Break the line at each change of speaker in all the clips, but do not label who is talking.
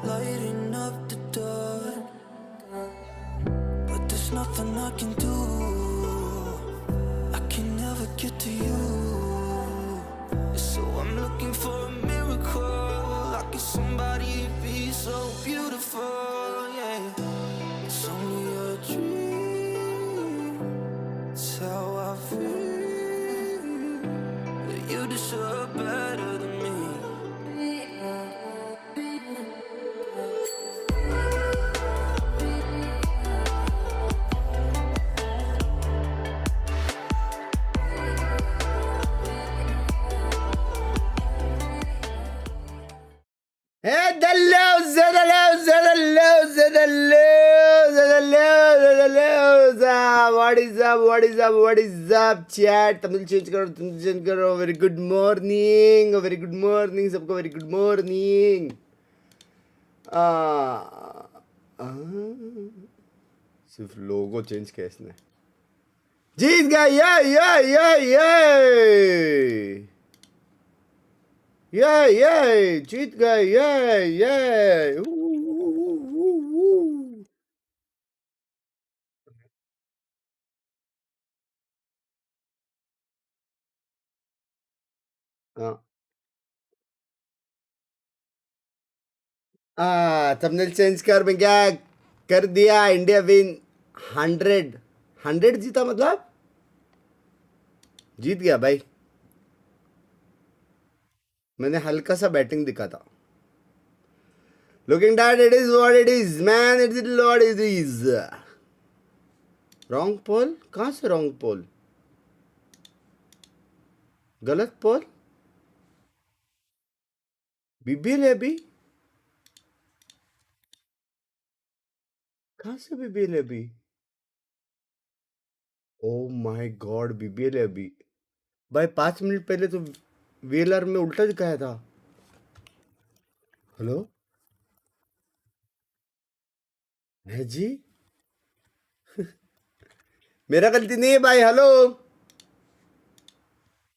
lighting up the dark, but there's nothing I can do. I can never get to you, so I'm looking for a miracle. Like if somebody be so beautiful, yeah. It's only a dream, it's how I feel. That you deserve better than me.
Hey, the lows, the lows, the lows, the lows, the lows, the lows. What is up? What is up? What is up, chat? Tamil change karo. Very good morning. Very good morning. सबको very good morning. सिर्फ लोगो change किया इसने. जीत गया. Yeah, जीत गए. Yeah. Thumbnail change कर. मैं क्या कर दिया. इंडिया विन 100 जीता, मतलब जीत गया भाई. मैंने हल्का सा बैटिंग दिखा था. Looking that it is what it is, man. It is what it is. Wrong poll? कहाँ से wrong poll? गलत poll? BBL है अभी? कहाँ से BBL है अभी? Oh my God, BBL है अभी. भाई 5 मिनट पहले तो VLR में उल्टा दिखाया था. हेलो है जी. मेरा गलती नहीं है भाई. हेलो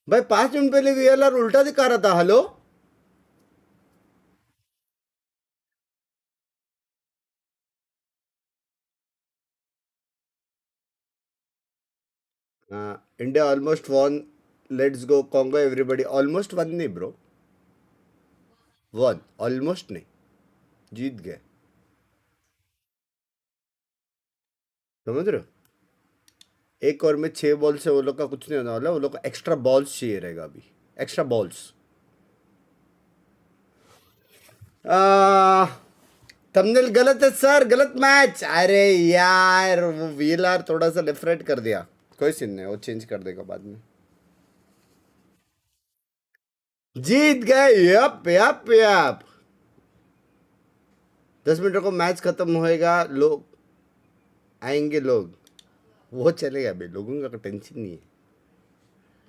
भाई 5 मिनट पहले VLR उल्टा दिखा रहा था. Hello India almost one. Let's go Congo everybody. Almost one नहीं ब्रो, वन. ऑलमोस्ट नहीं, जीत गए. समझ रहे हो. एक ओवर में 6 बॉल से वो लोग का कुछ नहीं होने वाला. वो लोग को एक्स्ट्रा बॉल्स चाहिए रहेगा अभी. Extra balls. थंबनेल गलत है सर. गलत मैच. अरे यार वो VLR थोड़ा सा लेफ्ट राइट कर दिया. कोई सीन नहीं, वो चेंज कर देगा बाद में. जीत गए. यप 10 मिनट को मैच खत्म होएगा. लोग आएंगे. लोग वो चलेगा भाई. लोगों का टेंशन नहीं है.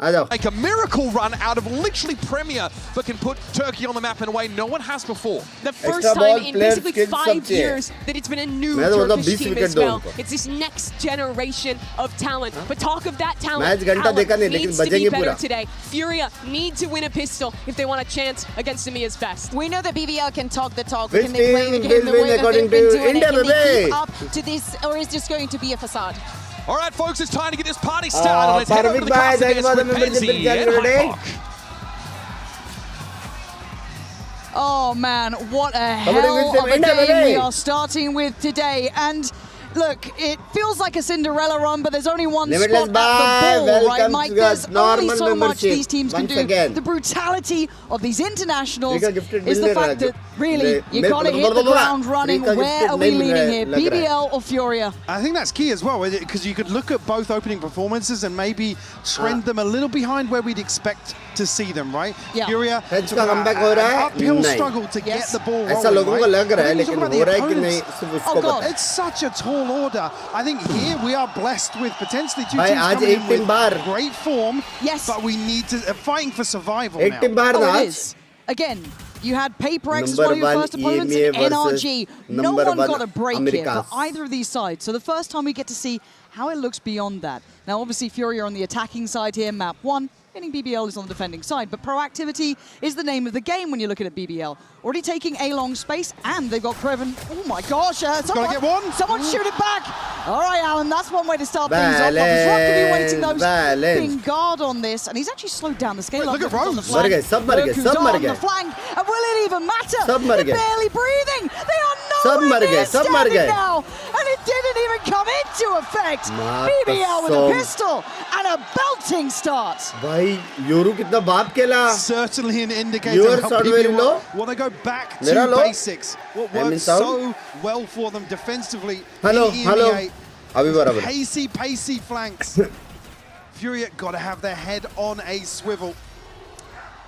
आ जाओ.
Make a miracle run out of literally Premier, but can put Turkey on the map in a way no one has before.
The first time in basically 5 years that it's been a new Turkish team as well. It's this next generation of talent. But talk of that talent, talent needs to be better today. Furia need to win a pistol if they want a chance against Amia's best.
We know that BBL can talk the talk. Can they play the game the way that they've been doing it? Can they keep up to this, or is this going to be a facade?
All right, folks, it's time to get this party started. Let's head over to the castle with Penzi and Hypoc.
Oh man, what a hell of a game we are starting with today. And look, it feels like a Cinderella run, but there's only one spot at the ball, right, Mike? There's only so much these teams can do. The brutality of these internationals is the fact that, really, you got to hit the ground running. Where are we leading here, BBL or Furia?
I think that's key as well, because you could look at both opening performances and maybe trend them a little behind where we'd expect to see them, right?
Yeah.
Furia, uphill struggle to get the ball rolling, right? It's such a tall order. I think here we are blessed with potentially two teams coming in with great form, but we need to fighting for survival now.
It is. Again, you had Paper X as one of your first opponents and NRG. No one got a break here for either of these sides. So the first time we get to see how it looks beyond that. Now, obviously, Furia on the attacking side here, map 1. meaning BBL is on the defending side, but proactivity is the name of the game when you're looking at BBL. Already taking a long space, and they've got Creven. Oh my gosh, someone shoot it back. All right, Alan, that's one way to start things off. He's not going to be waiting those being guard on this, and he's actually slowed down the scale.
Look at Rose.
On the flank, and will it even matter? They're barely breathing. They are nowhere near standing now, and it didn't even come into effect. BBL with a pistol and a belting start.
भाई Yoru कितना बाप केला.
Certainly an indicator of how BBL want to go back to basics. What works so well for them defensively.
Hello.
Pacey flanks. Furia got to have their head on a swivel.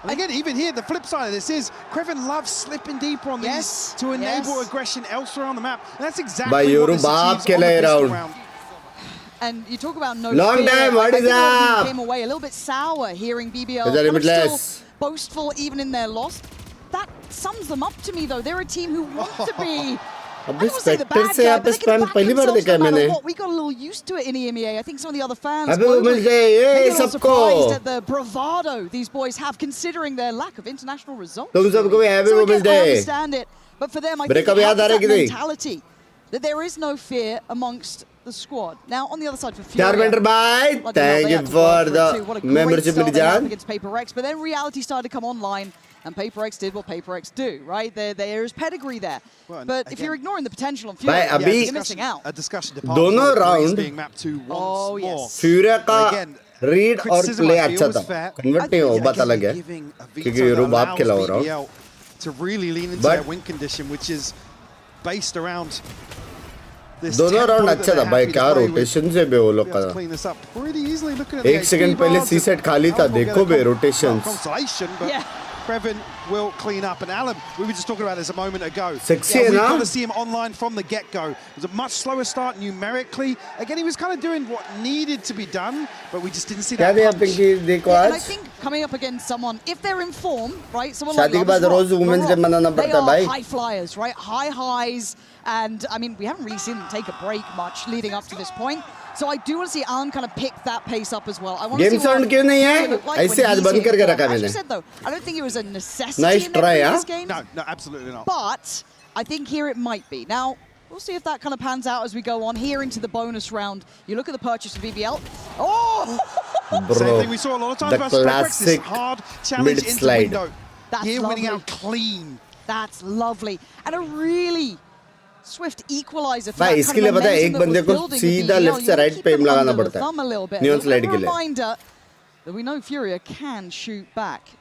And again, even here, the flip side of this is Creven loves slipping deeper on these to enable aggression elsewhere on the map. And that's exactly what this achieves on the pistol round.
And you talk about no
long
fear.
Time, what is up?
Came away a little bit sour hearing BBL still boastful even in their loss. That sums them up to me, though. They're a team who want to be. I don't say the bad guy, but they can back themselves no matter what. We got a little used to it in EMEA. I think some of the other fans maybe a little surprised at the bravado these boys have, considering their lack of international results. So again, I understand it, but for them, I think they have that mentality that there is no fear amongst the squad. Now, on the other side for Furia,
thank you for the membership
against Paper X, but then reality started to come online. And Paper X did what Paper X do, right? There is pedigree there. Well, but again, if you're ignoring the potential of Furia, you're missing out.
A discussion dono round being mapped to once more.
Furia ka read or play अच्छा था. Convert नहीं हो बात अलग है. क्योंकि Europe बाप खेला हो रहा हो.
To really lean into their win condition, which is based around this.
दोनों राउंड अच्छा था भाई. क्या रोटेशन से बे वो लोग का. एक सेकंड पहले सी सेट खाली था. देखो बे rotations.
Creven will clean up, and Alan, we were just talking about this a moment ago.
Sexy,
we've got to see him online from the get-go. It was a much slower start numerically. Again, he was kind of doing what needed to be done, but we just didn't see that.
And I think coming up against someone, if they're in form, right? Someone like they are high flyers, right? High highs, and I mean, we haven't really seen them take a break much leading up to this point. So I do want to see Alan kind of pick that pace up as well. I want to see what
क्यों नहीं है? ऐसे आज बंद करके रखा मैंने.
As you said though, I don't think it was a necessity in this game.
No, absolutely not.
But I think here it might be. Now, we'll see if that kind of pans out as we go on here into the bonus round. You look at the purchase of BBL. Oh!
Bro,
same thing we saw a lot of times versus Paper X, this hard challenge into the window.
That's
here
lovely.
Winning out clean.
That's lovely. And a really swift equalizer for
भाई
that
इसके लिए पता है एक बंदे को सीधा left से राइट पे एम लगाना पड़ता है न्यून स्लाइड के लिए.
Reminder that we know Furia can shoot back.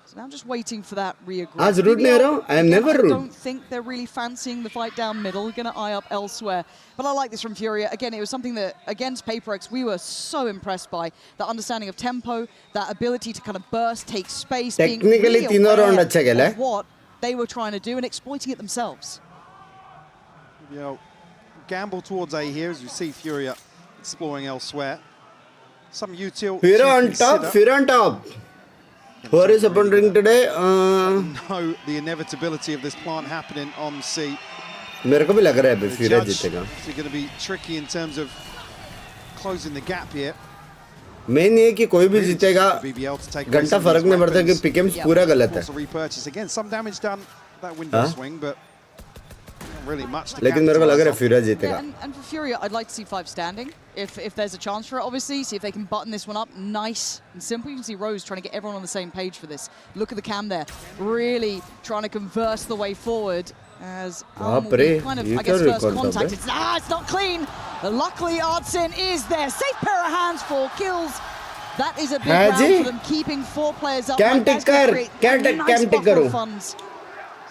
So now I'm just waiting for that reaggress.
आज रूट नहीं रहा हूँ. I am never rude.
I don't think they're really fancying the fight down middle. Going to eye up elsewhere. But I like this from Furia. Again, it was something that against Paper X we were so impressed by. The understanding of tempo, that ability to kind of burst, take space,
technically
being really
तीनों round अच्छा खेला
of what they were trying to do and exploiting it themselves.
You know, gamble towards A here as you see Furia exploring elsewhere. Some util.
Furia on top. Furia on top. Who is opponent today?
No, the inevitability of this plant happening on C.
मेरे को भी लग रहा है Furia जीतेगा.
It's going to be tricky in terms of closing the gap here.
Main ये कि कोई भी जीतेगा. घंटा फर्क नहीं पड़ता कि पिकम्स पूरा गलत है.
Repurchase again. Some damage done that window swing, but. Really much to
लेकिन मेरे को लग रहा है Furia जीतेगा.
And for Furia, I'd like to see 5 standing. If there's a chance for it, obviously, see if they can button this one up nice and simple. You can see Rose trying to get everyone on the same page for this. Look at the cam there, really trying to converse the way forward as kind of, I guess, first contact. It's not clean. But luckily, Artsin is there. Safe pair of hands for kills. That is a big round for them, keeping 4 players up.
Cam ticker.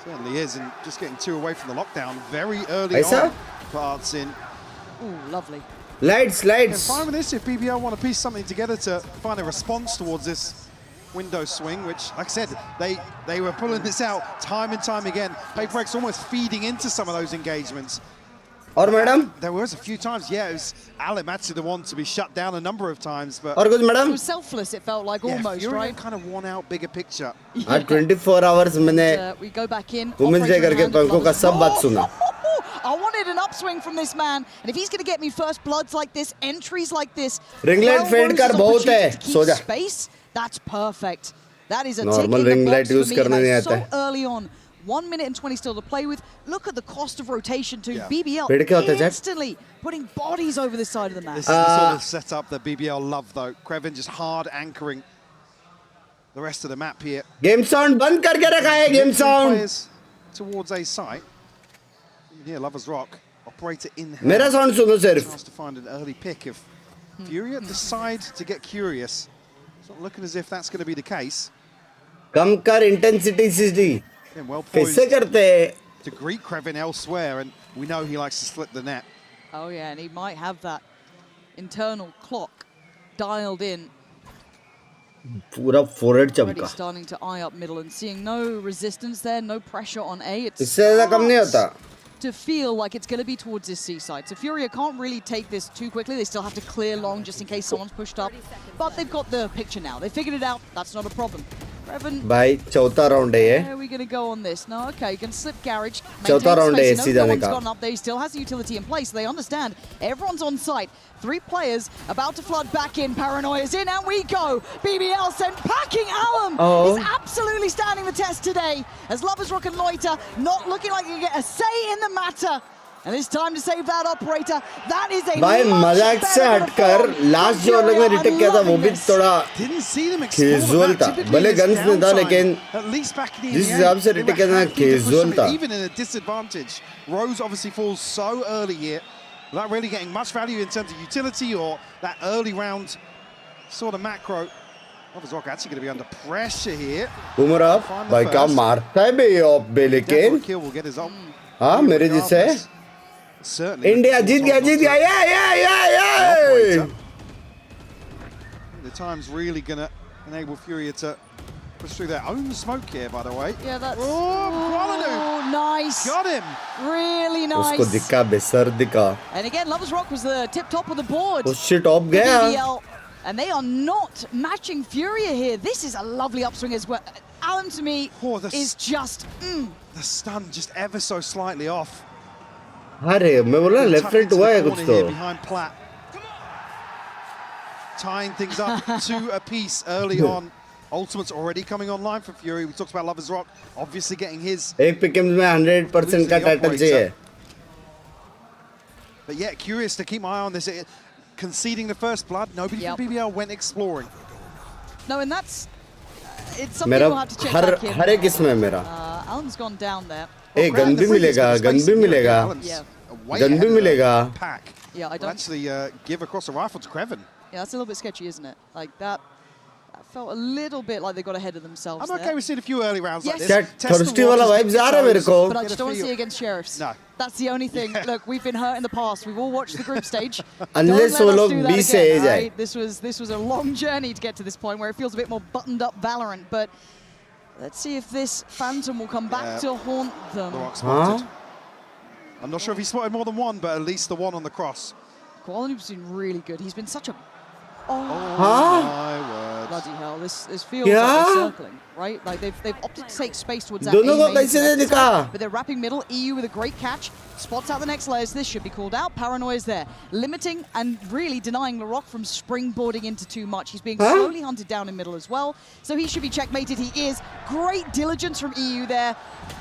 Certainly is, and just getting 2 away from the lockdown very early on. Parts in.
Ooh, lovely.
Lights.
Fine with this if BBL want to piece something together to find a response towards this window swing, which, like I said, they were pulling this out time and time again. Paper X almost feeding into some of those engagements.
Or madam?
There was a few times, it was Alim actually the one to be shut down a number of times. But
और कुछ madam?
It was selfless, it felt like almost,
Furia
right?
kind of won out bigger picture.
आज 24 hours मैंने
we go back in.
Women's Day करके पंखों का सब बात सुना.
I wanted an upswing from this man, and if he's going to get me first bloods like this, entries like this,
Ringlet fade कर बहुत है. सो जा.
Space That's perfect. That is a
Normal
tick in
ring
the
light
box
use
for me.
karne nahi
That's so
aata hai.
early on. 1 minute and 20 still to play with. Look at the cost of rotation too.
Yeah.
BBL
Ped kya hota hai, Jack?
instantly putting bodies over this side of the map.
This is the sort of setup that BBL love, though. Crevin just hard anchoring the rest of the map here.
Game sound बंद करके रखा है. Game sound.
Players towards a site. Even here, Lovers Rock, operator in hand.
मेरा sound सुनो सिर्फ.
Chance to find an early pick. If Furia decide to get curious, it's not looking as if that's going to be the case.
कम कर intensity CG.
Again, well
किससे
poised
करते हैं?
to greet Crevin elsewhere, and we know he likes to slip the net.
Oh yeah, and he might have that internal clock dialed in.
पूरा forehead
Already
चमका.
starting to eye up middle and seeing no resistance there, no pressure on A. It's
इससे ज़्यादा कम नहीं होता.
to feel like it's going to be towards this C side. So Furia can't really take this too quickly. They still have to clear long just in case someone's pushed up. But they've got the picture now. They figured it out. That's not a problem. Revan,
भाई चौथा round है ये.
where are we going to go on this? No, okay, you can slip garage.
चौथा round है
No,
इसी
no
जाने
one's
का.
gone up there. He still has the utility in place. They understand. Everyone's on site. 3 players about to flood back in. Paranoia's in, and we go. BBL sent packing Alum.
Oh.
He's absolutely standing the test today. As Lovers Rock and Loiter not looking like you get a say in the matter. And it's time to save that operator. That is a
भाई
much
मजाक से
better
हटकर
performance.
Last जो अलग में retake किया था वो भी थोड़ा
Didn't see them explore the
casual
map.
था.
Typically
भले
in this
guns में था,
downtime,
लेकिन
at least back in the
जिस
end,
हिसाब से
they
रिटेक
were
किया था
happy to push
casual
them,
था.
even in a disadvantage. Rose obviously falls so early here, without really getting much value in terms of utility or that early round sort of macro. Lovers Rock actually going to be under pressure here.
Boomer up भाई क्या मारता है बे of bay
Definitely
लेकिन
kill will get his own.
हाँ मेरे जिससे
Certainly.
India जीत गया
Operator. The time's really going to enable Furia to push through their own smoke here, by the way.
Yeah, that's...
Oh,
nice.
got him.
Really
उसको
nice.
दिखा बेसर दिखा
And again, Lovers Rock was the tip top of the board.
उससे top
for
गया
BBL, and they are not matching Furia here. This is a lovely upswing as well. Alan, to me,
Oh, the
is just...
The stun just ever so slightly off.
अरे मैं बोला left
Tucked
right
into
हुआ
the
है कुछ
corner
तो
here behind Platt. Tying things up to a piece early on. Ultimate's already coming online for Fury. We talked about Lovers Rock, obviously getting his.
एक पिकम्स में 100% का title चाहिए.
But yeah, curious to keep my eye on this. Conceding the first blood, nobody
Yep.
from BBL went exploring.
No, and that's... it's something
मेरा
we'll have to check back in.
हर एक इसमें है मेरा.
Alan's gone down there.
A gun भी मिलेगा gun भी मिलेगा gun भी मिलेगा.
Pack.
Yeah, I
Will
don't...
actually give across a rifle to Crevin.
Yeah, that's a little bit sketchy, isn't it? Like, that felt a little bit like they got ahead of themselves
I'm
there.
okay with seeing a few early rounds like
Yes.
this.
क्या
Test the
thirsty वाला
waters,
vibes
dip
आ
the
रहा है मेरे
toes.
को.
But I
Get
just
a
don't want to see
feel.
it against Sheriffs.
No.
That's the only thing. Look, we've been hurt in the past. We've all watched the group stage.
Unless
Don't
वो
let us
लोग
do that
20 से
again,
as है.
right? This was a long journey to get to this point where it feels a bit more buttoned up Valorant. But let's see if this Phantom will come back to haunt them.
The rock spotted. I'm not sure if he spotted more than one, but at least the one on the cross.
Quality's been really good. He's been such a...
Oh my word.
Bloody hell, this feels like they're circling, right? Like they've opted to take space towards that A
दोनों को
main
कैसे
connector
दिखा?
side, but they're wrapping middle. EU with a great catch, spots out the next layers. This should be called out. Paranoia's there, limiting and really denying LaRock from springboarding into too much. He's being slowly hunted down in middle as well, so he should be checkmated. He is. Great diligence from EU there.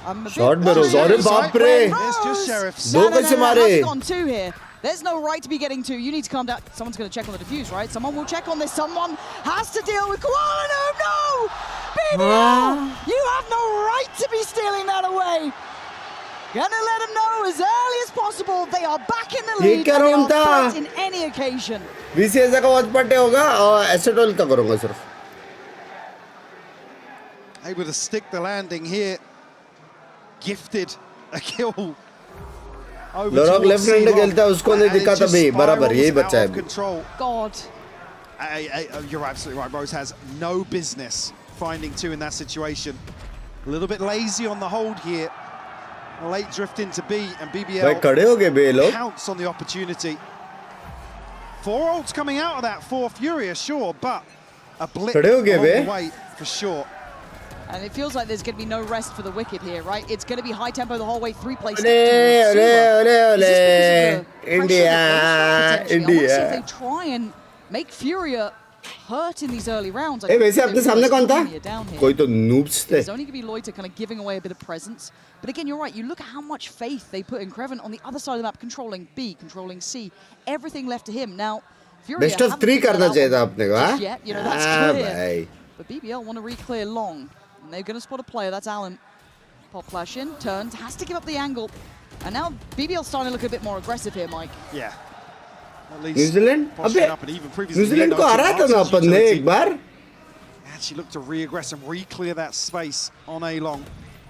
I'm a bit
Shot barrels,
worried.
अरे बाप रे.
It's just Sheriffs.
दो कैसे मारे?
Has gone two here. There's no right to be getting two. You need to calm down. Someone's going to check on the defuse, right? Someone will check on this. Someone has to deal with Kuala Lumpur. No! BBL! You have no right to be stealing that away. Gonna let them know as early as possible. They are back in the
ये
lead
क्या
and they
round था?
are threat in any occasion.
VCS का watch party होगा और एसेटोल का करूँगा सिर्फ.
Able to stick the landing here. Gifted a kill.
LaRock left hand खेलता है उसको नहीं दिखा था भाई बराबर यही बच्चा है.
God.
You're absolutely right. Rose has no business finding two in that situation. A little bit lazy on the hold here. A late drift into B and
भाई
BBL
खड़े हो गए बे लोग.
counts on the opportunity. 4 ults coming out of that for Furia, sure, but a blip
खड़े हो गए
along
bay.
the way for sure.
And it feels like there's going to be no rest for the Wicked here, right? It's going to be high tempo the whole way through play.
India.
I want to see if they try and make Furia hurt in these early rounds.
ए वैसे अपने सामने कौन था? कोई तो noobs थे.
It's only going to be Loiter kind of giving away a bit of presence. But again, you're right. You look at how much faith they put in Creven on the other side of the map, controlling B, controlling C, everything left to him. Now, Furia
Best of 3 करना चाहिए था अपने को, हाँ?
Yeah, you know, that's clear. But BBL want to re-clear long. And they're going to spot a player. That's Alan. Pop flash in, turns, has to give up the angle. And now BBL's starting to look a bit more aggressive here, Mike.
Yeah.
New Zealand? अबे New Zealand को हरा था ना अपन ने एक बार.
Actually looked to re-aggress and re-clear that space on A-Long.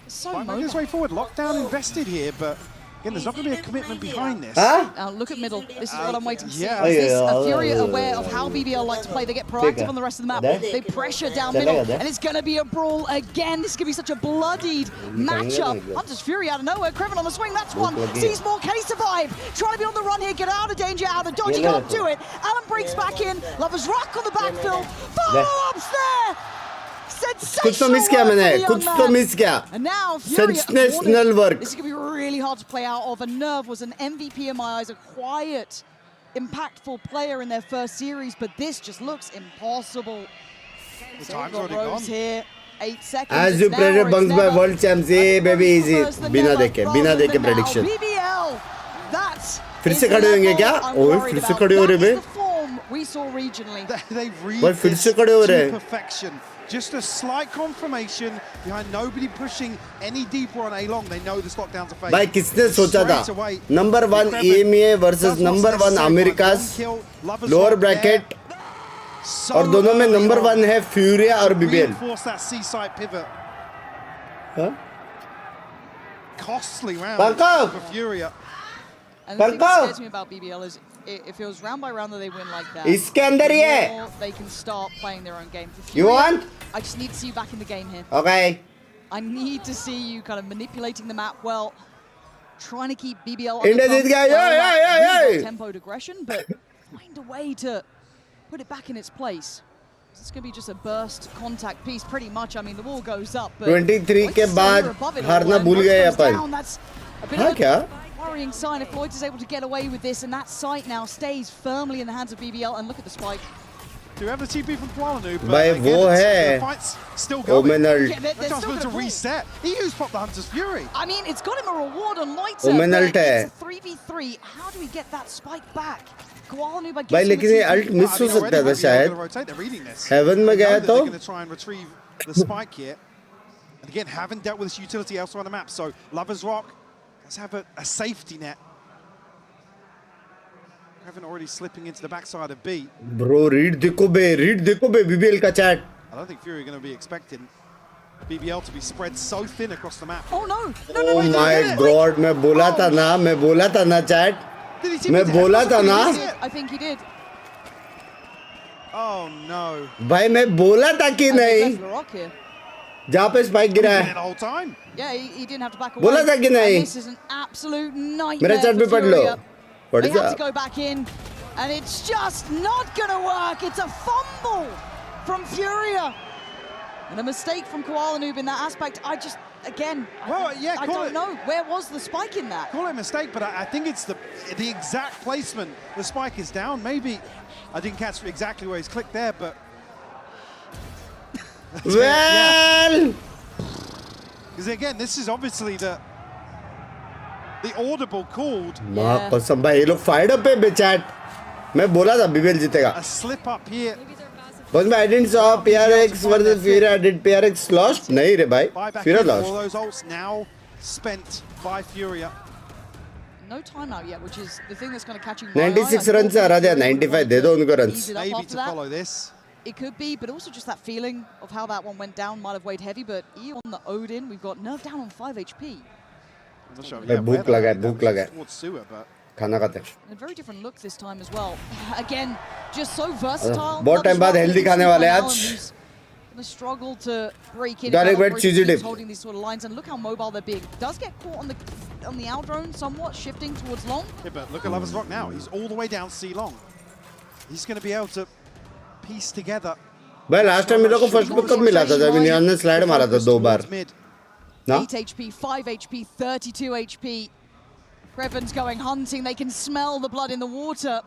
So
Making his way forward, lockdown invested here, but again, there's not going to be a commitment behind this.
Now look at middle. This is what I'm waiting to see. Is this a Furia aware of how BBL like to play? They get proactive on the rest of the map. They pressure down middle, and it's going to be a brawl again. This is going to be such a bloodied matchup. Hunter's Fury out of nowhere. Creven on the swing. That's one. Sees more. Can he survive? Trying to be on the run here. Get out of danger. Out of the dodge. He can't do it. Alan breaks back in. Lover's Rock on the backfill. Follow-ups there.
कुछ तो miss किया मैंने, कुछ तो miss किया. Sensational work.
This is going to be really hard to play out of. And Nerve was an MVP in my eyes, a quiet, impactful player in their first series, but this just looks impossible.
The time's already gone.
Here, 8 seconds.
As you played Bunks by World Champs, baby easy. बिना देखे prediction.
BBL, that's
फिर से खड़े होंगे क्या? ओए फिर से खड़े हो रहे बे.
We saw regionally.
They've read
भाई फिर से खड़े हो रहे.
to perfection. Just a slight confirmation behind nobody pushing any deeper on A-Long. They know this lockdown's a fake.
भाई किसने सोचा था? Number 1 EMEA versus number 1 America's lower bracket. और दोनों में number 1 है Furia और BBL.
Reinforce that C-side pivot.
Huh?
Costly round
Banko!
for Furia.
And the thing that scares me about BBL is if it was round by round that they win like that,
इसके अंदर ही है.
they can start playing their own game.
You want?
I just need to see you back in the game here.
Okay.
I need to see you kind of manipulating the map well, trying to keep BBL on
India
the
this guy, yeah.
tempoed aggression, but find a way to put it back in its place. It's going to be just a burst contact piece, pretty much. I mean, the wall goes up, but
23 के बाद हारना भूल गए अपन.
That's a bit
हाँ
of
क्या?
worrying sign if Floyd is able to get away with this, and that sight now stays firmly in the hands of BBL. And look at the spike.
Do you have the TP from Kuala Lumpur?
भाई वो है.
The fight's still going.
Omenal.
They're still to reset. He used pop the Hunter's Fury.
I mean, it's got him a reward on Lighter.
Omenal
It's
है.
a 3v3. How do we get that spike back? Kuala Lumpur
भाई लेकिन ये alt miss हो सकता था शायद. Heaven में गया तो.
They're going to try and retrieve the spike here. And again, haven't dealt with this utility elsewhere on the map. So Lover's Rock does have a safety net. Creven already slipping into the backside of B.
Bro, read देखो बे BBL का chat.
I don't think Fury are going to be expecting BBL to be spread so thin across the map.
Oh no!
Oh my God, मैं बोला था ना chat. मैं बोला था ना.
I think he did.
Oh no!
भाई मैं बोला था कि नहीं. जहाँ पे स्पाइक गिरा है.
The whole time.
Yeah, he didn't have to back away.
बोला था कि नहीं.
This is an absolute nightmare.
मेरा chat भी पढ़ लो.
They have to go back in, and it's just not going to work. It's a fumble from Furia. And a mistake from Kuala Lumpur in that aspect. I just, again, I don't know. Where was the spike in that?
Call it a mistake, but I think it's the exact placement. The spike is down. Maybe I didn't catch exactly where he's clicked there, but...
Well...
Because again, this is obviously the audible called.
माँ कसम भाई ये लोग fired up है बेचाट. मैं बोला था BBL जीतेगा.
A slip up here.
But I didn't saw PRX versus Furia. Did PRX lost? नहीं रे भाई. Furia lost.
All those ults now spent by Furia.
No timeout yet, which is the thing that's kind of catching my
96
eye.
runs से हरा दिया. 95 दे दो उनको runs.
Maybe to follow this.
It could be, but also just that feeling of how that one went down might have weighed heavy. But E on the Odin, we've got Nerve down on 5 HP.
भूख लगा है. खाना खाते हैं.
A very different look this time as well. Again, just so versatile.
बहुत time बाद healthy खाने वाले हैं आज.
Gonna struggle to break in.
Direct bet cheesy dip.
Holding these sort of lines, and look how mobile they're being. Does get caught on the out drone somewhat, shifting towards long.
Yeah, but look at Lover's Rock now. He's all the way down C long. He's going to be able to piece together.
भाई last time मेरे को first pick कब मिला था जब इन्होंने ने slide मारा था 2 बार.
8 HP, 5 HP, 32 HP. Creven's going hunting. They can smell the blood in the water.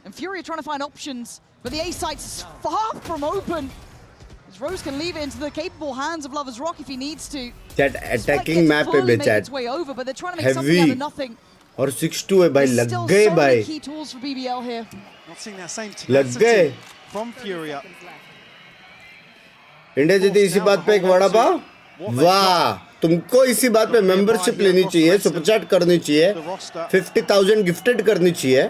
And Fury are trying to find options But the A site's far from open. As Rose can leave it into the capable hands of Lovers Rock if he needs to.
Chat attacking map पे बे chat.
Its way over, but they're trying to make something out of nothing.
और 6-2 है भाई, लग गए भाई.
Still so many key tools for BBL here.
Not seeing that same
लग गए.
from Furia.
India जीती इसी बात पे एक वड़ा पाव. वाह, तुमको इसी बात पे मेंबरशिप लेनी चाहिए, सुपर चैट करनी चाहिए, 50,000 गिफ्टेड करनी चाहिए.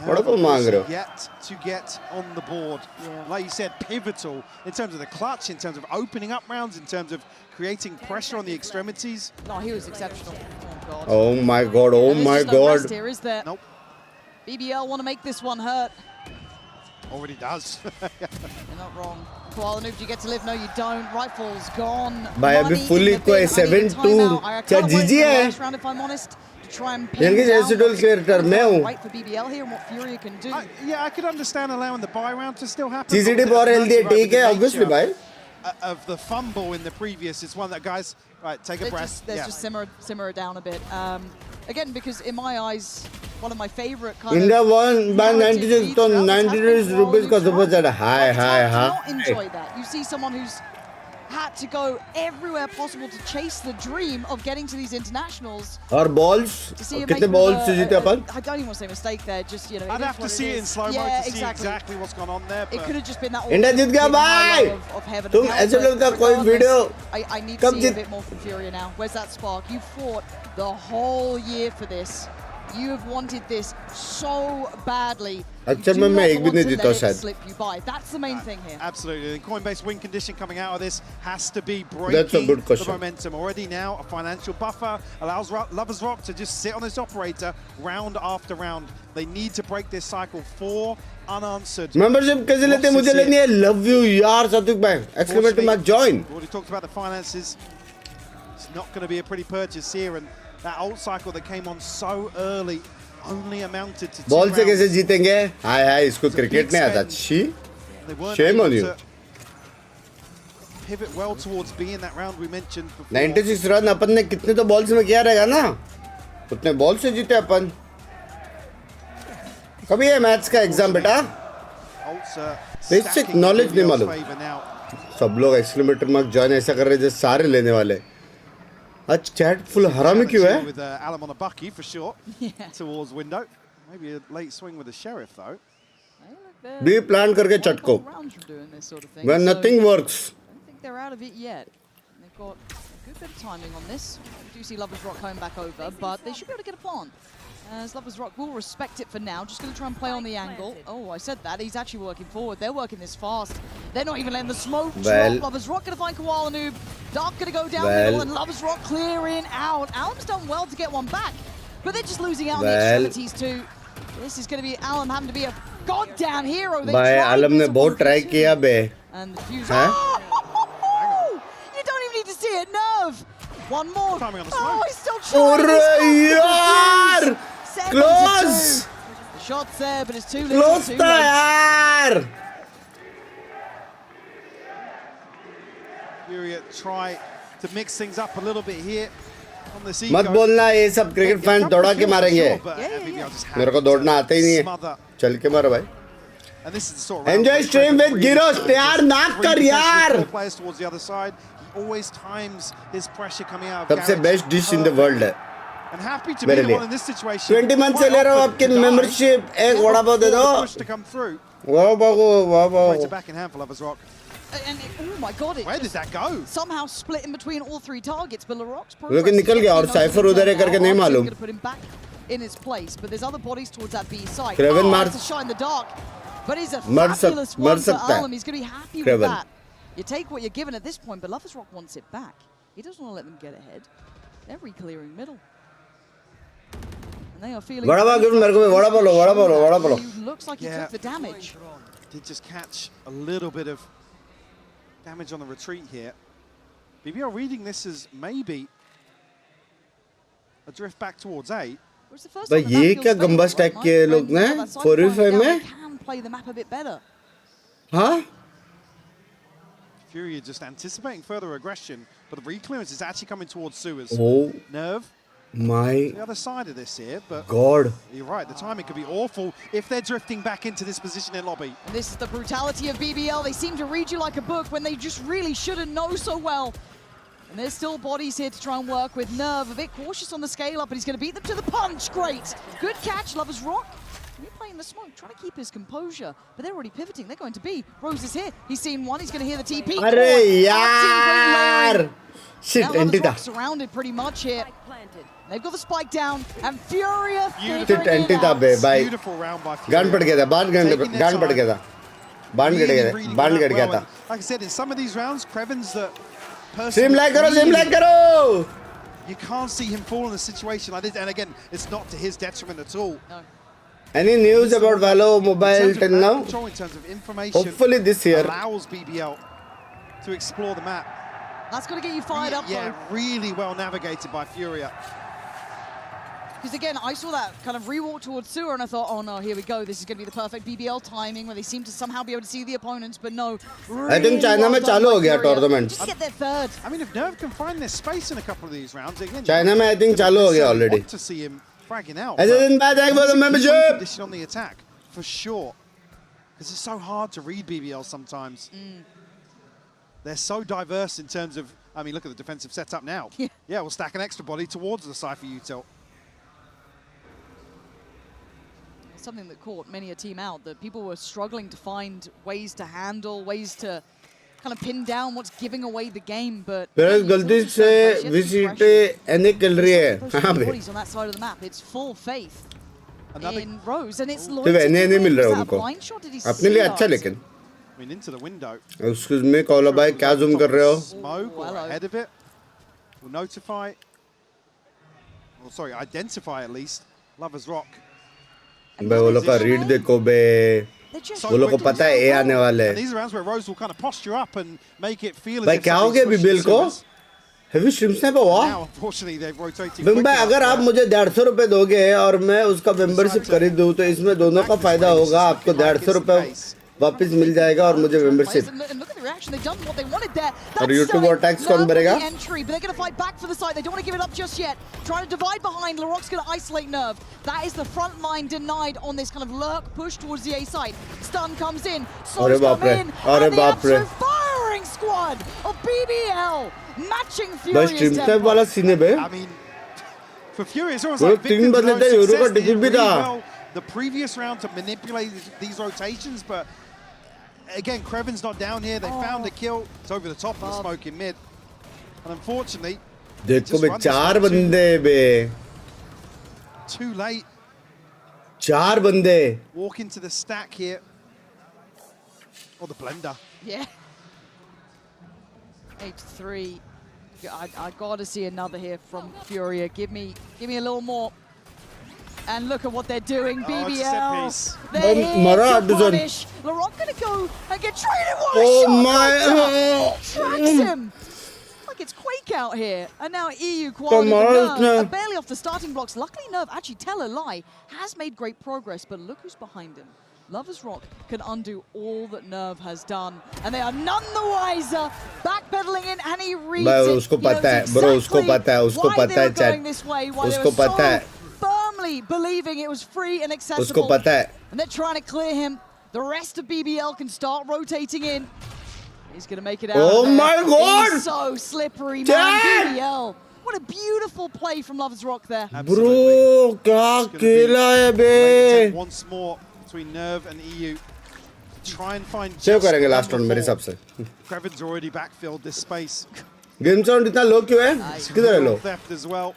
वड़ा पाव मांग रहे हो.
Yet to get on the board, like you said, pivotal in terms of the clutch, in terms of opening up rounds, in terms of creating pressure on the extremities.
No, he was exceptional. Oh god.
Oh my god. Oh my god.
Here, is there?
Nope.
BBL want to make this one hurt.
Already does.
You're not wrong. Koala Noob, do you get to live? No, you don't. Rifle's gone.
भाई अभी fully कोई 7-2 क्या जीजी है?
Round, if I'm honest, to try and
यानी कि residual creator मैं हूँ.
Right for BBL here and what Furia can do.
Yeah, I could understand allowing the buy round to still happen.
CCD बहुत healthy है, ठीक है, obviously भाई.
Of the fumble in the previous, it's one that guys, right, take a breath.
Let's just simmer it down a bit. Again, because in my eyes, one of my favorite kind of
India won by 96 to 90 rupees का super chat. Hi.
not enjoy that. You see someone who's had to go everywhere possible to chase the dream of getting to these internationals.
और balls, कितने balls से जीते अपन?
I don't even want to say mistake there. Just
I'd have to see it in slow mo to see exactly what's gone on there.
It could have just been that.
India जीत गया भाई. तुम ऐसे लोग का कोई video
I need to see a bit more from Furia now. Where's that spark? You fought the whole year for this. You have wanted this so badly.
अच्छा मैं एक भी नहीं जीता शायद.
Slip you by. That's the main thing here.
Absolutely. The coin-based win condition coming out of this has to be
That's a good
breaking
question.
the momentum. Already now, a financial buffer allows Lovers Rock to just sit on this operator round after round. They need to break this cycle. 4 unanswered.
Membership कैसे लेते हैं? मुझे लेनी है. Love you यार सात्विक भाई. Exclamation mark join.
We already talked about the finances. It's not going to be a pretty purchase here, and that ult cycle that came on so early only amounted to 2
ball से
rounds.
कैसे जीतेंगे? हाय इसको cricket नहीं आता.
They weren't
Shame
able
on you.
to pivot well towards being that round we mentioned before.
96 run अपन ने कितने तो balls में किया रहेगा ना? उतने बॉल से जीते अपन. कभी है मैथ्स का एग्जाम बेटा? बेसिक नॉलेज नहीं मालूम. सब लोग एक्सक्लेमेटर मार्क जॉइन ऐसा कर रहे हैं जैसे सारे लेने वाले. आज चैट फुल हरामी क्यों है?
With Alam on a bucky for sure. Towards window. Maybe a late swing with the sheriff though.
B plan करके चटको. When nothing works.
I don't think they're out of it yet. They've got a good bit of timing on this. We do see Lovers Rock coming back over, but they should be able to get a plant. As Lovers Rock will respect it for now. Just going to try and play on the angle. Oh, I said that. He's actually working forward. They're working this fast. They're not even letting the smoke drop. Lovers Rock going to find Koala Noob. Dark going to go down middle, and Lovers Rock clearing out. Alam's done well to get one back, but they're just losing out on the extremities too. This is going to be Alam having to be a goddamn hero.
भाई आलम ने बहुत try किया बे.
And the fuse. Oh! You don't even need to see it. Nerve. One more. Oh, he's still trying.
अरे यार! Close.
The shot's there, but it's too little.
Close था यार.
Furia try to mix things up a little bit here on this eco.
मत बोलना ये सब cricket fan दौड़ा के मारेंगे. मेरे को दौड़ना आता ही नहीं है. चल के मारो भाई. Enjoy stream with Giros. यार नाक कर यार.
Players towards the other side. He always times his pressure coming out.
सबसे best dish in the world है.
And happy to be the one in this situation.
20 month से ले रहा हूँ आपकी मेंबरशिप. एक वड़ा पाव दे दो. वाह वाह.
Back in hand for Lovers Rock.
And oh my god,
where did that go?
Somehow split in between all 3 targets, but LaRock's
लेकिन निकल गया और साइफर उधर है करके नहीं मालूम.
Going to put him back in his place, but there's other bodies towards that B side.
Craven
It's a shot in the dark, but he's a fabulous one for Alam. He's going to be happy with that. You take what you're given at this point, but Lovers Rock wants it back. He doesn't want to let them get ahead. They're re-clearing middle. And they are feeling...
vada pav मेरे को वड़ा पाव लो, वड़ा पाव लो, वड़ा पाव लो.
Looks like he took the damage.
Did just catch a little bit of damage on the retreat here. BBL reading this as maybe a drift back towards A.
भाई ये क्या गंबा stack किए लोग ने 45 में?
Can play the map a bit better.
हाँ?
Furia just anticipating further aggression, but the reclearance is actually coming towards Suez.
Oh.
Nerve
My
the other side of this here, but
God.
you're right, the timing could be awful if they're drifting back into this position in lobby.
And this is the brutality of BBL. They seem to read you like a book when they just really shouldn't know so well. And there's still bodies here to try and work with. Nerve a bit cautious on the scale up, but he's going to beat them to the punch. Great. Good catch, Lovers Rock. Replaying the smoke, trying to keep his composure, but they're already pivoting. They're going to be. Rose is here. He's seen one. He's going to hear the TP.
Arey yaar. Shit,
now Lovers
Entita.
Rock surrounded pretty much here. They've got the spike down, and Furia
Shit,
figuring it
Entita
out.
be bhai.
Beautiful round by Furia.
Gun pad gaya tha, gun pad gaya tha. Band
Really
gaya
reading
tha. Band
it up
gaya
well.
tha.
And like I said, in some of these rounds, Creven's the person.
Sim like karo.
You can't see him fall in a situation like this. And again, it's not to his detriment at all.
No.
Any news about Valo Mobile till now?
Control in terms of information
Hopefully this year.
allows BBL to explore the map.
That's going to get you fired up,
Yeah,
though.
really well navigated by Furia.
Because again, I saw that kind of rewalk towards Sewer and I thought, oh no, here we go. This is going to be the perfect BBL timing where they seem to somehow be able to see the opponents, but no. Really
I think China
well
mein
done
chalu
by
ho gaya
Furia.
tournaments.
Just get their third.
I mean, if Nerve can find their space in a couple of these rounds, again,
China mein I think
you
chalu ho gaya
necessarily
already.
want to see him fragging out.
I didn't buy that for the
There's a key
membership.
condition on the attack, for sure. Because it's so hard to read BBL sometimes. They're so diverse in terms of, I mean, look at the defensive setup now. Yeah, we'll stack an extra body towards the Cypher util.
Something that caught many a team out, that people were struggling to find ways to handle, ways to kind of pin down what's giving away the game, but
Whereas गलती से विजिटे एने कर रही है हाँ बे
bodies on that side of the map. It's full faith in Rose, and it's
तो
loyalty.
वैने नहीं मिल रहा
Was that a
उनको
blind shot? Did he
अपने लिए
see
अच्छा
us?
लेकिन
I mean, into the window.
excuse me कॉलो भाई क्या zoom कर रहे हो
Smoke or
hello.
ahead of it. Will notify. Well, sorry, identify at least. Lovers Rock.
बे वो लोग का read देखो बे
They're just
वो लोग को पता है ए आने वाले
And these are rounds where Rose will kind of posture up and make it feel as
भाई
if
क्या हो
somebody's
गया
pushing
BBL को
Summers.
heavy stream sniper हुआ
Now, unfortunately, they've rotated
बिम भाई
quickly
अगर आप
up
मुझे 150 रुपए दोगे और मैं उसका मेंबरशिप खरीद दूं तो इसमें दोनों का फायदा होगा आपको 150 रुपए वापस मिल जाएगा और मुझे membership
And look at the reaction. They've done what they wanted there.
और
That's
YouTube
selling.
और tax कौन
Nerve
भरेगा?
on the entry, but they're going to fight back for the side. They don't want to give it up just yet. Trying to divide behind. LaRock's going to isolate Nerve. That is the front line denied on this kind of lurk push towards the A side. Stun comes in.
अरे
Souls
बाप
come
रे,
in.
अरे
And the
बाप रे।
absolute firing squad of BBL matching
भाई
Furia's
stream sniper
tempo.
वाला scene है बे
I mean, for Fury, it's almost
वो
like
तीन
victim to
बदले थे,
no
यूरो का
success. They
टिकट
did
भी
really
था।
well the previous round to manipulate these rotations, but again, Creven's not down here. They found a kill. It's over the top of the smoke in mid. And unfortunately,
देखो बे चार बंदे बे
too late.
चार बंदे
Walk into the stack here. Or the blender.
Yeah. 8-3. I gotta see another here from Furia. Give me a little more. And look at what they're doing,
Oh, it's a set
BBL.
piece.
They're here
Mara,
to
this one.
punish. LaRock gonna go and get traded. What a
Oh
shot!
my
Tracks him. Like it's Quake out here. And now EU quality.
Mara,
Nerve are barely off the starting blocks. Luckily, Nerve, actually tell a lie, has made great progress. But look who's behind him. Lovers Rock can undo all that Nerve has done. And they are none the wiser. Backpedaling in, and he reads
भाई
it.
उसको
He knows
पता है bro उसको
exactly
पता है उसको
why
पता
they
है
were going
chat
this way, why they
उसको
were
पता है
so firmly believing it was free and
उसको
accessible.
पता है
And they're trying to clear him. The rest of BBL can start rotating in. He's going to make it out.
Oh
of there.
my God!
He's so slippery, man.
Dad!
BBL. What a beautiful play from Lovers Rock there.
bro क्या खेला है बे
Once more between Nerve and EU. Try and find
save
just
करेंगे
one
last round मेरे
before.
हिसाब से
Creven's already backfilled this space.
Game sound इतना लो क्यों है किधर है लो
Theft as well.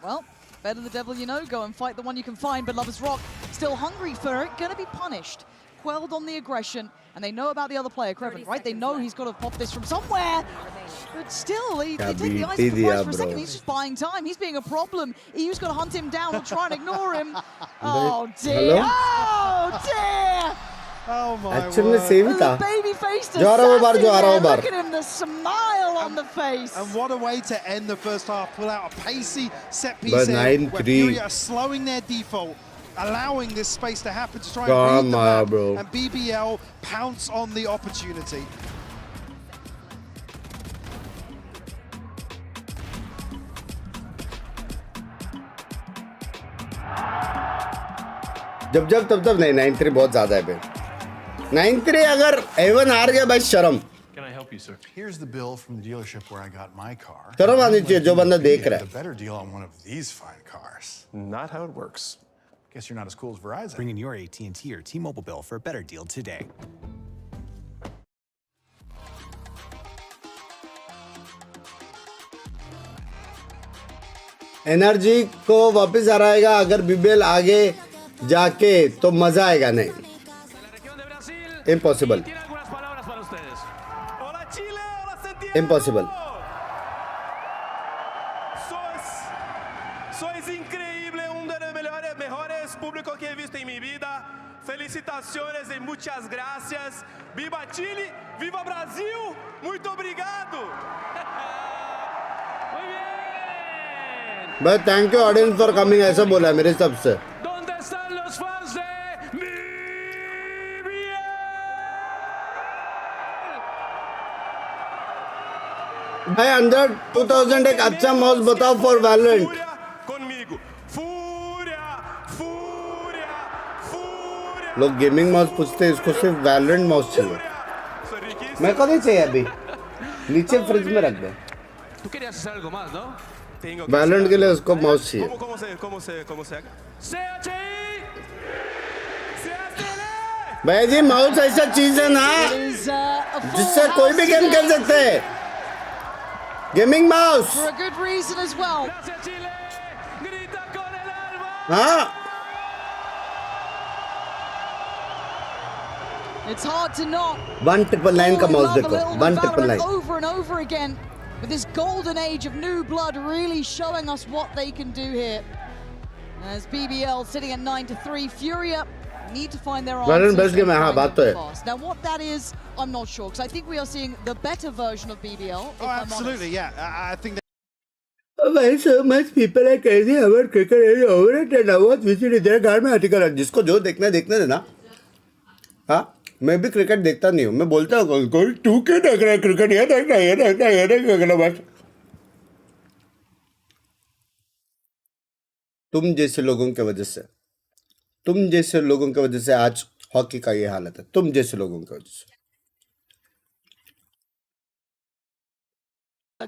Well, better the devil you know. Go and fight the one you can find. But Lovers Rock still hungry for it. Going to be punished. Quelled on the aggression. And they know about the other player, Creven, right? They know he's got to pop this from somewhere. But still, they take the eyes off the prize for a second. He's just buying time. He's being a problem. EU's got to hunt him down or try and ignore him. Oh, dear.
Hello?
Oh, dear.
Oh my
actual में
word.
Save ही था
The baby-faced
जो आ रहा वो बार जो आ रहा वो
assassin there.
Bar
Look at him, the smile on the face.
And what a way to end the first half. Pull out a pacey set piece
But
here,
9-3.
where Fury are slowing their default, allowing this space to happen to try and
Come
read the
on,
map,
bro.
and BBL pounce on the opportunity.
जब तब नहीं 9-3 बहुत ज़्यादा है बे 9-3 अगर Avon हार गया भाई शर्म
Can I help you, sir? Here's the bill from the dealership where I got my car.
शर्म आनी चाहिए जो बंदा देख रहा
A better deal on one of these fine cars. Not how it works. Guess you're not as cool as Verizon.
Bring in your AT&T or T-Mobile bill for a better deal today.
Energy को वापस आ रहेगा अगर BBL आगे जाके तो मजा आएगा नहीं impossible impossible
Sois increíble, uno de los mejores públicos que he visto en mi vida. Felicitaciones y muchas gracias. Viva Chile, viva Brasil. Muito obrigado. Muy bien.
बस thank you audience for coming ऐसा बोला है मेरे हिसाब से
¿Dónde están los fans de BBL?
भाई अंदर 2000 एक अच्छा माउस बताओ for Valorant
Furia conmigo. Furia, Furia, Furia.
लोग गेमिंग माउस पूछते हैं इसको सिर्फ वैलोरेंट माउस चाहिए
Soy riquísimo.
मेरे को नहीं चाहिए अभी नीचे फ्रिज में रख दे
Tú querías hacer algo más, ¿no?
Tengo que
Valorant के लिए उसको माउस चाहिए
¿Cómo se haga? CHI. CHI.
भाई जी माउस ऐसा चीज है ना
Is, a full
जिससे कोई भी
house
गेम खेल
tonight
सकते हैं gaming mouse
for a good reason as well.
Gracias Chile. Grita con el alma.
हाँ
It's hard to not
1999 का
fall in
mouse
love a
देखो
little with
1999
Valorant over and over again, with this golden age of new blood really showing us what they can do here. As BBL sitting at 9-3, Furia need to find their
Valorant
answers
best game है,
and
हाँ,
find
बात तो
them
है।
fast. Now what that is, I'm not sure, because I think we are seeing the better version of BBL. If
Oh,
I'm
absolutely,
honest.
yeah. I think
Why so much people are crazy about cricket is overrated now what visit इधर घर में article जिसको जो देखना है देखने देना हाँ मैं भी क्रिकेट देखता नहीं हूँ मैं बोलता हूँ कोई तू क्यों देख रहा है क्रिकेट ये देखना बस तुम जैसे लोगों की वजह से आज हॉकी का ये हालत है तुम जैसे लोगों की वजह से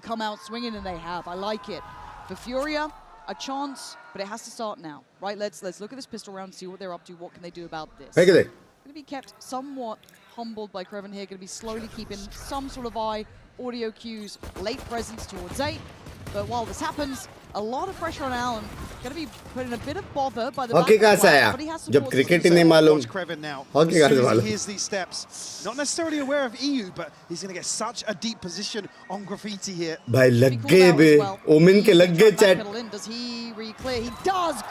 Come out swinging, and they have. I like it. For Furia, a chance, but it has to start now, right? Let's look at this pistol round, see what they're up to. What can they do about this?
है कि नहीं
Going to be kept somewhat humbled by Creven here. Going to be slowly keeping some sort of eye, audio cues, late presence towards 8. But while this happens, a lot of pressure on Allen. Going to be put in a bit of bother by the
hockey
back
कहाँ से
flank,
आया
but he has
जब
support
cricket ही
system.
नहीं मालूम
watch Creven now.
Hockey
As
कहाँ
soon
से
as he
मालूम
hears these steps, not necessarily aware of EU, but he's going to get such a deep position on graffiti here.
भाई
Be
लग
called
गए
out
बे
as well.
ओमिन के
He
लग गए
can
chat
backpedal in. Does he re-clear? He does.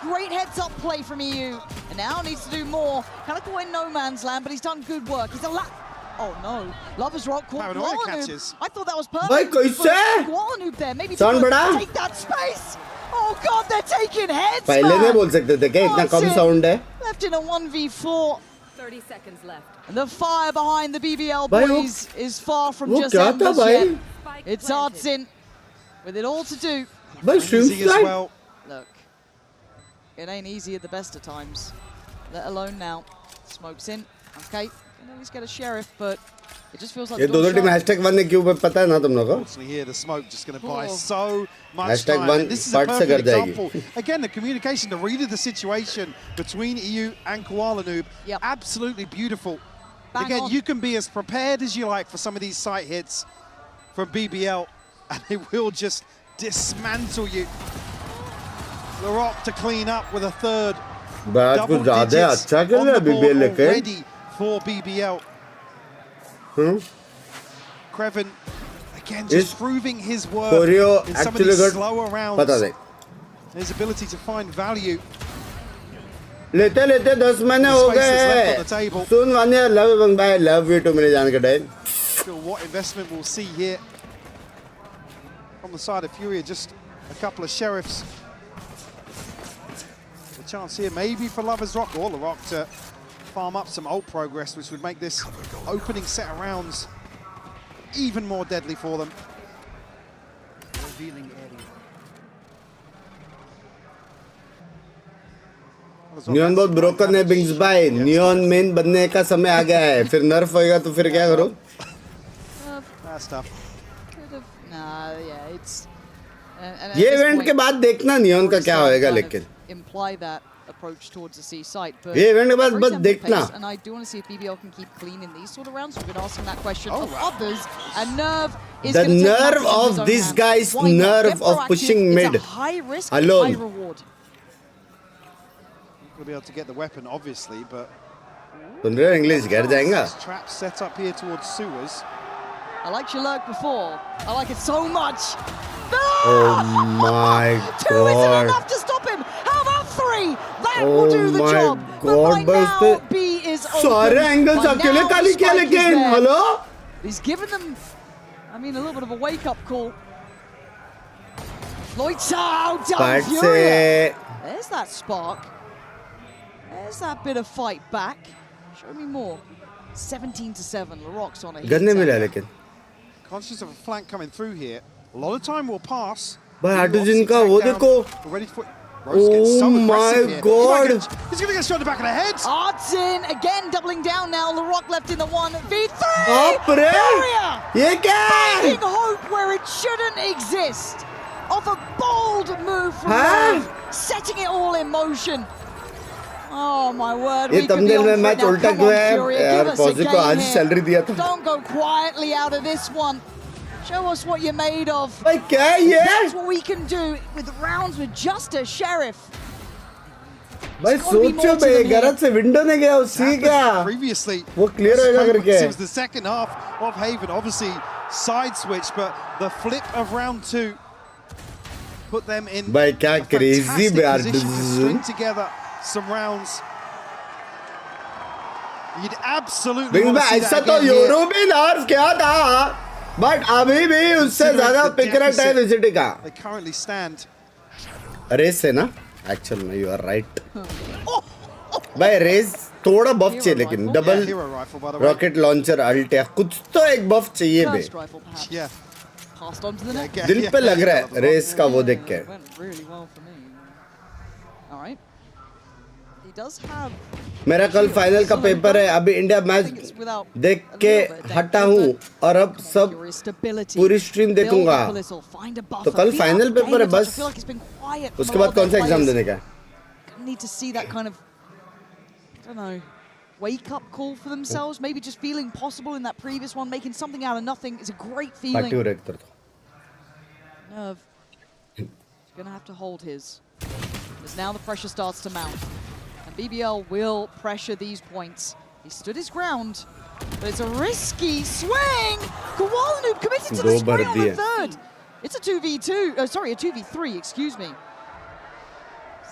Great heads up play from EU. And now needs to do more. Kind of go in no man's land, but he's done good work. He's a lot. Oh no. Lovers Rock caught
Paranoia
Gualanoob.
catches.
I thought that was perfect.
भाई कैसे?
Gualanoob there. Maybe
Sound
to
बड़ा?
take that space. Oh god, they're taking heads.
पहले
man.
नहीं बोल सकते थे क्या इतना
Oh,
कम
shit.
साउंड है
Left in a 1v4.
30 seconds left.
And the fire behind the BBL
भाई वो-
boys is far from
वो
just
क्या था
embers
भाई
yet.
Spike
It's
planted.
Artsin with it all to do.
भाई
Easy
stream
as
slide
well.
Look, it ain't easy at the best of times, let alone now. Smokes in, okay. Can at least get a sheriff, but it just feels like
ये
the
दोनों
door
team
shut.
#1 ने क्यों पता है ना तुम लोगों को
Unfortunately here, the smoke just going to buy
Oh.
so much
Hashtag
time.
one
And this is a
part से
perfect
कर जाएगी।
example. Again, the communication, the read of the situation between EU and Kuala-Noob,
Yep.
absolutely beautiful.
Bang
Again,
on.
you can be as prepared as you like for some of these sight hits from BBL, and they will just dismantle you. Laroque to clean up with a third.
बात कुछ
Double
ज्यादा
digits
अच्छा कर
on
रहा है
the board
BBL लेके
already for BBL. Creven, again,
Is
just proving his worth
Furia
in some of
actually
these
good?
slower rounds.
पता नहीं
His ability to find value.
लेते लेते 10 महीने हो
Spaces
गए
left on
हैं
the table.
Soon Vaniya love you भाई love you to मेरे जान के time
Still, what investment we'll see here on the side of Furia? Just a couple of sheriffs. A chance here, maybe for Lovers Rock or the Rock to farm up some ult progress, which would make this opening set of rounds even more deadly for them.
Neon बहुत broken है बिंग्स भाई neon main बनने का समय आ गया है फिर नर्फ होएगा तो फिर क्या करो ये इवेंट के बाद देखना नियॉन का क्या होएगा लेकिन
approach towards the C site, but
ये इवेंट के बाद बस देखना
and I do want to see if BBL can keep clean in these sort of rounds. We've been asking that question of others, and Nerve is
the nerve of this guy's nerve of pushing mid
it's a high risk,
alone.
high reward.
Going to be able to get the weapon, obviously, but
सुन रहे हो English घर जाएगा
trap set up here towards sewers.
I liked your lurk before. I like it so much.
Oh my
God! 2 isn't enough to stop him. How about 3? That will do the job. But by now, B is open.
सारे angles अकेले काली क्या लेकिन hello?
He's given them, I mean, a little bit of a wake-up call. Lloyd's out. Furia. There's that spark. There's that bit of fight back. Show me more. 17-7. LaRock's on a hit.
गन्ने मिला लेकिन.
Conscious of a flank coming through here. A lot of time will pass.
भाई हार्डुजिन का वो देखो. Oh my God!
He's going to get shot in the back of the head.
Artsin again doubling down now. LaRock left in the 1v3.
Furia! ये क्या?
Finding hope where it shouldn't exist. Off a bold move from Nerve, setting it all in motion. Oh my word!
ये thumbnail में match उल्टा क्यों है? यार पॉजी को आज सैलरी दिया था.
Don't go quietly out of this one. Show us what you're made of.
भाई क्या है ये?
That's what we can do with rounds with just a sheriff.
भाई सोचो भाई गरज से विंडो ने गया उसी क्या?
Previously,
वो क्लियर होएगा करके.
It was the second half of Haven, obviously side switch, but the flip of round 2 put them in.
भाई क्या crazy यार.
String together some rounds. You'd absolutely want to see
ऐसा
that
तो
again here.
European nerve क्या था? But अभी भी उससे ज्यादा पिकरेट है विजिटी का.
They currently stand.
रेस है ना? एक्चुअल में you are right. भाई रेस थोड़ा बफ चाहिए लेकिन डबल रॉकेट लॉन्चर अल्ट या कुछ तो एक बफ चाहिए बे. दिल पे लग रहा है रेस का वो देख के. मेरा कल फाइनल का पेपर है. अभी इंडिया मैच देख के हटा हूँ और अब सब पूरी स्ट्रीम देखूंगा. तो कल फाइनल पेपर है बस. उसके बाद कौन सा एग्जाम देने का है?
Need to see that kind of, I don't know, wake-up call for themselves. Maybe just feeling possible in that previous one, making something out of nothing is a great feeling. Nerve is going to have to hold his. As now the pressure starts to mount. And BBL will pressure these points. He stood his ground, but it's a risky swing. Kowalanu committed to the spray on the third. It's a 2v2, sorry, a 2v3, excuse me.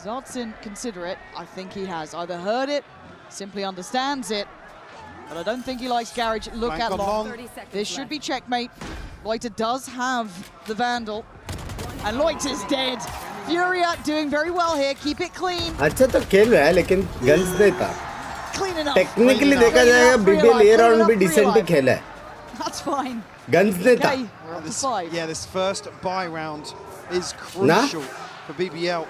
Zartsin consider it. I think he has either heard it, simply understands it, but I don't think he likes Garage. Look at Long. This should be checkmate. Loiter does have the Vandal, and Loiter's dead. Furia doing very well here. Keep it clean.
अच्छा तो खेल रहा है लेकिन guns नहीं था.
Clean enough.
Technically देखा जाएगा BBL ये राउंड भी डिसेंट ही खेला है.
That's fine.
गन्स नहीं था.
Yeah, this first buy round is crucial for BBL.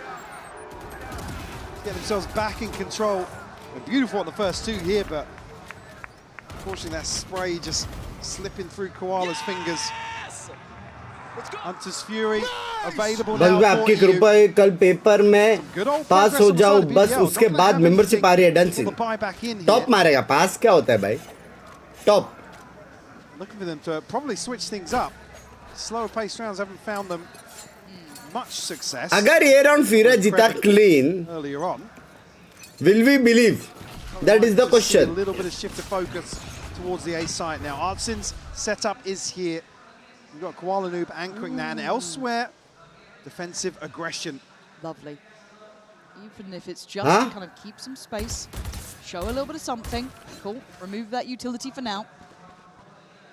Get themselves back in control. They're beautiful on the first 2 here, but unfortunately that spray just slipping through Koala's fingers. Hunter's Fury available now for
आपकी कृपा है कल paper में पास हो जाओ बस उसके बाद मेंबरशिप आ रही है. डांसिंग टॉप मारेगा. पास क्या होता है भाई? Top.
Looking for them to probably switch things up. Slower paced rounds haven't found them much success.
अगर ये राउंड Furia जीता clean,
earlier on,
will we believe? That is the question.
A little bit of shift of focus towards the A site now. Artsin's setup is here. We've got Koala Noob anchoring that, and elsewhere, defensive aggression.
Lovely. Even if it's just to kind of keep some space, show a little bit of something. Cool. Remove that utility for now.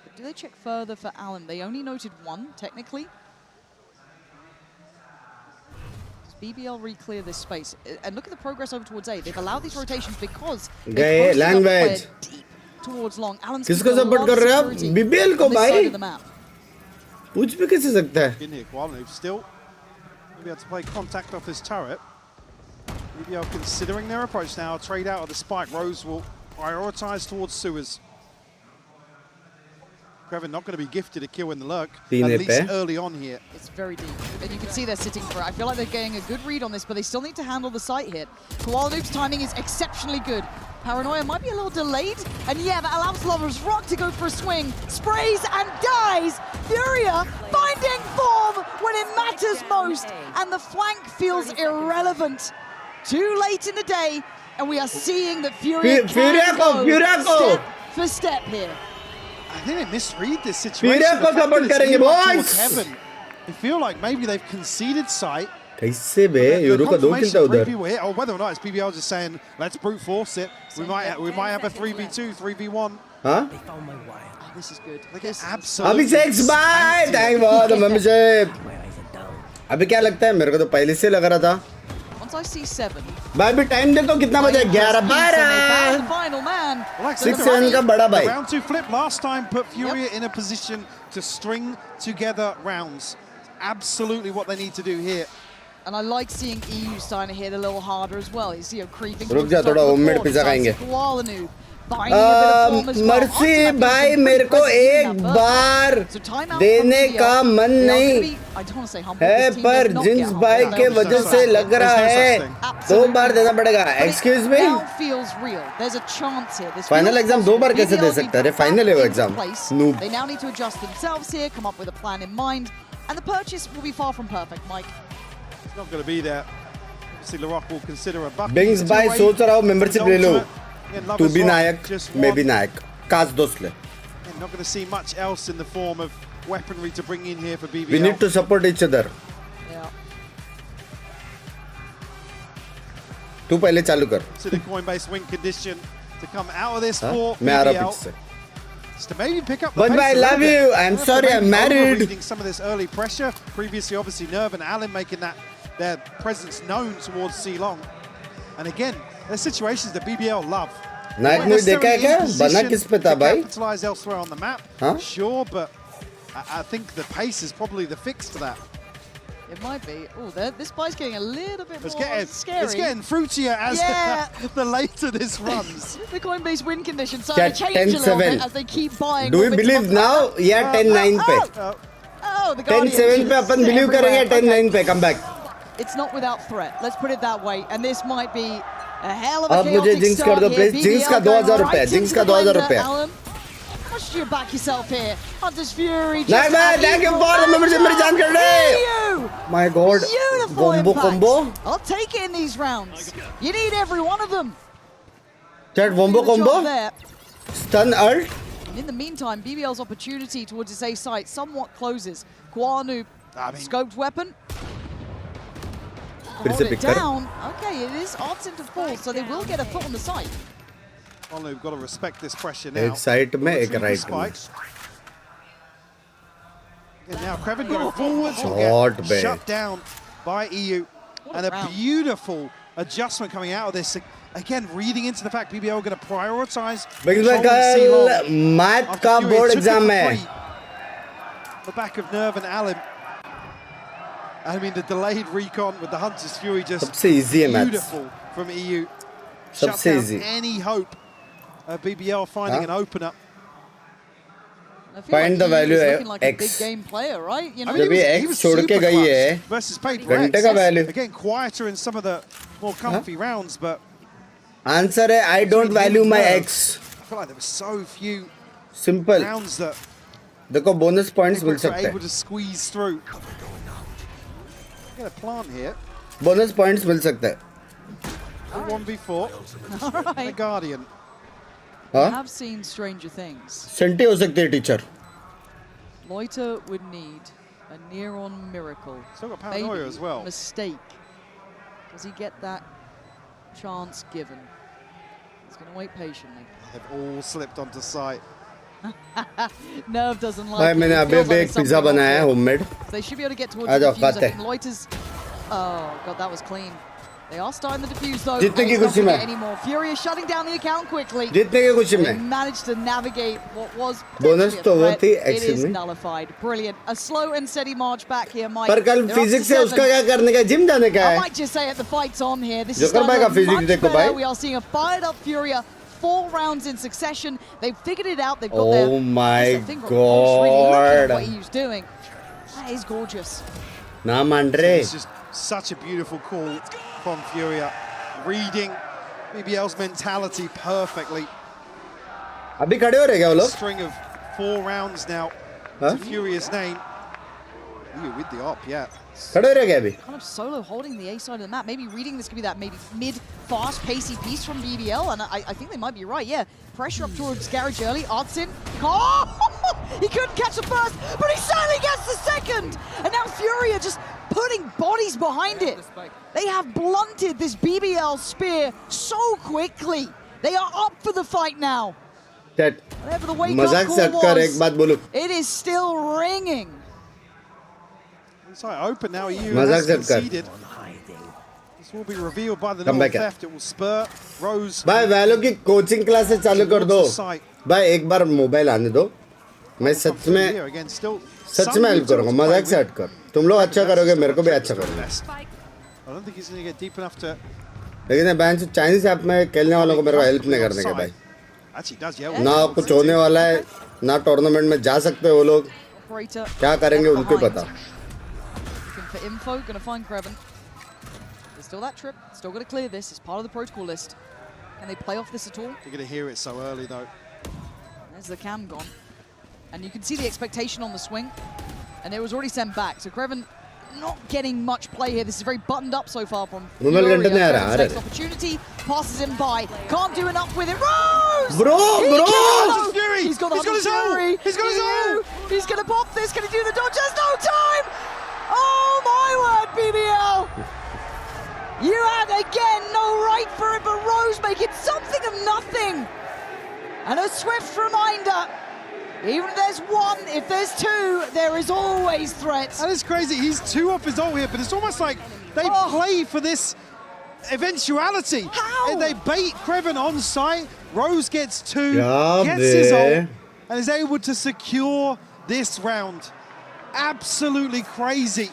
But do they check further for Alan? They only noted 1, technically. Does BBL re-clear this space? And look at the progress over towards A. They've allowed these rotations because they're
language
deep towards long. Alan's
किसको support कर रहे हैं? BBL को भाई. पूछ भी कैसे सकता है?
In here, Koala Noob still be able to play contact off his turret. BBL considering their approach now. Trade out of the spike. Rose will prioritize towards sewers. Krevin not going to be gifted a kill in the lurk, at least early on here.
It's very deep, and you can see they're sitting for it. I feel like they're getting a good read on this, but they still need to handle the site hit. Koala timing is exceptionally good. Paranoia might be a little delayed, and yeah, that allows Lover's Rock to go for a swing. Sprays and dies! Furia finding form when it matters most, and the flank feels irrelevant. Too late in the day, and we are seeing that Furia can go step for step here.
I think they misread this situation. Heaven. They feel like maybe they've conceded sight.
कैसे बे euro का 2 किल था उधर.
Or whether or not it's BBL just saying let's brute force it. We might have a 3v2, 3v1.
Huh?
This is good.
Absolutely.
Abhishek bye. Thank you for the membership. अभी क्या लगता है मेरे को तो पहले से लग रहा था.
Once I see 7.
भाई भी टाइम देखो कितना बजा 11-12. 6-7 का बड़ा भाई.
Round 2 flip last time put Furia in a position to string together rounds. Absolutely what they need to do here.
And I like seeing EU starting to hit a little harder as well. You see him creeping.
रुक जा थोड़ा homemade pizza खाएंगे. Mercy भाई मेरे को एक बार देने का मन नहीं है पर जिंस भाई के वजह से लग रहा है 2 बार देना पड़ेगा. Excuse me. फाइनल एग्जाम 2 बार कैसे दे सकता है? फाइनल है वो exam. Noob.
They now need to adjust themselves here, come up with a plan in mind, and the purchase will be far from perfect, Mike.
It's not going to be there. Obviously, Laroc will consider a bucket.
Binks भाई सोच रहा हूँ membership ले लो. To be Nayak, maybe Nayak. Kaas dost le.
Not going to see much else in the form of weaponry to bring in here for BBL.
We need to support each other.
Yeah.
तू पहले चालू कर.
So the coin-based win condition to come out of this for
मैं आ रहा
BBL.
पीछे से.
To maybe pick up the
But
pace
I love you. I'm sorry, I'm married.
Some of this early pressure. Previously, obviously, Nerve and Allen making their presence known towards C-Long. And again, there's situations that BBL love.
नायक ने देखा है क्या? बना किस पे था भाई?
Capitalize elsewhere on the map.
Huh?
Sure, but I think the pace is probably the fix to that.
It might be. Oh, this spy's getting a little bit more scary.
It's getting fruitier as the later this runs.
The coin-based win condition starting to change a little bit as they keep buying.
Do we believe now? Yeah, 10-9 पे.
Oh, the Guardian.
10-7 पे अपन believe करेंगे 10-9 पे. Come back.
It's not without threat. Let's put it that way. And this might be a hell of a
अब मुझे
chaotic
Jinx कर
start
दो
here.
please. Jinx का 2,000 रुपए. Jinx का 2,000 रुपए.
How should you back yourself here? Hunter's Fury.
Nayak bhai, thank you for the membership. मेरी जान कर दे. My God.
Beautiful
combo.
I'll take it in these rounds. You need every one of them.
Chat wombo combo. Stun ult.
And in the meantime, BBL's opportunity towards his A site somewhat closes. Kwanu, scoped weapon. Hold it down. Okay, it is odds into full, so they will get a foot on the site.
Well, we've got to respect this pressure now.
एक side में एक right में.
And now Krevin going forwards will get shut down by EU. And a beautiful adjustment coming out of this. Again, reading into the fact BBL are going to prioritize.
कल math का board exam है.
The back of Nerve and Allen. I mean, the delayed recon with the Hunter's Fury just beautiful from EU. Shut down any hope of BBL finding an opener.
Find the value
of
like X.
A big game player, right? You know,
जब ये X छोड़ के गई है,
versus paid
घंटे का value.
Again, quieter in some of the more comfy rounds, but
answer है I don't value my X.
I feel like there were so few
simple
rounds that
देखो bonus points मिल सकते हैं.
able to squeeze through. Get a plant here.
Bonus points मिल सकते हैं.
1v4.
All right.
The Guardian.
I have seen stranger things.
सेंटी हो सकती है teacher.
Loiter would need a near-on miracle.
Still got Paranoia as well.
Mistake. Does he get that chance given? He's going to wait patiently.
They've all slipped onto sight.
Nerve doesn't like
भाई मैंने अभी भी एक pizza बनाया है homemade.
They should be able to get towards the defuse. Loiter's. Oh god, that was clean. They are starting the defuse though.
जीतने की खुशी में.
Anymore. Furia shutting down the account quickly.
जीतने की खुशी
They
में.
managed to navigate what was
Bonus तो वो थी,
it is nullified. Brilliant. A slow and steady march back here, Mike.
पर कल फिजिक्स से उसका क्या करने का जिम जाने का
I
है.
might just say it, the fight's on here. This
जो
is
कर पाएगा
starting
फिजिक्स
much
देखो
better.
भाई.
We are seeing a fired up Furia. 4 rounds in succession. They've figured it out. They've got their.
Oh my
Really
god.
looking at what he was doing. That is gorgeous.
ना मान रहे.
It's just such a beautiful call from Furia, reading BBL's mentality perfectly.
अभी खड़े हो रहे क्या वो लोग?
String of 4 rounds now to Furia's name. Ooh, with the op, yeah.
खड़े हो रहे क्या अभी?
Kind of solo holding the A side of the map. Maybe reading this could be that maybe mid, fast, pacey piece from BBL. And I think they might be right, yeah. Pressure up towards Garage early. Artsin. Oh! He couldn't catch the first, but he certainly gets the second. And now Furia just putting bodies behind it. They have blunted this BBL spear so quickly. They are up for the fight now. Whatever the wake up call was, it is still ringing.
It's like open now. EU has conceded. This will be revealed by the normal theft. It will spur Rose.
भाई वैलो की coaching classes चालू कर दो. भाई एक बार mobile आने दो. मैं सच में हेल्प करूँगा. मजाक से हटकर. तुम लोग अच्छा करोगे, मेरे को भी अच्छा करोगे.
I don't think he's going to get deep enough to.
लेकिन ये बैंच चाइनीज ऐप में खेलने वालों को मेरे को हेल्प नहीं करने का भाई. ना कुछ होने वाला है, ना टूर्नामेंट में जा सकते हो लोग. क्या करेंगे उनको पता.
For info, gonna find Creven. There's still that trip. Still gonna clear this. It's part of the protocol list. Can they play off this at all?
You're gonna hear it so early though.
There's the cam gone, and you can see the expectation on the swing, and it was already sent back. So Creven not getting much play here. This is very buttoned up so far from Furia. Takes opportunity, passes him by. Can't do enough with it. Rose!
Bro!
He's got his Fury. He's got his own. He's gonna pop this. Can he do the dodge? There's no time. Oh my word, BBL! You had again no right for it, but Rose making something of nothing. And a swift reminder, even if there's one, if there's two, there is always threats.
That is crazy. He's 2 off his ult here, but it's almost like they play for this eventuality.
How?
And they bait Creven on site. Rose gets 2,
Yeah,
gets his ult, and is able to secure this round. Absolutely crazy.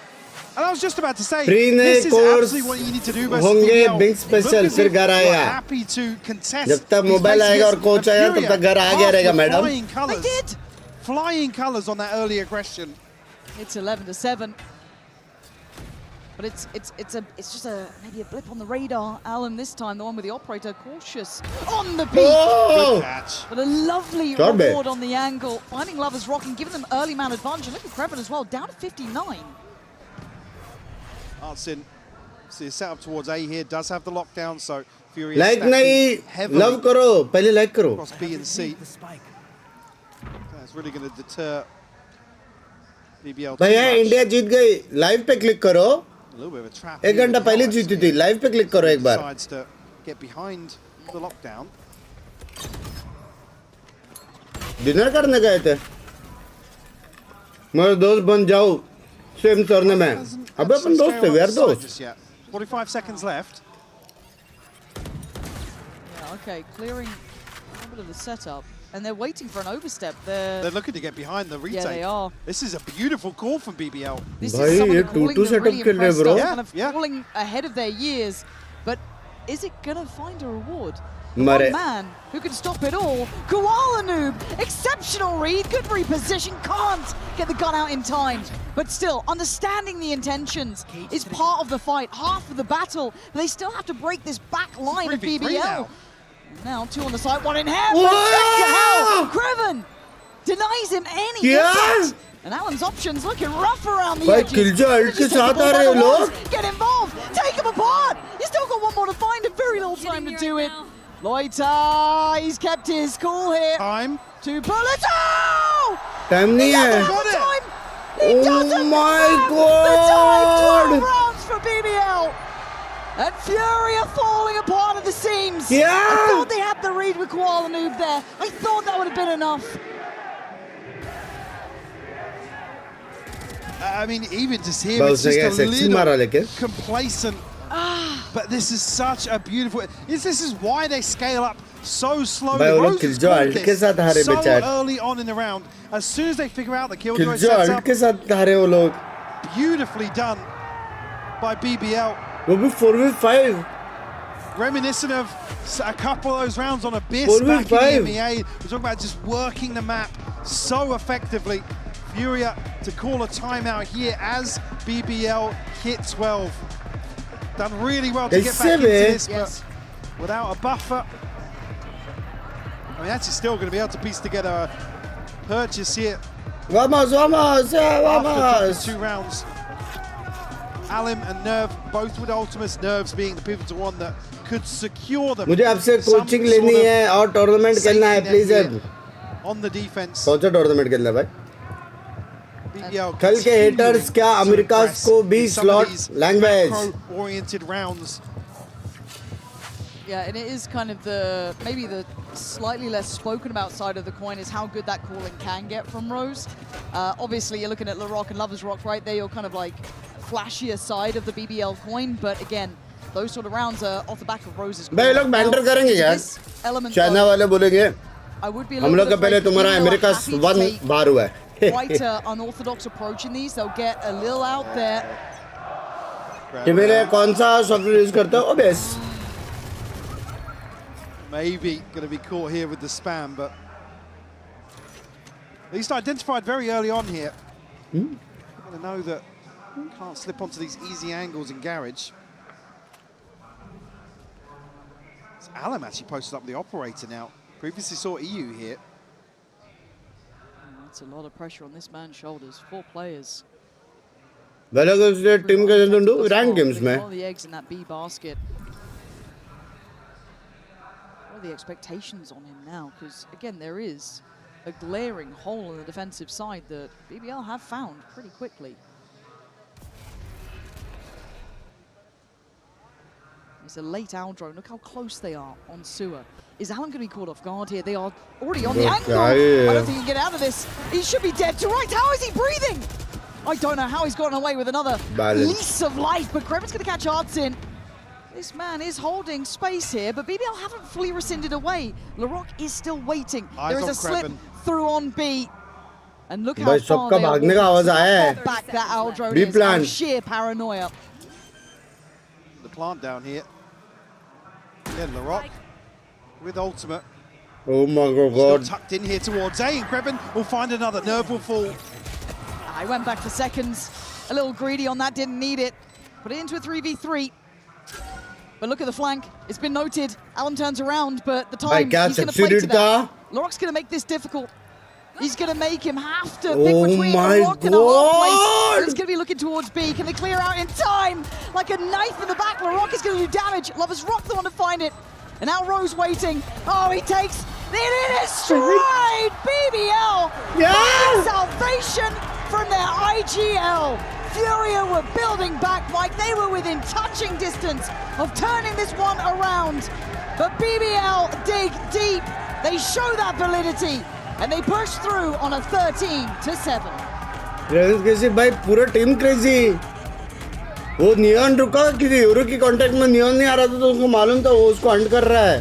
And I was just about to say, this is absolutely what you need to do.
होंगे Binks special फिर घर आएगा.
Happy to contest.
जब तक mobile आएगा और coach आएगा तब तक घर आ गया रहेगा madam.
They did. Flying colours on that early aggression.
It's 11-7. But it's just maybe a blip on the radar. Alan this time, the one with the operator, cautious on the peak.
Good catch.
But a lovely reward on the angle. Finding Lovers rocking, giving them early man advantage. And look at Creven as well, down to 59.
Artsin, see a setup towards A here, does have the lockdown, so Furia
like नहीं, love करो, पहले like करो.
Across B and C. That's really going to deter BBL.
भैया India जीत गई. Live पे click करो.
A little bit of a trap.
1 घंटा पहले जीती थी. लाइव पे क्लिक करो एक बार.
Decides to get behind the lockdown.
Dinner करने गए थे. मेरे दोस्त बन जाओ. सेम करने में. अबे अपन दोस्त थे, यार दोस्त.
45 seconds left.
Yeah, okay, clearing a little bit of the setup. And they're waiting for an overstep.
They're looking to get behind the retake.
Yeah, they are.
This is a beautiful call from BBL.
This is someone calling them really impressed,
bro.
kind of falling ahead of their years. But is it going to find a reward?
One
man who can stop it all. Koala Noob, exceptional read, good reposition, can't get the gun out in time. But still, understanding the intentions is part of the fight, half of the battle. But they still have to break this back line of BBL. Now 2 on the side, 1 in hand, but back to hell. Creven denies him any impact. And Alan's options looking rough around the edges. Get involved, take him apart. He's still got 1 more to find, a very little time to do it. Loiter, he's kept his cool here.
Time.
2 bullets. Oh!
Time
He doesn't have the time. He doesn't have the time. 12 rounds for BBL. And Furia falling apart at the seams. I thought they had the read with Koala Noob there. I thought that would have been enough.
I mean, even just here, it's just a little complacent. But this is such a beautiful... This is why they scale up so slowly.
भाई वो लोग
Rose has
Killjoy
called
ult के
this
साथ हारे
so
बेचारे.
early on in the round. As soon as they figure out that Killjoy
Killjoy
sets
ult
up,
के साथ हारे वो लोग.
beautifully done by BBL.
वो भी 4v5.
Reminiscent of a couple of those rounds on Abyss back in the MEA. We're talking about just working the map so effectively. Furia to call a timeout here as BBL hit 12. Done really well to get back into this, but without a buffer. I mean, actually still going to be able to piece together a purchase here.
Vamos, vamos, vamos.
2 rounds. Alim and Nerve both with ultimates, Nerves being the pivotal one that could secure them.
मुझे आपसे coaching लेनी है और tournament खेलना है please
on the defense.
कौन सा tournament खेलना है भाई? कल के हेटर्स क्या अमेरिका को 20 slot language
oriented rounds.
Yeah, and it is kind of the maybe the slightly less spoken about side of the coin is how good that calling can get from Rose. Obviously, you're looking at LaRock and Lovers Rock, right? They're your kind of like flashier side of the BBL coin, but again, those sort of rounds are off the back of Rose's.
भाई लोग banter करेंगे यार. China वाले बोलेंगे हम लोग का पहले तुम्हारा अमेरिका 1 बार हुआ है.
Quite unorthodox approach in these. They'll get a little out there.
कि मेरे कौन सा सॉफ्टवेयर यूज करते हो? OBS.
Maybe going to be caught here with the spam, but at least identified very early on here. Going to know that can't slip onto these easy angles in garage. So Alam actually posted up the operator now. Previously saw EU here.
That's a lot of pressure on this man's shoulders. 4 players.
Well अगर team के अंदर दो rank games में.
All the eggs in that B basket. What are the expectations on him now? Because again, there is a glaring hole in the defensive side that BBL have found pretty quickly. It's a late owl drone. Look how close they are on Sewer. Is Alan going to be caught off guard here? They are already on the angle. I don't think he can get out of this. He should be dead to right. How is he breathing? I don't know how he's gotten away with another lease of life, but Krevin's going to catch Arts in. This man is holding space here, but BBL haven't fully rescinded away. LaRock is still waiting. There is a slip through on B. And look how far they are back that owl drone is on sheer paranoia.
The plant down here. Again, LaRock with ultimate.
Oh my god.
Still tucked in here towards A, and Krevin will find another. Nerve will fall.
I went back for seconds. A little greedy on that, didn't need it. Put it into a 3v3. But look at the flank. It's been noted. Alan turns around, but the time he's going to play to that. LaRock's going to make this difficult. He's going to make him have to pick between a rock and a hard place. He's going to be looking towards B. Can they clear out in time? Like a knife in the back. LaRock is going to do damage. Lovers Rock the one to find it. And now Rose waiting. Oh, he takes it in his stride. BBL. Salvation from their IGL. Furia were building back, Mike. They were within touching distance of turning this one around. But BBL dig deep. They show that validity. And they push through on a 13-7.
Crazy भाई पूरा team crazy. वो neon रुका किसी euro की contact में neon नहीं आ रहा था तो उसको मालूम था वो उसको हंट कर रहा है.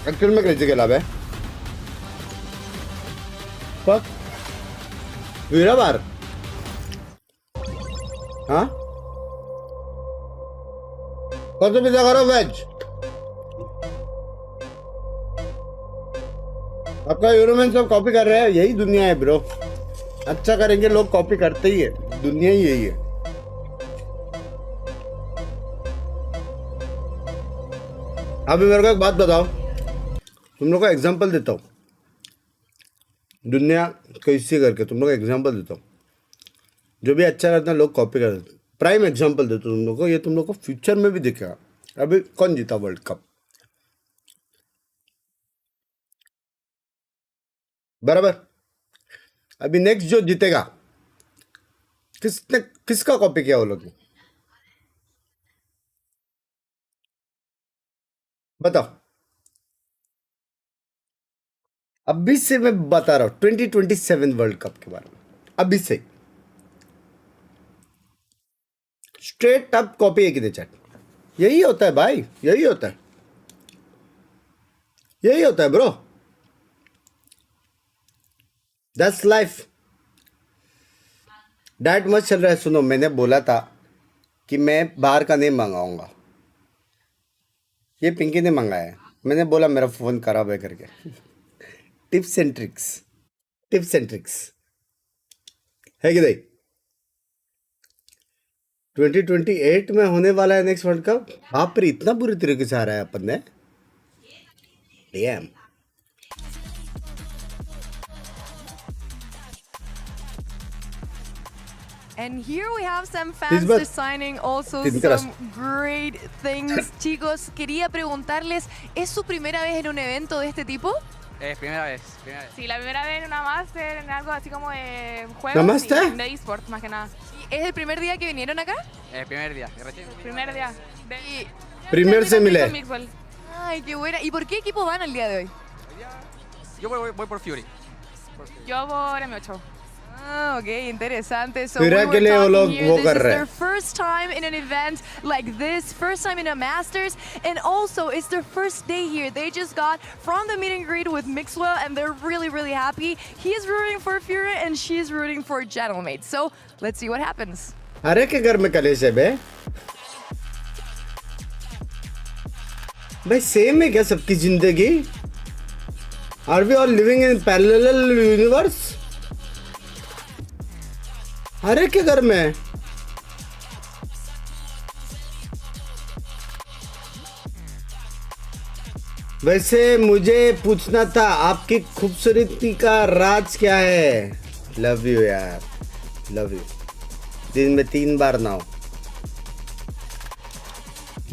एक्चुअल में क्रेजी खेला बे. फक. वीरा बार. हाँ? कौन सा पिज़्ज़ा करो वेज? आपका यूरोमैन सब कॉपी कर रहे हैं. यही दुनिया है ब्रो. अच्छा करेंगे लोग कॉपी करते ही है. दुनिया ही यही है. अभी मेरे को एक बात बताओ. तुम लोग को एग्जांपल देता हूँ. दुनिया कैसी करके तुम लोग को एग्जांपल देता हूँ. जो भी अच्छा करता है लोग कॉपी कर देते हैं. प्राइम एग्जांपल देता हूँ तुम लोग को. ये तुम लोग को फ्यूचर में भी दिखेगा. अभी कौन जीता वर्ल्ड कप? बराबर. अभी नेक्स्ट जो जीतेगा किसका कॉपी किया वो लोग ने? बताओ. अभी से मैं बता रहा हूँ 2027 वर्ल्ड कप के बारे में, अभी से स्ट्रेट अप कॉपी है कि चैट। यही होता है भाई, यही होता है, यही होता है ब्रो, दैट्स लाइफ। डाइट मत चल रहा है। सुनो, मैंने बोला था कि मैं बाहर का नहीं मंगाऊंगा, ये पिंकी ने मंगाया है। मैंने बोला मेरा फोन खराब है करके। Tips and tricks, tips and tricks है कि नहीं। 2028 में होने वाला है नेक्स्ट वर्ल्ड कप। बाप रे, इतना बुरी तरीके से आ रहा है अपन ने। Dam.
And here we have some fans designing also some great things. Chicos, quería preguntarles, ¿es su primera vez en un evento de este tipo?
Primera vez.
Sí, la primera vez en una máster, en algo así como de juegos y de esports, más que nada. ¿Es el primer día que vinieron acá?
Primer día, recién.
Primer día.
Primer se mile.
Ay, qué buena. ¿Y por qué equipo van el día de hoy?
Yo voy por Fury.
Yo por M8. Ah, okay, interesante. So
Furia के लिए वो लोग वो कर रहे हैं.
This is their first time in an event like this, first time in a Masters, and also it's their first day here. They just got from the meet and greet with Mixwell, and they're really, really happy. He's rooting for Furia, and she's rooting for Gentlemate. So let's see what happens.
अरे के घर में कलेश है बे? भाई same है क्या सबकी जिंदगी? Are we all living in parallel universe? अरे के घर में वैसे मुझे पूछना था आपकी खूबसूरती का राज क्या है? लव यू यार, लव यू। दिन में 3 बार ना हो।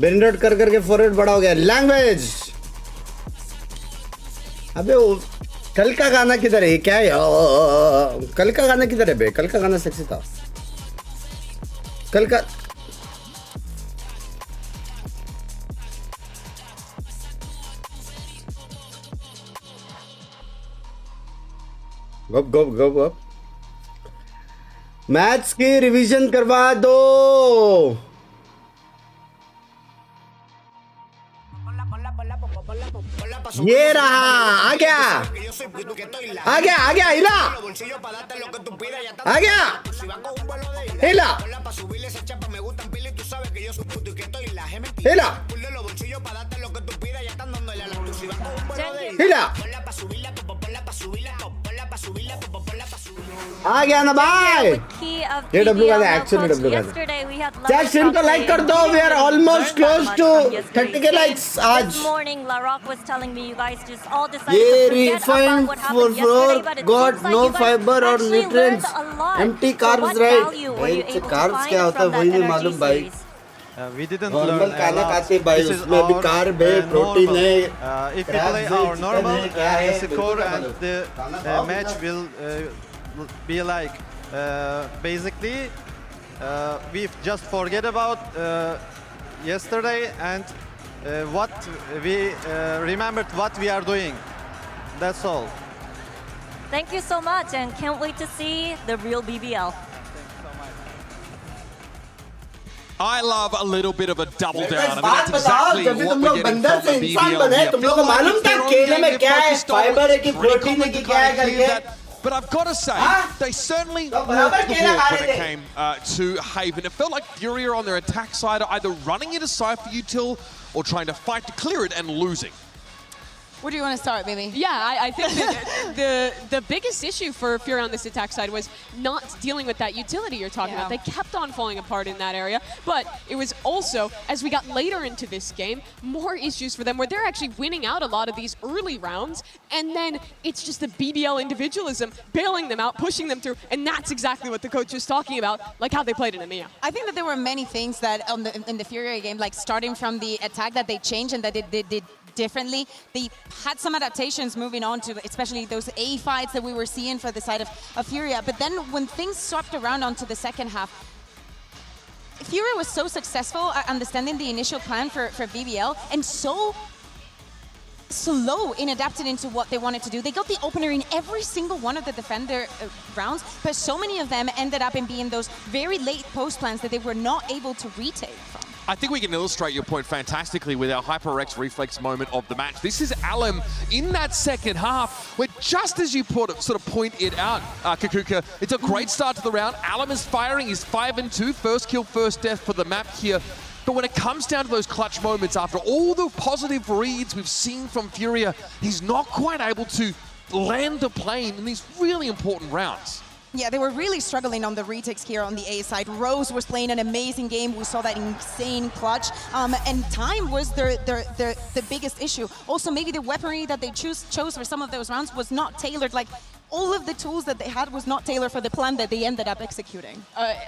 बेनडोट कर करके फॉरवर्ड बड़ा हो गया। लैंग्वेज। अबे वो कल का गाना किधर है? क्या है? कल का गाना किधर है बे? कल का गाना सेक्सी था। कल का गप गप गप गप। मैथ्स की रिवीजन करवा दो। ये रहा, आ गया आ गया आ गया, हिला आ गया, हिला हिला हिला, आ गया ना भाई। ये डब्ल्यू का है, एक्चुअली डब्ल्यू का है। चैट स्ट्रीम को लाइक कर दो। We are almost close to 30 likes आज। ये refined flour got no fibre और nutrients, empty carbs right. Carbs क्या होता है वही नहीं मालूम भाई।
We didn't
normal
learn
खाना खाते भाई, उसमें भी कार्ब है, प्रोटीन है।
If we play our normal score and the match will be like basically we just forget about yesterday and what we remembered what we are doing. That's all.
Thank you so much, and can't wait to see the real BBL.
I love a little bit of a double down. I mean, that's exactly what we're getting from the BBL here.
तुम लोग को मालूम था केले में क्या है? Fibre है कि प्रोटीन है कि क्या है करके?
But I've got to say, they certainly walked the walk when it came to Haven. It felt like Furia on their attack side are either running into Cypher Util or trying to fight to clear it and losing.
Where do you want to start, Baby?
Yeah, I think that the biggest issue for Furia on this attack side was not dealing with that utility you're talking about. They kept on falling apart in that area, but it was also, as we got later into this game, more issues for them where they're actually winning out a lot of these early rounds, and then it's just the BBL individualism bailing them out, pushing them through, and that's exactly what the coach was talking about, like how they played in EMEA.
I think that there were many things that in the Furia game, like starting from the attack that they changed and that they did differently. They had some adaptations moving on to especially those A fights that we were seeing for the side of Furia. But then when things swapped around onto the second half, Furia was so successful at understanding the initial plan for BBL and so slow in adapting into what they wanted to do. They got the opener in every single one of the defender rounds, but so many of them ended up in being those very late post plans that they were not able to retake from.
I think we can illustrate your point fantastically with our HyperX reflex moment of the match. This is Alum in that second half, where just as you sort of point it out, Kakuka, it's a great start to the round. Alum is firing, he's 5-2, first kill, first death for the map here. But when it comes down to those clutch moments, after all the positive reads we've seen from Furia, he's not quite able to land the plane in these really important rounds.
Yeah, they were really struggling on the retakes here on the A side. Rose was playing an amazing game. We saw that insane clutch. And time was the biggest issue. Also, maybe the weaponry that they chose for some of those rounds was not tailored. Like, all of the tools that they had was not tailored for the plan that they ended up executing.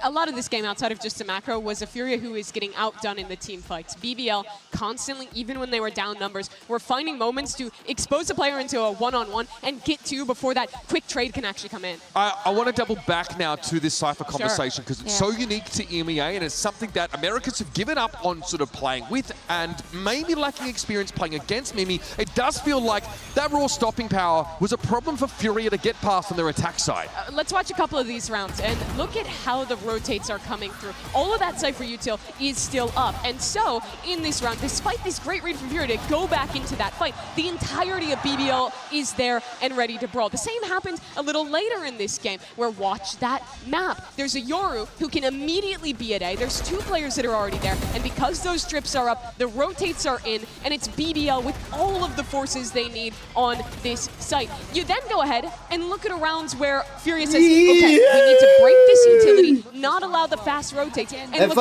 A lot of this game, outside of just a macro, was a Furia who is getting outdone in the team fights. BBL constantly, even when they were down numbers, were finding moments to expose a player into a one-on-one and get two before that quick trade can actually come in.
I want to double back now to this Cypher conversation because it's so unique to EMEA and it's something that Americans have given up on sort of playing with and maybe lacking experience playing against Mimi. It does feel like that raw stopping power was a problem for Furia to get past on their attack side.
Let's watch a couple of these rounds and look at how the rotates are coming through. All of that Cypher util is still up. And so, in this round, despite this great read from Furia to go back into that fight, the entirety of BBL is there and ready to brawl. The same happened a little later in this game, where watch that map. There's a Yoru who can immediately be at A. There's two players that are already there, and because those strips are up, the rotates are in, and it's BBL with all of the forces they need on this site. You then go ahead and look at a rounds where Furia says, okay, we need to break this utility, not allow the fast rotates, and look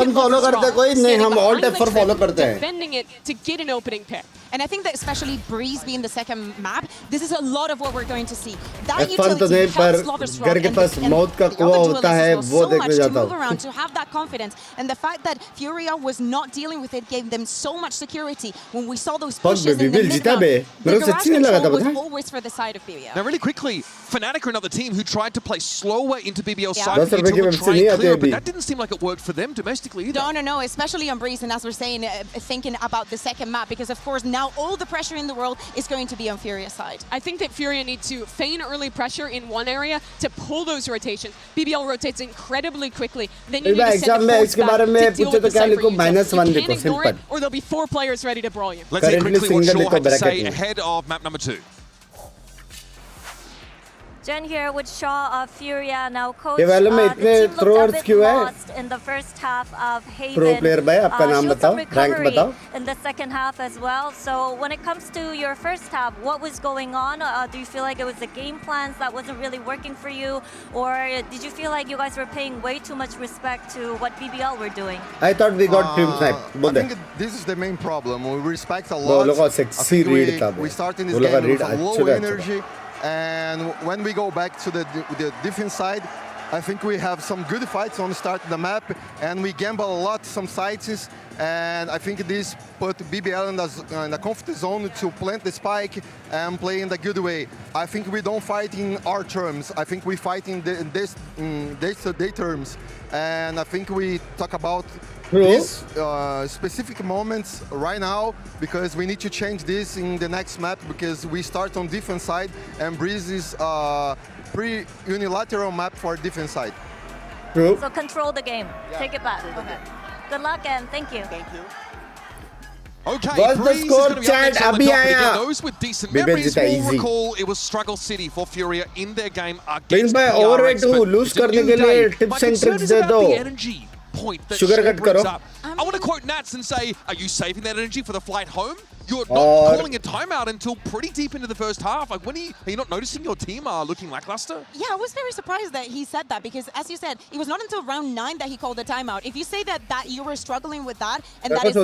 at defending it to get an opening pick.
And I think that especially Breeze being the second map, this is a lot of what we're going to see. That utility helps Lover's Rock and the duelists so much to move around, to have that confidence. And the fact that Furia was not dealing with it gave them so much security. When we saw those pushes in the mid-round, the garage control was always for the side of BBL.
Now really quickly, Fnatic are another team who tried to play slower into BBL's side to try and clear it, but that didn't seem like it worked for them domestically either.
No, especially on Breeze, and as we're saying, thinking about the second map, because of course now all the pressure in the world is going to be on Furia's side.
I think that Furia need to feign early pressure in one area to pull those rotations. BBL rotates incredibly quickly. Then you need to send a force back to deal with the Cypher util. You can't ignore it, or there'll be 4 players ready to brawl you.
Let's see quickly what Shaw had to say ahead of map number 2.
Jen here with Shaw of Furia. Now, coach,
the
team looked a bit lost in the first half of Haven. Showed some recovery in the second half as well. So when it comes to your first half, what was going on? Do you feel like it was the game plans that wasn't really working for you? Or did you feel like you guys were paying way too much respect to what BBL were doing?
I thought we got trim sniped.
I think this is the main problem. We respect a lot. We start in this game with a low energy. And when we go back to the defense side, I think we have some good fights on the start of the map, and we gamble a lot some sites. And I think this put BBL in the comfort zone to plant the spike and play in the good way. I think we don't fight in our terms. I think we fight in day terms. And I think we talk about these specific moments right now, because we need to change this in the next map, because we start on defense side and Breeze is pre-unilateral map for defense side.
So control the game. Yeah. Take it back. Okay. Good luck and thank you.
Thank you.
Okay, Breeze is going to be on the top again. Those with decent memories will recall it was struggle city for Furia in their game against BRX, but it's a new day. The energy point that Shaw brings up. I want to quote Nats and say, are you saving that energy for the flight home? You're not calling a timeout until pretty deep into the first half. Like, are you not noticing your team are looking lackluster?
Yeah, I was very surprised that he said that, because as you said, it was not until round 9 that he called the timeout. If you say that you were struggling with that, and that is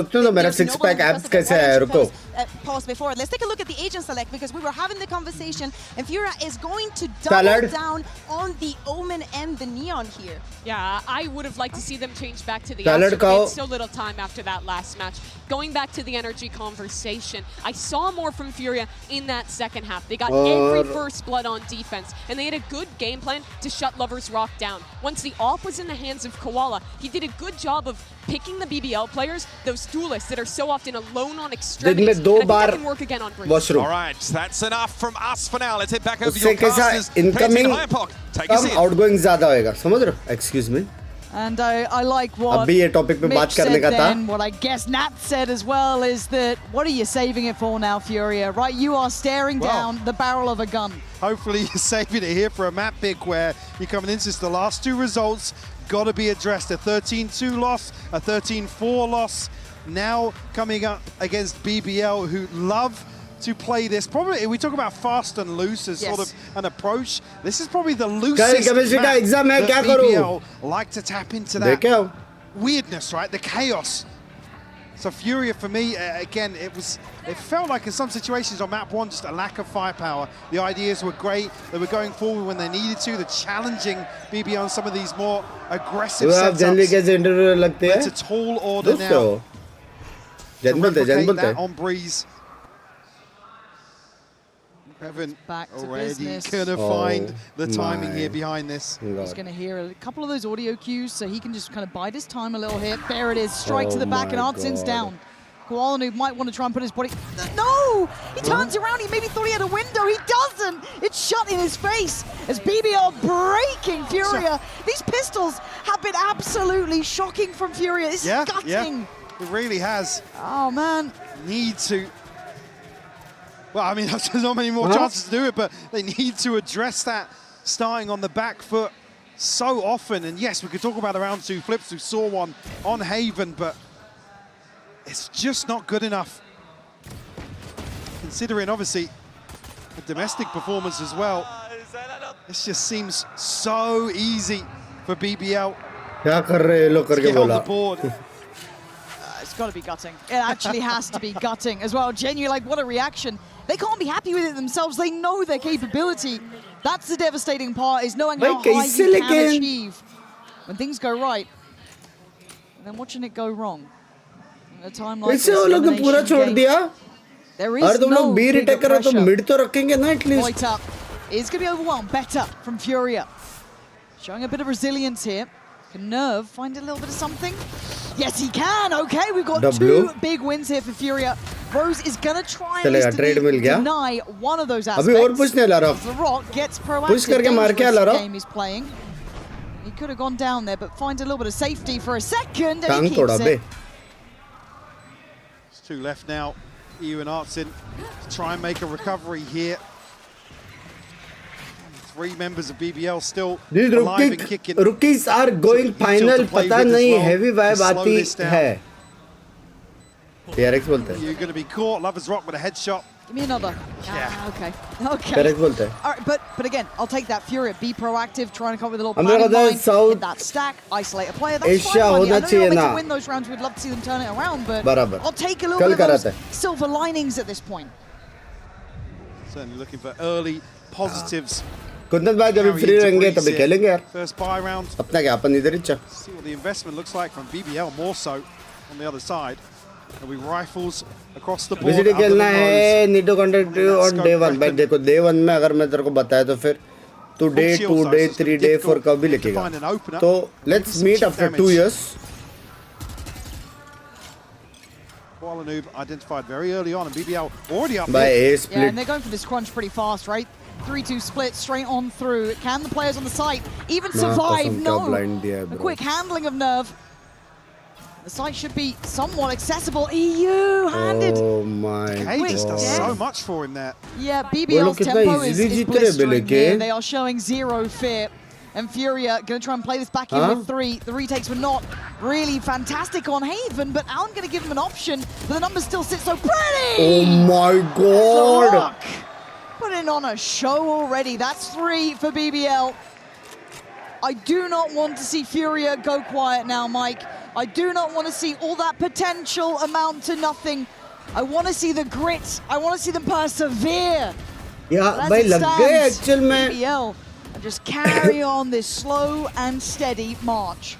pause before. Let's take a look at the agent select, because we were having the conversation, and Furia is going to double down on the Omen and the Neon here.
Yeah, I would have liked to see them change back to the Astro. So little time after that last match. Going back to the energy conversation. motivation. I saw more from Furia in that second half. They got every first blood on defense, and they had a good game plan to shut Lovers Rock down. Once the AWP was in the hands of Koala, he did a good job of picking the BBL players, those duelists that are so often alone on extremities. And I think that can work again on Breeze.
All right, that's enough from us for now. Let's head back over to your casters.
Incoming
take us in.
Outgoing ज़्यादा होएगा, समझ रहे हो? Excuse me.
And I like what
अभी ये topic पे बात करने का था.
What I guess Nat said as well is that what are you saving it for now, Furia? Right, you are staring down the barrel of a gun.
Hopefully you're saving it here for a map pick where you're coming into the last two results. Got to be addressed. A 13-2 loss, a 13-4 loss. Now coming up against BBL, who love to play this. Probably, we talk about fast and loose as sort of an approach. This is probably the loosest map that BBL like to tap into that weirdness, right? The chaos. So Furia, for me, again, it felt like in some situations on map 1, just a lack of firepower. The ideas were great. They were going forward when they needed to. They're challenging BBL on some of these more aggressive setups. It's a tall order now. To replicate that on Breeze. Kevin already gonna find the timing here behind this.
He's gonna hear a couple of those audio cues, so he can just kind of bide his time a little here. There it is, strike to the back, and Artsin's down. Koala Noob might want to try and put his body. No! He turns around. He maybe thought he had a window. He doesn't. It's shut in his face as BBL breaking Furia. These pistols have been absolutely shocking from Furia. It's gutting.
Yeah, it really has.
Oh man.
Need to. Well, I mean, there's not many more chances to do it, but they need to address that starting on the back foot so often. And yes, we could talk about the round 2 flips. We saw one on Haven, but it's just not good enough. Considering, obviously, the domestic performance as well. This just seems so easy for BBL to get on the board.
It's got to be gutting. It actually has to be gutting as well. Genuinely, like, what a reaction. They can't be happy with it themselves. They know their capability. That's the devastating part, is knowing how high you can achieve when things go right, and then watching it go wrong. At a time like this, there is no big pressure. Right up is going to be overwhelmed. Better from Furia. Showing a bit of resilience here. Can Nerve find a little bit of something? Yes, he can. Okay, we've got two big wins here for Furia. Rose is going to try and deny one of those aspects. The Rock gets proactive. Game he's playing. He could have gone down there, but finds a little bit of safety for a second, and he keeps it.
There's 2 left now. EU and Artsin to try and make a recovery here. 3 members of BBL still alive and kicking.
Rookies are going final. पता नहीं heavy vibe आती है. PRX बोलते हैं.
You're going to be caught. Lovers Rock with a headshot.
Give me another.
Yeah.
Okay.
PRX बोलते हैं.
All right, but again, I'll take that. Furia, be proactive, trying to come up with a little plan in mind. Hit that stack, isolate a player. That's fine. I know you're not meant to win those rounds. We'd love to see them turn it around, but I'll take a little bit of those silver linings at this point.
Certainly looking for early positives.
Kundan भाई जब free रहेंगे तभी खेलेंगे यार.
First buy round.
अपना क्या अपन इधर ही चा.
See what the investment looks like from BBL, more so on the other side. There'll be rifles across the board.
Visit खेलना है. Need to contact you on day 1. भाई देखो day 1 में अगर मैं तेरे को बताया तो फिर तू day 2, day 3, day 4 कभी लिखेगा. तो let's meet after 2 years.
Koala Noob identified very early on, and BBL already up
by
here.
Yeah, and they're going for this crunch pretty fast, right? 3-2 split straight on through. Can the players on the site even survive? No. A quick handling of Nerve. The site should be somewhat accessible. EU handed.
Oh my
God. Just does so much for him there.
Yeah, BBL's tempo is blistering here. They are showing zero fear. And Furia going to try and play this back in with 3. The retakes were not really fantastic on Haven, but Alan going to give him an option. But the numbers still sit so pretty.
Oh my God.
Putting on a show already. That's 3 for BBL. I do not want to see Furia go quiet now, Mike. I do not want to see all that potential amount to nothing. I want to see the grit. I want to see them persevere.
Yeah, by
BBL and just carry on this slow and steady march.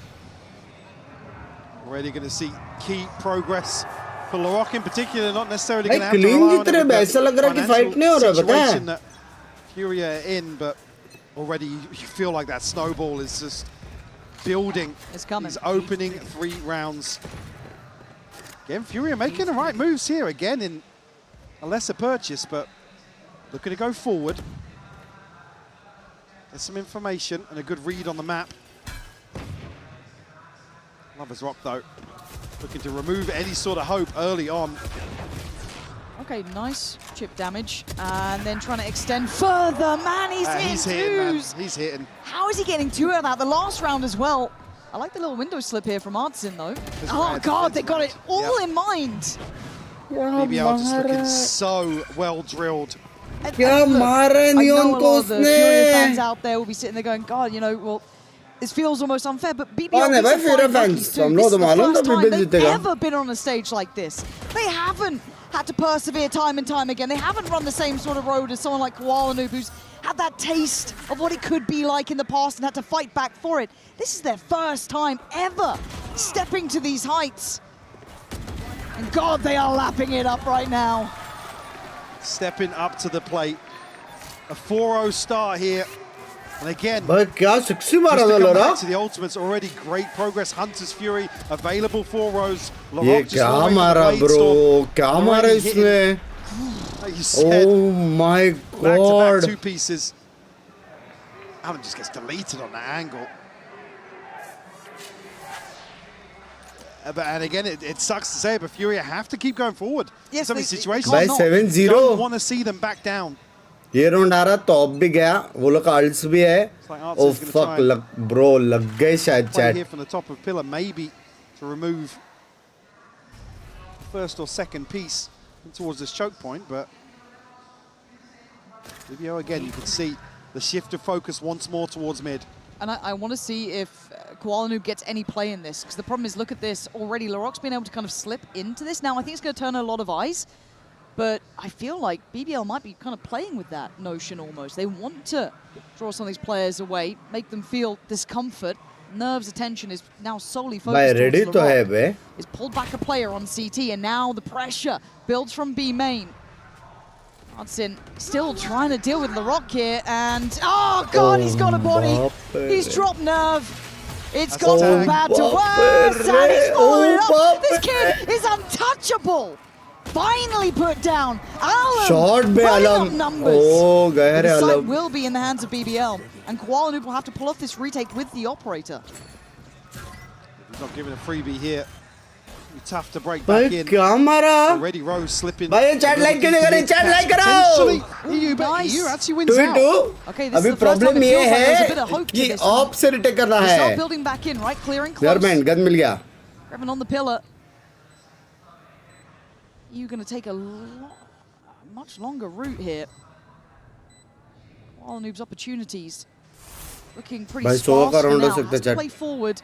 Already going to see key progress For Larocque in particular, not necessarily
भाई
going to have to
clean
rely
की
on
तरह
it with
ऐसा लग
the
रहा है कि fight नहीं हो रहा
financial
पता है
situation that Furia are in, but already you feel like that snowball is just building.
It's coming.
These opening 3 rounds. Again, Furia making the right moves here again in a lesser purchase, but looking to go forward. There's some information and a good read on the map. Lovers Rock though, looking to remove any sort of hope early on.
Okay, nice chip damage, and then trying to extend further. Man, he's hitting twos.
He's hitting.
How is he getting 2 out of that? The last round as well. I like the little window slip here from Artsin though. Oh God, they got it all in mind.
BBL just looking so well drilled.
क्या मारा है
I know
neon
a
को
lot of the Furia fans
उसने
out there will be sitting there going, God, you know, well, this feels almost unfair, but BBL
कौन है भाई
these are
Furia
fine
fans
rookies too.
हम
This
लोग
is
तो
the
मालूम था
first time
BBL
they've
जीतेगा
ever been on a stage like this. They haven't had to persevere time and time again. They haven't run the same sort of road as someone like Koala Noob, who's had that taste of what it could be like in the past and had to fight back for it. This is their first time ever stepping to these heights. And God, they are lapping it up right now.
Stepping up to the plate. A 4-0 start here. And again,
भाई क्या sixty मारा
just
था
to come
लोरा
back to the ultimates, already great progress. Hunter's Fury available 4 rows.
ये
Larocque just
क्या
not waiting
मारा
for the
bro
Bladestorm.
क्या मारा
Already
इसने
Like you said,
oh my
back to
god
back 2 pieces. Alan just gets deleted on that angle. And again, it sucks to say it, but Furia have to keep going forward.
Yes,
Some of these
they
situations.
भाई
You don't
7-0
want to see them back down.
ये round आ रहा top भी गया वो लोग का अल्ट्स भी है ओ फक लग ब्रो लग गए शायद
Play
chat
here from the top of pillar, maybe to remove first or second piece towards this choke point, but BBL again, you can see the shift of focus once more towards mid.
And I want to see if Koala Noob gets any play in this, because the problem is, look at this already. Larocque's been able to kind of slip into this. Now, I think it's going to turn a lot of eyes, but I feel like BBL might be kind of playing with that notion almost. They want to draw some of these players away, make them feel discomfort. Nerve's attention is now solely focused
ready
towards
to hai
Larocque.
be.
He's pulled back a player on CT, and now the pressure builds from B main. Artsin still trying to deal with Larocque here, and oh God, he's got a body. He's dropped nerve. It's gone from bad to worse, and he's following it up. This kid is untouchable. Finally put down. Alan
Short be
putting up
Alam.
numbers.
Oh, गए
But
रे
the site
Alam.
will be in the hands of BBL, and Koala Noob will have to pull off this retake with the operator.
He's not giving a freebie here. Tough to break back
भाई
in.
क्या मारा
Already Rose slipping.
भाई ये chat like क्यों नहीं करे chat like
Potentially,
करो
EU, but
Nice.
EU actually wins
two
out.
Two
Okay, this
अभी
is the first time
problem
it
ये
feels like there's a bit
है
of hope to
कि
this.
ऑप से retake करना
They
है
start building back in, right? Clearing close.
यार मैं gun मिल गया
Grabbing on the pillar. You're going to take a much longer route here. Koala Noob's opportunities looking pretty
भाई,
sparse
100 का
for
round हो
now.
सकता
Has
है,
to
chat.
play forward.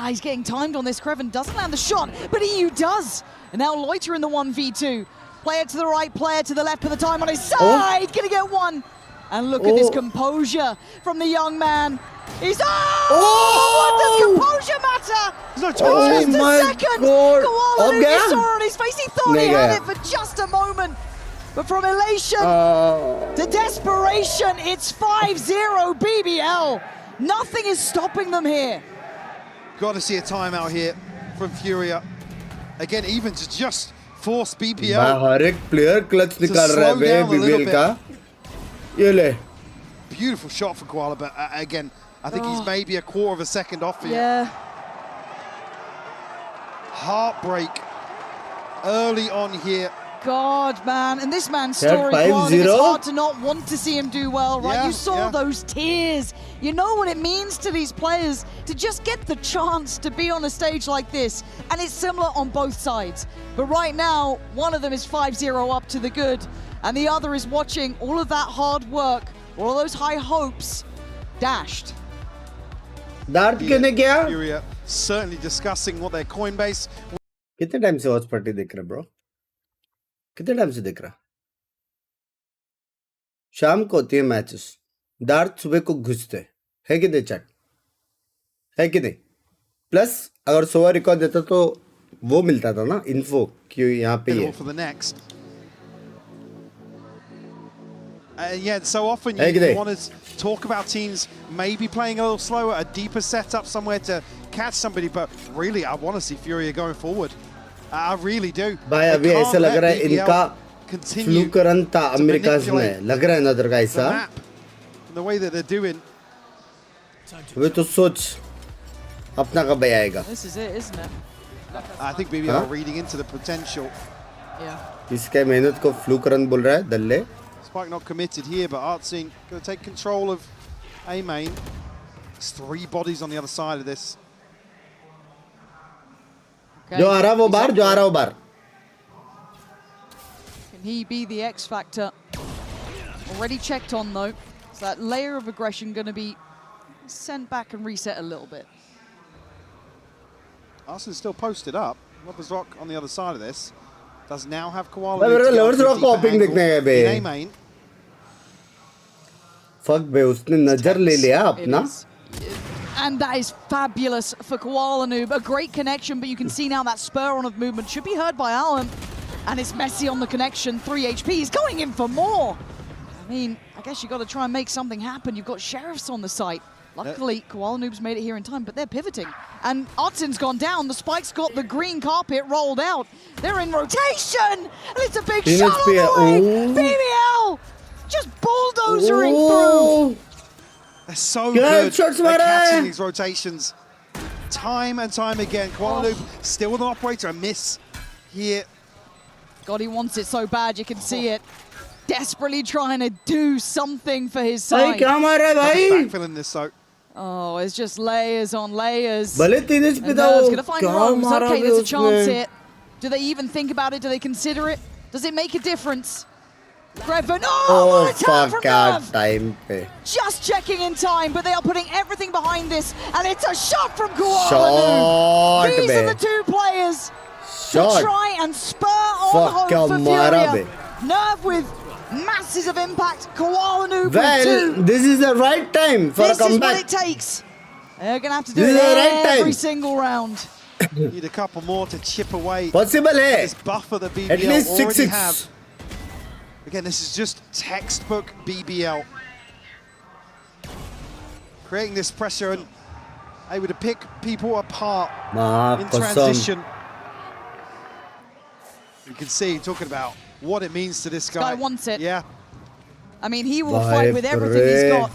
He's getting timed on this. Creven doesn't land the shot, but EU does. And now Loiter in the 1v2. Player to the right, player to the left, put the time on his side. Gonna get one. And look at this composure from the young man. He's what does composure matter?
There's no time.
Just a
my
second.
God.
Koala
Ab
Noob, you
gaya?
saw on his face. He thought he
Nahi
had
gaya.
it for just a moment. But from elation to desperation, it's 5-0 BBL. Nothing is stopping them here.
Got to see a timeout here from Furia. Again, even to just force BBL.
भाई हर एक player clutch निकाल रहा है
slow
बे
down a little
BBL का ये ले
Beautiful shot for Koala, but again, I think he's maybe a quarter of a second off here.
Yeah.
Heartbreak early on here.
God, man. And this man's
That
story, Koala, it's
5-0?
hard to not want to see him do well, right?
Yeah,
You saw
yeah.
those tears. You know what it means to these players to just get the chance to be on a stage like this. And it's similar on both sides. But right now, one of them is 5-0 up to the good. And the other is watching all of that hard work, all of those high hopes, dashed.
दार्ट क्यों क्या
Furia certainly discussing what their coin base.
कितने time से watch party देख रहा bro कितने time से देख रहा शाम को होती है मैचेस दार्ट सुबह को घुसते है कि नहीं चैट है कि नहीं प्लस अगर सुबह रिकॉर्ड देता तो वो मिलता था ना इन्फो कि यहाँ पे ये
for the next. Yeah, so often you want to talk about teams maybe playing a little slower, a deeper setup somewhere to catch somebody, but really I want to see Furia going forward. I really do.
भाई अभी ऐसा लग रहा है इनका fluke run था America में लग रहा है ना तेरे का ऐसा
the way that they're doing.
अबे तो सोच अपना कब आएगा?
This is it, isn't it?
I think BBL are reading into the potential.
Yeah.
इसके मेहनत को फ्लूक रन बोल रहा है दल्ले.
Spike not committed here, but Artsing going to take control of A main. There's 3 bodies on the other side of this.
जो आ रहा वो बार जो आ रहा वो बार.
Can he be the X factor? Already checked on though. So that layer of aggression going to be sent back and reset a little bit.
Arsen's still posted up. Lovers Rock on the other side of this. Does now have Koala.
Lovers Rock को opening दिखने है बे.
In A main.
Fuck बे उसने नजर ले लिया अपना.
And that is fabulous for Koala Noob. A great connection, but you can see now that spur on of movement should be heard by Alan. And it's messy on the connection. 3 HP. He's going in for more. I mean, I guess you got to try and make something happen. You've got sheriffs on the site. Luckily, Koala Noob's made it here in time, but they're pivoting. And Artsin's gone down. The Spike's got the green carpet rolled out. They're in rotation! And it's a big shot on the way! BBL! Just bulldozering through!
They're so good at catching these rotations. Time and time again. Koala Noob still with an operator. A miss here.
God, he wants it so bad, you can see it. Desperately trying to do something for his side.
Backfilling this, so.
Oh, it's just layers on layers.
Nerve's
gonna find roams. Okay, there's a chance here. Do they even think about it? Do they consider it? Does it make a difference? Grevin,
oh fuck God, time pe.
Just checking in time, but they are putting everything behind this, and it's a shot from Koala. These are the 2 players to try and spur on hope for Furia. Nerve with masses of impact. Koala Noob with 2.
This is the right time for a comeback.
This is what it takes. They're going to have to do it every single round.
Need a couple more to chip away.
Possible hai.
This buffer that BBL
at least
already
6-6.
have. Again, this is just textbook BBL. Creating this pressure and able to pick people apart in transition. You can see talking about what it means to this guy.
This guy wants it.
Yeah.
I mean, he will fight with everything he's got.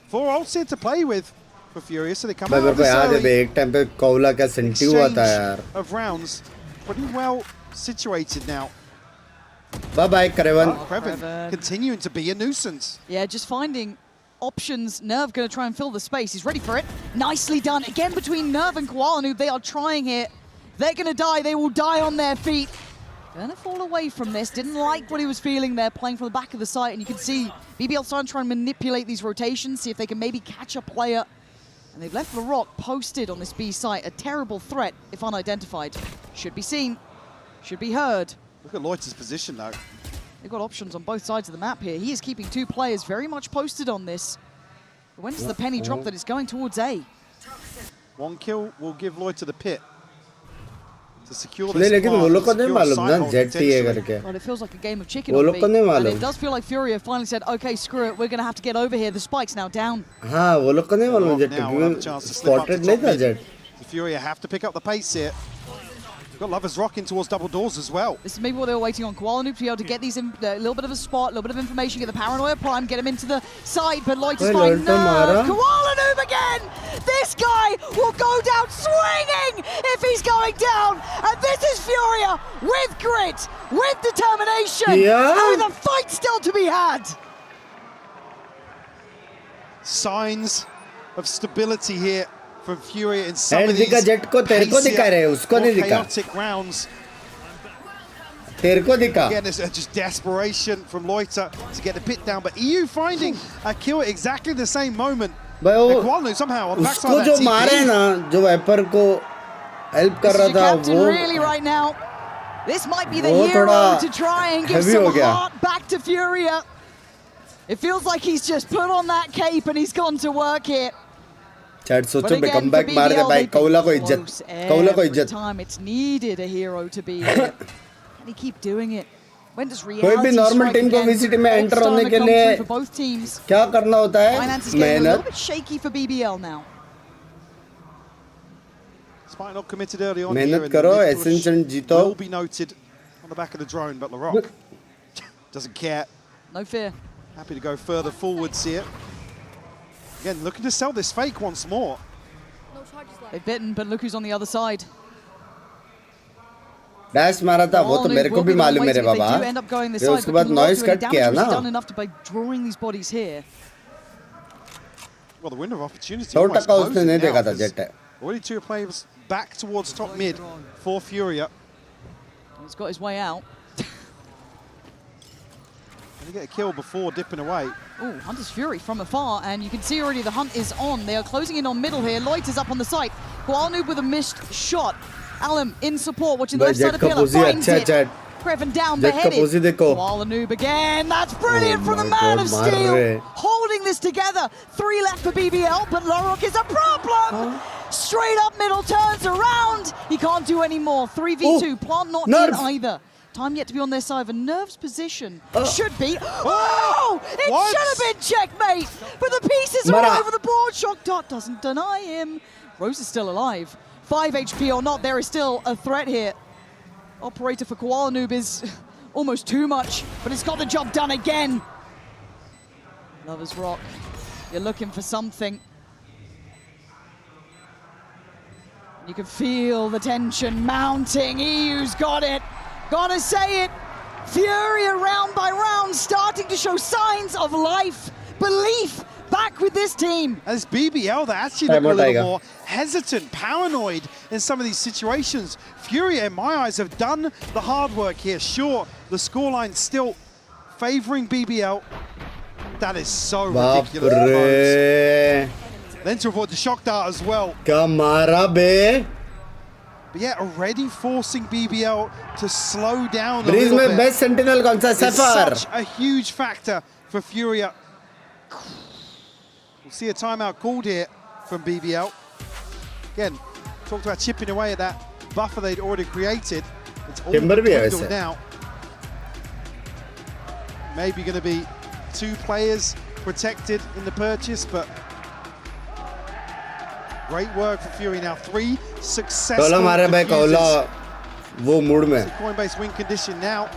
4 ults here to play with for Furia, so they come out of this early exchange of rounds. Pretty well situated now.
Bye-bye, Kreven.
Kreven continuing to be a nuisance.
Yeah, just finding options. Nerve going to try and fill the space. He's ready for it. Nicely done. Again, between Nerve and Koala Noob, they are trying here. They're going to die. They will die on their feet. Gonna fall away from this. Didn't like what he was feeling there, playing from the back of the site. And you can see BBL starting to try and manipulate these rotations, see if they can maybe catch a player. And they've left the rock posted on this B site. A terrible threat, if unidentified. Should be seen. Should be heard.
Look at Loiter's position, though.
They've got options on both sides of the map here. He is keeping 2 players very much posted on this. But when does the penny drop that it's going towards A?
1 kill will give Loiter the pit. To secure this
लेकिन वो लोग को नहीं मालूम ना jet है करके.
Well, it feels like a game of chicken on B. And it does feel like Furia finally said, okay, screw it, we're going to have to get over here. The spike's now down.
हाँ, वो लोग को नहीं मालूम jet क्योंकि spotted नहीं था jet.
Furia have to pick up the pace here. Got Lovers rocking towards double doors as well.
This is maybe what they were waiting on. Koala Noob to be able to get these a little bit of a spot, a little bit of information, get the Paranoia Prime, get him into the side, but Loiter's fine. Nerve. Koala Noob again! This guy will go down swinging if he's going down! And this is Furia with grit, with determination, and with a fight still to be had!
Signs of stability here from Furia in some of these chaotic rounds. Again, there's just desperation from Loiter to get the pit down, but EU finding a kill at exactly the same moment. Koala somehow on the backside of that
captain really right now. This might be the hero to try and give some heart back to Furia. It feels like he's just put on that cape and he's gone to work here.
Chat सोचो बे comeback मार दे भाई कौला को इज्जत
time it's needed a hero to be here and he keep doing it. When does reality
कोई भी normal team को VCT में enter होने के लिए क्या करना होता है मेहनत
shaky for BBL now.
Despite not committed early on
मेहनत करो एसेंशियल जीतो.
Will be noted on the back of the drone, but LaRock doesn't care.
No fear.
Happy to go further forwards here. Again, looking to sell this fake once more.
They've bitten, but look who's on the other side.
Dash मारा था वो तो मेरे को भी मालूम मेरे बाबा ये उसके बाद नॉइस कट किया ना
Well, the window of opportunity
100% उसने नहीं देखा था जेट है
already 2 players back towards top mid for Furia.
He's got his way out.
Can he get a kill before dipping away?
Oh, Hunter's Fury from afar, and you can see already the hunt is on. They are closing in on middle here. Lloyd is up on the site. Koalnoob with a missed shot. Alum in support, watching the left side of pillar, finds it. Creven down, beheaded. Koalnoob again. That's brilliant from the Man of Steel. Holding this together. 3 left for BBL, but LaRock is a problem. Straight up middle, turns around. He can't do any more. 3v2. Plant not in either. Time yet to be on their side of a Nerve's position. Should be. Oh! It should have been checkmate! But the pieces are all over the board. Shock Dot doesn't deny him. Rose is still alive. 5 HP or not, there is still a threat here. Operator for Koalnoob is almost too much, but it's got the job done again. Lover's Rock, you're looking for something. You can feel the tension mounting. EU's got it. Gotta say it. Furia round by round starting to show signs of life, belief back with this team.
As BBL, they actually look a little more hesitant, paranoid in some of these situations. Furia, in my eyes, have done the hard work here. Sure, the scoreline's still favouring BBL. That is so ridiculous. Then to avoid the shock dart as well.
Kamara be.
But yeah, already forcing BBL to slow down a
Breeze
little bit.
Best Sentinel
It's such a huge factor for Furia. We'll see a timeout called here from BBL. Again, talked about chipping away at that buffer they'd already created. It's all dwindled now. Maybe going to be 2 players protected in the purchase, but great work for Fury now. 3 successful diffusers. Coinbase win condition now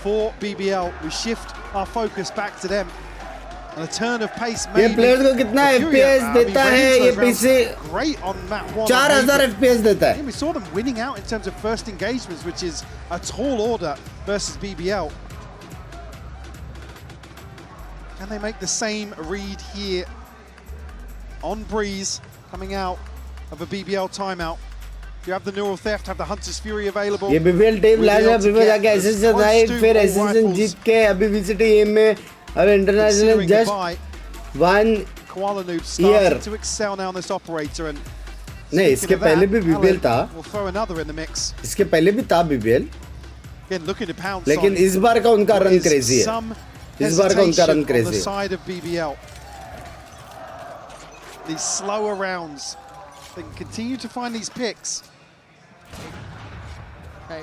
for BBL. We shift our focus back to them. And a turn of pace maybe.
ये players को कितना FPS देता है ये PC?
Great on map 1.
4000 FPS देता है.
We saw them winning out in terms of first engagements, which is a tall order versus BBL. Can they make the same read here on Breeze? Coming out of a BBL timeout. You have the neural theft, have the Hunter's Fury available.
ये BBL team लाया फिर जाके ascension आई फिर ascension जीत के अभी VCT M में अब international just 1
Koalnoob starting to excel now on this operator and
नहीं इसके पहले भी BBL था.
We'll throw another in the mix.
इसके पहले भी था BBL.
Again looking to pounce.
लेकिन इस बार का उनका रन क्रेजी है. इस बार का उनका रन क्रेजी है.
Side of BBL. These slower rounds, they can continue to find these picks.
Okay,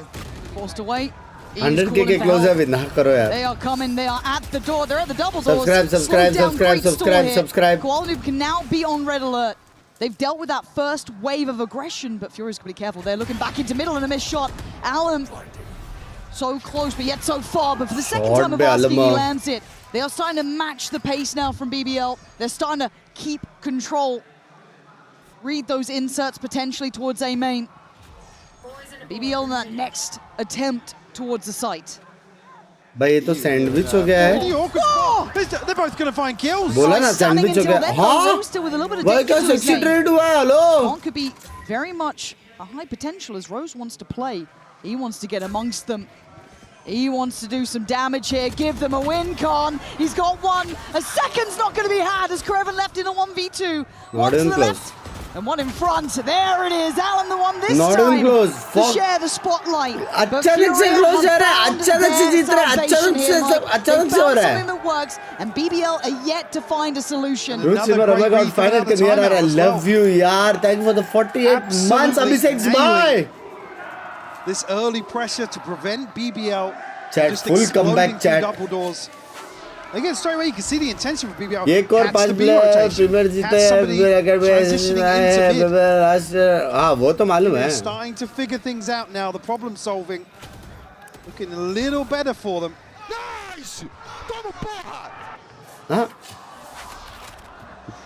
forced away.
100k के close है ना करो यार.
They are coming. They are at the door. They're at the double doors.
Subscribe.
Koalnoob can now be on red alert. They've dealt with that first wave of aggression, but Furia's got to be careful. They're looking back into middle and a missed shot. Alum so close, but yet so far. But for the second time of asking, he lands it. They are starting to match the pace now from BBL. They're starting to keep control. Read those inserts potentially towards A main. BBL in that next attempt towards the site.
भाई ये तो sandwich हो गया है.
They're both going to find kills.
बोला ना sandwich हो गया. हाँ. भाई क्या सेक्सी ट्रेड हुआ है. Hello.
One could be very much a high potential as Rose wants to play. He wants to get amongst them. He wants to do some damage here, give them a win, Khan. He's got one. A second's not going to be had as Creven left in a 1v2. One to the left. And one in front. There it is. Alan the one this
Not
time
even close.
to share the spotlight. But
अचानक से
Furia
close
have
जा रहा है,
found
अचानक से
their
जीत रहा है,
salvation
अचानक
here,
से
Mike.
अचानक
They
से हो
found
रहा है.
something that works, and BBL are yet to find a solution.
Rohit Silva, oh my God, final can hear her. I love you, yaar. Thank you for the 48 months. Abhishek's bye.
This early pressure to prevent BBL
Chat,
just
full comeback
exploding through
chat.
double doors. Again, straight away you can see the intention for BBL.
एक और
Catch
5
the B
player
rotation.
Premier जीते
Catch somebody transitioning into mid.
हाँ वो तो मालूम
They're
है.
starting to figure things out now. The problem solving looking a little better for them. Nice!
हाँ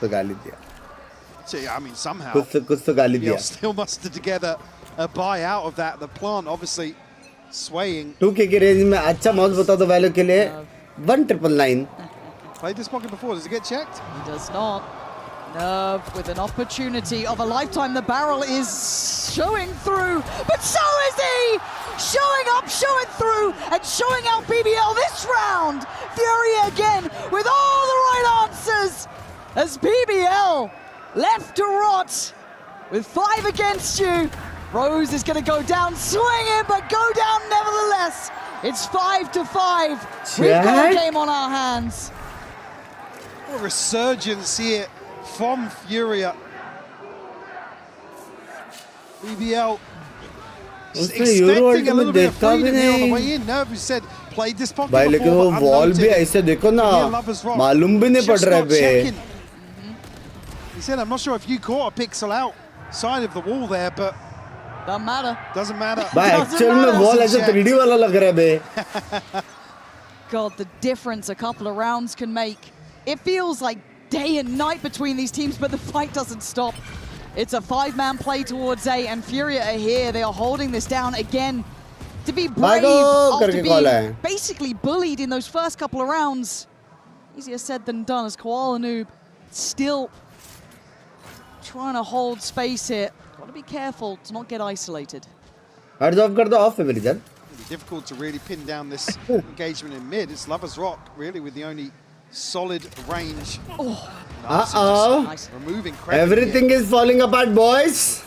तो गाली दिया.
So, yeah, I mean, somehow
कुछ तो गाली
BBL
दिया.
still mustered together a buy out of that. The plant obviously swaying.
2K की range में अच्छा माउस बता दो वैल्यू के लिए 1999.
Played this pocket before. Does it get checked?
He does not. Nerve with an opportunity of a lifetime. The barrel is showing through, but so is he! Showing up, showing through, and showing out BBL this round. Furia again with all the right answers as BBL left to rot with 5 against you. Rose is going to go down swinging, but go down nevertheless. It's 5-5. We've got a game on our hands.
A resurgence here from Furia. BBL expecting a little bit of freedom here on the way in. Nerve, who said, played this pocket
भाई लेकिन वो
before,
wall
but
भी
unnoted.
ऐसे देखो ना
Here, Lovers Rock.
मालूम भी नहीं पड़
Just
रहा है
not
बे.
checking. He said, I'm not sure if you caught a pixel outside of the wall there, but
doesn't matter.
Doesn't matter.
भाई एक्चुअल में वॉल ऐसे 3D वाला लग रहा है बे.
God, the difference a couple of rounds can make. It feels like day and night between these teams, but the fight doesn't stop. It's a 5-man play towards A, and Furia are here. They are holding this down again. To be brave after being basically bullied in those first couple of rounds. Easier said than done as Koala Noob still trying to hold space here. Got to be careful to not get isolated.
Heads off कर दो off है मेरी जान.
Difficult to really pin down this engagement in mid. It's Lovers Rock really with the only solid range.
Oh.
Uh-oh.
Removing
Everything is falling apart, boys.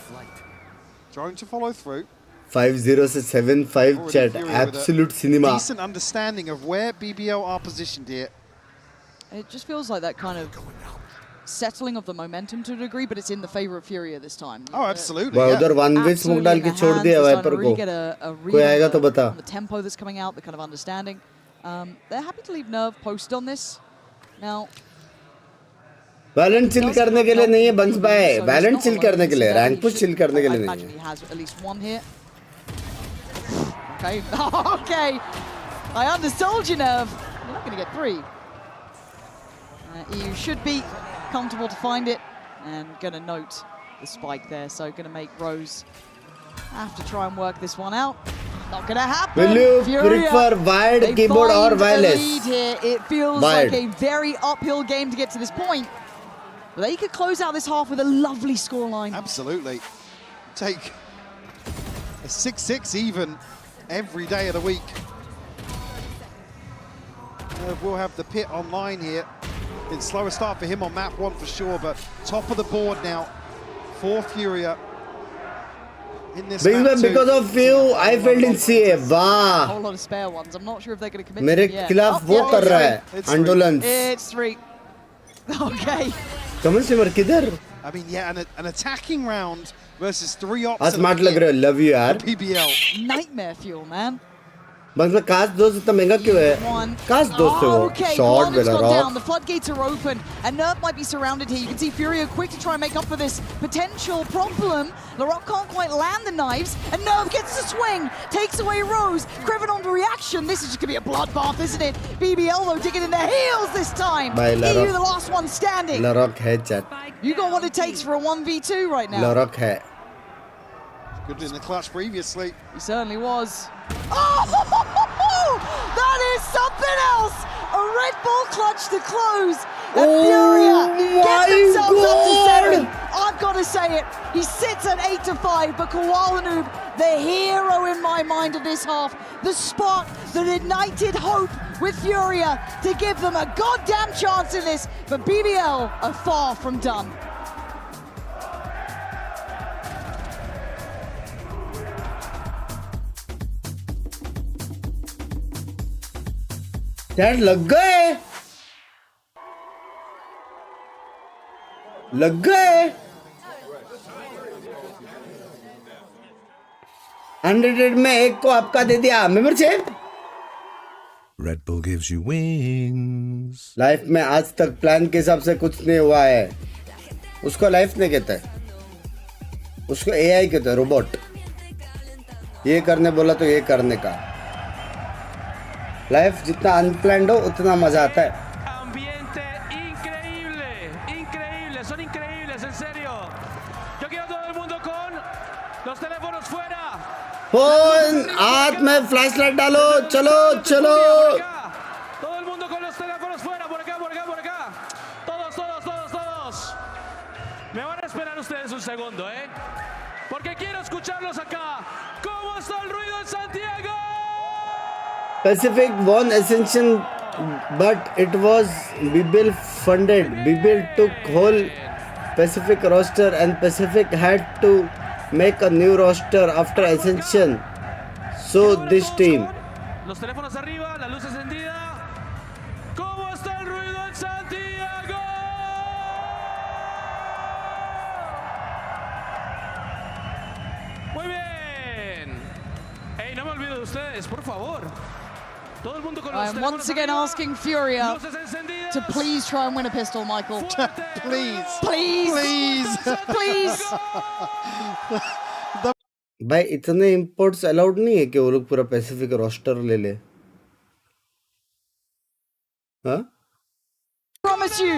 Trying to follow through.
5-0 से 7-5 chat. Absolute cinema.
Decent understanding of where BBL are positioned here.
It just feels like that kind of settling of the momentum to a degree, but it's in the favor of Furia this time.
Oh, absolutely.
वो उधर one way smoke डाल के छोड़ दिया wiper को. कोई आएगा तो बता.
The tempo that's coming out, the kind of understanding. They're happy to leave Nerve post on this. Now,
balance chill करने के लिए नहीं है बंस भाई. बैलेंस चिल करने के लिए, रैंक पुश चिल करने के लिए नहीं है.
He has at least one here. Okay, okay. I undersold you, Nerve. You're not going to get 3. You should be comfortable to find it, and going to note the spike there. So going to make Rose have to try and work this one out. Not going to happen.
Will you
Furia,
prefer wired keyboard or wireless?
Lead here. It feels
Wired.
like a very uphill game to get to this point. But they could close out this half with a lovely scoreline.
Absolutely. Take a 6-6 even every day of the week. We'll have the pit online here. Been slower start for him on map 1 for sure, but top of the board now for Furia. In this map
Because of you, I failed in CA.
A
Wow.
whole lot of spare ones. I'm not sure if they're going to commit.
मेरे
to them yet.
खिलाफ वो कर रहा है. Andolans.
It's 3. Okay.
कमल सिमर किधर?
I mean, yeah, an attacking round versus 3 ops.
Smart लग रहे हो. Love you यार.
PBL.
Nightmare fuel, man.
बस में काश 2 से इतना महंगा क्यों है? काश 2 से वो.
Okay,
Short
Quantum's
बेला
gone
rock.
down. The floodgates are open, and Nerve might be surrounded here. You can see Furia quick to try and make up for this potential problem. LaRock can't quite land the knives, and Nerve gets the swing, takes away Rose. Criven on the reaction. This is just going to be a bloodbath, isn't it? BBL, though, digging in their heels this time.
Bye, LaRock.
EU, the last one standing.
LaRock है chat.
You got what it takes for a 1v2 right now.
LaRock है.
Good in the clutch previously.
He certainly was. Oh, that is something else! A Red Bull clutch to close. And Furia get themselves up to 7. I've got to say it. He sits at 8-5, but Koala Noob, the hero in my mind of this half, the spot that ignited hope with Furia to give them a goddamn chance in this. But BBL are far from done.
Chat लग गए लग गए 100 में एक को आपका दे दिया membership
Red Bull gives you wings.
Life में आज तक प्लान के हिसाब से कुछ नहीं हुआ है उसको लाइफ नहीं कहता है उसको एआई कहता है रोबोट ये करने बोला तो ये करने का लाइफ जितना अनप्लान्ड हो उतना मजा आता है
Ambiente increíble, increíble, son increíbles, en serio. Yo quiero todo el mundo con los teléfonos fuera.
Phone हाथ में फ्लैश लाइट डालो चलो चलो
Todo el mundo con los teléfonos fuera, por acá, por acá, por acá. Todos, todos, todos, todos. Me van a esperar ustedes un segundo, ¿eh? Porque quiero escucharlos acá. ¿Cómo está el ruido en Santiago?
Pacific won Ascension, but it was BBL funded. BBL took whole Pacific roster, and Pacific had to make a new roster after Ascension. So this team.
Los teléfonos arriba, la luz encendida. ¿Cómo está el ruido en Santiago? Muy bien. Ey, no me olvido de ustedes, por favor. Todo el mundo con los
I'm once again asking Furia to please try and win a pistol, Michael.
Please.
Please.
Please.
Please.
भाई इतने imports allowed नहीं है कि वो लोग पूरा Pacific roster ले ले हाँ
Promise you.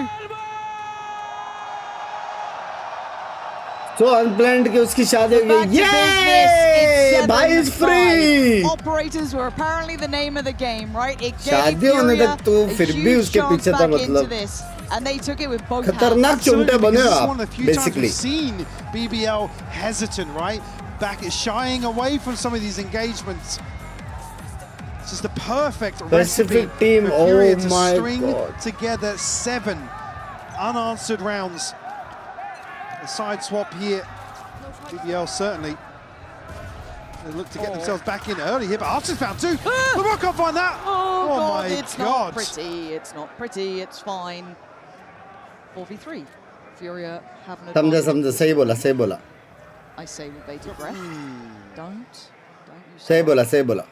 So unplanned कि उसकी शादी हो गई ये भाई is free
Operators were apparently the name of the game, right? It gave
शादी होने
Furia
तक तो फिर
a
भी
huge
उसके
chance
पीछे था
back into
मतलब
this, and they took it with both
खतरनाक
hands.
चुमटे बने
This is
आप
one of the few times
basically
we've seen BBL hesitant, right? Back at shying away from some of these engagements. It's just a perfect
Pacific
recipe
team,
for Furia
oh
to
my
string
God.
together 7 unanswered rounds. A side swap here. BBL certainly. They look to get themselves back in early here, but Archer's found 2. LeBron can't find that.
Oh, God,
my
it's
God.
not pretty. It's not pretty. It's fine. 4v3. Furia have an advantage.
समझा सही बोला
I say with bated breath. Don't use
सही बोला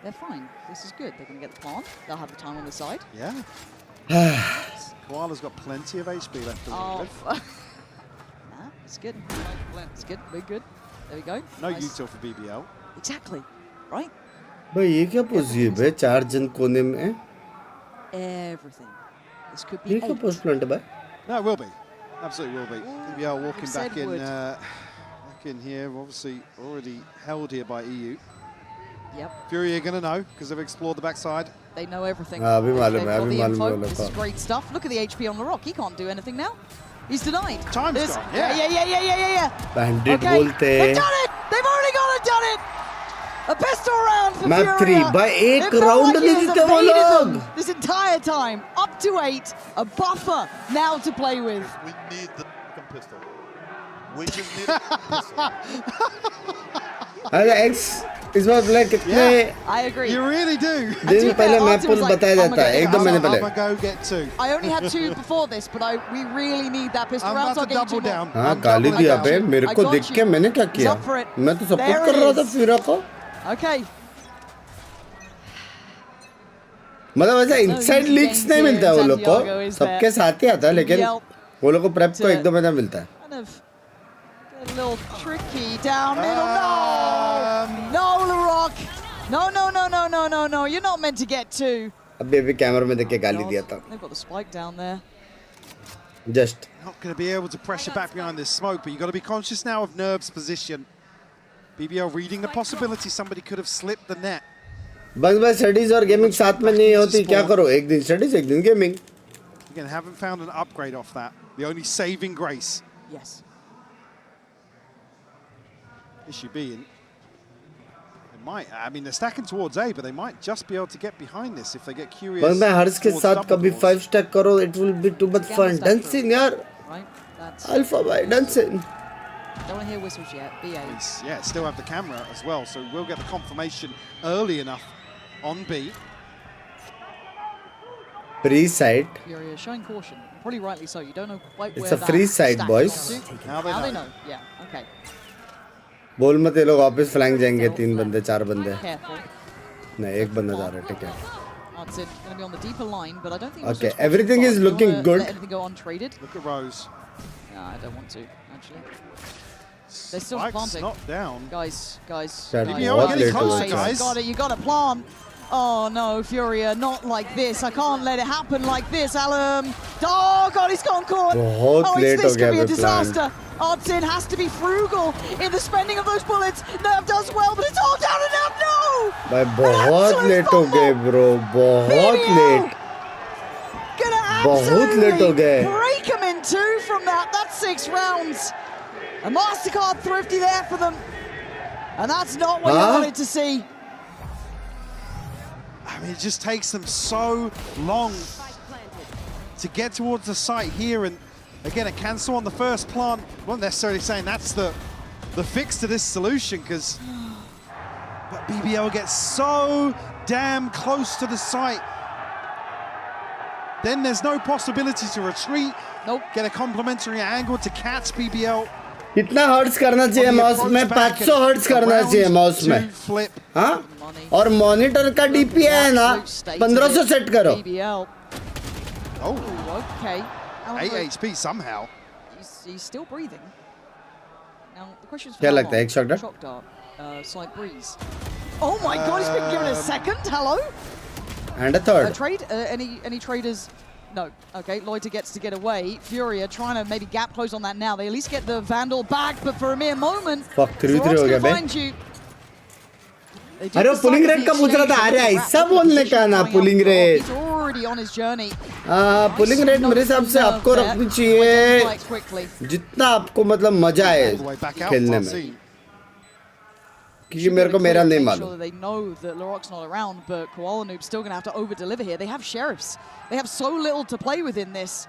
They're fine. This is good. They're going to get the plant. They'll have the time on the side.
Yeah. Koala's got plenty of HP left to
Oh,
live.
nah, it's good. It's good. We're good. There we go.
No
Nice.
util for BBL.
Exactly. Right?
भाई ये क्या position है 4 जन कोने में
Everything. This could be
ये क्या
8.
Post plant है भाई
No, it will be. Absolutely will be. BBL walking
said
back in,
would.
back in here. Obviously already held here by EU.
Yep.
Fury are going to know because they've explored the backside.
They know everything.
हाँ अभी मालूम
They've
है
got
अभी
the
मालूम
info.
है
This is great stuff. Look at the HP on the rock. He can't do anything now. He's denied.
Time's
This-
gone,
Yeah.
Bandit
Okay.
बोलते
They've done it. They've already gone and done it. A pistol round for
Map
Furia.
3 भाई एक
It felt
round
like
नहीं
he has
जीते वो
evaded
लोग
them this entire time. Up to 8. A buffer now to play with.
We need the fucking pistol. We just need a pistol.
अरे x इस बार black कितने
I agree.
You really do.
दिन पहले map पुल बताया जाता है एक दो महीने पहले
I'm going to go get 2.
I only had 2 before this, but we really need that pistol
I'm
round.
about to double down.
हाँ गाली दिया बे मेरे को देख के मैंने क्या किया
He's up for it.
मैं तो
There
सपोर्ट
it
कर रहा था
is.
फ्यूरा को
Okay.
मतलब ऐसा इनसाइड लीक्स नहीं मिलता है वो लोग को
Santiago is
सबके साथ ही आता है लेकिन वो लोग को प्रेप को एक दो महीना मिलता है
Kind of get a little tricky down middle. No, LaRock. No. You're not meant to get 2.
अभी कैमरा में देख के गाली दिया था
They've got the spike down there.
Just
Not going to be able to pressure back behind this smoke, but you've got to be conscious now of Nerve's position. BBL reading the possibility somebody could have slipped the net.
बस भाई studies और gaming साथ में नहीं होती क्या करो एक दिन स्टडीज एक दिन gaming
Again, haven't found an upgrade off that. The only saving grace.
Yes.
Issue being, they might. I mean, they're stacking towards A, but they might just be able to get behind this if they get curious.
बस मैं हर्ष के
towards
साथ
double
कभी
doors.
5 stack करो it will be too much fun dancing यार
Right? That's.
Alpha भाई dancing
Don't want to hear whistles yet. BA.
Yeah, still have the camera as well, so we'll get the confirmation early enough on B.
free site.
Furia showing caution, probably rightly so. You don't know quite
It's
where
a free
that
site,
stack
boys.
is to.
Now they know.
Yeah, okay.
बोल मत ये लोग वापस flank जाएंगे 3 बंदे 4 बंदे
Careful.
नहीं एक बंदा जा रहा है ठीक है
Odds going to be on the deeper line, but I don't think.
Okay, everything is looking good.
Let anything go untraded.
Look at Rose.
No, I don't want to actually. They're still
Spike's
planting.
not down.
Guys.
Shady,
guys.
बहुत late हो
closer,
गया
guys.
You got to plant. Oh no, Furia, not like this. I can't let it happen like this, Alum. Oh god, he's gone caught.
बहुत late
this
हो गया
could be a
पे
disaster. Oddsin has to be frugal in the spending of those bullets. Nerve does well, but it's all down and out. No!
भाई बहुत late हो गए bro, बहुत late.
Gonna
बहुत late हो गए.
break him in two from that. That's 6 rounds. A MasterCard thrifty there for them. And that's not what you wanted to see.
I mean, it just takes them so long to get towards the site here, and again, a cancel on the first plant. Not necessarily saying that's the fix to this solution, but BBL gets so damn close to the site. Then there's no possibility to retreat.
Nope.
Get a complimentary angle to catch BBL.
कितना hertz करना चाहिए mouse में 500 hertz करना चाहिए mouse में हाँ और monitor का DPI है ना 1500 सेट करो
Oh,
okay.
8 HP somehow.
He's still breathing. Now the question is
क्या लगता है एक shot
shock dart, slight breeze. Oh my god, he's been given a second. Hello.
And a third.
Trade? Any traders? No. Okay, Loiter gets to get away. Furia trying to maybe gap close on that now. They at least get the Vandal back, but for a mere moment,
Fuck, 3-3 हो गया बे. अरे pulling rate का पूछ रहा था अरे ऐसा बोलने का ना pulling rate
He's already on his journey.
Pulling rate मेरे हिसाब से आपको रखनी चाहिए जितना आपको मतलब मजा आए खेलने में क्योंकि मेरे को मेरा नहीं मालूम
They know that Laroc's not around, but Koala Noob's still going to have to over-deliver here. They have sheriffs. They have so little to play with in this.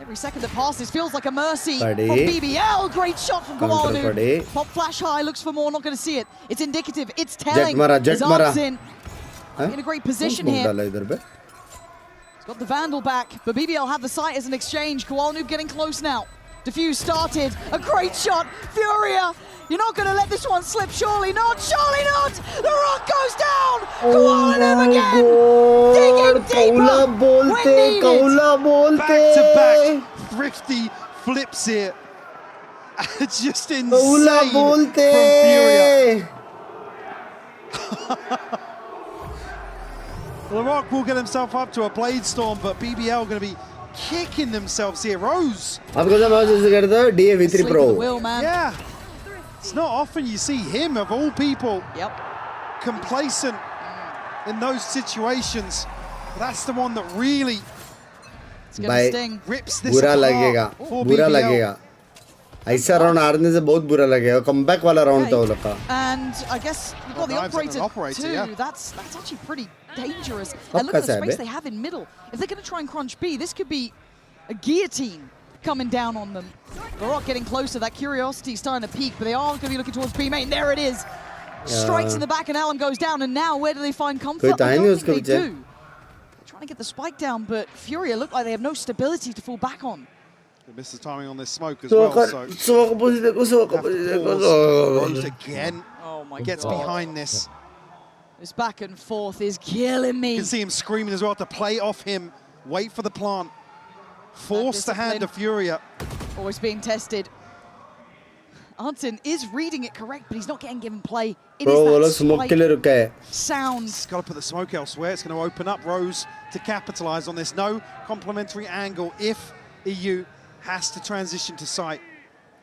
Every second that passes feels like a mercy from BBL. Great shot from Koala Noob. Pop flash high, looks for more, not going to see it. It's indicative. It's telling.
Jet mara.
In a great position here. He's got the Vandal back, but BBL have the sight as an exchange. Koala Noob getting close now. Diffuse started. A great shot. Furia. You're not going to let this one slip, surely not, surely not! The rock goes down! Koala Noob again! Digging deeper when needed!
Back-to-back thrifty flips here. Just insane from Furia. LaRock will get himself up to a Blade Storm, but BBL going to be kicking themselves here. Rose.
DAV3 Pro.
Yeah. It's not often you see him, of all people, complacent in those situations. That's the one that really rips this apart for BBL.
ऐसा round हारने से बहुत बुरा लगेगा comeback वाला round था वो लोग का
And I guess we've got the operator too.
Yeah.
That's actually pretty dangerous. And look at the space they have in middle. If they're going to try and crunch B, this could be a guillotine coming down on them. Larocque getting closer. That curiosity is starting to peak, but they are going to be looking towards B main. There it is. Strikes in the back, and Allen goes down. And now, where do they find comfort? I don't think they do. They're trying to get the spike down, but Furia look like they have no stability to fall back on.
They missed the timing on this smoke as well. So Rose again.
Oh my
gets
God.
behind this.
This back and forth is killing me.
You can see him screaming as well to play off him. Wait for the plant. Force the hand of Furia.
Always being tested. Anton is reading it correct, but he's not getting given play. It is that sound.
He's got to put the smoke elsewhere. It's going to open up Rose to capitalize on this. No complementary angle if EU has to transition to site.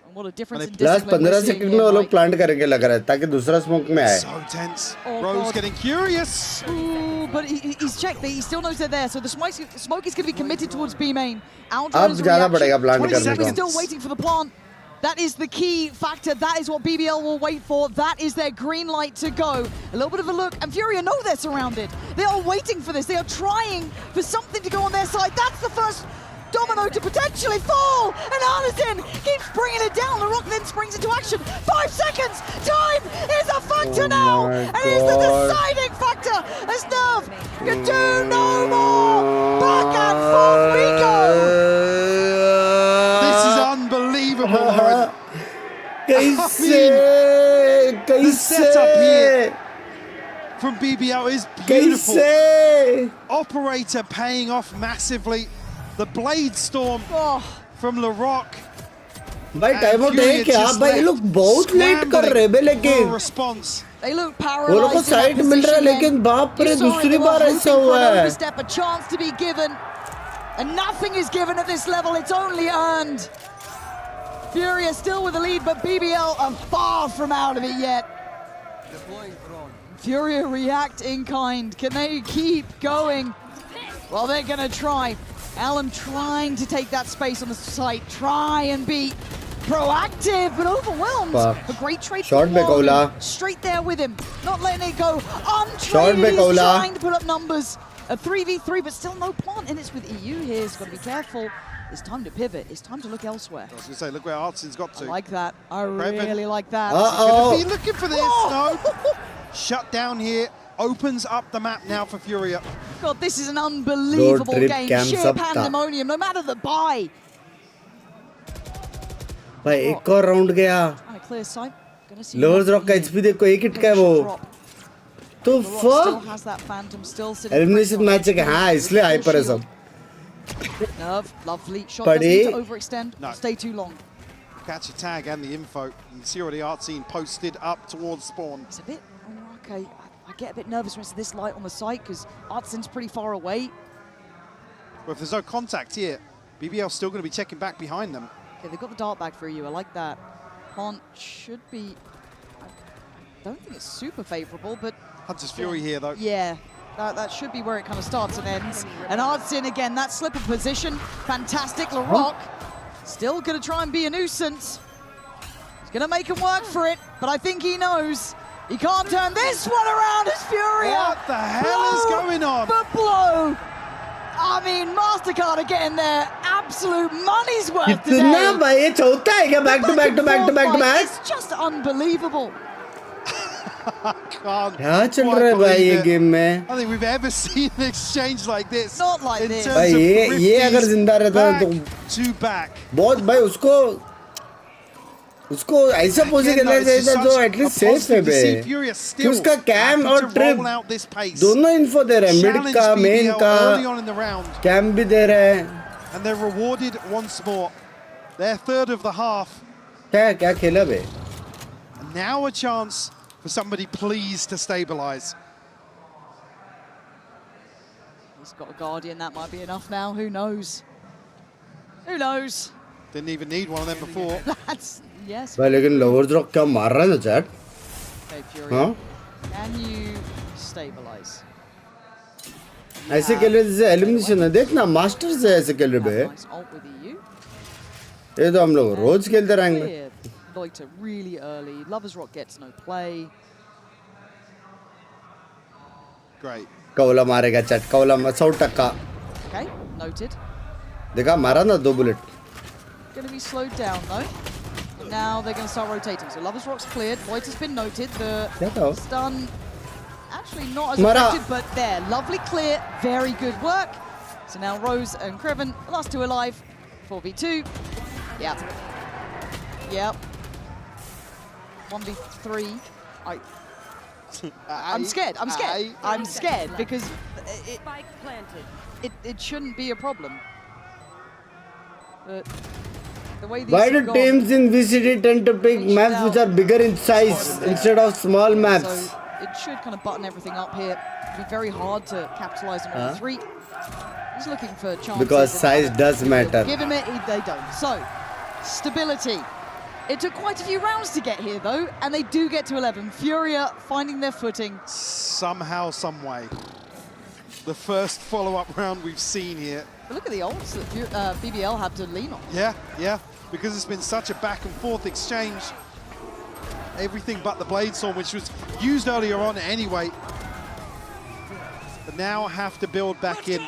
And what a difference in
last
discipline
15 second में वो लोग plant करेंगे लग रहा है ताकि दूसरा smoke में आए.
So tense.
Oh,
Rose
God.
getting curious.
Ooh, but he's checked. He still knows they're there. So the smoke is going to be committed towards B main.
अब जाना पड़ेगा प्लांट करने
We're
को.
still waiting for the plant. That is the key factor. That is what BBL will wait for. That is their green light to go. A little bit of a look, and Furia know they're surrounded. They are waiting for this. They are trying for something to go on their side. That's the first domino to potentially fall, and Anderson keeps bringing it down. The Rock then springs into action. 5 seconds. Time is a factor now, and it is the deciding factor as Nerve can do no more.
The setup here from BBL is beautiful. Operator paying off massively. The Blade Storm from LaRock.
भाई time out है क्या भाई ये लोग बहुत late कर रहे हैं लेकिन
They look
वो लोग को साइड मिल रहा है लेकिन बाप रे दूसरी बार ऐसा हुआ है
a chance to be given and nothing is given at this level, it's only earned. Furia still with the lead, but BBL are far from out of it yet. Furia react in kind. Can they keep going? Well, they're gonna try. Alan trying to take that space on the site, try and be proactive, but overwhelmed. A great trade
Short back Ola.
Straight there with him, not letting it go. Untraded, he's trying to put up numbers. A 3v3, but still no plant, and it's with EU here. He's got to be careful. It's time to pivot. It's time to look elsewhere.
I was going to say, look where Artsin's got to.
I like that. I really like that.
Gonna be looking for this. No. Shut down here. Opens up the map now for Furia.
God, this is an unbelievable game. Sheer pandemonium, no matter the buy.
भाई एक और round गया lowers rock का HP देखो एक hit का है वो तो फक एलिमिनेशन मैच है हाँ इसलिए हाइपर है सब
No.
Stay too long.
Catch a tag and the info. You can see already Artsine posted up towards spawn.
It's a bit okay. I get a bit nervous when it's this light on the site because Artsine's pretty far away.
But if there's no contact here, BBL's still going to be checking back behind them.
Okay, they've got the dart back for you. I like that. Haunt should be. I don't think it's super favourable, but
Hunter's Fury here though.
Yeah. That should be where it kind of starts and ends. And Artsin again, that slip of position. Fantastic. LaRock still going to try and be a nuisance. He's going to make him work for it, but I think he knows he can't turn this one around as Furia.
What the hell is going on?
But blow. I mean, MasterCard are getting their absolute money's worth today.
कितना भाई ये चौथा है क्या back to back to back to back to back?
It's just unbelievable.
क्या चल रहा है भाई ये गेम में?
I don't think we've ever seen an exchange like this.
Not like this.
भाई ये अगर जिंदा रहता तो बहुत भाई उसको ऐसा पोजीशन करना चाहिए था जो एटलीस्ट सेफ है बे कि उसका कैम और ट्रिप दोनों इन्फो दे रहे हैं मिड का मेन का कैम भी दे रहे हैं
and they're rewarded once more. They're third of the half.
क्या खेला बे?
Now a chance for somebody please to stabilize.
He's got a Guardian, that might be enough now, who knows? Who knows?
Didn't even need one of them before.
That's, yes.
भाई लेकिन lowers rock क्या मार रहा है ना chat?
Okay, Fury. Huh? Can you stabilize?
ऐसे खेल रहे जैसे एलिमिनेशन है देखना मास्टर्स है ऐसे खेल रहे बे ये तो हम लोग रोज खेलते रहेंगे
Loiter really early. Lovers Rock gets no play.
Great.
कौला मारेगा चट कौला 100%.
Okay, noted.
देखा मारा ना 2 bullet.
Going to be slowed down though. Now they're going to start rotating. So Lovers Rock's cleared. Loiter's been noted. The stun actually not as effective, but there. Lovely clear. Very good work. So now Rose and Creven, last two alive. 4v2. Yeah. Yep. 1v3. I'm scared. I'm scared. I'm scared because it shouldn't be a problem. But the way these
why do teams in VCD tend to pick maps which are bigger in size instead of small maps?
So it should kind of button everything up here. It'll be very hard to capitalize on all three. He's looking for chances.
Because size does matter.
Give him it, they don't. So, stability. It took quite a few rounds to get here, though, and they do get to 11. Furia finding their footing.
Somehow, some way. The first follow-up round we've seen here.
But look at the ults that BBL have to lean on.
Yeah, because it's been such a back-and-forth exchange. Everything but the Blade Storm, which was used earlier on anyway. But now have to build back in.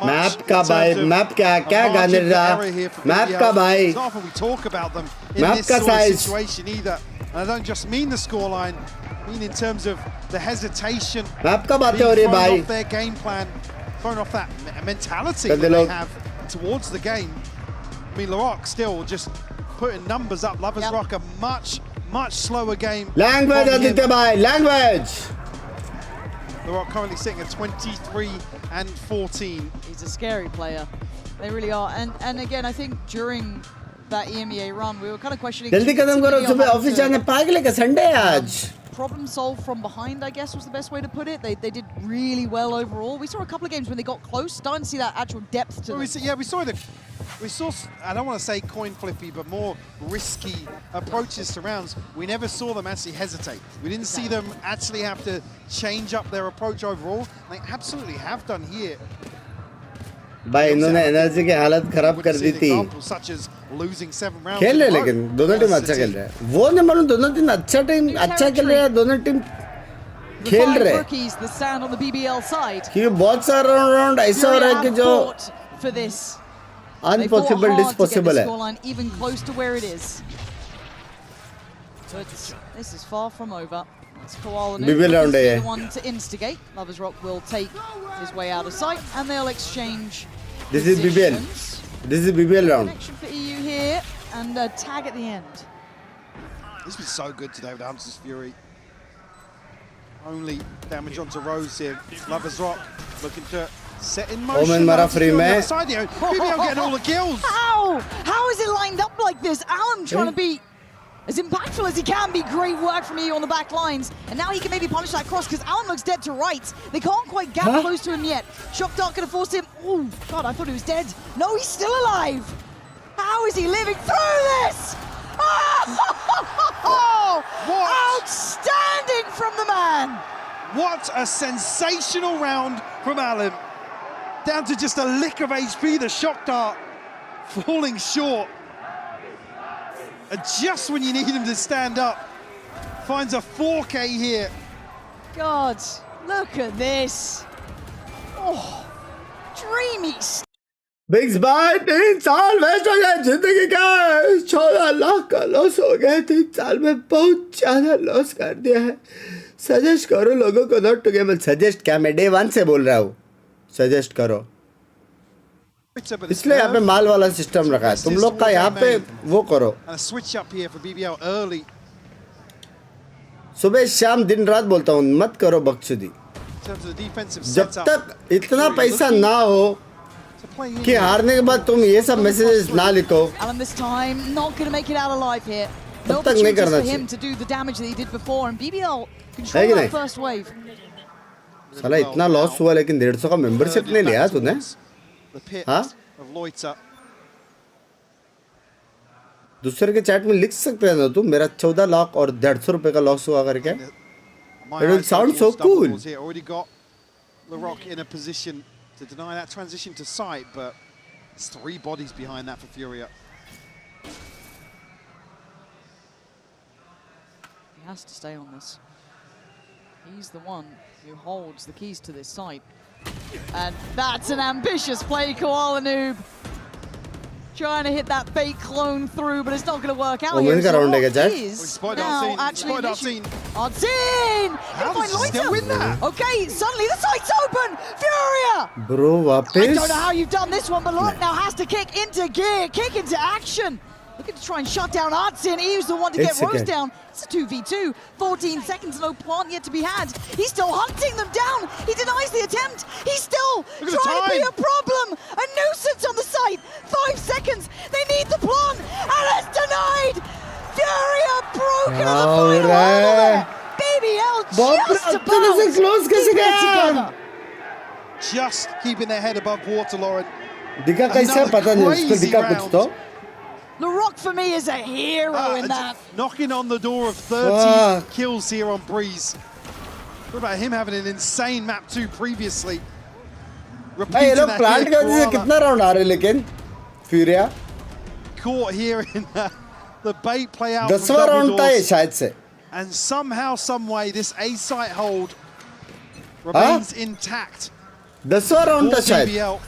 Map का भाई map क्या गाने रहा map का भाई
it's often we talk about them in
map
this
का
sort of
size
situation either, and I don't just mean the scoreline, I mean in terms of the hesitation,
map का बातें हो रही है भाई
off their game plan, thrown off that mentality that they have towards the game. I mean, LaRock still just putting numbers up. Lovers Rock a much slower game.
Language, Aditya bhai, language.
LaRock currently sitting at 23 and 14.
He's a scary player. They really are. And again, I think during that EMEA run, we were kind of questioning.
जल्दी कदम करो सुबह office जाने पागल है क्या Sunday है आज?
Problem solved from behind, I guess was the best way to put it. They did really well overall. We saw a couple of games when they got close, starting to see that actual depth to them.
We saw, I don't want to say coin flippy, but more risky approaches to rounds. We never saw them actually hesitate. We didn't see them actually have to change up their approach overall. They absolutely have done here.
भाई इन्होंने energy की हालत खराब कर दी थी। खेल रहे लेकिन दोनों टीम अच्छा खेल रहे हैं। वो नहीं मालूम दोनों टीम अच्छा खेल रहे हैं, दोनों टीम खेल रहे हैं। क्योंकि बहुत सारा राउंड ऐसा हो रहा है कि जो अनपॉसिबल डिसपॉसिबल है। BBL round है ये।
One to instigate. Lovers Rock will take his way out of sight, and they'll exchange.
This is BBL. This is BBL round.
Connection for EU here, and a tag at the end.
This was so good today with Hunter's Fury. Only damage onto Rose here. Lovers Rock looking to set in motion.
Omen mara free mein.
BBL getting all the kills.
How is it lined up like this? Alan trying to be as impactful as he can be. Great work from EU on the back lines. And now he can maybe punish that cross because Alan looks dead to right. They can't quite get close to him yet. Shock Dart going to force him. Oh, God, I thought he was dead. No, he's still alive. How is he living through this? Oh, outstanding from the man.
What a sensational round from Alan. Down to just a lick of HP, the Shock Dart falling short. And just when you need him to stand up, finds a 4K here.
God, look at this. Oh, dreamy.
Binks भाई 3 साल waste हो गए जिंदगी का। 14 लाख का loss हो गया। 3 साल में बहुत ज्यादा लॉस कर दिया है। सजेस्ट करो लोगों को नॉट टू गेम। सजेस्ट क्या, मैं डे 1 से बोल रहा हूँ। सजेस्ट करो। इसलिए यहाँ पे माल वाला सिस्टम रखा है। तुम लोग का यहाँ पे वो करो। सुबह शाम दिन रात बोलता हूँ मत करो बकचोदी। जब तक इतना पैसा ना हो कि हारने के बाद तुम ये सब मैसेजेस ना लिखो, तब तक नहीं करना चाहिए। है कि नहीं? साला इतना लॉस हुआ लेकिन 150 का मेंबरशिप नहीं लिया तूने? हाँ? दूसरे के चैट में लिख सकते हैं ना तुम मेरा 14 लाख और 150 रुपए का लॉस हुआ करके? It will sound so cool.
Already got LaRock in a position to deny that transition to sight, but there's 3 bodies behind that for Furia.
He has to stay on this. He's the one who holds the keys to this site. And that's an ambitious play, Koala Noob. Trying to hit that fake clone through, but it's not going to work out here. So what is now actually Artsine!
How does he still win that?
Okay, suddenly the site's open! Furia!
Bro,
I don't know how you've done this one, but Look now has to kick into gear, kick into action. Looking to try and shut down Artsin. He was the one to get Rose down. It's a 2v2. 14 seconds, no plant yet to be had. He's still hunting them down. He denies the attempt. He's still trying to be a problem. A nuisance on the site. 5 seconds. They need the plant. And it's denied. Furia broken on the final hurdle there. BBL just about keeping it together.
Just keeping their head above water, Lauren.
दिखा कैसा पता नहीं उसको दिखा कुछ तो
LaRock for me is a hero in that.
Knocking on the door of 30 kills here on Breeze. What about him having an insane map 2 previously?
Hey, look, plant का वजह से कितना round आ रहे लेकिन Furia
caught here in the bait play out.
10वां round था ये शायद से.
And somehow, some way, this A site hold remains intact.
10वां round था शायद.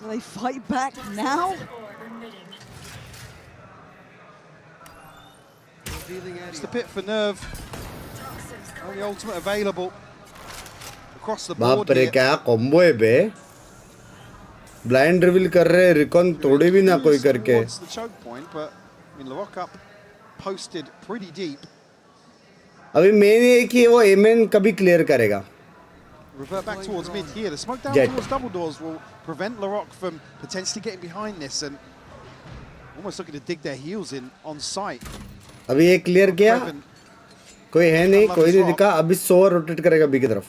Do they fight back now?
It's the pit for Nerve. Only ultimate available across the board.
बाप रे क्या combo है बे. ब्लाइंड रिवील कर रहे, रिकॉन तोड़े भी ना कोई करके.
The choke point, but I mean, LaRock up posted pretty deep.
अभी मेन ये कि वो एमएन कभी क्लियर करेगा.
Revert back towards mid here. The smoke down
Jet.
towards double doors will prevent LaRock from potentially getting behind this and almost looking to dig their heels in on site.
अभी ये clear किया, कोई है नहीं, कोई नहीं दिखा. अभी सोवर रोटेट करेगा बी की तरफ.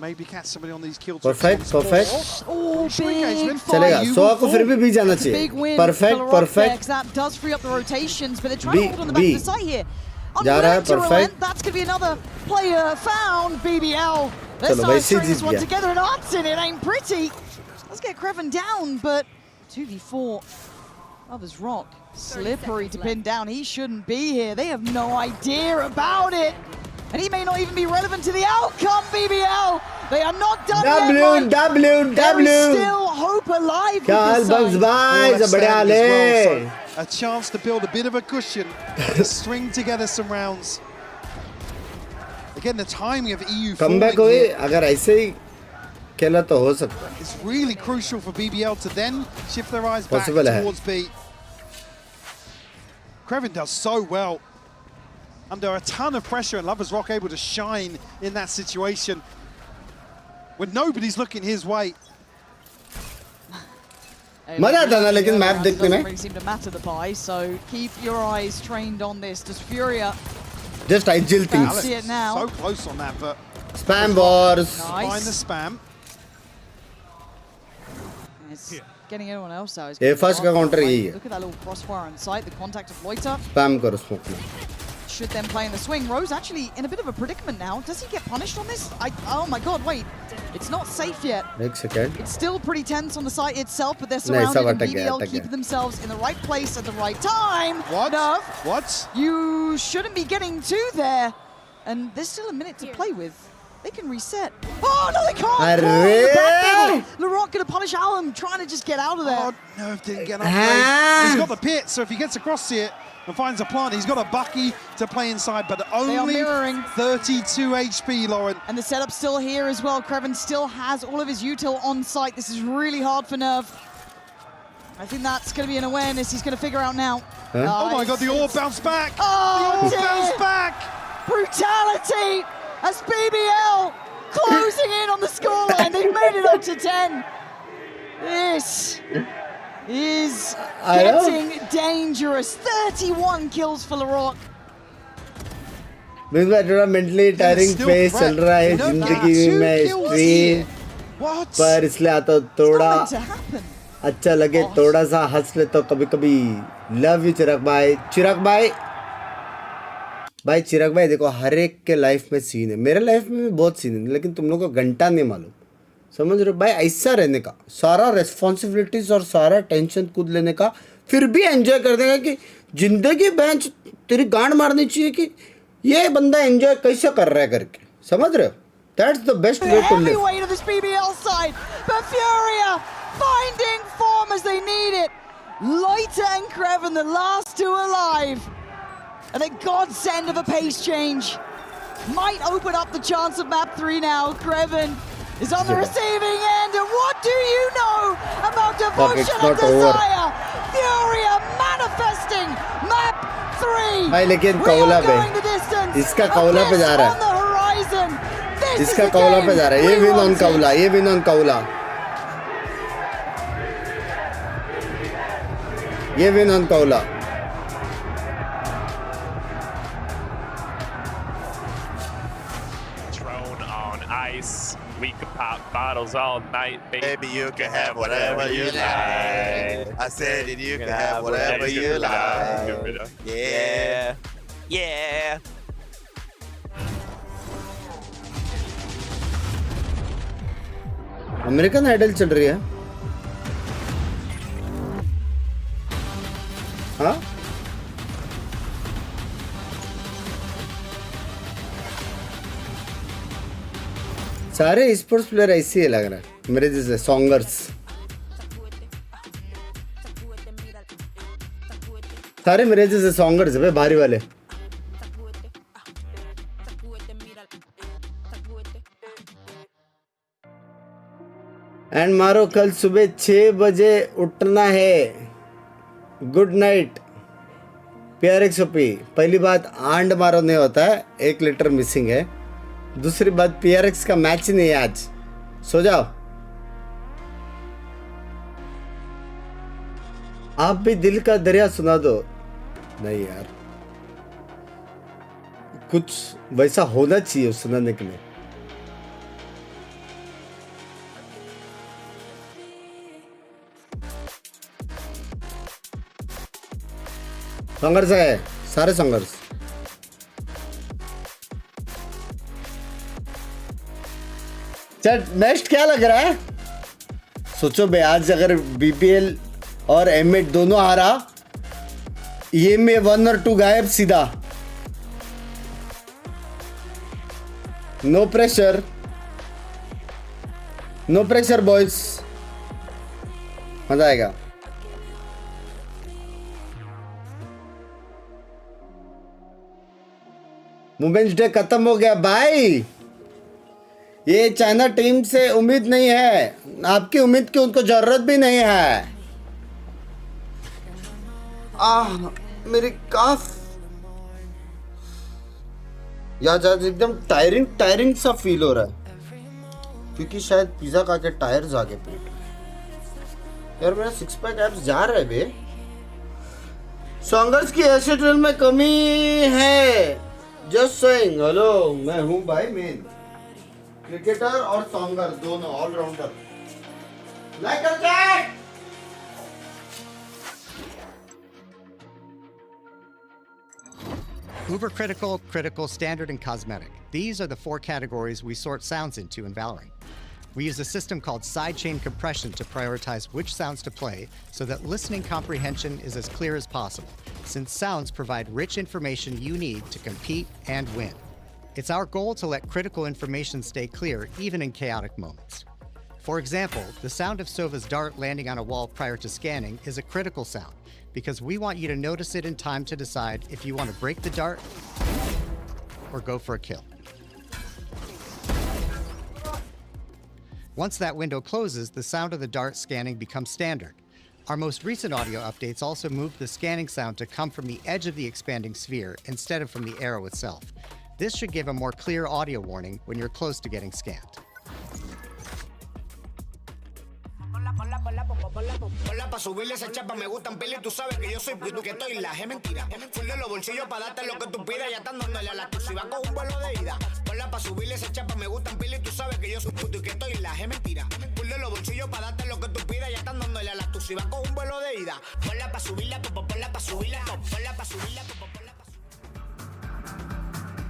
Maybe catch somebody on these kill
Perfect, perfect.
Oh, big
चलेगा. सोवा को फिर भी जाना चाहिए. Perfect, perfect.
That does free up the rotations, but they're trying to hold on the back of the site here.
जा रहा है, perfect.
That's going to be another player found. BBL. Let's
चलो भाई
string
जीत
this one
गया.
together and Artson. It ain't pretty. Let's get Creven down, but 2v4. Others rock. Slippery to pin down. He shouldn't be here. They have no idea about it. And he may not even be relevant to the outcome, BBL. They are not done yet, Mike. There is still hope alive with this side.
A chance to build a bit of a cushion to string together some rounds. Again, the timing of EU
comeback हुई, अगर ऐसे ही खेला तो हो सकता है.
It's really crucial for BBL to then shift their eyes back
Possible
towards B. Creven does so well. Under a ton of pressure, and Lovers Rock able to shine in that situation when nobody's looking his way.
मजा आता ना लेकिन map देखने में.
Doesn't really seem to matter the buy, so keep your eyes trained on this. Does Furia
Just ideal things.
see it now?
So close on that, but
Spam wars.
find the spam.
It's getting everyone else out.
ये first का counter यही है.
Look at that little crossfire on site. The contact of Loiter.
Spam करो smoke में.
Should then play in the swing. Rose actually in a bit of a predicament now. Does he get punished on this? Oh my god, wait. It's not safe yet.
Next second.
It's still pretty tense on the site itself, but they're surrounded and BBL
attack
keeping themselves in the right place at the right time.
What?
Nerf,
What?
you shouldn't be getting two there. And there's still a minute to play with. They can reset. Oh, no, they can't! LaRock gonna punish Alum, trying to just get out of there.
Oh, Nerf didn't get on. He's got the pit, so if he gets across it and finds a plant, he's got a Bucky to play inside, but only 32 HP, Lauren.
And the setup's still here as well. Creven still has all of his util on site. This is really hard for Nerv. I think that's going to be an awareness he's going to figure out now.
Huh?
Oh my god, the orb bounced back!
Oh,
the orb bounced back!
Brutality as BBL closing in on the scoreline. They've made it up to 10. This is getting dangerous. 31 kills for LaRock.
थोड़ा mentally tiring face चल रहा है जिंदगी में stream पर इसलिए आता थोड़ा अच्छा लगे, थोड़ा सा हंस ले तो कभी कभी. लव यू चिराग भाई. चिराग भाई देखो, हर एक के लाइफ में सीन है. मेरे लाइफ में भी बहुत सीन है, लेकिन तुम लोगों को घंटा नहीं मालूम. समझ रहे हो भाई? ऐसा रहने का, सारा रेस्पॉन्सिबिलिटीज और सारा टेंशन कूद लेने का, फिर भी एंजॉय कर देगा कि जिंदगी बेंच तेरी गांड मारनी चाहिए कि ये बंदा एंजॉय कैसे कर रहा है करके. समझ रहे हो? That's the best way to live.
Finding form as they need it. Loiter and Creven, the last two alive. And a godsend of a pace change. Might open up the chance of map 3 now. Creven is on the receiving end. And what do you know about devotion and desire? Furia manifesting map 3.
भाई लेकिन कौला पे, इसका कौला पे जा रहा है. इसका कौला पे जा रहा है. ये विन ऑन कौला, ये विन ऑन कौला. ये विन ऑन कौला.
Drone on ice. We can pop bottles all night,
baby. You can have whatever you like. I said that you can have whatever you like. Yeah. Yeah.
American Idol चल रही है. हाँ सारे sports player ऐसे ही लग रहा है मेरे जैसे सॉन्गर्स. सारे मेरे जैसे सॉन्गर्स है भारी वाले. एंड मारो कल सुबह 6 बजे उठना है. Good night. PRXOP. पहली बात आंड मारो नहीं होता है, 1 लीटर मिसिंग है. दूसरी बात PRX का मैच ही नहीं है आज. सो जाओ. आप भी दिल का दरिया सुना दो. नहीं यार, कुछ वैसा होना चाहिए सुनाने के लिए. संघर्ष है, सारे संघर्ष. चल नेक्स्ट क्या लग रहा है? सोचो बे, आज अगर BBL और M8 दोनों हारा, ये में 1 और 2 गायब सीधा. No pressure, no pressure boys. मजा आएगा. वुमेन्स डे खत्म हो गया भाई. ये चाइना टीम से उम्मीद नहीं है. आपकी उम्मीद की उनको जरूरत भी नहीं है. मेरी काफ यार आज एकदम टायरिंग सा फील हो रहा है, क्योंकि शायद पिज्जा खा के टायर्स आ गए पेट. यार मेरा 6 पैक एब्स जा रहा है बे. संघर्ष की एसिड्रल में कमी है. Just saying. हेलो, मैं हूं भाई मेन क्रिकेटर और संघर्ष दोनों allrounder. Like a chat.
Uber critical, critical, standard, and cosmetic. These are the 4 categories we sort sounds into in Valorant. We use a system called sidechain compression to prioritize which sounds to play so that listening comprehension is as clear as possible, since sounds provide rich information you need to compete and win. It's our goal to let critical information stay clear even in chaotic moments. For example, the sound of Sova's dart landing on a wall prior to scanning is a critical sound, because we want you to notice it in time to decide if you want to break the dart or go for a kill. Once that window closes, the sound of the dart scanning becomes standard. Our most recent audio updates also moved the scanning sound to come from the edge of the expanding sphere instead of from the arrow itself. This should give a more clear audio warning when you're close to getting scanned.
Ponla pa' subirle esa chapa, me gustan pila y tú sabes que yo soy puto que estoy la es mentira. Full de los bolsillos pa' darte lo que tú pidas, ya están dándole a la exclusiva con un vuelo de ida. Ponla pa' subirle esa chapa, me gustan pila y tú sabes que yo soy puto y que estoy la es mentira. Full de los bolsillos pa' darte lo que tú pidas, ya están dándole a la exclusiva con un vuelo de ida. Ponla pa' subirla, ponla pa' subirla, ponla pa' subirla, ponla pa'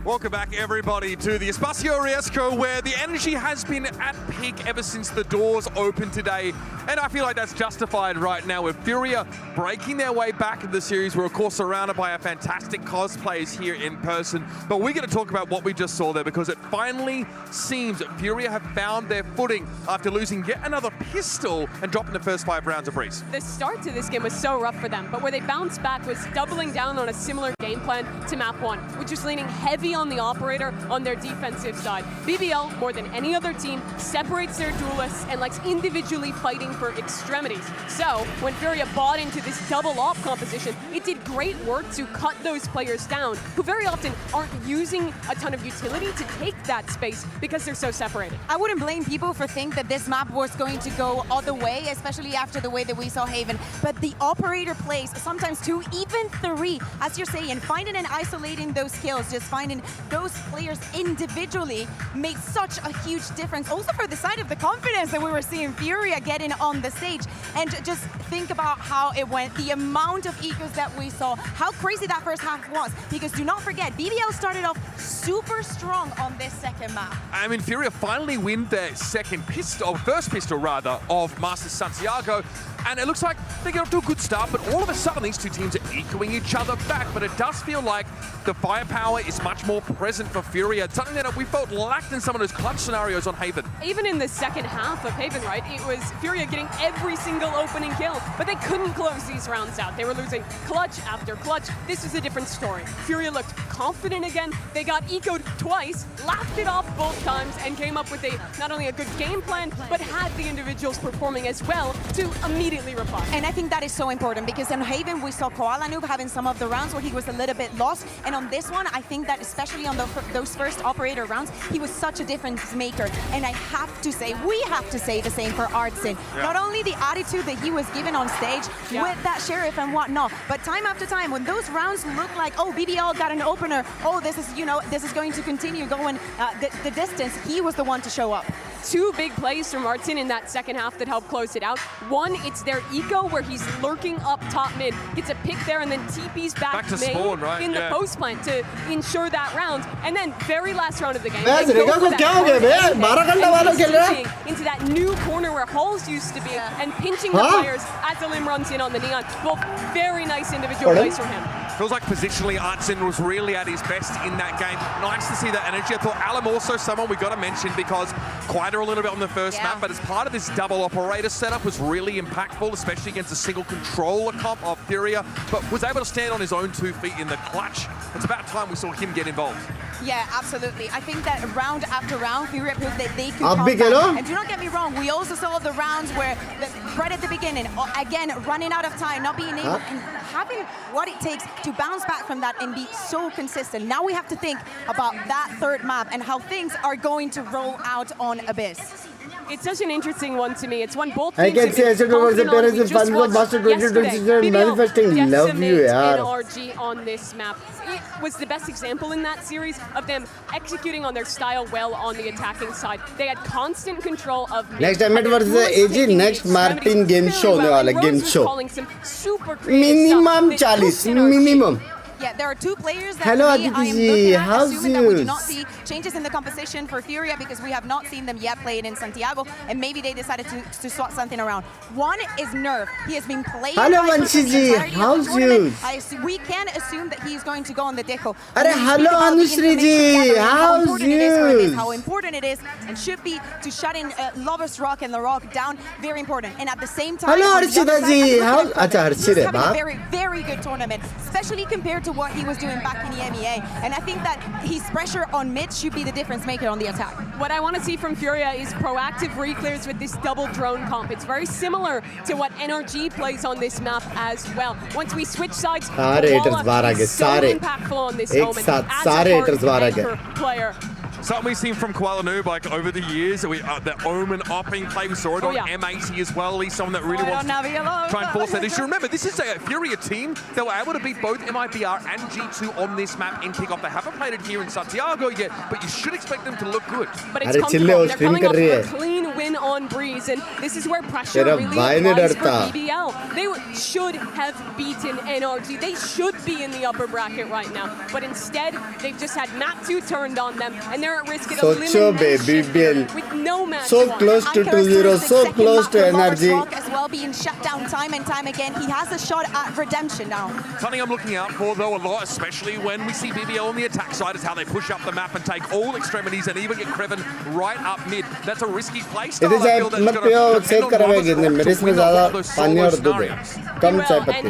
Welcome back, everybody, to the Espacio Riesco, where the energy has been at peak ever since the doors opened today. And I feel like that's justified right now with Furia breaking their way back in the series. We're, of course, surrounded by our fantastic cosplayers here in person. But we're going to talk about what we just saw there, because it finally seems that Furia have found their footing after losing yet another pistol and dropping the first 5 rounds of Breeze.
The start to this game was so rough for them, but where they bounced back was doubling down on a similar game plan to map 1, which was leaning heavy on the operator on their defensive side. BBL, more than any other team, separates their duelists and likes individually fighting for extremities. So, when Furia bought into this double op composition, it did great work to cut those players down, who very often aren't using a ton of utility to take that space because they're so separated.
I wouldn't blame people for thinking that this map was going to go all the way, especially after the way that we saw Haven. But the operator plays sometimes 2, even 3, as you're saying, finding and isolating those kills, just finding those players individually made such a huge difference. Also for the side of the confidence that we were seeing Furia getting on the stage. And just think about how it went, the amount of egos that we saw, how crazy that first half was. Because do not forget, BBL started off super strong on this second map.
I mean, Furia finally win their first pistol rather, of Master Santiago. And it looks like they get off to a good start, but all of a sudden these two teams are echoing each other back. But it does feel like the firepower is much more present for Furia. It's something that we felt lacked in some of those clutch scenarios on Haven.
Even in the second half of Haven, right, it was Furia getting every single opening kill, but they couldn't close these rounds out. They were losing clutch after clutch. This is a different story. Furia looked confident again. They got ecoed twice, laughed it off both times, and came up with not only a good game plan, but had the individuals performing as well to immediately reply.
And I think that is so important because in Haven we saw Koala Noob having some of the rounds where he was a little bit lost, and on this one I think that especially on those first operator rounds he was such a difference maker. And I have to say, we have to say the same for Artsin. Not only the attitude that he was given on stage with that sheriff and whatnot, but time after time when those rounds look like, oh, BBL got an opener, oh, this is, you know, this is going to continue going the distance, he was the one to show up.
Two big plays from Artsin in that second half that helped close it out. One, it's their eco where he's lurking up top mid, gets a pick there and then TP's back
to spawn, right?
in the post plant to ensure that round. And then very last round of the game,
into
that new corner where Halls used to be and pinching the players as Alim runs in on the Neon. Well, very nice individual plays from him.
Feels like positionally Artsin was really at his best in that game. Nice to see that energy. I thought Alim also someone we got to mention because quieter a little bit on the first map, but as part of this double operator setup was really impactful, especially against a single controller comp of Furia, but was able to stand on his own 2 feet in the clutch. It's about time we saw him get involved.
Yeah, absolutely. I think that round after round, Furia proved that they could come back. And do not get me wrong, we also saw the rounds where, right at the beginning, again, running out of time, not being able, and having what it takes to bounce back from that and be so consistent. Now we have to think about that third map and how things are going to roll out on Abyss.
It's such an interesting one to me. It's one both
I can say Asset was the parents and fans of Master 2026 manifesting love you, yaar.
NRG on this map. It was the best example in that series of them executing on their style well on the attacking side. They had constant control of mid.
Next time it was the AG next Martin game show game show. Minimum 40 minimum.
Yeah, there are two players that
Hello,
I'm looking at,
how's
assuming that we do
you?
not see changes in the composition for Furia because we have not seen them yet played in Santiago, and maybe they decided to swap something around. One is Nerf. He has been playing.
Hello, Vanshiji, how's you?
We can assume that he's going to go on the Deco.
Hello, Anushriji, how's you?
How important it is and should be to shut in Lover's Rock and the Rock down. Very important. And at the same time,
hello, Harshitaji. How's
having a very, very good tournament, especially compared to what he was doing back in the MEA. And I think that his pressure on mid should be the difference maker on the attack.
What I want to see from Furia is proactive reclears with this double drone comp. It's very similar to what NRG plays on this map as well. Once we switch sides, Koala is so impactful on this moment as a hard anchor player.
Something we've seen from Koala Noob like over the years, the Omen opping play, we saw it on M80 as well. He's someone that really wants to try and force that issue. Remember, this is a Furia team that were able to beat both MIBR and G2 on this map in kickoff. They haven't played it here in Santiago yet, but you should expect them to look good.
But it's comfortable. They're coming off a clean win on Breeze, and this is where pressure really applies for BBL. They should have beaten NRG. They should be in the upper bracket right now, but instead, they've just had map 2 turned on them, and they're at risk of elimination with no match.
So close to 2-0, so close to NRG.
As well being shut down time and time again. He has a shot at redemption now.
Something I'm looking out for though a lot, especially when we see BBL on the attack side, is how they push up the map and take all extremities and even get Kreven right up mid. That's a risky play style.
And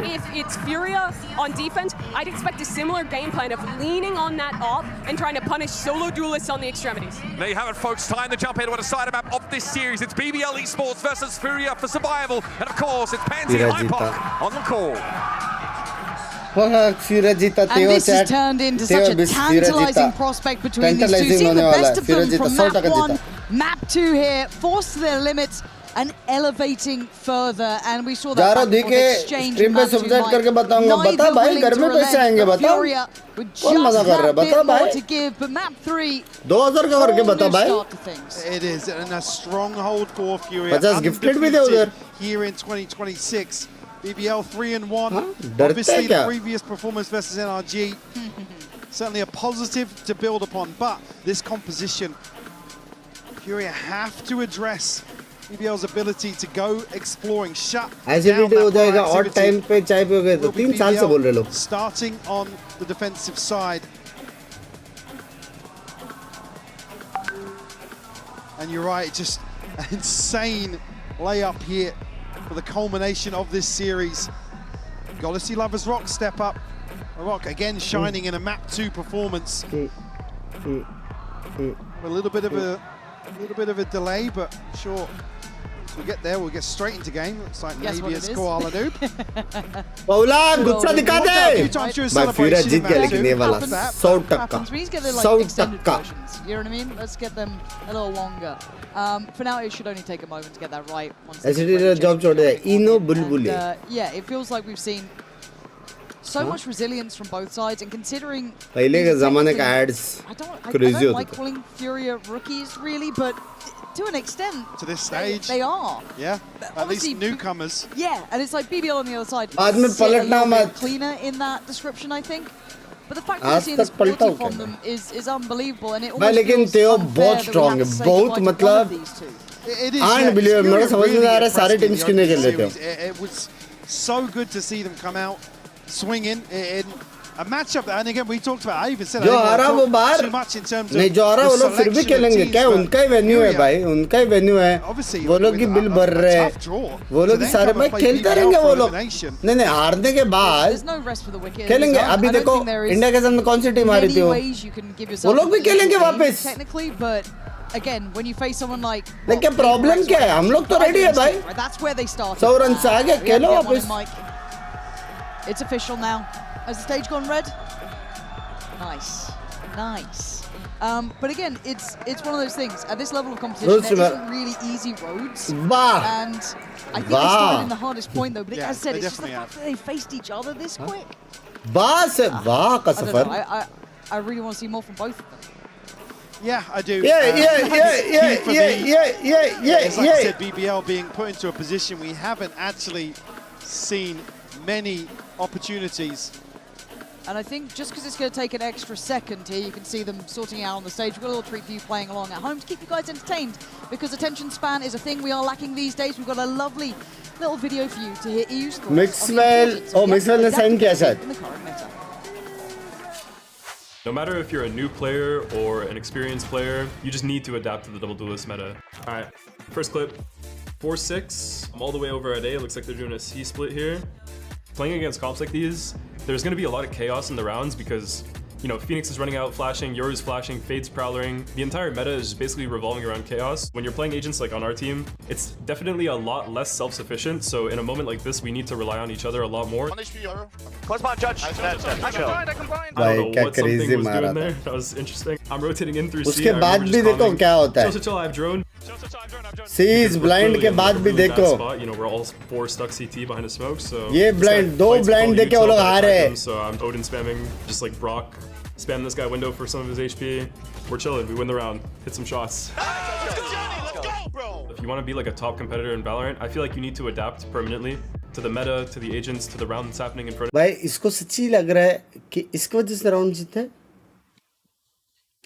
if it's Furia on defense, I'd expect a similar game plan of leaning on that op and trying to punish solo duelists on the extremities.
There you have it, folks. Time to jump into a side map of this series. It's BBL Esports versus Furia for survival. And of course, it's Pansy and Hypok on the call.
And this has turned into such a tantalizing prospect between these two. Seeing the best of them from map 1, map 2 here, forced to their limits and elevating further, and we saw that exchange in map 2. Neither willing to relent. Furia with just that bit more to give, but map 3, whole new start to things.
It is, and a stronghold for Furia.
Undefeated
here in 2026. BBL 3-1. Obviously, the previous performance versus NRG. Certainly a positive to build upon, but this composition, Furia have to address BBL's ability to go exploring, shut
acidity हो जाएगा और time पे चाय पियोगे तो 3 साल से बोल रहे लोग
starting on the defensive side. And you're right, just an insane layup here for the culmination of this series. Gotta see Lovers Rock step up. Rock again shining in a map 2 performance. A little bit of a delay, but sure. So we get there, we'll get straight into game. Looks like maybe it's Koala Noob.
Paula, गुस्सा दिखा दे. भाई Furia जीत गया लेकिन ये वाला 100%.
We need to get the like extended versions. You know what I mean? Let's get them a little longer. For now, it should only take a moment to get that right.
Acidity job छोड़ दे. इनो बुलबुले.
Yeah, it feels like we've seen so much resilience from both sides, and considering
पहले के ज़माने का ads crazy
I don't like calling Furia rookies really, but to an extent,
to this stage,
they are.
Yeah, at least newcomers.
Yeah, and it's like BBL on the other side.
बाद में पलटना मत.
Cleaner in that description, I think. But the fact that we're seeing this quality from them is unbelievable, and it almost
लेकिन तेओ बहुत strong है, बहुत मतलब unbelievable. मेरे समझ में आ रहा है सारे teams किन्हें खेल लेते हो.
It was so good to see them come out swinging in a matchup, and again we talked about. I even said
जो आ रहा वो बाहर नहीं जो आ रहा वो लोग फिर भी खेलेंगे क्या उनका ही वेन्यू है भाई उनका ही वेन्यू है वो लोग की बिल भर रहे हैं वो लोग सारे भाई खेलते रहेंगे वो लोग नहीं हारने के बाद खेलेंगे अभी देखो इंडिया के सामने कौन सी टीम आ रही थी वो लोग भी खेलेंगे वापस
Again, when you face someone like
लेकिन प्रॉब्लम क्या है हम लोग तो रेडी है भाई 100 रन से आगे खेलो वापस
It's official now. Has the stage gone red? Nice. But again, it's one of those things. At this level of competition, there isn't really easy roads. And I think they started in the hardest point though. But as I said, it's just the fact that they faced each other this quick. I really want to see more from both of them.
Yeah, I do.
Yeah.
It's like I said, BBL being put into a position we haven't actually seen many opportunities.
And I think just because it's going to take an extra second here, you can see them sorting out on the stage. We've got a little treat for you playing along at home to keep you guys entertained, because attention span is a thing we are lacking these days. We've got a lovely little video for you to hear EU's thoughts.
Mixwell ने sign किया शायद.
No matter if you're a new player or an experienced player, you just need to adapt to the double duelist meta. All right, first clip. 4-6. I'm all the way over at A. Looks like they're doing a C split here. Playing against comps like these, there's going to be a lot of chaos in the rounds because, you know, Phoenix is running out, flashing, Yoru's flashing, Fade's prowling. The entire meta is basically revolving around chaos. When you're playing agents like on our team, it's definitely a lot less self-sufficient. So in a moment like this, we need to rely on each other a lot more.
Close spot, Judge.
I don't know what something was doing there. That was interesting. I'm rotating in through C.
उसके बाद भी देखो क्या होता है.
Chill, I have drone.
C is blind के बाद भी देखो.
You know, we're all 4 stuck CT behind a smoke, so
ये blind दो blind देखे वो लोग हार रहे हैं.
So I'm Odin spamming, just like Brock, spam this guy window for some of his HP. We're chilling. We win the round. Hit some shots. If you want to be like a top competitor in Valorant, I feel like you need to adapt permanently to the meta, to the agents, to the round that's happening in front of.
भाई इसको सच्ची लग रहा है कि इसकी वजह से राउंड जीते.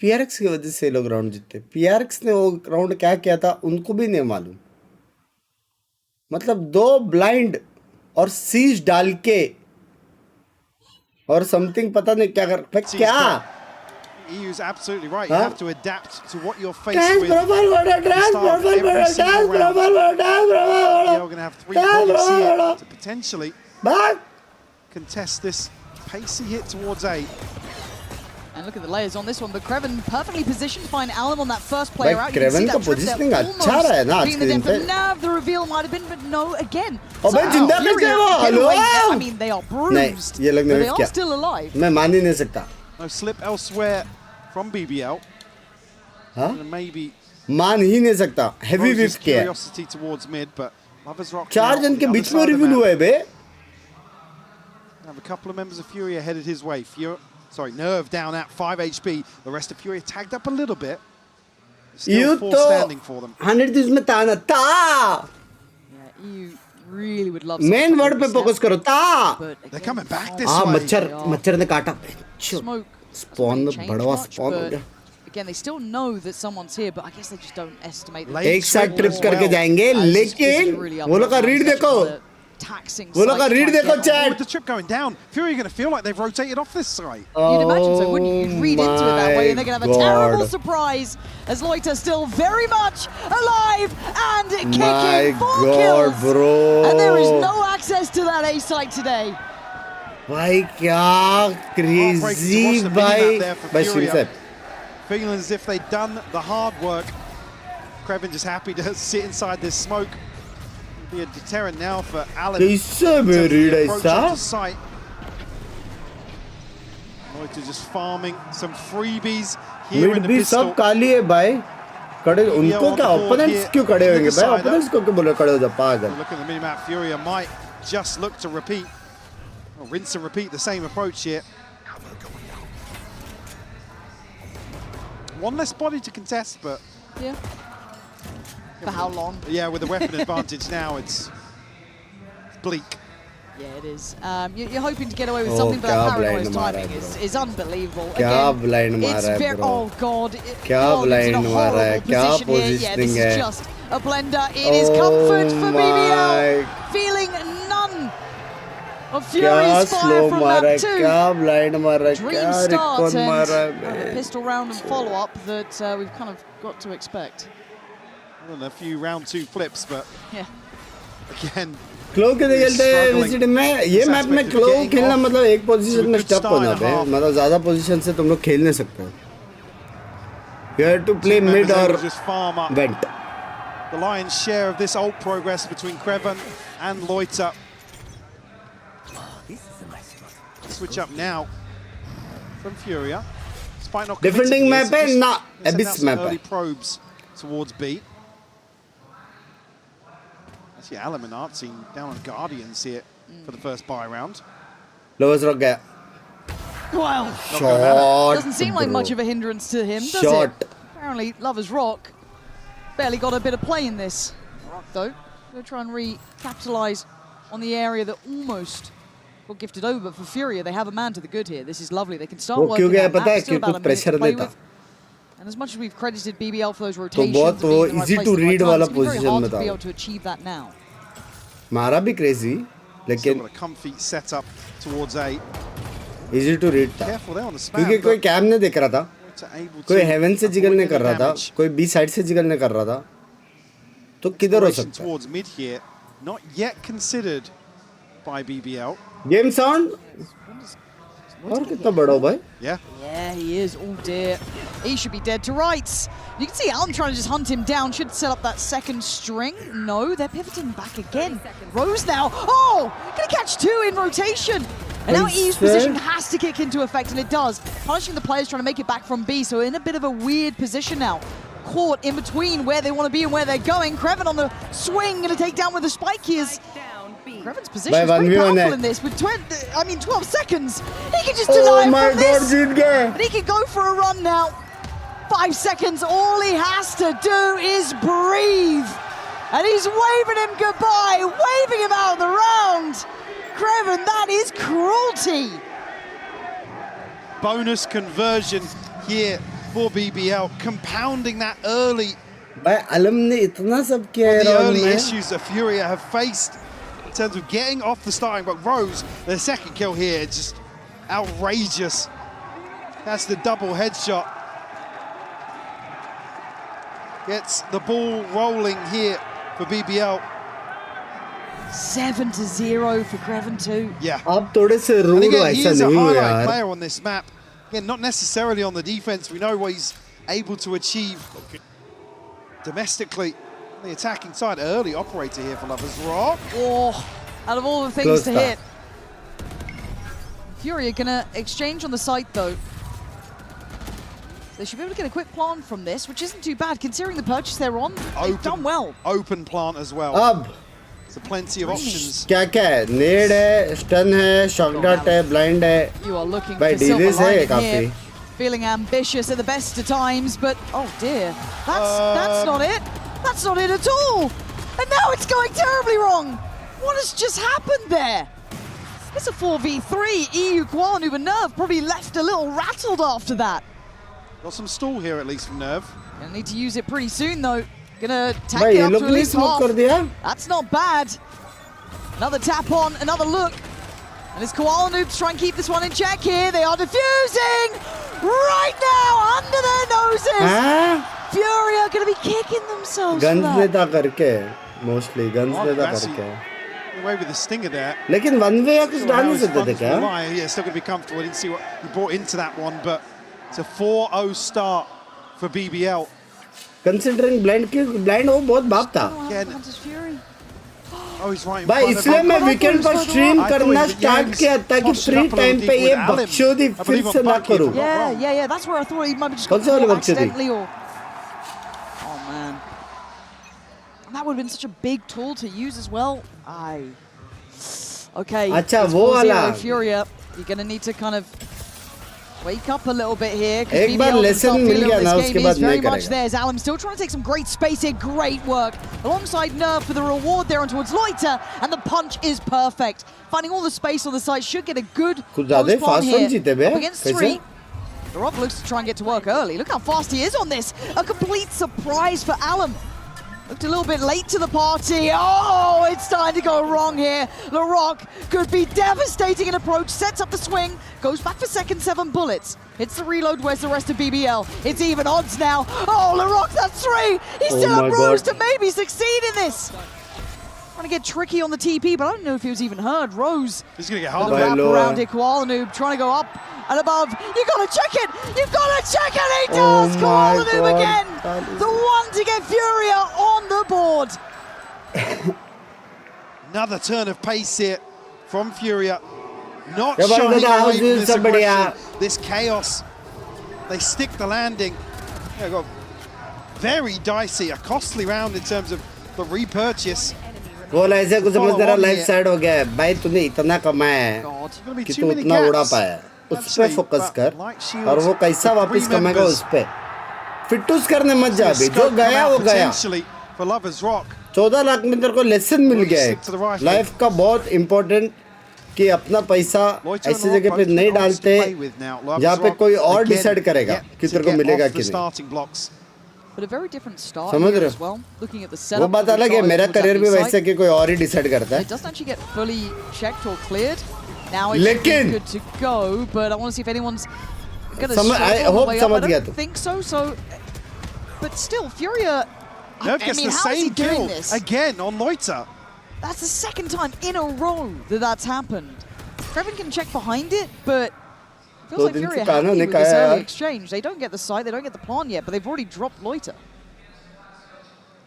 PRX की वजह से लोग राउंड जीते. PRX ने वो राउंड क्या किया था उनको भी नहीं मालूम. मतलब 2 ब्लाइंड और सीज डाल के और समथिंग पता नहीं क्या कर क्या.
EU's absolutely right. You have to adapt to what you're faced with. You're going to have 3 bodies here to potentially contest this pacey hit towards A.
And look at the layers on this one, but Creven perfectly positioned to find Allen on that first player out.
Creven का positioning अच्छा रहा है ना आज के दिन पे.
Nav the reveal might have been, but no again.
अबे जिंदा कैसे वो? Hello?
I mean, they are bruised.
नहीं, ये लोग ने
they are still alive.
मैं मान ही नहीं सकता.
No slip elsewhere from BBL.
हाँ?
Maybe.
मान ही नहीं सकता. Heavy whiff किया.
Curiosity towards mid, but Lovers Rock.
4 जन के बीच में रिवील हुआ है बे.
Have a couple of members of Furia headed his way. Nerve down at 5 HP. The rest of Furia tagged up a little bit. Still 4 standing for them.
100 इसमें ताना ता.
Yeah, EU really would love.
Main word पे focus करो ता.
They're coming back this way.
मच्छर ने काटा.
Smoke.
Spawn में बड़ा spawn हो गया.
again. They still know that someone's here, but I guess they just don't estimate.
एक साथ ट्रिप करके जाएंगे, लेकिन वो लोग का रीड देखो.
With the trip going down, Furia are going to feel like they've rotated off this side.
You'd imagine so, wouldn't you? You'd read into it that way, and they're going to have a terrible surprise as Loiter still very much alive and kicking 4 kills.
Bro.
And there is no access to that A site today.
भाई क्या crazy by Shimsep.
Feeling as if they'd done the hard work. Kreven just happy to sit inside this smoke. Be a deterrent now for Alan. Loiter just farming some freebies here in the pistol.
सब काली है भाई. खड़े उनको क्या opponents क्यों खड़े होंगे भाई? Opponents को क्यों बोले खड़े हो जा पागल?
Look at the minimap. Furia might just look to repeat, or rinse and repeat the same approach here. One less body to contest, but
yeah. For how long?
Yeah, with the weapon advantage now, it's bleak.
Yeah, it is. You're hoping to get away with something, but that Paranoid's timing is unbelievable.
Again,
it's very, oh God,
क्या blind
in a horrible position here. Yeah, this is just a blender. It is comfort for BBL, feeling none of Fury's fire from map 2. Dream start and a pistol round and follow-up that we've kind of got to expect.
A few round 2 flips, but
yeah,
again.
क्लो के खेलते हैं visit में ये map में क्लो खेलना मतलब एक position में स्टक हो जाते हैं मतलब ज़्यादा पोजीशन से तुम लोग खेल नहीं सकते हो. You have to play mid or vent.
The lion's share of this ult progress between Kreven and Loiter. Switch up now from Furia. Despite not
defending map है ना Abyss map
early probes towards B. Actually, Alan and Artsy down on Guardians here for the first buy round.
Lowest rock gap.
Well,
shot.
Doesn't seem like much of a hindrance to him, does it? Apparently, Lover's Rock barely got a bit of play in this. Rock, though, going to try and re-capitalise on the area that almost got gifted over. But for Furia, they have a man to the good here. This is lovely. They can start working on that. Still about a minute to play with. And as much as we've credited BBL for those rotations,
easy to read वाला
position very hard to be able to achieve that now.
मारा भी crazy, लेकिन
a comfy setup towards A.
Easy to read था.
Careful there on the spam.
क्योंकि कोई cam नहीं देख रहा था, कोई heaven से जिगल नहीं कर रहा था, कोई B side से जिगल नहीं कर रहा था, तो किधर हो सकता है?
Towards mid here, not yet considered by BBL.
Game sound. और कितना बड़ा हो भाई?
Yeah.
Yeah, he is. Oh dear. He should be dead to rights. You can see Alan trying to just hunt him down. Should set up that second string. No, they're pivoting back again. Rose now. Oh, gonna catch 2 in rotation. And now Eve's position has to kick into effect, and it does. Punishing the players trying to make it back from B, so in a bit of a weird position now. Caught in between where they want to be and where they're going. Kreven on the swing, gonna take down with the spike. He is. Kreven's position is pretty powerful in this. With 12 seconds, he can just deny from this. And he can go for a run now. 5 seconds, all he has to do is breathe. And he's waving him goodbye, waving him out of the round. Kreven, that is cruelty.
Bonus conversion here for BBL, compounding that early.
The
early issues that Furia have faced in terms of getting off the starting block. Rose, their second kill here, just outrageous. That's the double headshot. Gets the ball rolling here for BBL.
7-0 for Kreven too.
Yeah.
अब थोड़े से rude
ऐसा नहीं हुआ यार. He's a highlight player on this map. Again, not necessarily on the defense. We know what he's able to achieve domestically. On the attacking side, early operator here for Lover's Rock.
Oh, out of all the things to hit. Furia gonna exchange on the site though. They should be able to get a quick plant from this, which isn't too bad considering the purchase they're on. They've done well.
Open plant as well. So plenty of options.
क्या है? Nade है, stun है, shock dart है, blind है.
You are looking for silver lining here. Feeling ambitious at the best of times, but oh dear, that's not it. That's not it at all. And now it's going terribly wrong. What has just happened there? It's a 4v3. EU Kwan Uber Nerve probably left a little rattled after that.
Got some stall here at least from Nerve.
Gonna need to use it pretty soon though. Gonna tap it up to at least half. That's not bad. Another tap on, another look. And it's Koala Noobs trying to keep this one in check here. They are defusing right now under their noses. Furia gonna be kicking themselves.
Guns leta karke, mostly guns leta karke.
Away with the stinger there.
लेकिन one way कुछ डाल नहीं सकते थे क्या?
Yeah, still going to be comfortable. I didn't see what he brought into that one, but it's a 4-0 start for BBL.
Considering blind वो बहुत बाप था.
Oh, he's right in
भाई इसलिए मैं weekend पर stream करना start किया ताकि free time पे ये बकचोदी फिर से ना करूँ.
Yeah. That's where I thought he might be just got accidentally or. Oh man. And that would have been such a big tool to use as well. Okay.
अच्छा वो वाला.
Furia, you're gonna need to kind of wake up a little bit here.
एक बार lesson मिल गया ना उसके बाद नहीं करेगा.
There's Alum still trying to take some great space here. Great work alongside Nerve for the reward there on towards Loiter, and the punch is perfect. Finding all the space on the side should get a good post plan here. Up against 3. The Rock looks to try and get to work early. Look how fast he is on this. A complete surprise for Alum. Looked a little bit late to the party. Oh, it's starting to go wrong here. LaRock could be devastating in approach. Sets up the swing. Goes back for second 7 bullets. Hits the reload. Where's the rest of BBL? It's even odds now. Oh, LaRock, that's 3. He's still up Rose to maybe succeed in this. Trying to get tricky on the TP, but I don't know if he was even heard. Rose.
He's going to get hard.
Wrap around it. Koala Noob trying to go up and above. You got to check it. You've got to check it. He does. Koala Noob again. The one to get Furia on the board.
Another turn of pace here from Furia. Not shying away from this aggression, this chaos. They stick the landing. Yeah, got very dicey, a costly round in terms of the repurchase.
बोला ऐसे कुछ समझ तेरा life side हो गया है भाई तूने इतना कमाया है कि तू उतना उड़ा पाया उस पे फोकस कर और वो कैसा वापस कमाएगा उस पे फिटूस करने मत जा अभी जो गया वो गया 14 लाख में तेरे को लेसन मिल गया है लाइफ का बहुत इम्पोर्टेंट कि अपना पैसा ऐसी जगह पे नहीं डालते जहाँ पे कोई और डिसाइड करेगा कि तेरे को मिलेगा कि नहीं
But a very different start here as well. Looking at the setup.
वो बात अलग है मेरा करियर भी वैसे कि कोई और ही डिसाइड करता है.
It doesn't actually get fully checked or cleared. Now it's good to go, but I want to see if anyone's going to
I hope समझ गया तू.
I think so. But still, Furia.
Nerve gets the same kill again on Loiter.
That's the second time in a row that's happened. Trevin can check behind it, but. Feels like Furia happy with this early exchange. They don't get the site, they don't get the plan yet, but they've already dropped Loiter.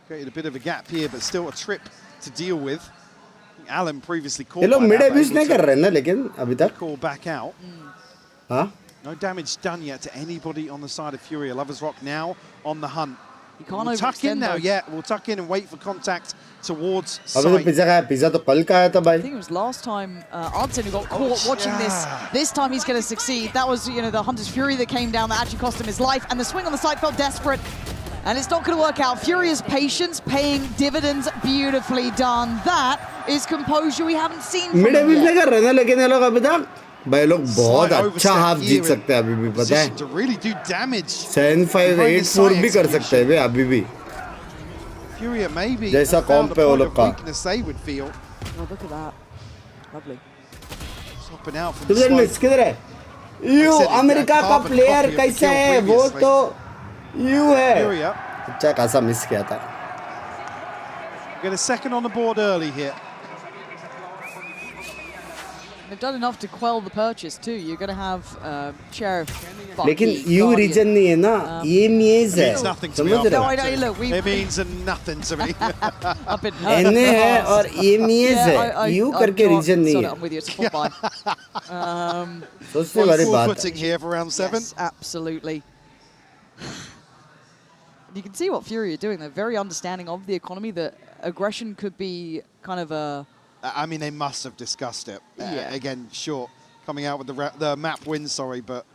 Created a bit of a gap here, but still a trip to deal with. Alan previously called call back out. No damage done yet to anybody on the side of Furia. Lovers Rock now on the hunt. We'll tuck in now, we'll tuck in and wait for contact towards site.
I think
it was last time Arnson who got caught watching this. This time he's going to succeed. That was, the Hunter's Fury that came down that actually cost him his life. And the swing on the side felt desperate. And it's not going to work out. Furia's patience paying dividends. Beautifully done. That is composure we haven't seen from him yet.
भाई लोग बहुत अच्छा half जीत सकते हैं अभी भी पता है 7-5-8-4 भी कर सकते हैं वे अभी भी जैसा कॉम्प पे वो लोग का किधर है यू अमेरिका का प्लेयर कैसे है वो तो यू है अच्छा खासा मिस किया था
Get a second on the board early here.
They've done enough to quell the purchase too. You're going to have Sheriff.
लेकिन यू रीजन नहीं है ना ये मीज है
समझ रहे हो it means nothing to me
up in
एने है और ये मीज है यू करके रीजन नहीं है
I'm with you. It's a full buy.
सबसे बड़ी बात
footing here for round 7.
Yes, absolutely. You can see what Fury are doing. They're very understanding of the economy. That aggression could be kind of a.
I mean, they must have discussed it. Again, short coming out with the map win, sorry, but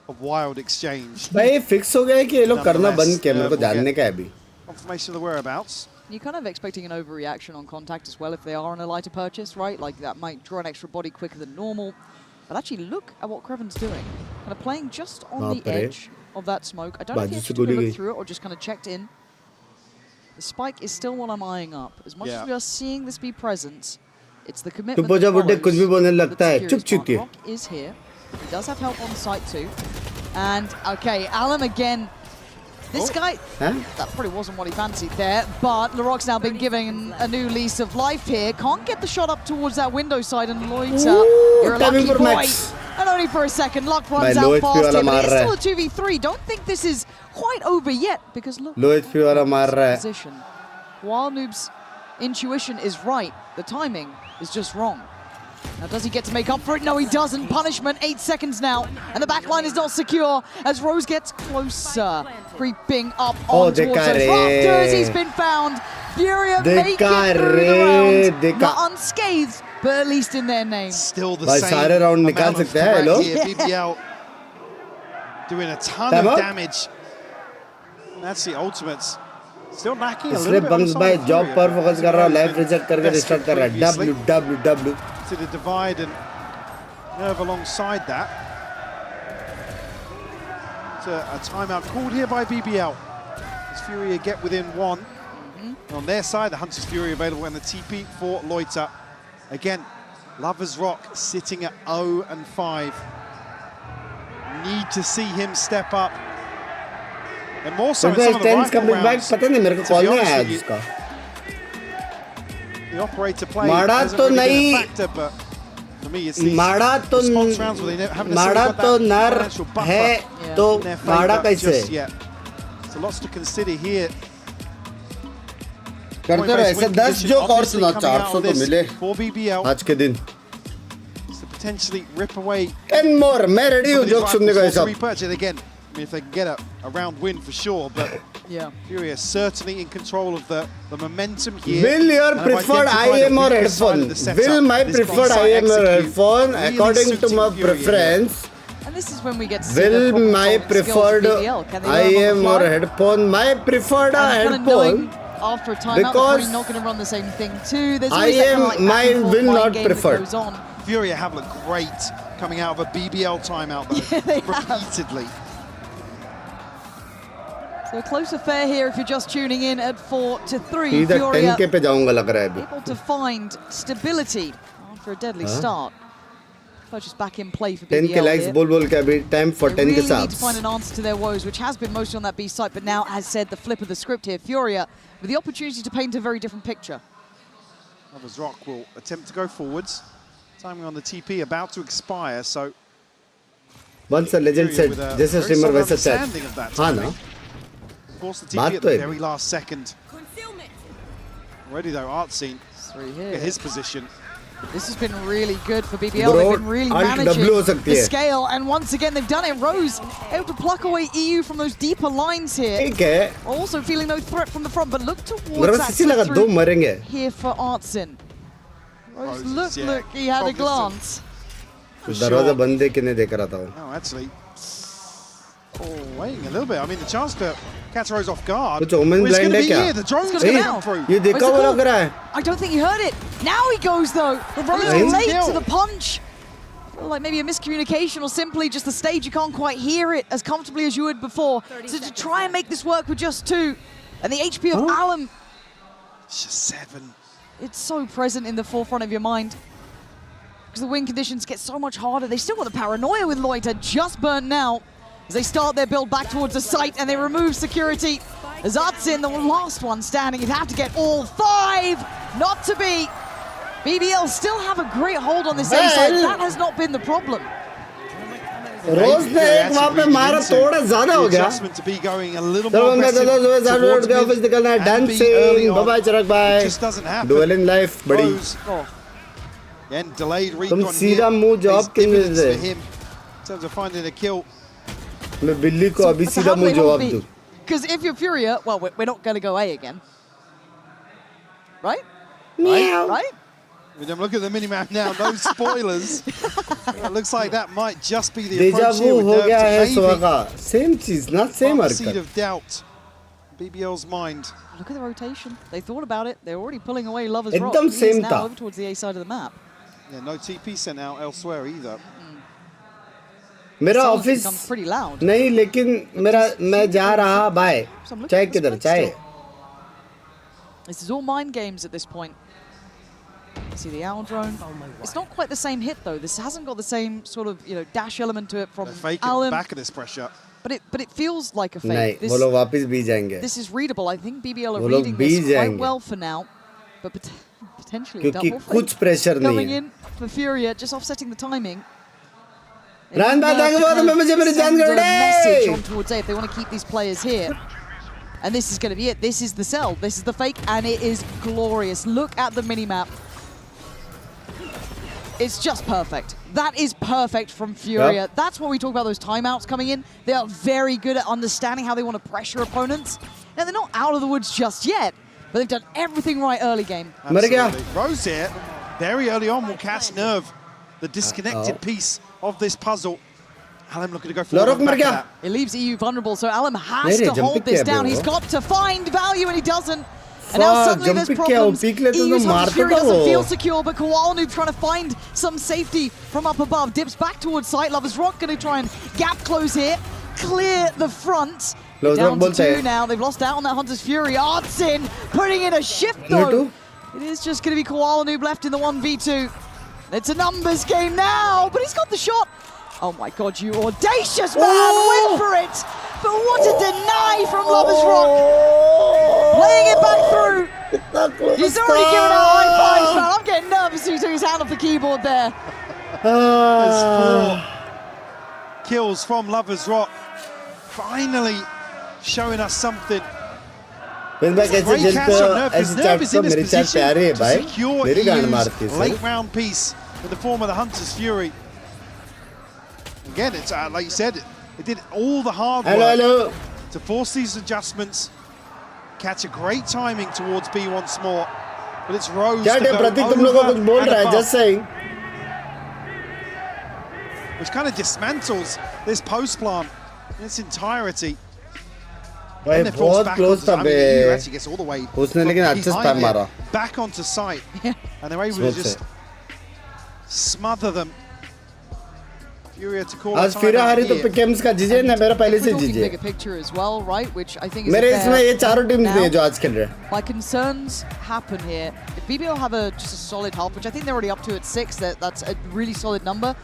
a wild exchange.
भाई fix हो गया है कि ये लोग करना बंद किया मेरे को जानने का है अभी.
Confirmation of the whereabouts.
You're kind of expecting an overreaction on contact as well if they are on a lighter purchase, right? Like that might draw an extra body quicker than normal. But actually, look at what Creven's doing. Kind of playing just on the edge of that smoke. I don't know if he actually took a look through it or just kind of checked in. The spike is still what I'm eyeing up. As much as we are seeing this be present, it's the commitment that follows. Rock is here. He does have help on site too. And, okay, Alum again. This guy, that probably wasn't what he fancied there, but Laroc's now been given a new lease of life here. Can't get the shot up towards that window side, and Lloyd's you're a lucky boy. And only for a second, luck runs out past him. But it's still a 2v3. Don't think this is quite over yet, because look, position. While Noob's intuition is right, the timing is just wrong. Now, does he get to make up for it? No, he doesn't. Punishment, 8 seconds now. And the backline is not secure as Rose gets closer. Creeping up on towards those rafters. He's been found. Furia make it through the round. Not unscathed, but at least in their name.
Still the same amount of threat here. BBL doing a ton of damage. And that's the ultimates. Still lacking a little bit on the side of Furia.
WWW.
To the divide and nerve alongside that. It's a timeout called here by BBL. As Furia get within one. On their side, the Hunter's Fury available and the TP for Loiter. Again, Lovers Rock sitting at 0-5. Need to see him step up. And more so in some of the rifle rounds. To be honest with you, the operator play hasn't really been a factor, but for me it's these response rounds where they haven't necessarily got that financial buffer in their favour just yet. So lots to consider here.
करते रहो ऐसे 10 joke और सुना 400 तो मिले आज के दिन
to potentially rip away
10 more मैं रेडी हूँ जोक सुनने का
हिसाब again. I mean, if they can get a round win for sure, but Furia certainly in control of the momentum here.
Will your preferred IM or headphone? Will my preferred IM or headphone according to my preference?
And this is when we get to
will my preferred IM or headphone? My preferred headphone.
After a timeout, they're not going to run the same thing too. There's
mine will not prefer.
Furia have looked great coming out of a BBL timeout though, repeatedly.
So a close affair here if you're just tuning in at 4-3.
Furia
able to find stability after a deadly start. Purchase back in play for BBL
10 ke likes bol ke abhi time for 10 ke
really need to find an answer to their woes, which has been mostly on that B site, but now has said the flip of the script here. Furia with the opportunity to paint a very different picture.
Lovers Rock will attempt to go forwards. Timing on the TP about to expire, so
once a legend said, जैसे streamer वैसा chat. हाँ ना.
Force the TP at the very last second. Already though, Art Scene at his position.
This has been really good for BBL. They've been really managing the scale, and once again they've done it. Rose able to pluck away EU from those deeper lines here. Also feeling no threat from the front, but look towards that through here for Artsin. Rose, look, he had a glance.
दरवाजा बंद है कि नहीं देख रहा था वो.
No, actually, waiting a little bit. I mean, the chance to catch Rose off guard.
कुछ omen blind है क्या?
The drone's going to come through.
ये देखा वो लग रहा है.
I don't think he heard it. Now he goes though. Rose late to the punch. Like maybe a miscommunication or simply just the stage. You can't quite hear it as comfortably as you would before. So to try and make this work with just 2, and the HP of Alum.
It's just 7.
It's so present in the forefront of your mind. Because the win conditions get so much harder. They still got the paranoia with Loiter, just burnt now. As they start their build back towards the site and they remove security. As Artsin, the last one standing, he'd have to get all 5. Not to be. BBL still have a great hold on this A side. That has not been the problem.
रोज ने एक वहाँ पे मारा थोड़ा ज़्यादा हो गया. चलो मैं रोड के ऑफिस निकलना है. Dancing. Bye bye Chirag bye. Duel in life बड़ी. तुम सीधा मुँह जॉब के लिए दे.
In terms of finding a kill.
मैं बिल्ली को अभी सीधा मुँह जवाब दूँ.
Because if you're Furia, well, we're not going to go A again, right?
Meow.
Right?
With them look at the minimap now, no spoilers. It looks like that might just be the
Deja
approach here
vu
with
हो गया है
Nerve to
सुहागा. Same cheese, not same
maybe seed
हरकत.
of doubt. BBL's mind.
Look at the rotation. They thought about it. They're already pulling away Lovers Rock.
एकदम same
now
था.
over towards the A side of the map.
Yeah, no TP sent out elsewhere either.
मेरा office नहीं, लेकिन मैं जा रहा bye चाय किधर चाय.
This is all mind games at this point. See the owl drone. It's not quite the same hit though. This hasn't got the same sort of dash element to it from Alem.
Back of this pressure.
But it feels like a fake.
नहीं, वो लोग वापस भी जाएंगे.
This is readable. I think BBL are reading this quite well for now, but potentially a double fake.
कुछ pressure नहीं
Coming
है.
in for Furia, just offsetting the timing.
Run बात आगे बहुत मैं मुझे मेरी जान कर दे.
Message on towards A if they want to keep these players here. And this is going to be it. This is the sell. This is the fake, and it is glorious. Look at the mini-map. It's just perfect. That is perfect from Furia. Yep. That's what we talk about, those timeouts coming in. They are very good at understanding how they want to pressure opponents. Now, they're not out of the woods just yet, but they've done everything right early game.
Absolutely. Rose here, very early on, will cast Nerve, the disconnected piece of this puzzle. Alem looking to go forward.
It leaves EU vulnerable, so Alem has to hold this down. He's got to find value, and he doesn't. And now suddenly there's problems. EU's Fury doesn't feel secure, but Koala trying to find some safety from up above. Dips back towards site. Lovers Rock going to try and gap close here. Clear the front. Down to 2 now. They've lost out on that Hunter's Fury. Artsin putting in a shift though. It is just going to be Koala Noob left in the 1v2. It's a numbers game now, but he's got the shot. Oh my god, you audacious man! Went for it! But what a deny from Lovers Rock! Playing it back through! He's already given out high fives, man. I'm getting nervous he took his hand off the keyboard there.
There's 4 kills from Lovers Rock. Finally showing us something.
Great catch on Nerve, because Nerve is in this position to secure EU's
late round piece in the form of the Hunter's Fury. Again, it's like you said, it did all the hard work to force these adjustments, catch a great timing towards B once more, but it's Rose to go over and above,
just saying.
which kind of dismantles this post plant in its entirety.
भाई बहुत close था बे.
Actually gets all the way
उसने लेकिन अच्छे spam मारा.
back onto site, and they're able to just smother them.
आज फिर हारी तो पिकेम्स का जीजे ना मेरा पहले से जीजे.
Bigger picture as well, right? Which I think is
मेरे इसमें ये चारों टीम्स हैं जो आज खेल रहे हैं.
My concerns happen here. If BBL have just a solid half, which I think they're already up to at 6, that's a really solid number.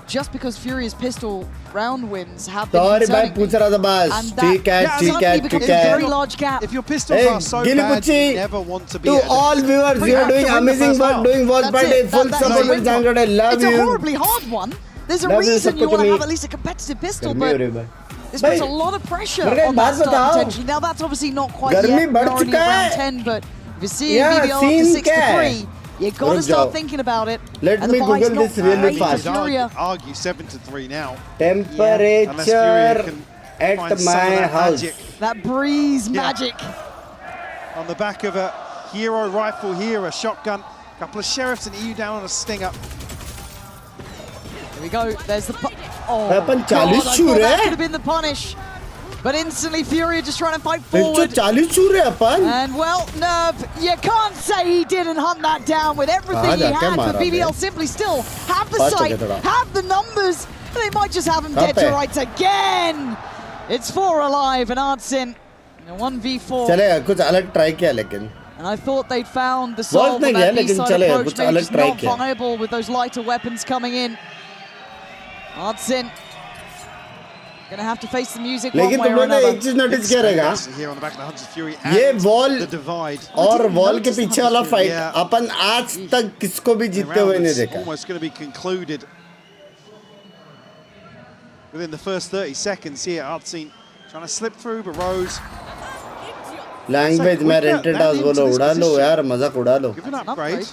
Just because Furia's pistol round wins have been
sorry भाई पूछ रहा था बस. ठीक है.
a very large gap.
If your pistols are so bad, you never want to be.
To all viewers, you are doing amazing work, doing watch party, full support with Zangrade. Love you.
It's a horribly hard one. There's a reason you want to have at least a competitive pistol, but this puts a lot of pressure on that start potentially. Now that's obviously not quite yet. We're already at round 10, but if you see BBL up to 6-3, you got to start thinking about it.
Let me Google this really fast.
Argue 7-3 now.
Temperature at my house.
That breeze magic.
On the back of a hero rifle here, a shotgun, a couple of sheriffs and EU down on a stinger.
Here we go. There's the oh
God,
that could have been the punish, but instantly Furia just trying to fight forward. And well, Nerve, you can't say he didn't hunt that down with everything he had. But BBL simply still have the sight, have the numbers. They might just have him dead to rights again. It's 4 alive and Artsin 1v4.
चलेगा कुछ अलग try किया लेकिन.
And I thought they'd found the solve on that B-side approach, maybe just not viable with those lighter weapons coming in. Artsin gonna have to face the music one way or another.
लेकिन तुमने एक चीज notice किया रहेगा. ये wall और wall के पीछे वाला फाइट अपन आज तक किसको भी जीतते हुए नहीं देखा.
Almost going to be concluded within the first 30 seconds here. Artsin trying to slip through, but Rose.
Language में रेंटेड हाउस बोलो उड़ा लो यार मजाक उड़ा लो.
Give an upgrade.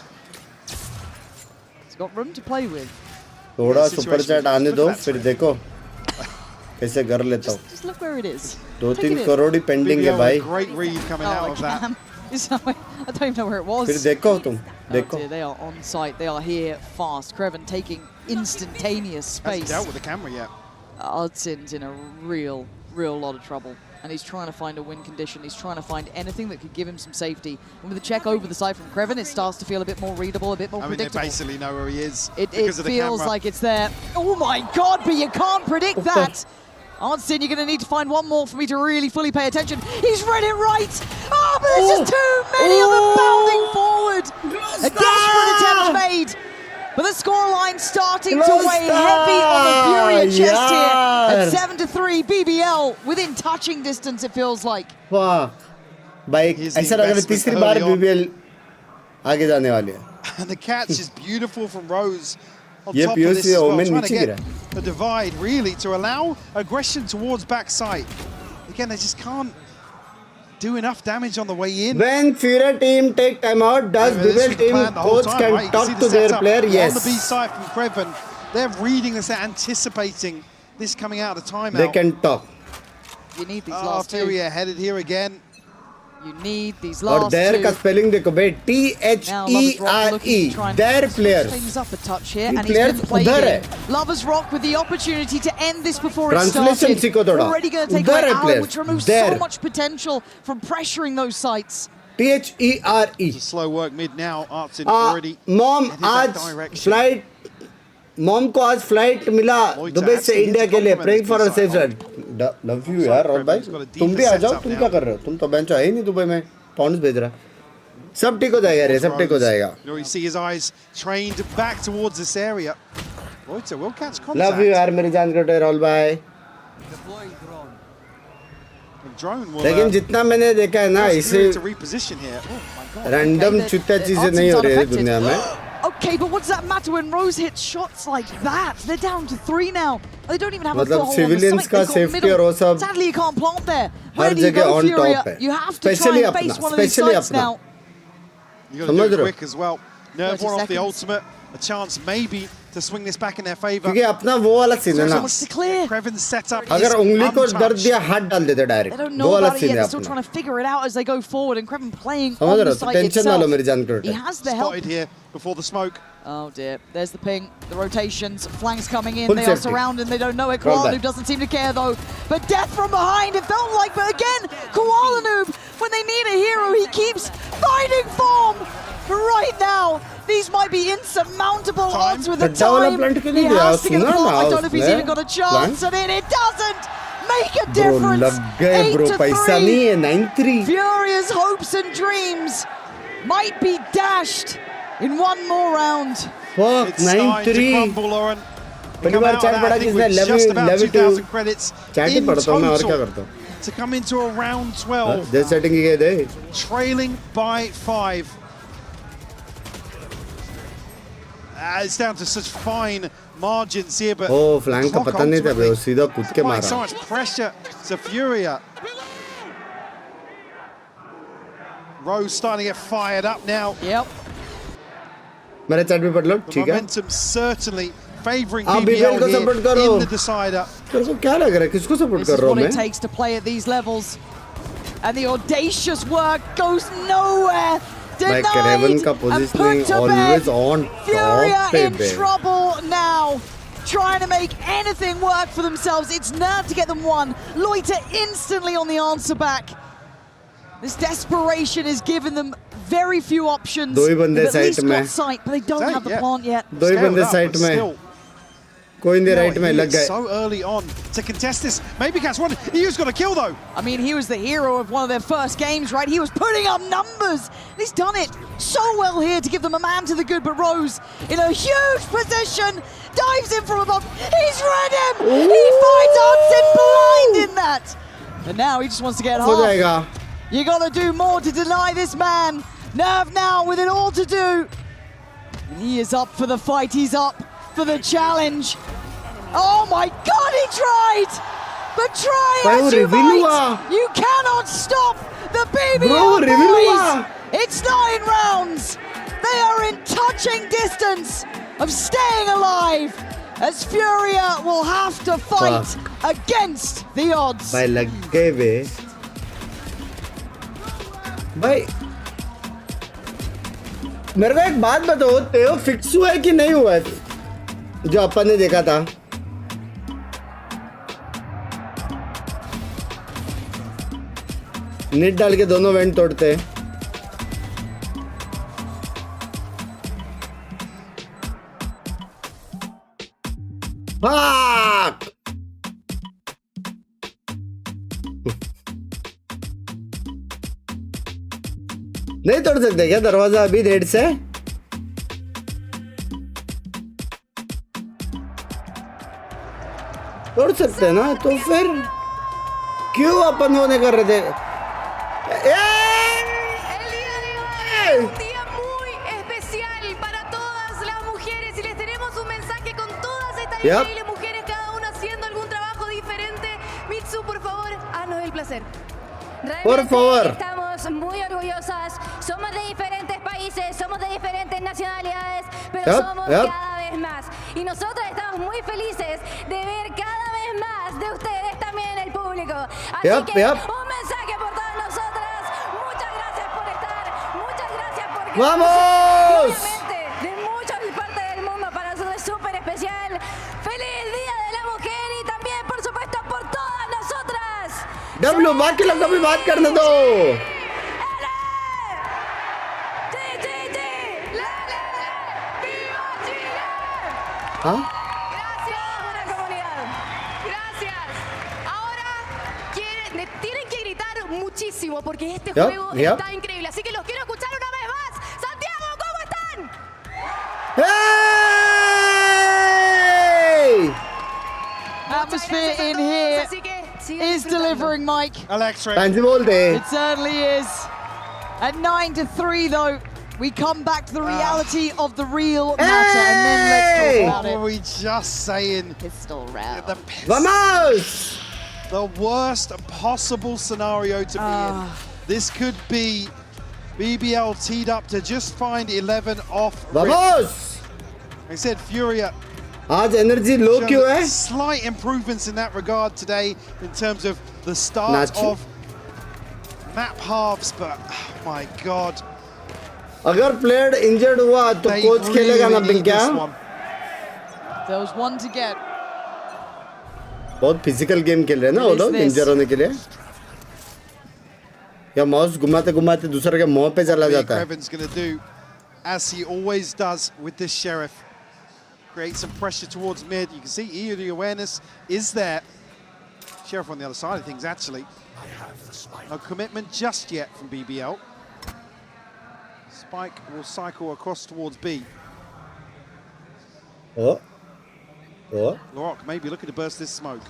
It's got room to play with.
थोड़ा सुपर चैट आने दो फिर देखो कैसे कर लेता हूँ.
Just look where it is.
2-3 crore he pending है भाई.
Great read coming out of that.
I don't even know where it was.
फिर देखो तुम देखो.
They are on site. They are here fast. Creven taking instantaneous space.
Hasn't dealt with the camera yet.
Artsin's in a real lot of trouble. and he's trying to find a win condition. He's trying to find anything that could give him some safety. And with the check over the side from Kreven, it starts to feel a bit more readable, a bit more predictable.
They basically know where he is.
It feels like it's there. Oh my God, but you can't predict that. Arnstein, you're going to need to find one more for me to really fully pay attention. He's read it right. Oh, but there's just too many of them bounding forward. A desperate attempt made. But the scoreline starting to weigh heavy on the Furia chest here. At 7-3, BBL within touching distance, it feels like.
Wow. By ऐसा लग रहा है तीसरी बार BBL आगे जाने वाली है.
And the catch is beautiful from Rose. On
ये
top of this as well, trying to
नीचे
get the divide really to allow aggression towards backside. Again, they just can't do enough damage on the way in.
When Furia team take time out, does BBL team coach can talk to their player? Yes.
On the B side from Kreven, they're reading this, anticipating this coming out of the timeout.
They can talk.
You need these last two.
Furia headed here again.
You need these last two.
और their का spelling देखो बे THERE. Their players.
Things up a touch here, and he's been played in. Lovers Rock with the opportunity to end this before it started. Already going to take away Allen, which removes so much potential from pressuring those sites.
THERE.
It's a slow work mid now. Artsin already.
Mom, आज flight. Mom को आज flight मिला Dubai से India के लिए. Praying for a safe ride. Love you यार और भाई. तुम भी आ जाओ. तुम क्या कर रहे हो? तुम तो बेंच है ही नहीं दुबई में. पॉन्ड्स भेज रहा. सब ठीक हो जाएगा रे. सब ठीक हो जाएगा.
You see his eyes trained back towards this area. Reuter will catch contact.
Love you यार मेरी जान कटे रोल भाई. लेकिन जितना मैंने देखा है ना इसे रैंडम चुत्ता चीजें नहीं हो रही है दुनिया में.
Okay, but what does that matter when Rose hits shots like that? They're down to 3 now. They don't even have a foothold on the site. They've got middle. Sadly, you can't plant there. Where do you go, Furia? You have to try and face one of these sites now.
You got to do it quick as well. Nerve one off the ultimate. A chance maybe to swing this back in their favor.
क्योंकि अपना वो वाला scene है ना.
Kreven's setup.
अगर उंगली को दर्द दिया हाथ डाल देते डायरेक्ट. वो वाला सीन है
They're still trying to figure it out as they go forward, and Kreven playing
on
the site
tension ना लो मेरी जान
itself. He has the help.
Spotted here before the smoke.
Oh dear, there's the ping, the rotations, flanks coming in, they are surrounded, they don't know it. Koala Noob doesn't seem to care though, but death from behind, it felt like, but again, Koala Noob, when they need a hero, he keeps finding form. Right now, these might be insurmountable odds with the time. He has to get a plant. I don't know if he's even got a chance, and it doesn't make a difference. 8-3. Furia's hopes and dreams might be dashed in one more round.
Fuck, 9-3. पहली बार chat पढ़ा जिसने level 2 chat ही पढ़ता हूँ मैं और क्या करता हूँ.
To come into a round 12.
Just setting ही गए.
Trailing by 5. It's down to such fine margins here, but
oh, flank का पता नहीं था बे, वो सीधा कूद के मारा.
So much pressure to Furia. Rose starting to get fired up now.
Yep.
मेरे चैट भी पढ़ लो, ठीक है.
Momentum certainly favouring BBL here in the decider.
तेरे को क्या लग रहा है? किसको सपोर्ट कर रहा हूँ मैं?
This is what it takes to play at these levels, and the audacious work goes nowhere. Denied and put to bed. Furia in trouble now. Trying to make anything work for themselves. It's nerve to get them one. Loiter instantly on the answer back. This desperation is giving them very few options.
They've at least
got sight, but they don't have the plant yet.
दो ही बंदे site में. कोई नहीं right में लग गए.
So early on to contest this. Maybe Cats one. He's got a kill though.
I mean, he was the hero of one of their first games, right? He was putting up numbers. He's done it so well here to give them a man to the good. But Rose, in a huge position, dives in from above. He's read him. He finds Arnstein blind in that. And now he just wants to get half. You got to do more to deny this man. Nerve now with it all to do. And he is up for the fight. He's up for the challenge. Oh my God, he tried! But try as you might, you cannot stop the BBL boys! It's 9 rounds! They are in touching distance of staying alive, as Furia will have to fight against the odds.
भाई लग गए बे. भाई मेरे को एक बात बताओ, तेओ फिक्स हुआ है कि नहीं हुआ है जो अपन ने देखा था? नेट डाल के दोनों वेंट तोड़ते हैं। Fuck! नहीं तोड़ सकते क्या दरवाजा अभी रेड से? तोड़ सकते ना तो फिर क्यों अपन वो नहीं कर रहे थे?
Increíbles mujeres, cada una haciendo algún trabajo diferente. Mitsu, por favor, haznos el placer.
Por favor.
Estamos muy orgullosas. Somos de diferentes países, somos de diferentes nacionalidades, pero somos cada vez más. Y nosotros estamos muy felices de ver cada vez más de ustedes también, el público. Así que un mensaje por todas nosotras. Muchas gracias por estar. Muchas gracias por que
¡vamos!
de muchas partes del mundo para nosotros es súper especial. ¡Feliz Día de la Mujer! Y también, por supuesto, por todas nosotras.
W, बाकी लोग भी बात करने दो। ¿Ah?
Gracias, buena comunidad. Gracias. Ahora tienen que gritar muchísimo porque este juego está increíble. Así que los quiero escuchar una vez más. Santiago, ¿cómo están?
Hey!
Atmosphere in here is delivering, Mike.
Electric.
It certainly is. At 9-3, though, we come back to the reality of the real matter, and then let's talk about it.
What were we just saying?
Pistol round.
Vamos!
The worst possible scenario to be in. This could be BBL teed up to just find 11 off.
Vamos!
I said Furia.
आज energy low क्यों है?
Slight improvements in that regard today in terms of the start of map halves, but oh my god.
अगर player injured हुआ तो coach खेलेगा ना बिंक्या?
There was one to get.
बहुत physical game खेल रहे हैं ना वो लोग इंजर होने के लिए। या माउस घुमाते घुमाते दूसरे के मुंह पे चला जाता है।
Crevin's going to do as he always does with this sheriff. Create some pressure towards mid. You can see here the awareness is there. Sheriff on the other side of things actually. No commitment just yet from BBL. Spike will cycle across towards B.
Oh. Oh.
Lorok maybe looking to burst this smoke.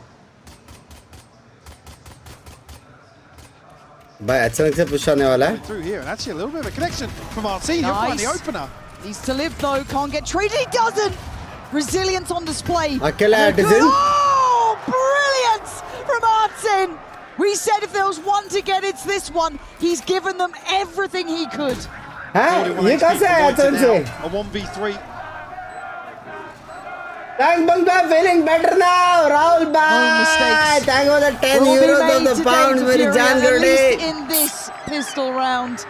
भाई अचानक से push आने वाला है।
Through here and actually a little bit of a connection from Martin. He'll find the opener.
Needs to live though, can't get treated. He doesn't. Resilience on display.
अकेला Artisan.
Oh, brilliance from Martin. We said if there was one to get, it's this one. He's given them everything he could.
ये कैसे है अचानक से?
A 1v3.
Thank Bangba feeling better now. Rahul bhai. Thank for the 10 euros of the pounds. मेरी जान कर दे.
In this pistol round.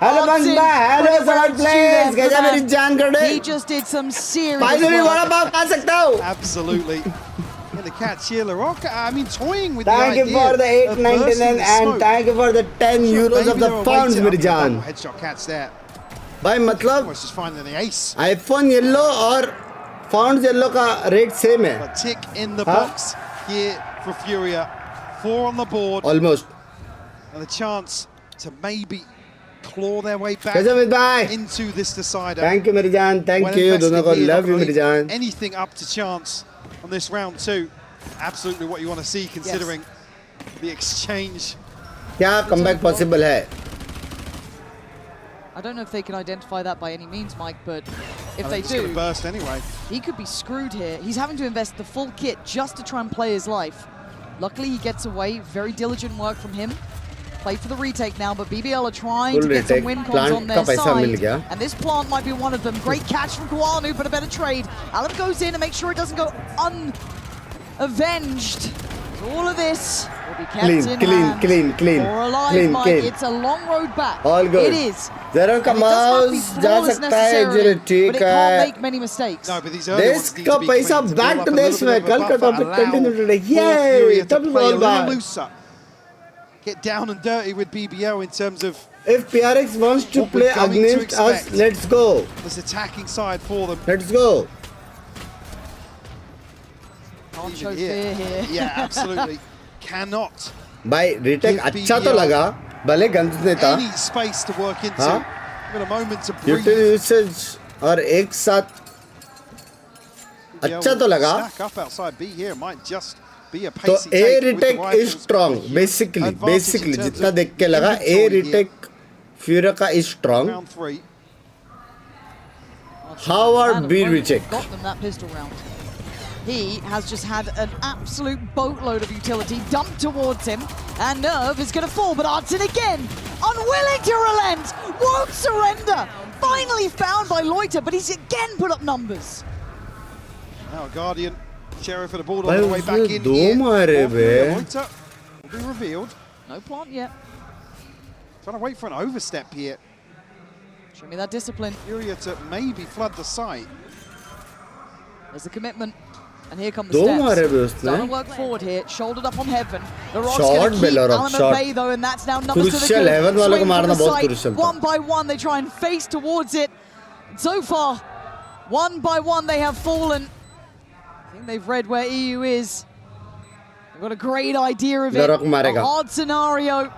Hello Bangba. Hello Salat Place. कैसा मेरी जान कर दे?
He just did some serious
work. भाई बड़ा पाव खा सकता हूँ.
Absolutely. And the catch here, Larocca, I mean, toying with
thank
the
idea. Thank you for the 8.99 and thank you for the 10 euros of the pounds, मेरी जान.
Headshot catch there.
भाई मतलब
just finding the ace.
iPhone yellow और Founds yellow का rate same है.
A tick in the box here for Furia. 4 on the board.
Almost.
And a chance to maybe claw their way back into this decider.
Thank you, मेरी जान. Thank you. दोनों को love you, मेरी जान.
Anything up to chance on this round 2. Absolutely what you want to see, considering the exchange.
क्या comeback possible है?
I don't know if they can identify that by any means, Mike, but if they
do, gonna burst anyway.
He could be screwed here. He's having to invest the full kit just to try and play his life. Luckily, he gets away. Very diligent work from him. Play for the retake now, but BBL are trying to get some win cons on their side. And this plant might be one of them. Great catch from Kwanu, but a better trade. Aleph goes in to make sure it doesn't go unavenged. All of this will be kept in hand.
Clean.
Or alive, Mike. It's a long road back.
All good.
It is.
Zero का mouse जा सकता है जरूर ठीक है.
But it can't make many mistakes.
No, but these early ones need to be
पैसा back to this में कल का topic continue today. Yay! Double ball back.
get down and dirty with BBL in terms of.
If PRX wants to play against us, let's go.
This attacking side for them.
Let's go.
Can't show fear here.
Yeah, absolutely. Cannot.
भाई retake अच्छा तो लगा, भले गंद नहीं था.
Any space to work into. Got a moment to breathe.
Usage और एक साथ अच्छा तो लगा.
Stack up outside B here might just be a
तो
pacey
A
take
retake is strong. Basically जितना देख के लगा A retake Furia का is strong.
Round 3.
How are B retake?
Got them that pistol round. He has just had an absolute boatload of utility dumped towards him, and Nerve is going to fall, but Artin again, unwilling to relent, won't surrender. Finally found by Loiter, but he's again put up numbers.
Now Guardian, Sheriff at the board on the way back in
here.
Loiter will be revealed.
No plant yet.
Trying to wait for an overstep here.
Show me that discipline.
Furia to maybe flood the site.
There's the commitment. And here come the steps. Starting to work forward here, shouldered up on Heaven. The Rock's going to keep Alan at bay though, and that's now numbers to the good. Swing from the site, one by one they try and face towards it. So far, one by one they have fallen. I think they've read where EU is. They've got a great idea of it. A hard scenario.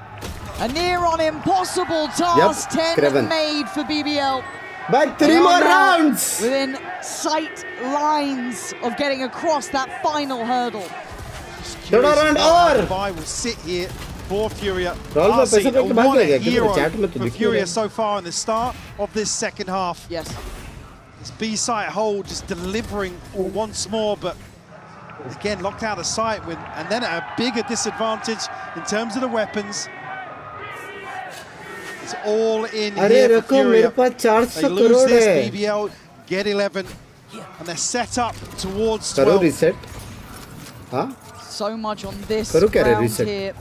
A near on impossible task. 10 made for BBL.
By 3 more rounds!
Within sight lines of getting across that final hurdle.
Dubai will sit here for Furia. RC, what a hero for Furia so far in the start of this second half.
Yes.
This B site hold just delivering once more, but again locked out of sight with, and then at a bigger disadvantage in terms of the weapons. It's all in here for Furia. They lose this, BBL get 11, and they're set up towards 12.
Reset. Huh?
So much on this round here.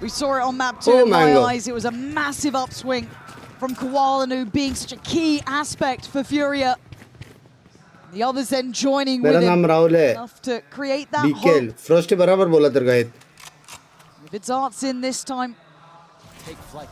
We saw it on map 2 in my eyes. It was a massive upswing from Koalanu being such a key aspect for Furia. The others then joining with him enough to create that hope.
Frosty बराबर बोला तेरे का.
If it's Arts in this time, take flight.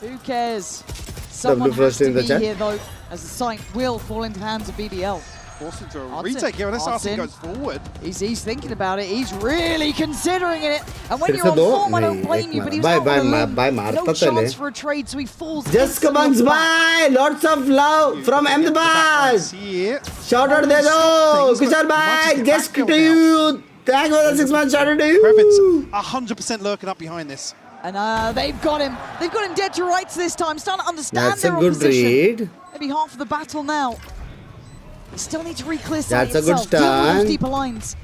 Who cares? Someone has to be here though, as the site will fall into the hands of BBL.
Forced into a retake here, unless Artin goes forward.
He's thinking about it. He's really considering it. And when you're on form, I don't blame you, but he was out on no chance for a trade, so he falls.
Just comes by. Lots of love from Ahmedabad. Shout out there, Kushal bhai. Guest to you. Thank you for the 6 months. Shout out to you.
Previn's 100% lurking up behind this.
And they've got him. They've got him dead to rights this time. Starting to understand
their opposition. That's a good read.
Maybe half of the battle now. They still need to re-clear
site itself. Deal with
those deeper lines.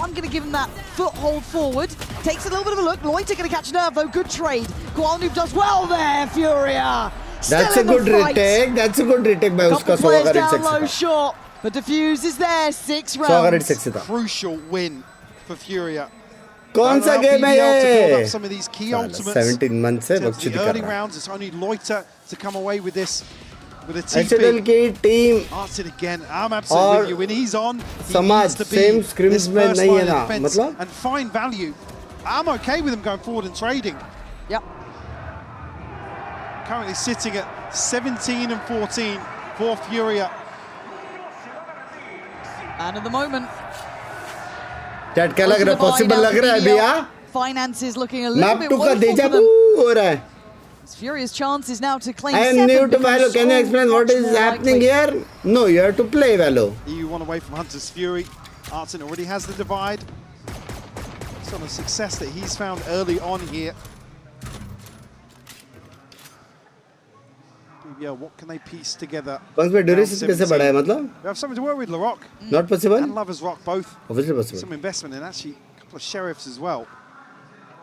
I'm going to give him that foothold forward. Takes a little bit of a look. Loiter going to catch Nerve though. Good trade. Koalanu does well there, Furia.
That's a good retake. That's a good retake by uska.
Players down low short. But Diffuse is there. 6 rounds.
Crucial win for Furia.
कौन सा game है ये?
Some of these key ultimates.
17 months से Bakshi
the early rounds, it's only Loiter to come away with this, with a
HLL की team.
Artin again. I'm absolutely with you. When he's on, he
needs to be this first line of defense
and find value. I'm okay with him going forward and trading.
Yep.
Currently sitting at 17 and 14 for Furia.
Man of the moment.
Chat क्या लग रहा है? Possible लग रहा है भैया?
Finances looking a little bit
woeful
for them.
हो रहा है.
Furious chances now to claim.
I am new to Valo. Can you explain what is happening here? No, you have to play Valo.
EU one away from Hunter's Fury. Artin already has the divide. It's on a success that he's found early on here. Yeah, what can they piece together?
Duration कैसे बढ़ा है मतलब?
We have something to work with, LaRock.
Not possible.
And Lovers Rock both.
Obviously possible.
Some investment and actually a couple of sheriffs as well.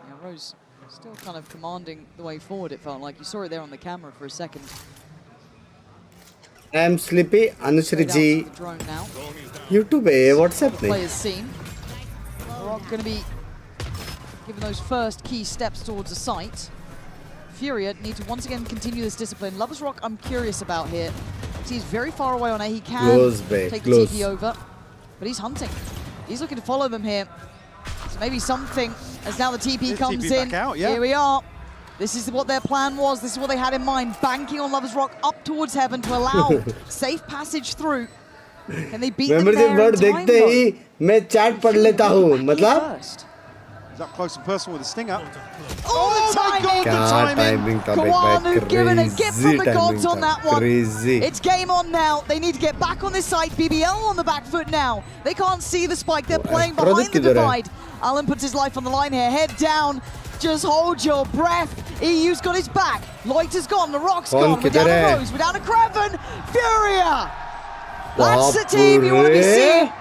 Yeah, Rose still kind of commanding the way forward. It felt like you saw it there on the camera for a second.
I am sleepy. Anushri ji. YouTube, what's happening?
Players seen. LaRock going to be giving those first key steps towards the site. Furia need to once again continue this discipline. Lovers Rock, I'm curious about here. He's very far away on A. He can take the TP over, but he's hunting. He's looking to follow them here. It's maybe something as now the TP comes
TP
in.
back out, yeah.
Here we are. This is what their plan was. This is what they had in mind. Banking on Lovers Rock up towards heaven to allow safe passage through. Can they beat them there in time,
देखते ही मैं chat पढ़ लेता हूँ. मतलब?
He's up close and personal with a stinger.
Oh my God, the timing. Kawanu giving a gift from the gods on that one.
Crazy.
It's game on now. They need to get back on this side. BBL on the back foot now. They can't see the spike. They're playing behind the divide. Alan puts his life on the line here. Head down. Just hold your breath. EU's got his back. Loiter's gone. The Rock's gone. We're down a Rose. We're down a Creven. Furia. That's the team you want to be seeing.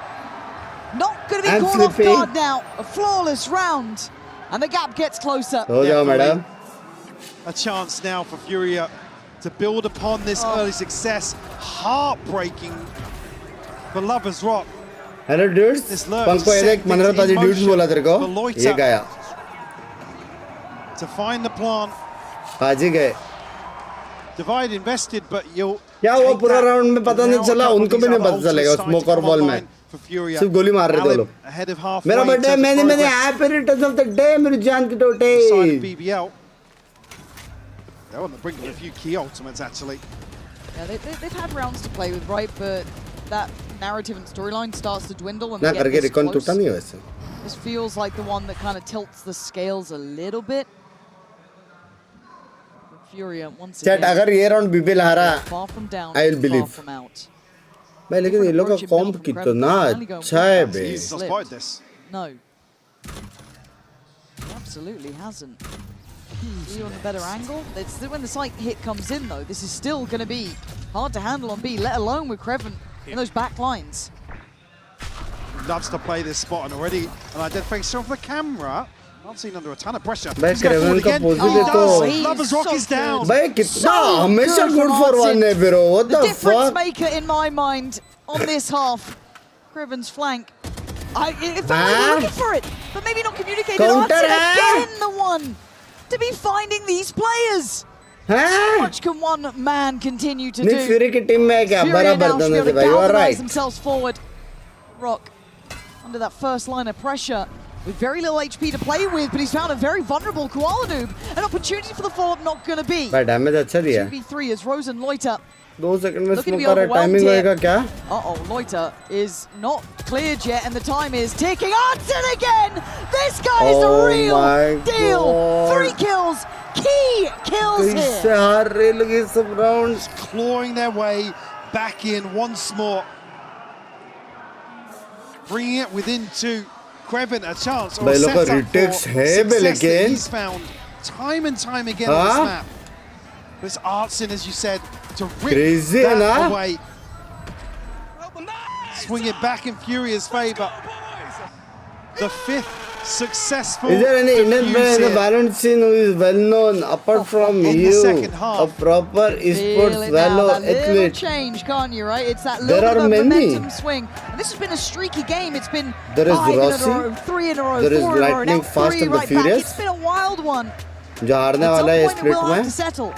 Not going to be caught off guard now. A flawless round. And the gap gets closer.
Madam.
A chance now for Furia to build upon this early success. Heartbreaking for Lovers Rock.
Hello dudes. पंखो एक मनोरंजन पाजी dudes बोला तेरे को. ये गया.
To find the plant.
पाजी गए.
Divide invested, but you'll.
क्या वो पूरा राउंड में पता नहीं चला. उनको भी नहीं पता चलेगा स्मोक और बॉल में. सिर्फ गोली मार रहे थे लोग. मेरा बर्थडे मैंने happy returns of the day मेरी जान की टोटे.
BBL. They're on the brink of a few key ultimates actually.
Yeah, they've had rounds to play with, right? But that narrative and storyline starts to dwindle when they get this close. This feels like the one that kind of tilts the scales a little bit. Furia once again.
Chat, अगर ये round BBL हारा, I will believe. भाई लेकिन ये लोग का कॉम्प कितना अच्छा है बे.
No. Absolutely hasn't. You on the better angle. It's when the sight hit comes in though. This is still going to be hard to handle on B, let alone with Creven in those back lines.
Loves to play this spot and already an identification for the camera. Not seen under a ton of pressure.
He's going forward again.
Lovers Rock is down.
भाई कितना हमेशा good for one है bro. What the fuck?
Difference maker in my mind on this half. Creven's flank. If I was looking for it, but maybe not communicated. Again the one to be finding these players. How much can one man continue to do?
Fury की team में है क्या? बराबर दोनों से भाई. You are right.
Themselves forward. Rock under that first line of pressure with very little HP to play with, but he's found a very vulnerable Koala Noob. An opportunity for the follow-up not going to be.
भाई damage अच्छा दिया.
2v3 as Rose and Loiter.
2 second में smoke कर रहा. Timing होएगा क्या?
Loiter is not cleared yet, and the time is ticking. Arson again! This guy is a real deal. 3 kills, key kills here.
इससे हार रहे लोग ये सब rounds.
Clawing their way back in once more. Bringing it within 2. Creven a chance or a setup for success that he's found time and time again on this map. But it's Artsin, as you said, to rip that away. Swing it back in Furia's favour. The 5th successful.
Is there any Indian player in the Valorant scene who is well known apart from you? A proper esports Valo athlete.
Change, can't you? Right? It's that little bit of momentum swing. And this has been a streaky game. It's been 5 in a row, 3 in a row, 4 in a row, now 3 right back. It's been a wild one.
जो हारने वाला है split में.
Settle.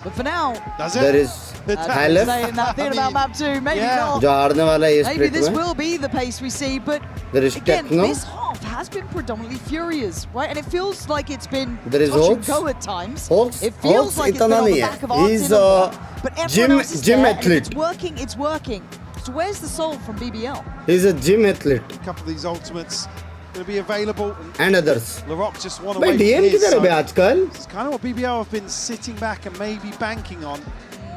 But for now,
there is Halef.
Saying that thing about map 2, maybe not.
जो हारने वाला है split में.
Maybe this will be the pace we see, but
there is
again,
Techno.
this half has been predominantly Furious, right? And it feels like it's been
there is
touch and go at times. It feels like it's been on the back of
He's a gym athlete.
It's working, it's working. So where's the soul from BBL?
He's a gym athlete.
A couple of these ultimates going to be available.
And others.
Larocque just one away from
DM
his,
किधर है आजकल?
It's kind of what BBL have been sitting back and maybe banking on.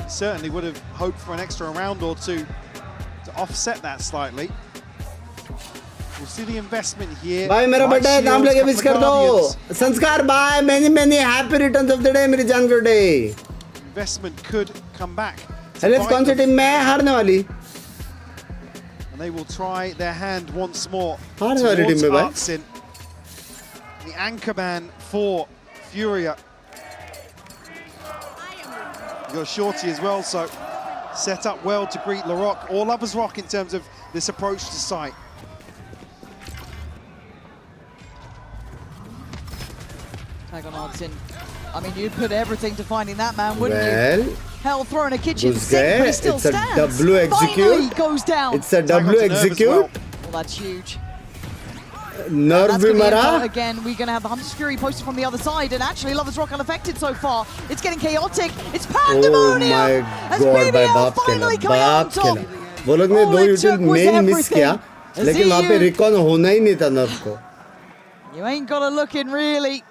Certainly would have hoped for an extra round or 2 to offset that slightly. We'll see the investment here.
भाई मेरा birthday है, नाम लेके wish कर दो. संस्कार भाई, many happy returns of the day मेरी जान के day.
Investment could come back.
Alex कौन सी टीम में है हारने वाली?
And they will try their hand once more
हारने वाली टीम में भाई.
Artsin, the anchor man for Furia. You got Shorty as well, so set up well to greet Larocque or Lovers Rock in terms of this approach to sight.
Tag on Artsin. I mean, you'd put everything to finding that man, wouldn't you? Hell, throwing a kitchen sink, but he still stands.
It's a double execute.
Finally goes down.
It's a double execute.
Well, that's huge.
Nerve भी मरा.
Again, we're going to have the Hunter's Fury posted from the other side, and actually Lovers Rock unaffected so far. It's getting chaotic. It's pandemonium.
Oh my God, भाई बाप खेला. वो लोग ने 2 यूटिल main miss किया, लेकिन वहाँ पे रिकॉन होना ही नहीं था नर्व को.
You ain't got to look in really.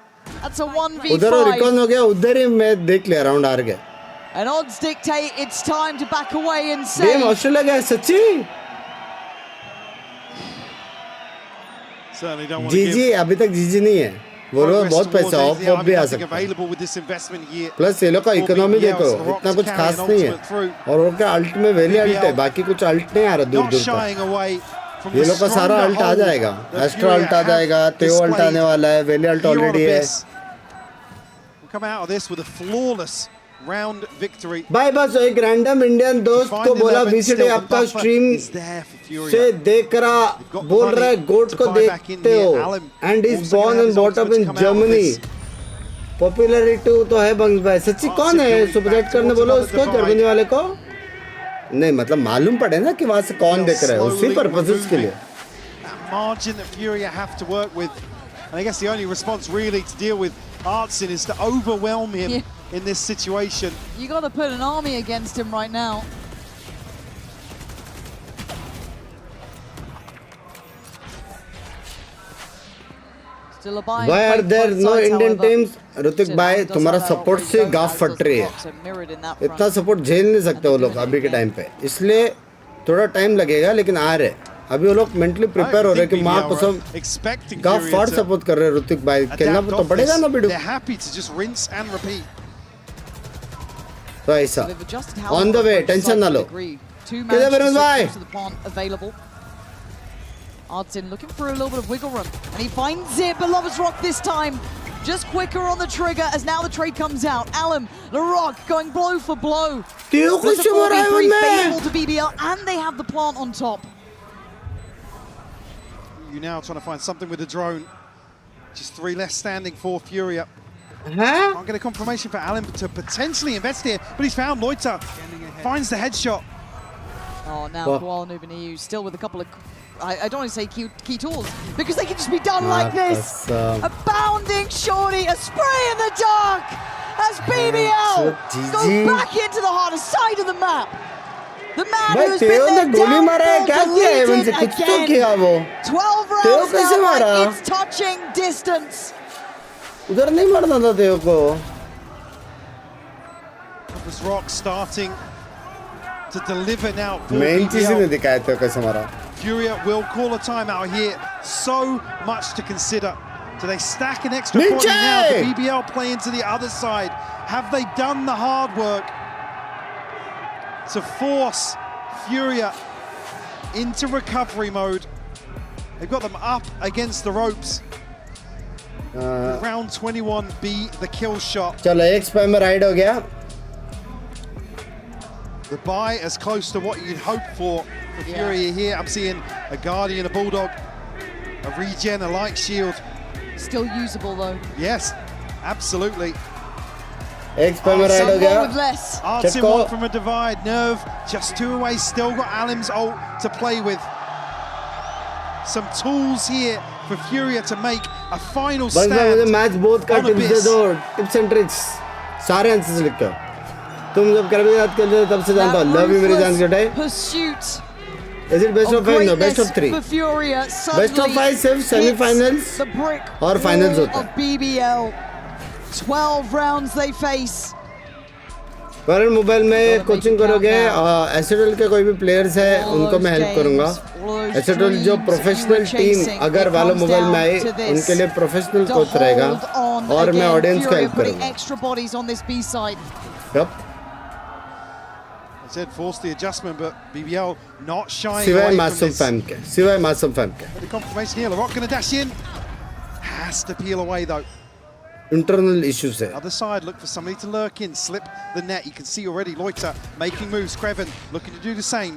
That's a 1v5.
उधर रिकॉन हो गया, उधर ही मैं देख लिया राउंड हार गया.
And odds dictate it's time to back away and say.
Game Australia गया सच्ची. जीजी अभी तक जीजी नहीं है. वो लोग बहुत पैसा ऑफ भी आ सकते हैं. प्लस ये लोग का इकोनॉमी देखो, इतना कुछ खास नहीं है. और उनके अल्ट में वेली अल्ट है, बाकी कुछ अल्ट नहीं आ रहा दूर दूर तक. ये लोग का सारा अल्ट आ जाएगा. एस्ट्रा अल्ट आ जाएगा, तेओ अल्ट आने वाला है, वेली अल्ट ऑलरेडी है. भाई बस एक रैंडम इंडियन दोस्त को बोला VCD आपका स्ट्रीम से देख रहा, बोल रहा है गोट को देखते हो, and is born and brought up in Germany. Popularity तो है बंग्स भाई. सच्ची कौन है? सुपर चैट करने बोलो उसको, जर्मनी वाले को. नहीं मतलब मालूम पड़े ना कि वहाँ से कौन देख रहा है, उसी पर्पसेस के लिए.
Margin that Furia have to work with, and I guess the only response really to deal with Artsin is to overwhelm him in this situation.
You got to put an army against him right now. Still a buy.
Why are there no Indian teams? Hrithik भाई तुम्हारा support से गाफ फट रही है. इतना support झेल नहीं सकते वो लोग अभी के टाइम पे, इसलिए थोड़ा टाइम लगेगा, लेकिन आ रहे. अभी वो लोग मेंटली प्रिपेयर हो रहे हैं कि माँ कसम गाफ फट सपोर्ट कर रहे हैं. ऋतिक भाई खेलना तो पड़ेगा ना वीडियो. तो ऐसा ऑन द वे, टेंशन ना लो. किधर बिरंज भाई?
Artsin looking for a little bit of wiggle room, and he finds it, but Lovers Rock this time just quicker on the trigger as now the trade comes out. Alum, the Rock going blow for blow. There's a 4v3 favorable to BBL, and they have the plant on top.
You now trying to find something with the drone. Just 3 less standing for Furia. Can't get a confirmation for Allen to potentially invest here, but he's found Loiter. Finds the headshot.
Oh, now Koala Nubaniu still with a couple of, I don't want to say key tools, because they can just be done like this. A bounding shorty, a spray in the dark as BBL go back into the hardest side of the map. The man who's been there down for deleted again. 12 rounds now, like it's touching distance.
उधर नहीं मरना था तेरे को.
This Rock starting to deliver now.
Main चीज़ नहीं दिखाया तेरे को कैसे मारा.
Furia will call a timeout here. So much to consider. Do they stack an extra body now? The BBL playing to the other side. Have they done the hard work to force Furia into recovery mode? They've got them up against the ropes. Round 21 be the kill shot.
चलो एक spy में ride हो गया.
The buy as close to what you'd hope for Furia here. I'm seeing a Guardian, a Bulldog, a regen, a light shield.
Still usable though.
Yes, absolutely.
एक spy में ride हो गया.
Artsin one from a divide. Nerve just 2 away. Still got Alim's ult to play with. Some tools here for Furia to make a final stand.
मुझे match बहुत का tips दे दो. Tips and tricks सारे answers लिख दो. तुम जब करबे याद कर ले तब से जानता हूँ. लव यू मेरी जान के time. Is it best of 5? No, best of 3. Best of 5 सिर्फ सेमीफाइनल्स और फाइनल्स होता है.
BBL 12 rounds they face.
Current mobile में कोचिंग करोगे. एसएडएल के कोई भी प्लेयर्स है उनको मैं हेल्प करूंगा. एसएडएल जो प्रोफेशनल टीम अगर वालो मोबाइल में आए उनके लिए प्रोफेशनल कोच रहेगा और मैं ऑडियंस को हेल्प करूंगा.
I said force the adjustment, but BBL not shying
सिवाय
away
मासूम
from
फैम के. सिवाय मासूम फैम के.
The confirmation here, LaRock going to dash in. Has to peel away though.
Internal issues है.
Other side, look for somebody to lurk in, slip the net. You can see already Loiter making moves. Creven looking to do the same.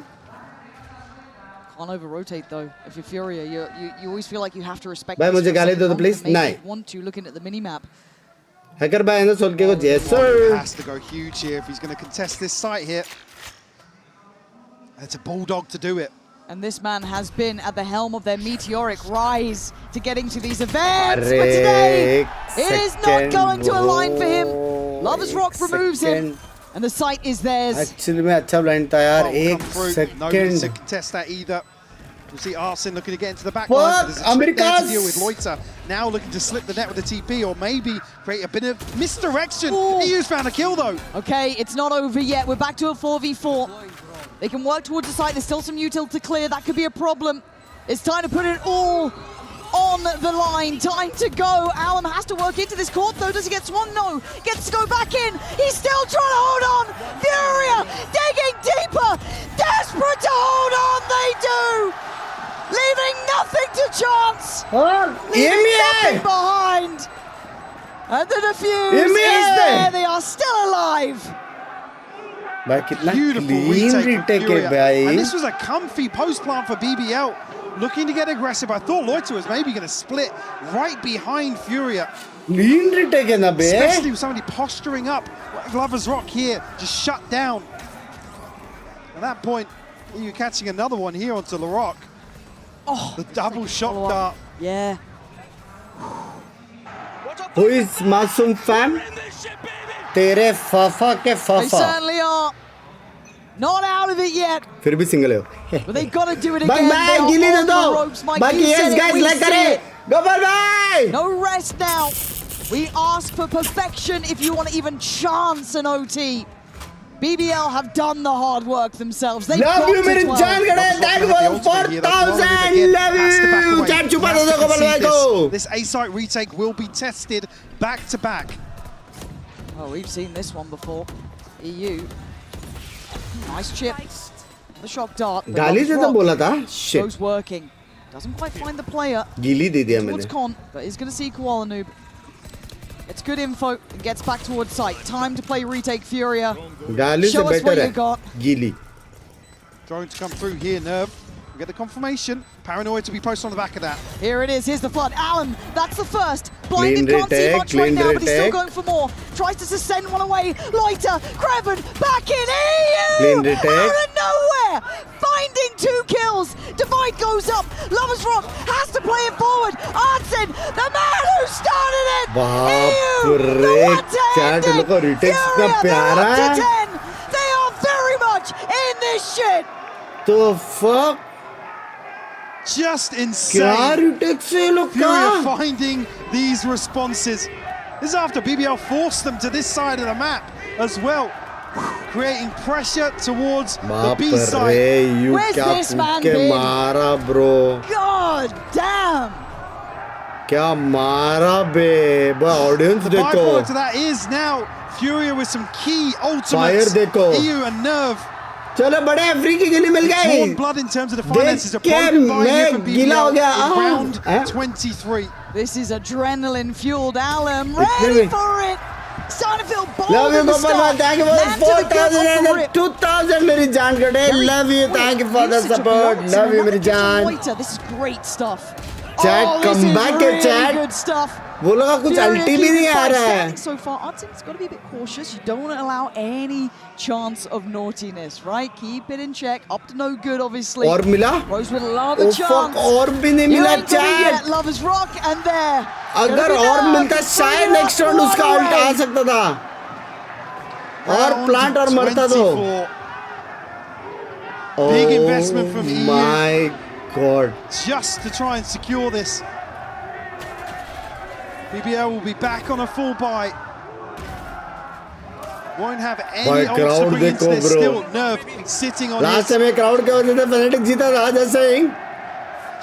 Can't over-rotate though. If you're Furia, you always feel like you have to respect.
भाई मुझे गाली दो तो please. नहीं.
Want to looking at the mini-map.
Hacker भाई ने soul के को yes sir.
Has to go huge here if he's going to contest this site here. It's a Bulldog to do it.
And this man has been at the helm of their meteoric rise to getting to these events. But today, it is not going to align for him. Lover's Rock removes him. And the site is theirs.
Actually, मैं अच्छा blind था यार. एक second.
Nobody to contest that either. You see Arsene looking to get into the back line. There's a trick there to deal with Loiter. Now looking to slip the net with the TP or maybe create a bit of misdirection. EU's found a kill though.
Okay, it's not over yet. We're back to a 4v4. They can work towards the site. There's still some util to clear. That could be a problem. It's time to put it all on the line. Time to go. Alum has to work into this court though. Does he get swung? No. Gets to go back in. He's still trying to hold on. Furia digging deeper. Desperate to hold on. They do. Leaving nothing to chance. Leaving nothing behind. And the defuse is there. They are still alive.
Beautiful retake from Furia. And this was a comfy post plant for BBL. Looking to get aggressive. I thought Loiter was maybe going to split right behind Furia.
Clean retake है ना बे.
Especially with somebody posturing up. Like Lover's Rock here, just shut down. At that point, you're catching another one here onto the Rock.
Oh,
the double shot dart.
Yeah.
Who is Masum fam? Tere fafa ke fafa.
They certainly are. Not out of it yet.
फिर भी single है.
But they got to do it again.
Bye गिली दे दो. Bye yes guys like करे. Go bye.
No rest now. We ask for perfection if you want to even chance an OT. BBL have done the hard work themselves. They
love you मेरे जान गड़े. Thank you for 4,000. Love you. Chat छुपा दो को बलवाई को.
This A-site retake will be tested back to back.
Oh, we've seen this one before. EU. Nice chip. The shock dart.
गाली से तो बोला था. Shit.
Goes working. Doesn't quite find the player.
गीली दे दिया मैंने.
Towards Con, but he's going to see Koala Noob. It's good info. It gets back towards site. Time to play retake Furia. Show us what you got.
Gili.
Trying to come through here, Nerve. We get the confirmation. Paranoid to be posted on the back of that.
Here it is. Here's the flood. Allen, that's the first. Blinded, can't see much right now, but he's still going for more. Tries to send one away. Loiter, Kreven, back in. EU! Out of nowhere! Finding 2 kills. Divide goes up. Lover's Rock has to play it forward. Artsen, the man who started it. EU, the one-to-end it. Furia, they're up to 10. They are very much in this shit.
The fuck?
Just insane. Furia finding these responses. This is after BBL forced them to this side of the map as well, creating pressure towards the B side.
Where's this man been?
Bro.
God damn.
क्या मारा बे. Audience
the
देखो.
byproduct of that is now Furia with some key ultimates. EU and Nerve.
चलो बड़े free की गिली मिल गई.
Drawn blood in terms of the finances. A broken buy here for BBL in round 23.
This is adrenaline fueled Alum. Ready for it. Starting to feel bold in the start.
Thank you for 4,000 and 2,000 मेरी जान कटे. Love you. Thank you for the support. Love you मेरी जान.
This is great stuff.
Chat come back
really
chat.
Good stuff.
वो लोग का कुछ अल्टी भी नहीं आ रहा है.
So far, Arsen's got to be a bit cautious. You don't want to allow any chance of naughtiness, right? Keep it in check. Up to no good, obviously.
और मिला?
Rose would love a chance.
Fuck, और भी नहीं मिला chat.
Lovers Rock and there.
अगर और मिलता शायद next round उसका अल्ट आ सकता था. और प्लांट और मरता तो.
Big investment from EU.
My God.
Just to try and secure this. BBL will be back on a full buy. Won't have any ults to bring into this still. Nerve sitting on
last time crowd के वजह से Fnatic जीता था जैसे ही.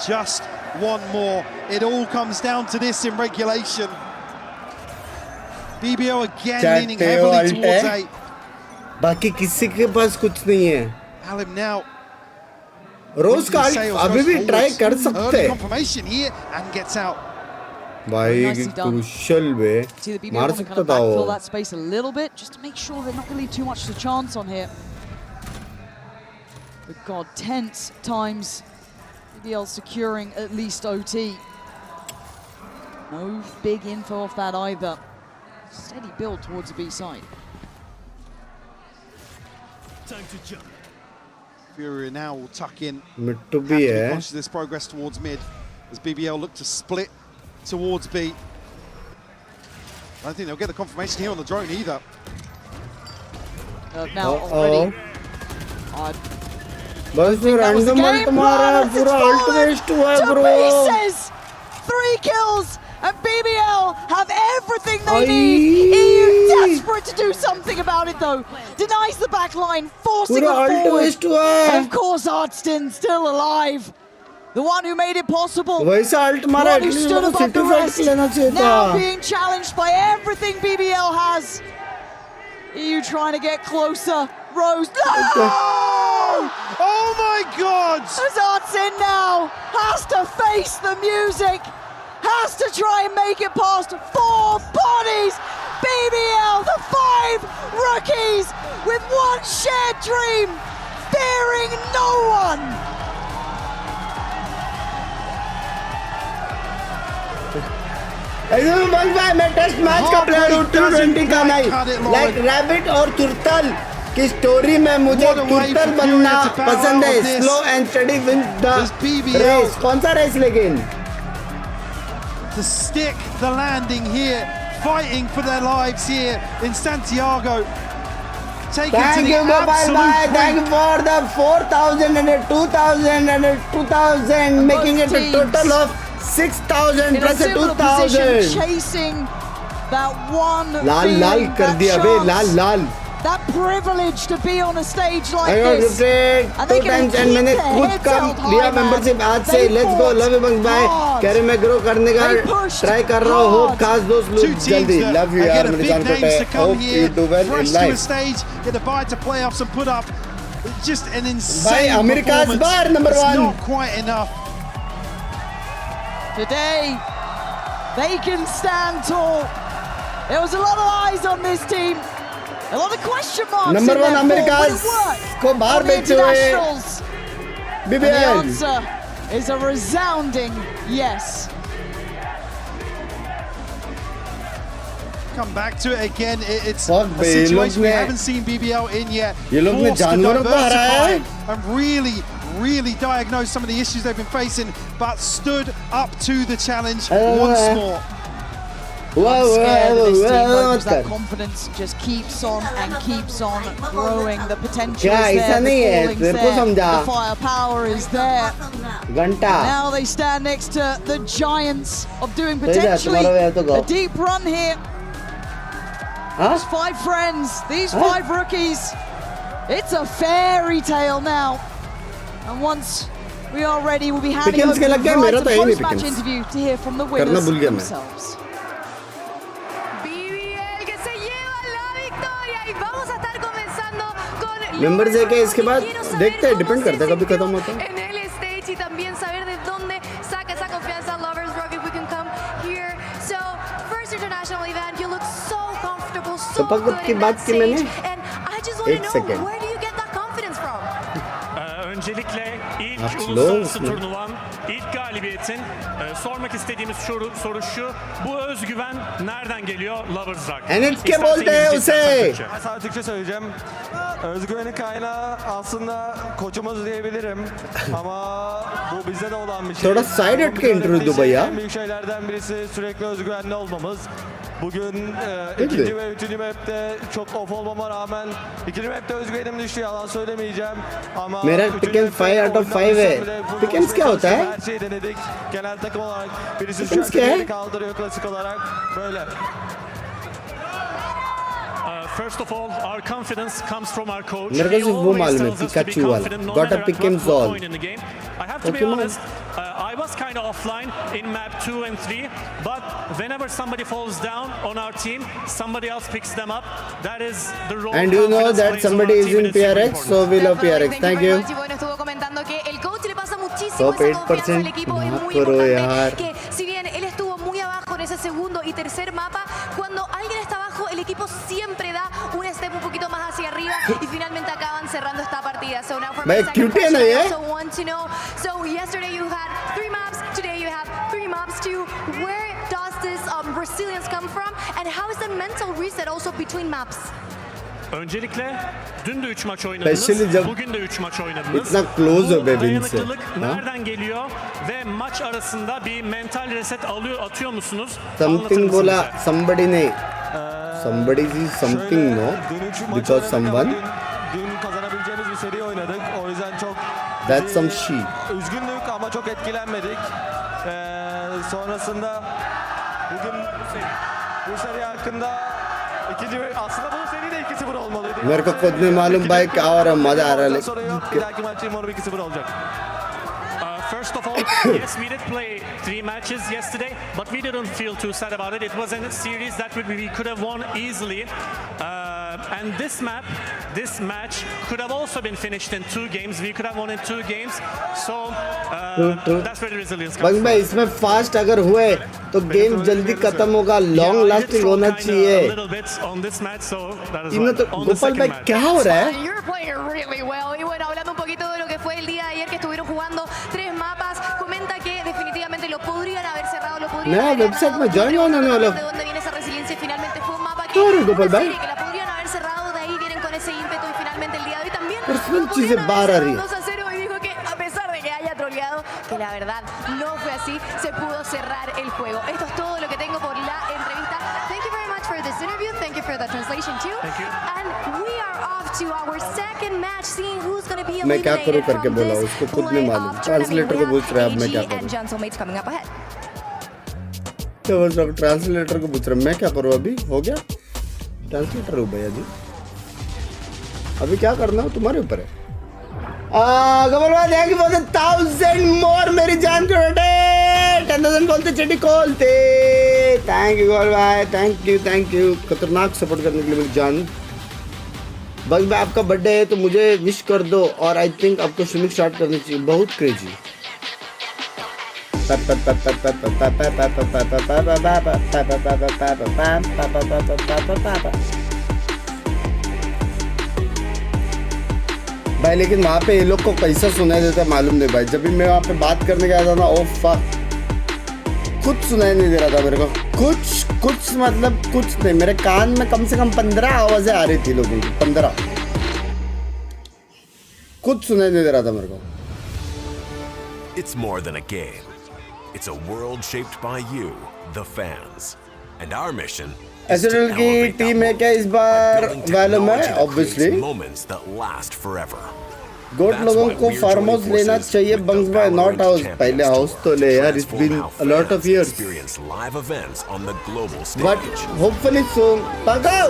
Just one more. It all comes down to this in regulation. BBL again leaning heavily towards A.
बाकी किसी के पास कुछ नहीं है.
Alum now.
रोज का अभी भी ट्राई कर सकते.
Confirmation here and gets out.
भाई crucial वे मार सकता था वो.
Fill that space a little bit just to make sure they're not going to leave too much to chance on here. But God, tense times. BBL securing at least OT. No big info off that either. Steady build towards the B side.
Time to jump.
Furia now will tuck in.
Mid to B,
Conscious of this progress towards mid as BBL look to split towards B. I don't think they'll get the confirmation here on the drone either.
Now already.
बस random ult मारा पूरा ult waste हुआ bro.
Pieces. 3 kills. And BBL have everything they need. EU desperate to do something about it though. Denies the back line, forcing it forward. And of course Artston still alive. The one who made it possible. The one who stood above the rest. Now being challenged by everything BBL has. EU trying to get closer. Rose. No!
Oh my God!
As Artston now has to face the music. Has to try and make it past 4 bodies. BBL, the 5 rookies with one shared dream, fearing no one.
मैं test match का player हूँ T20 का नहीं like rabbit और तुर्तल की story में मुझे तुर्तल बनना पसंद है slow and steady win the race कौन सा रेस लेकिन
to stick the landing here, fighting for their lives here in Santiago.
Thank you, Mobile Bhai. Thank you for the 4,000 and 2,000 and 2,000, making it a total of 6,000 plus 2,000.
Chasing that one.
लाल कर दिया बे लाल.
That privilege to be on a stage like this.
And 2 times and मैंने खुद का लिया membership आज से. Let's go, love you Binks bhai. Career में grow करने का try कर रहा हूँ. Hope खास दोस्त लोग जल्दी. Love you यार मेरे जान कोटे. Hope you do well in life.
Get the bye to playoffs and put up just an insane
Bhai, America's bar number 1.
Not quite enough.
Today, they can stand tall. There was a lot of eyes on this team. A lot of question marks.
Number 1 America's को बाहर बेचे हुए BBL.
The answer is a resounding yes.
Come back to it again. It's a situation we haven't seen BBL in yet.
ये लोग ने जानवरों को हराया है.
And really diagnosed some of the issues they've been facing, but stood up to the challenge once more.
That confidence just keeps on and keeps on growing. The potential is there, the feeling's there, the firepower is there. Now they stand next to the giants of doing potentially a deep run here. These 5 friends, these 5 rookies. It's a fairy tale now. And once we are ready, we'll be handing over the post-match interview to hear from the winners themselves.
Members है क्या इसके बाद देखते हैं depend करता है कभी खत्म होता है तो पक की बात की मैंने 1 second
Öncelikle ilk uluslararası turnuvam, ilk galibiyetin. Sormak istediğimiz soru şu, bu özgüven nereden geliyor Lovers Rock?
Enetke बोलते हैं उसे.
Ben sana Türkçe söyleyeceğim. Özgüvenin kaynağı aslında koçumuz diyebilirim. Ama bu bizde de olan bir şey.
थोड़ा side हट के interview दो भैया.
En büyük şeylerden birisi sürekli özgüvenli olmamız. Bugün ikinci ve üçüncü map'te çok off olmama rağmen ikinci map'te özgüvenim düştü, yalan söylemeyeceğim. Ama
मेरा पिकन 5 out of 5 है. पिकन्स क्या होता है?
Her şeyi denedik. Genel takım olarak birisi sürekli kaldırıyor klasik olarak. Böyle.
First of all, our confidence comes from our coach.
मेरे को सिर्फ वो मालूम है पिकाचू वाला. Got a pick and all.
I have to be honest, I was kind of offline in map 2 and 3, but whenever somebody falls down on our team, somebody else picks them up. That is the role.
And you know that somebody is in PRX, so we love PRX. Thank you. Top 8% माफ करो यार.
Si bien él estuvo muy abajo en ese segundo y tercer mapa, cuando alguien está abajo, el equipo siempre da un step un poquito más hacia arriba y finalmente acaban cerrando esta partida. So now for my second question, I also want to know, so yesterday you had 3 maps, today you have 3 maps too. Where does this resilience come from, and how is the mental reset also between maps?
Öncelikle dün de 3 maç oynadınız, bugün de 3 maç oynadınız. Bu dayanıklılık nereden geliyor ve maç arasında bir mental reset atıyor musunuz?
Something bola somebody ne? Somebody is something no because someone.
Dün kazanabileceğimiz bir seri oynadık. O yüzden çok
That's some shit.
Üzgündük ama çok etkilenmedik. Sonrasında bugün bu seri hakkında aslında bu seri de 2-0 olmalıydı.
मेरे को खुद नहीं मालूम भाई क्या हो रहा है मजा आ रहा है
Bir dahaki maç umarım 2-0 olacak.
First of all, yes, we did play 3 matches yesterday, but we didn't feel too sad about it. It was a series that we could have won easily. And this match could have also been finished in 2 games. We could have won in 2 games. So that's where the resilience comes from.
भाई इसमें fast अगर हुए तो game जल्दी खत्म होगा, long lasting होना चाहिए। इन्हें तो गोपाल भाई क्या हो रहा है?
You're playing really well. Y bueno, hablando un poquito de lo que fue el día de ayer que estuvieron jugando 3 mapas, comenta que definitivamente lo podrían haber cerrado, lo podrían haber
website में join होने वाला।
de dónde viene esa resiliencia. Finalmente fue un mapa
Gopal भाई
que la podrían haber cerrado, de ahí vienen con ese ímpetu y finalmente el día de hoy también
personal चीजें बाहर आ रही है।
2-0 y dijo que a pesar de que haya troleado, que la verdad no fue así, se pudo cerrar el juego. Esto es todo lo que tengo por la entrevista. Thank you very much for this interview. Thank you for the translation too.
Thank you.
And we are off to our second match, seeing who's going to be
मैं क्या करूं
eliminated
करके
from
बोला
this
उसको खुद नहीं मालूम। Translator को पूछ रहा है अब मैं क्या
AG
करूं।
and Gentlemates coming up ahead.
तो वो सब ट्रांसलेटर को पूछ रहा मैं क्या करूं अभी हो गया ट्रांसलेटर हूँ भैया जी अभी क्या करना है तुम्हारे ऊपर है। गबल भाई थैंक यू फॉर द 1000 मोर मेरी जान को 10,000 बोलते चिट्ठी खोलते। थैंक यू गबल भाई थैंक यू खतरनाक सपोर्ट करने के लिए मेरी जान। बस मैं आपका बर्थडे है तो मुझे विश कर दो और आई थिंक आपको स्विमिंग स्टार्ट करनी चाहिए बहुत क्रेजी। भाई लेकिन वहाँ पे ये लोग को कैसा सुनाई देता है मालूम नहीं भाई। जब भी मैं वहाँ पे बात करने गया था ना ओ फक कुछ सुनाई नहीं दे रहा था मेरे को कुछ मतलब कुछ नहीं। मेरे कान में कम से कम 15 आवाजें आ रही थी लोगों की 15 कुछ सुनाई नहीं दे रहा था मेरे को।
It's more than a game. It's a world shaped by you, the fans. And our mission is to
SL की टीम है क्या इस बार वैलो में obviously
moments that last forever.
Goat लोगों को फार्म हाउस लेना चाहिए बंक्स बाय नॉट हाउस। पहले हाउस तो ले यार it's been a lot of years but hopefully soon पकड़ो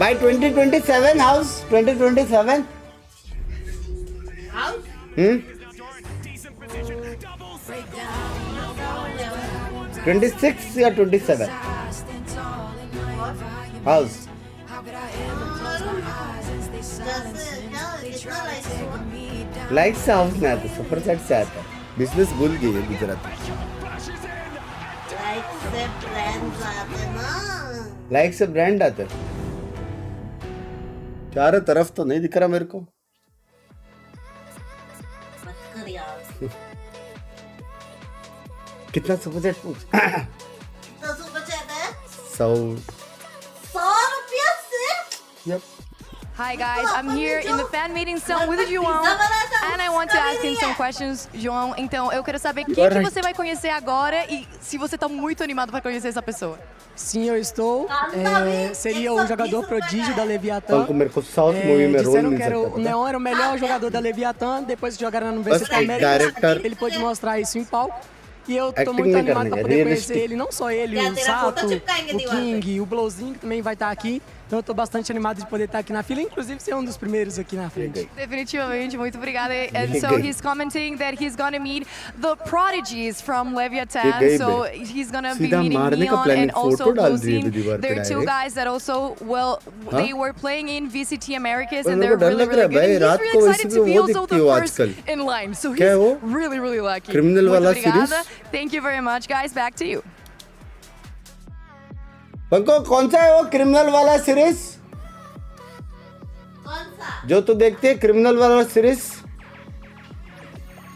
बाय 2027 हाउस 2027 26 या 27 हाउस लाइक से हाउस में आता सुपर सेट से आता बिजनेस भूल गई है गुजराती। लाइक से ब्रांड आते चारों तरफ तो नहीं दिख रहा मेरे को। कितना सुपर सेट पूछ 100
रुपया से। Yep. Hi guys, I'm here in the fan meeting zone with João and I want to ask him some questions, João. Então, eu quero saber quem que você vai conhecer agora e se você tá muito animado para conhecer essa pessoa.
Sim, eu estou. Seria o jogador prodígio da Leviatã.
Disseram
que o Neon era o melhor jogador da Leviatã. Depois que jogaram na Universidade América, ele pôde mostrar isso em palco. E eu tô muito animado para poder conhecer ele, não só ele, o Sato, o King, o Blowzinho que também vai estar aqui. Então eu tô bastante animado de poder estar aqui na fila, inclusive ser um dos primeiros aqui na frente.
Definitivamente, muito obrigada. And so he's commenting that he's gonna meet the prodigies from Leviathan. So he's gonna be meeting Neon and also Blowzinho. They're 2 guys that also, they were playing in VCT Americas and they're really, really good. And he's really excited to be also the first in line. So he's really, really lucky. Muito obrigada. Thank you very much, guys. Back to you.
पंको कौन सा है वो criminal वाला series जो तू देखती है criminal वाला सीरीज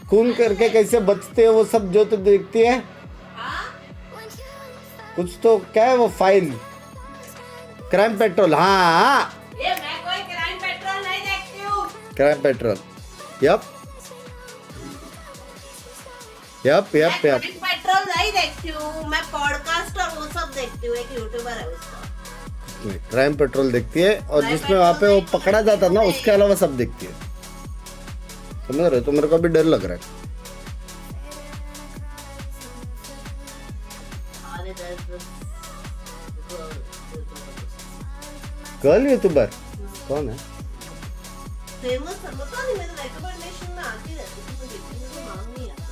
खून करके कैसे बचते हैं वो सब जो तू देखती है कुछ तो क्या है वो फाइल क्राइम पेट्रोल। हाँ Crime Petrol. Yep.
पेट्रोल नहीं देखती हूँ मैं, पॉडकास्ट और वो सब देखती हूँ, एक यूट्यूबर है उसका।
क्राइम पेट्रोल देखती है और जिसमें वहाँ पे वो पकड़ा जाता ना उसके अलावा सब देखती है। समझ रहे हो? तो मेरे को भी डर लग रहा है। गर्ल यूट्यूबर कौन है?
फेमस है, पता नहीं, मेरे रिकमेंडेशन में आती रहती है, मुझे मालूम नहीं आता।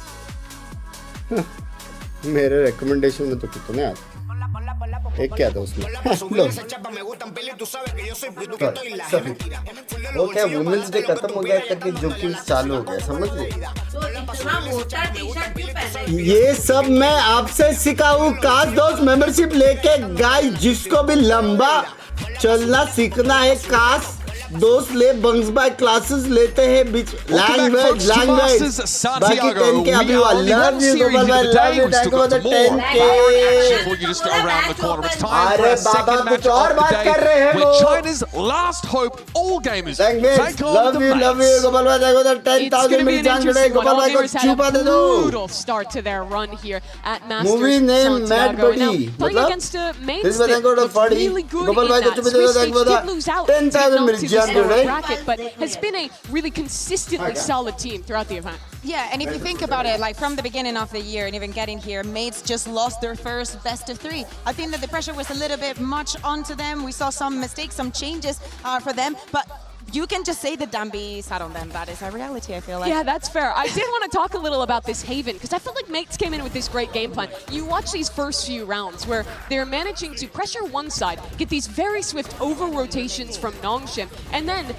मेरे रिकमेंडेशन में तो कितने आते हैं। एक क्या था उसमें? वो क्या वुमेन्स डे खत्म हो गया करके जोकिंग चालू हो गया, समझ रहे? ये सब मैं आपसे सीखा हूँ। काश दोस्त मेंबरशिप लेके गाइस, जिसको भी लंबा चलना सीखना है, काश दोस्त ले बंक्स बाय क्लासेस लेते हैं बीच लैंग्वेज बाकी 10K अभी लव यू गोपाल भाई, love you, thank you for the 10K। अरे बाबा कुछ और बात कर रहे हैं वो।
China's last hope, all gamers
love you Gopal भाई, थैंक यू फॉर द 10,000 मेरी जान जुड़े। गोपाल भाई को छुपा दे दो। मूवी नेम मैड बॉडी मतलब this was thank you for 40 Gopal भाई को छुपा दे दो, थैंक यू फॉर द 10,000 मेरी
bracket, but has been a really consistently solid team throughout the event.
Yeah, and if you think about it, like from the beginning of the year and even getting here, Mates just lost their first best of 3. I think that the pressure was a little bit much onto them. We saw some mistakes, some changes for them, but you can just say that Dambi sat on them. That is a reality, I feel like.
Yeah, that's fair. I did want to talk a little about this Haven, because I felt like Mates came in with this great game plan. You watch these first few rounds where they're managing to pressure one side, get these very swift over-rotations from Nongshim, and then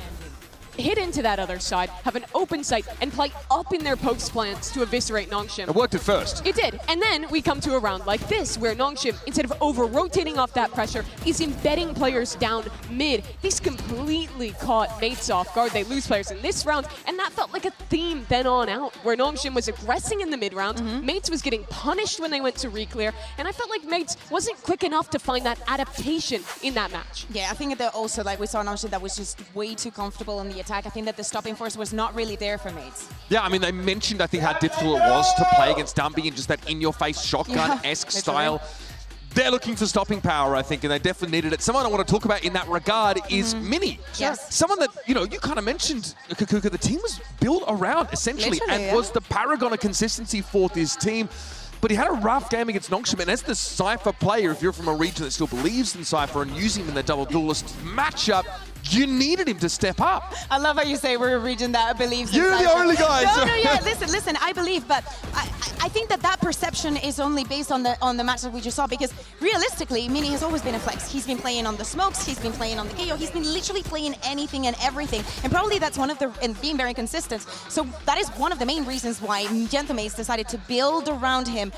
hit into that other side, have an open sight, and play up in their post plants to eviscerate Nongshim.
It worked at first.
It did. And then we come to a round like this, where Nongshim, instead of over-rotating off that pressure, is embedding players down mid. This completely caught Mates off guard. They lose players in this round, and that felt like a theme then on out, where Nongshim was aggressing in the mid round, Mates was getting punished when they went to reclear, and I felt like Mates wasn't quick enough to find that adaptation in that match.
Yeah, I think that also, like, we saw Nongshim that was just way too comfortable in the attack. I think that the stopping force was not really there for Mates.
Yeah, I mean, they mentioned, I think, how difficult it was to play against Dumby and just that in-your-face shotgun-esque style. They're looking for stopping power, I think, and they definitely needed it. Someone I want to talk about in that regard is Mini.
Yes.
Someone that, you know, you kind of mentioned, Kakuka, the team was built around, essentially, and was the paragon of consistency for this team. But he had a rough game against Nongshim, and as the Cypher player, if you're from a region that still believes in Cypher and using him in the double duelist matchup, you needed him to step up.
I love how you say we're a region that believes in
You're
Cypher.
the only guys.
No, yeah, listen, I believe, but I think that perception is only based on the match that we just saw, because realistically, Mini has always been a flex. He's been playing on the smokes, he's been playing on the KO, he's been literally playing anything and everything, and probably that's one of the, and being very consistent. So that is one of the main reasons why Gentlemates decided to build around him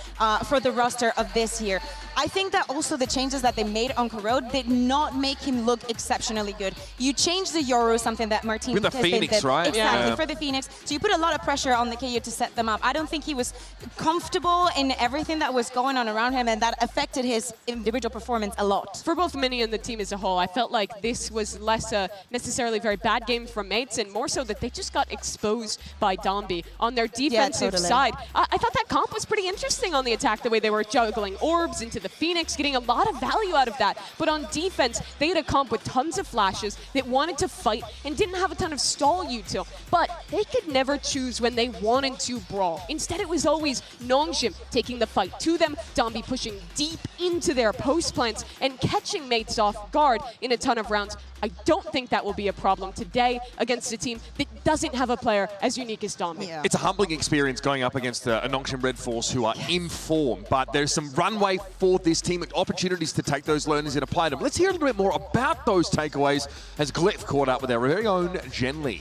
for the roster of this year. I think that also the changes that they made on Corrode did not make him look exceptionally good. You changed the Yoru, something that Martin
with the Phoenix, right?
Exactly, for the Phoenix. So you put a lot of pressure on the KO to set them up. I don't think he was comfortable in everything that was going on around him, and that affected his individual performance a lot.
For both Mini and the team as a whole, I felt like this was less a necessarily very bad game from Mates, and more so that they just got exposed by Dombi on their defensive side. I thought that comp was pretty interesting on the attack, the way they were juggling orbs into the Phoenix, getting a lot of value out of that. But on defense, they had a comp with tons of flashes that wanted to fight and didn't have a ton of stall util. But they could never choose when they wanted to brawl. Instead, it was always Nongshim taking the fight to them, Dombi pushing deep into their post plants and catching Mates off guard in a ton of rounds. I don't think that will be a problem today against a team that doesn't have a player as unique as Dombi.
It's a humbling experience going up against a Nongshim Red Force who are in form, but there's some runway for this team and opportunities to take those learnings and apply them. Let's hear a little bit more about those takeaways as Glyph caught up with our very own Jen Lee.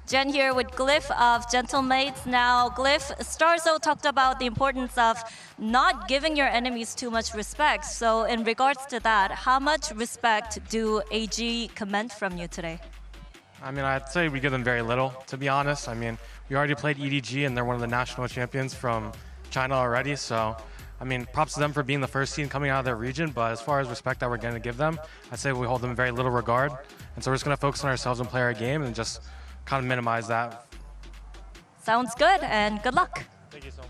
Jen here with Glyph of Gentlemates. Now, Glyph, Starzo talked about the importance of not giving your enemies too much respect. So in regards to that, how much respect do AG command from you today?
I mean, I'd say we give them very little, to be honest. I mean, we already played EDG, and they're one of the national champions from China already, so I mean, props to them for being the first team coming out of their region, but as far as respect that we're going to give them, I'd say we hold them in very little regard. And so we're just going to focus on ourselves and play our game and just kind of minimize that.
Sounds good, and good luck.
Thank you so much.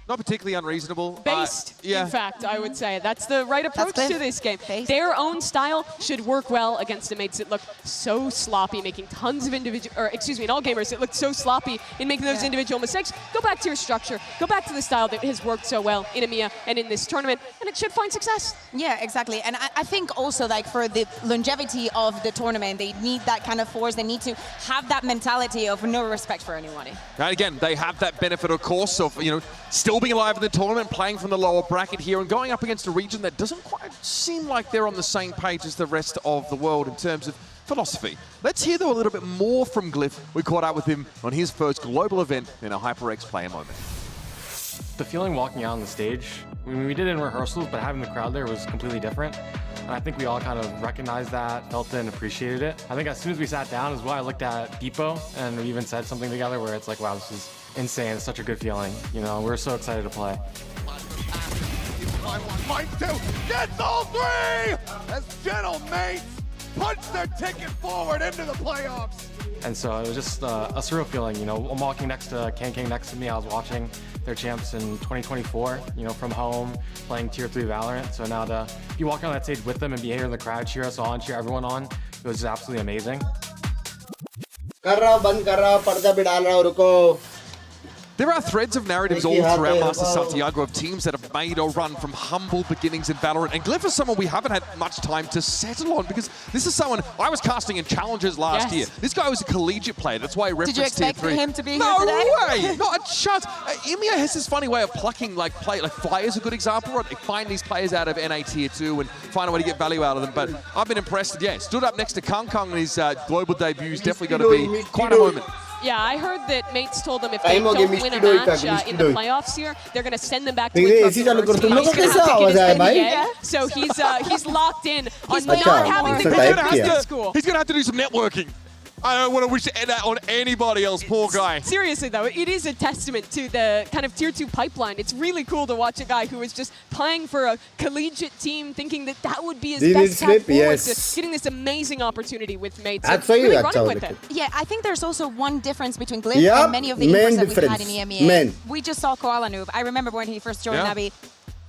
Not particularly unreasonable.
Based, in fact, I would say. That's the right approach
That's
to this game. Their own style should work well against the mates that look so sloppy, making tons of individual, or excuse me, in all gamers, it looked so sloppy in making those individual mistakes. Go back to your structure. Go back to the style that has worked so well in EMEA and in this tournament, and it should find success.
Yeah, exactly. And I think also, like, for the longevity of the tournament, they need that kind of force. They need to have that mentality of no respect for anyone.
And again, they have that benefit, of course, of, you know, still being alive in the tournament, playing from the lower bracket here, and going up against a region that doesn't quite seem like they're on the same page as the rest of the world in terms of philosophy. Let's hear, though, a little bit more from Glyph. We caught up with him on his first global event in a HyperX player moment.
The feeling walking out on the stage, I mean, we did it in rehearsals, but having the crowd there was completely different. And I think we all kind of recognized that, felt it, and appreciated it. I think as soon as we sat down as well, I looked at Beepo, and we even said something together where it's like, wow, this is insane. It's such a good feeling. You know, we're so excited to play.
Mine two gets all three as gentle mates punch their ticket forward into the playoffs.
And so it was just a surreal feeling. You know, I'm walking next to King next to me. I was watching their champs in 2024, you know, from home, playing Tier 3 Valorant. So now to be walking on that stage with them and be here in the crowd, cheer us on, cheer everyone on, it was just absolutely amazing.
There are threads of narratives all throughout Master Santiago of teams that have made a run from humble beginnings in Valorant. And Glyph is someone we haven't had much time to settle on, because this is someone I was casting in challenges last year. This guy was a collegiate player. That's why he referenced Tier 3.
Did you expect him to be here
today? No way! Not a chance. EMEA has this funny way of plucking, like Fire's a good example, right? They find these players out of NA Tier 2 and find a way to get value out of them. But I've been impressed. Yeah, stood up next to Kung in his global debut is definitely going to be quite a moment.
Yeah, I heard that mates told them if they don't win a match in the playoffs here, they're going to send them back to So he's locked in on not having to go to school.
He's going to have to do some networking. I don't want to wish that on anybody else, poor guy.
Seriously, though, it is a testament to the kind of Tier 2 pipeline. It's really cool to watch a guy who is just playing for a collegiate team, thinking that that would be his best path forward to getting this amazing opportunity with mates. And really running with it.
Yeah, I think there's also one difference between Glyph and many of the imports that we've had in EMEA. We just saw Koala Noob. I remember when he first joined Navi.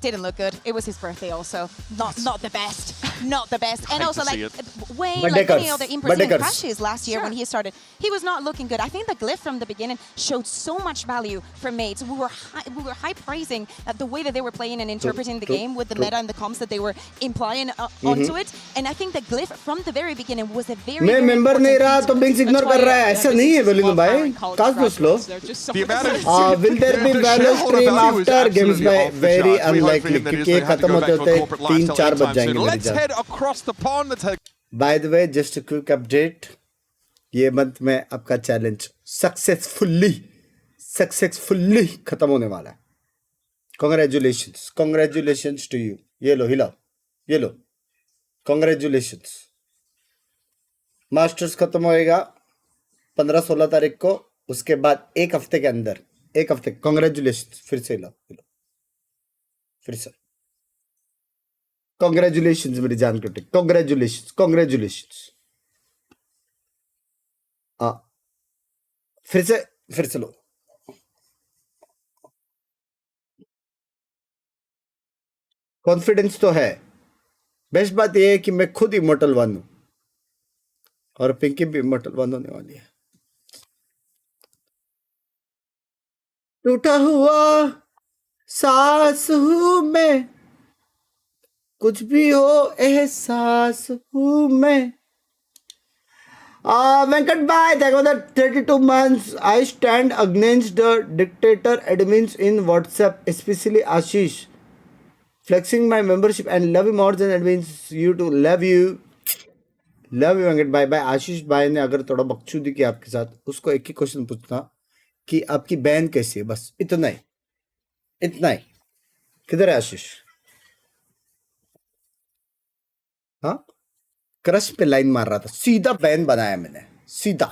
Didn't look good. It was his birthday also. Not the best. Not the best. And also, like, Wayne, like many other imports, even Crashes last year when he started, he was not looking good. I think the Glyph from the beginning showed so much value for mates. We were high praising the way that they were playing and interpreting the game with the meta and the comps that they were implying onto it. And I think the Glyph from the very beginning was a very
member नहीं रहा तो Binks ignore कर रहा है. ऐसा नहीं है bowling भाई. काश तो slow. Will there be Valor stream after games by very unlikely. क्योंकि ये खत्म होते होते 3-4 बज जाएंगे मेरी जान. By the way, just a quick update. ये मंथ में आपका चैलेंज सक्सेसफुली खत्म होने वाला है. Congratulations to you. ये लो हिलाओ. ये लो. Congratulations. मास्टर्स खत्म होएगा 15-16 तारीख को. उसके बाद एक हफ्ते के अंदर Congratulations. फिर से हिलाओ. फिर से Congratulations मेरी जान के टिक. Congratulations. फिर से लो. कॉन्फिडेंस तो है. बेस्ट बात यह है कि मैं खुद इमोर्टल 1 हूं और पिंकी भी इमोर्टल 1 होने वाली है. टूटा हुआ सांस हूँ मैं, कुछ भी हो एहसास हूँ मैं. Venkat bhai, thank you for the 32 months. I stand against the dictator admins in WhatsApp, especially Ashish, flexing my membership and love you more than admins. You to love you Venkat bhai. भाई आशीष भाई ने अगर थोड़ा बकचोदी की आपके साथ, उसको एक ही क्वेश्चन पूछना कि आपकी बहन कैसी है. बस इतना ही. किधर है आशीष? हाँ, क्रश पे लाइन मार रहा था, सीधा बहन बनाया मैंने, सीधा.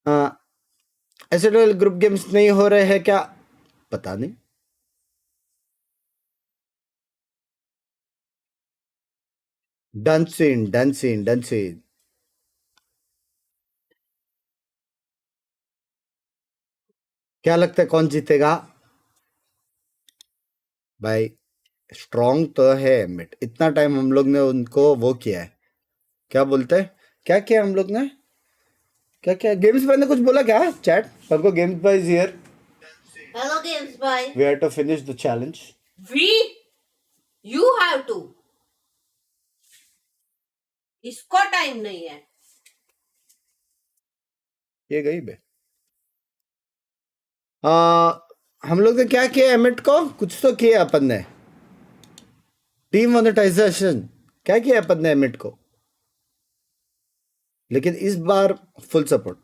ऐसे ग्रुप गेम्स नहीं हो रहे हैं क्या? पता नहीं. Dancing. क्या लगता है कौन जीतेगा? भाई स्ट्रॉन्ग तो है एमिट. इतना टाइम हम लोग ने उनको वो किया है. क्या बोलते हैं? क्या किया हम लोग ने? क्या गेम्स भाई ने कुछ बोला क्या? चैट सबको गेम्स भाई is here.
Hello games bye.
We have to finish the challenge.
You have to. इसको टाइम नहीं है.
ये गई बे. हम लोग ने क्या किया एमिट को? कुछ तो किया अपन ने. टीम मोनेटाइजेशन क्या किया अपन ने एमिट को? लेकिन इस बार फुल सपोर्ट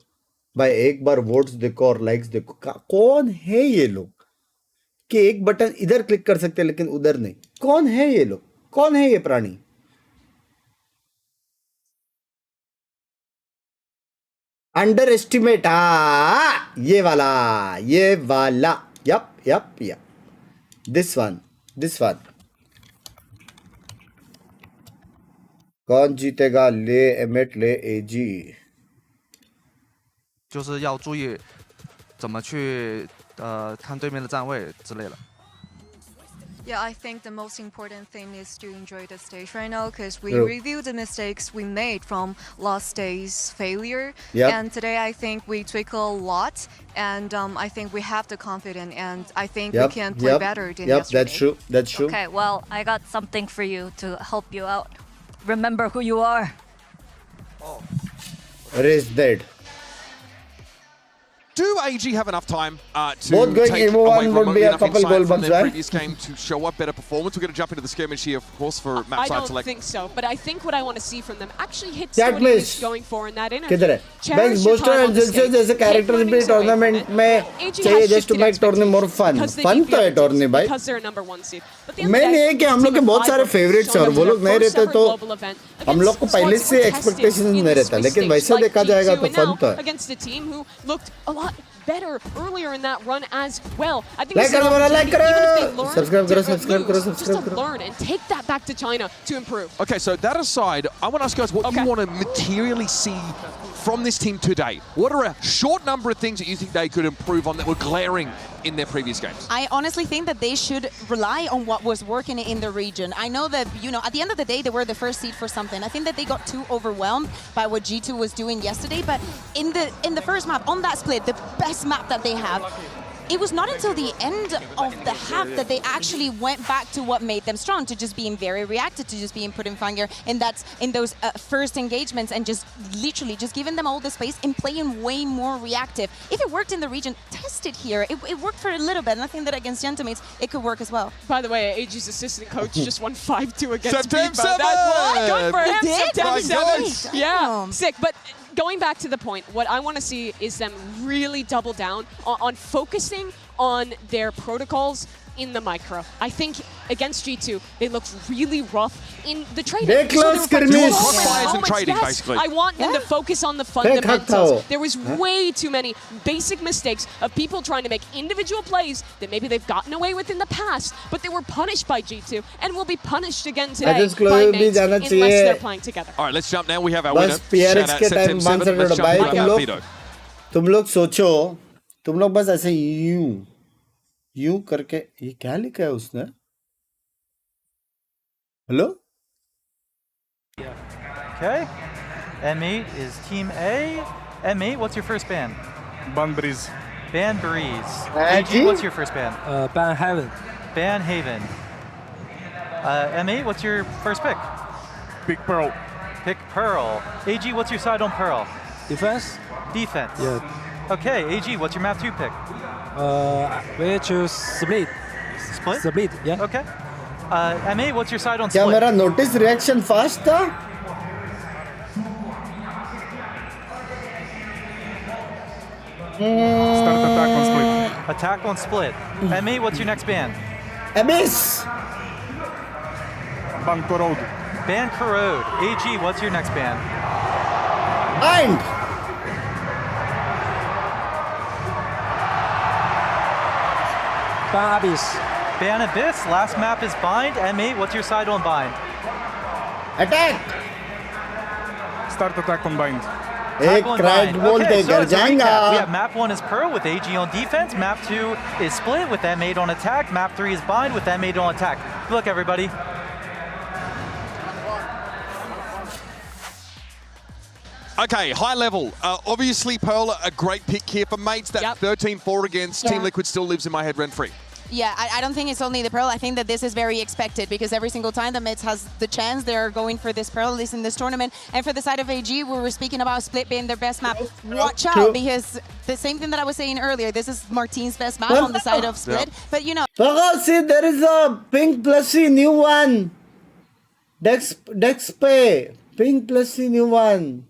भाई. एक बार वोट्स देखो और लाइक्स देखो. कौन है ये लोग कि एक बटन इधर क्लिक कर सकते हैं लेकिन उधर नहीं? कौन है ये लोग? कौन है ये प्राणी? Under estimate. ये वाला यप. This one. कौन जीतेगा? ले एमिट ले एजी.
就是要注意怎么去看对面的站位之类的。
Yeah, I think the most important thing is to enjoy the stage right now because we
Yep.
review the mistakes we made from last day's failure.
Yep.
And today I think we tweak a lot and I think we have the confidence and I think
Yep.
we can play better than yesterday.
That's true.
Okay, well, I got something for you to help you out. Remember who you are.
Raise dead.
Do AG have enough time to
Both going
take
Evo
away
1 would
remotely
be a
enough
couple
insight
goal
from
bumps,
their
right?
previous game to show up better performance? We're going to jump into the skirmish here, of course, for map
I
side
don't
select.
think so, but I think what I want to see from them actually hits
Chat
what he was
miss.
going for in that energy.
किधर है?
Cherish
Banks,
your
Booster
time on
and
the
Zilches
stage.
जैसे
Take
characters भी
learnings away from
tournament
it.
में
AG
चाहिए
has
just to
shifted
make tournament more fun.
because they
Fun
beat
तो है
the
tournament भाई.
because they're number one seed. But the other
main
day,
ये है कि हम लोग के बहुत सारे फेवरेट्स हैं और वो लोग नहीं रहते तो हम लोग को पहले से एक्सपेक्टेशंस नहीं रहता. लेकिन वैसा देखा जाएगा तो फन तो है.
against a team who looked a lot better earlier in that run as well. I think
Like
it's an
करो,
opportunity,
like करो.
even if they learn
Subscribe करो,
different
subscribe करो,
moves,
subscribe
just to
करो.
learn and take that back to China to improve.
Okay, so that aside, I want to ask you guys what you want to materially see from this team today. What are a short number of things that you think they could improve on that were glaring in their previous games?
I honestly think that they should rely on what was working in the region. I know that, you know, at the end of the day, they were the first seed for something. I think that they got too overwhelmed by what G2 was doing yesterday, but in the first map, on that split, the best map that they have, it was not until the end of the half that they actually went back to what made them strong, to just being very reactive, to just being put in fire, and that's in those first engagements and just literally just giving them all the space and playing way more reactive. If it worked in the region, test it here. It worked for a little bit, and I think that against Gentamates, it could work as well.
By the way, AG's assistant coach just won 5-2 against
September
Bibo. That's what? Good for him.
He did?
September
Nice.
7. Yeah, sick. But going back to the point, what I want to see is them really double down on focusing on their protocols in the micro. I think against G2, they looked really rough in the trading.
They close skirmish.
Crossfires and trading,
yes.
basically.
I want them to focus on the fundamentals.
Hacktao.
There was way too many basic mistakes of people trying to make individual plays that maybe they've gotten away with in the past, but they were punished by G2 and will be punished again today
just
by
close
mates
जाना
unless
चाहिए.
they're playing together.
All right, let's jump now. We have our
बस
winner.
PRX
Shout out
के time
September 7. Let's jump
भाई
back out, Vito.
तुम लोग सोचो, तुम लोग बस ऐसे यूं करके, ये क्या लिखा है उसने? Hello?
Okay. M8 is Team A. M8, what's your first band?
Ban Breeze.
Ban Breeze.
AG?
AG, what's your first band?
Ban Heaven.
Ban Haven. M8, what's your first pick?
Big Pearl.
Pick Pearl. AG, what's your side on Pearl?
Defense?
Defense.
Yeah.
Okay, AG, what's your map 2 pick?
We choose Split.
Split?
Split, yeah.
Okay. M8, what's your side on
क्या
Split?
मेरा notice reaction fast था?
Start attack on Split.
Attack on Split. M8, what's your next band?
Abyss.
Ban Corrode.
Ban Corrode. AG, what's your next band?
Mind.
Ban Abyss.
Ban Abyss. Last map is Bind. M8, what's your side on Bind?
Attack!
Start attack on Bind.
एक cried बोलते घर जाएगा.
We have map 1 is Pearl with AG on defense. Map 2 is Split with M8 on attack. Map 3 is Bind with M8 on attack. Good luck, everybody.
Okay, high level. Obviously, Pearl, a great pick here for mates. That 13-4 against Team Liquid still lives in my head rent-free.
Yeah, I don't think it's only the Pearl. I think that this is very expected because every single time the Mets has the chance, they're going for this Pearl, at least in this tournament. And for the side of AG, we were speaking about Split being their best map. Watch out, because the same thing that I was saying earlier, this is Martin's best map on the side of Split. But you know...
See, there is a pink plushie, new one. Dex Pay. Pink plushie, new one.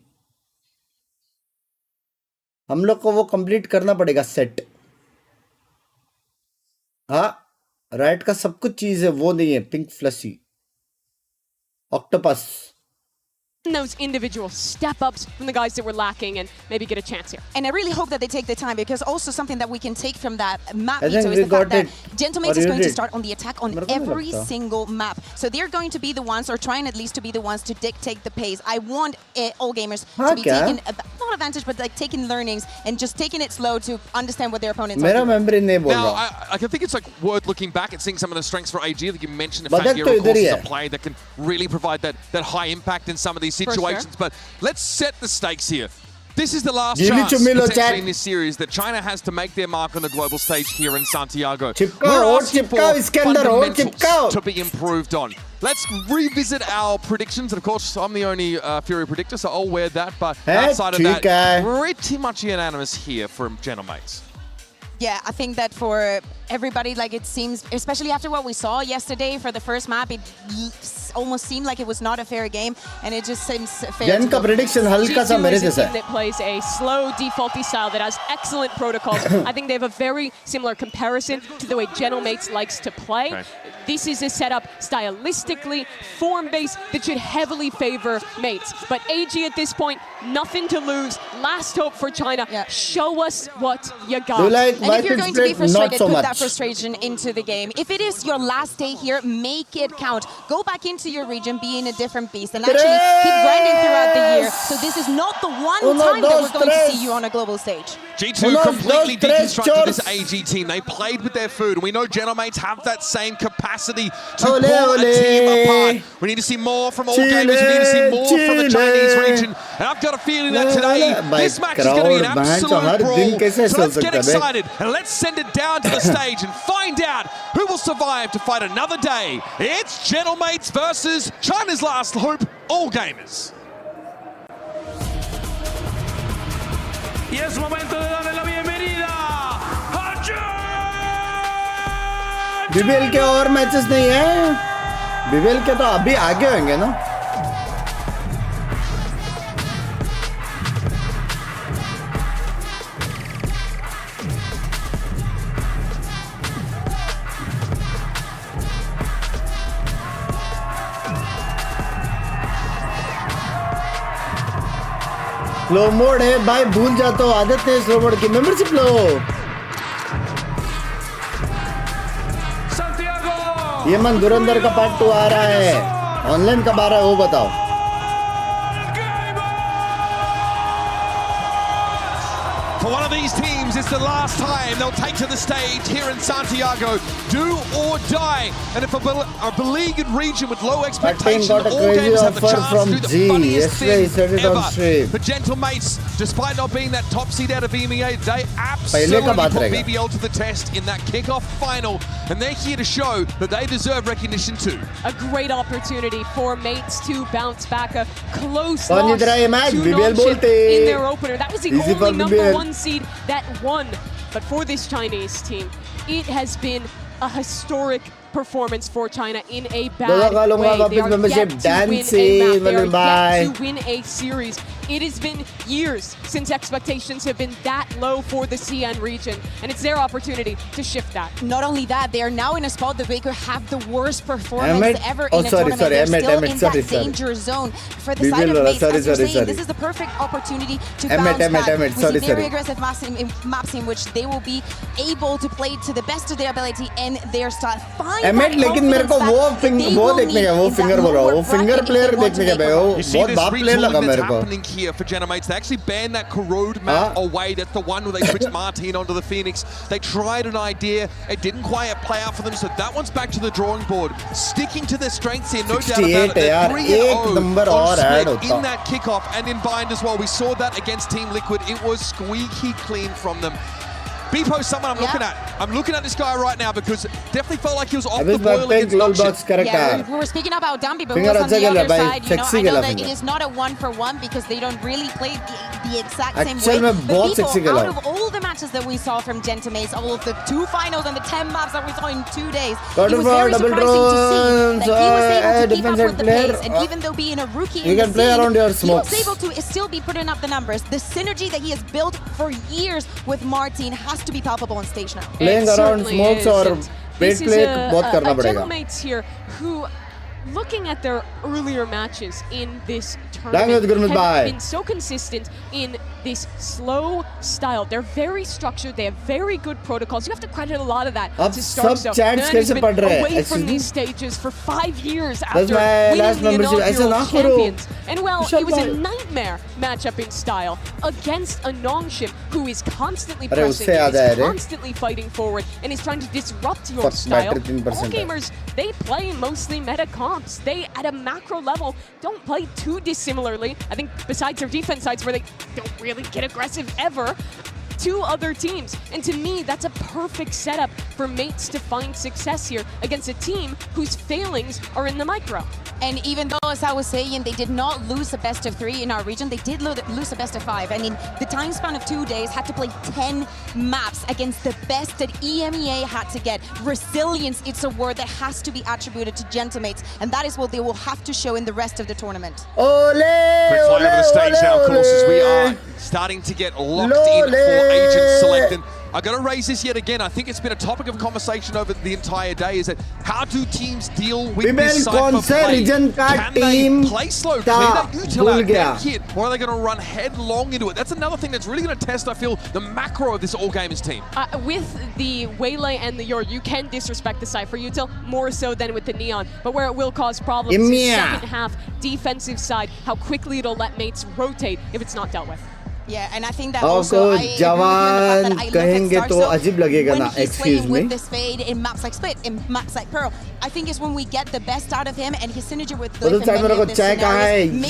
हम लोग को वो complete करना पड़ेगा set. हाँ, right का सब कुछ चीज है, वो नहीं है. Pink fleshy, octopus.
Those individual step-ups from the guys that were lacking and maybe get a chance here.
And I really hope that they take the time, because also something that we can take from that map Mito is the fact that Gentlemates is going to start on the attack on every single map. So they're going to be the ones, or trying at least to be the ones, to dictate the pace. I want all gamers to be taking, not advantage, but like taking learnings and just taking it slow to understand what their opponents are doing.
Now, I think it's like worth looking back and seeing some of the strengths for AG. Like you mentioned, the fact of course is a play that can really provide that high impact in some of these situations. Sure. But let's set the stakes here. This is the last chance potentially in this series that China has to make their mark on the global stage here in Santiago. We're asking for fundamentals to be improved on. Let's revisit our predictions. And of course, I'm the only Fury predictor, so I'll wear that. But outside of that, pretty much unanimous here from Gentlemates.
Yeah, I think that for everybody, like it seems, especially after what we saw yesterday for the first map, it almost seemed like it was not a fair game, and it just seems fair.
Gen ka prediction halka sa mere jaisa
that plays a slow, defaulty style that has excellent protocols. I think they have a very similar comparison to the way Gentlemates likes to play. Okay. This is a setup stylistically, form-based, that should heavily favor mates. But AG at this point, nothing to lose. Last hope for China. Yeah. Show us what you got.
And if you're going to be frustrated, put that frustration into the game. If it is your last day here, make it count. Go back into your region, be in a different beast, and actually keep grinding throughout the year. So this is not the one time that we're going to see you on a global stage.
G2 completely deconstructed this AG team. They played with their food. We know Gentlemates have that same capacity to pull a team apart. We need to see more from all gamers. We need to see more from the Chinese region. And I've got a feeling that today, this match is going to be an absolute brawl. So let's get excited and let's send it down to the stage and find out who will survive to fight another day. It's Gentlemates versus China's last hope, all gamers.
Y es momento de darle la bienvenida a
BBL के और matches नहीं है. BBL के तो अभी आगे होंगे ना. स्लो मोड है भाई, भूल जाता हूँ, आदत है स्लो मोड की. मेंबरशिप लो. ये मन धुरंधर का पार्ट 2 आ रहा है. ऑनलाइन कब आ रहा है वो बताओ.
For one of these teams, it's the last time they'll take to the stage here in Santiago. Do or die. And if a beleaguered region with low expectations, all gamers have the chance to do the funniest thing ever. But Gentlemates, despite not being that top seed out of EMEA, they absolutely put BBL to the test in that kickoff final. And they're here to show that they deserve recognition too.
A great opportunity for mates to bounce back. A close loss to
non-chip
in their opener. That was the only number 1 seed that won. But for this Chinese team, it has been a historic performance for China in a bad way. They are yet to win a map. They are yet to win a series It has been years since expectations have been that low for the CN region, and it's their opportunity to shift that.
Not only that, they are now in a spot that they could have the worst performance ever in a tournament. They're still in that danger zone. For the side of mates, as you're saying, this is the perfect opportunity to bounce back. We see very aggressive maps in which they will be able to play to the best of their ability and their style. Find that
लेकिन मेरे को वो देखने का वो finger बोल रहा हूँ वो फिंगर प्लेयर देखने का वो बहुत बाप प्लेयर लगा मेरे को
happening here for Genomates. They actually banned that corrode map away. That's the one where they switched Martin onto the Phoenix. They tried an idea, it didn't quite play out for them, so that one's back to the drawing board. Sticking to their strengths here, no doubt about it. They're 3-0 on split in that kickoff and in bind as well. We saw that against Team Liquid. It was squeaky clean from them. Beepo's someone I'm looking at. I'm looking at this guy right now because definitely felt like he was off the boil against Noxian.
Yeah, we were speaking about Dumpy, but who was on the other side, you know, I know that it is not a 1-for-1 because they don't really play the exact same way. But Beepo, out of all the matches that we saw from Gentamates, all of the 2 finals and the 10 maps that we saw in 2 days, it was very surprising to see that he was able to keep up with the pace, and even though being a rookie in the scene, he was able to still be putting up the numbers. The synergy that he has built for years with Martin has to be palpable on stage now.
Playing around smokes or bait play बहुत करना पड़ेगा.
Gentamates here who, looking at their earlier matches in this tournament, have been so consistent in this slow style. They're very structured. They have very good protocols. You have to credit a lot of that to start. So has been away from these stages for 5 years after winning the inaugural champions. And well, it was a nightmare matchup in style against a Nongshim who is constantly pressing, is constantly fighting forward, and is trying to disrupt your style. All gamers, they play mostly meta comps. They, at a macro level, don't play too dissimilarly. I think besides their defense sides where they don't really get aggressive ever, 2 other teams. And to me, that's a perfect setup for mates to find success here against a team whose failings are in the micro.
And even though, as I was saying, they did not lose a best of 3 in our region, they did lose a best of 5. And in the time span of 2 days, had to play 10 maps against the best that EMEA had to get. Resilience, it's a word that has to be attributed to Gentamates, and that is what they will have to show in the rest of the tournament.
Quick fly over the stage now, of course, as we are starting to get locked in for agent select. And I got to raise this yet again. I think it's been a topic of conversation over the entire day. Is that how do teams deal with this cypher play? Can they play slow, clear that util that kit, or are they going to run headlong into it? That's another thing that's really going to test, I feel, the macro of this All Gamers team.
With the Waylay and the Yor, you can disrespect the cypher util more so than with the Neon. But where it will cause problems is second half defensive side, how quickly it'll let mates rotate if it's not dealt with.
Yeah, and I think that also
जवान कहेंगे तो अजीब लगेगा ना. Excuse me.
With this fade in maps like Split, in maps like Pearl, I think it's when we get the best out of him and his synergy with the makes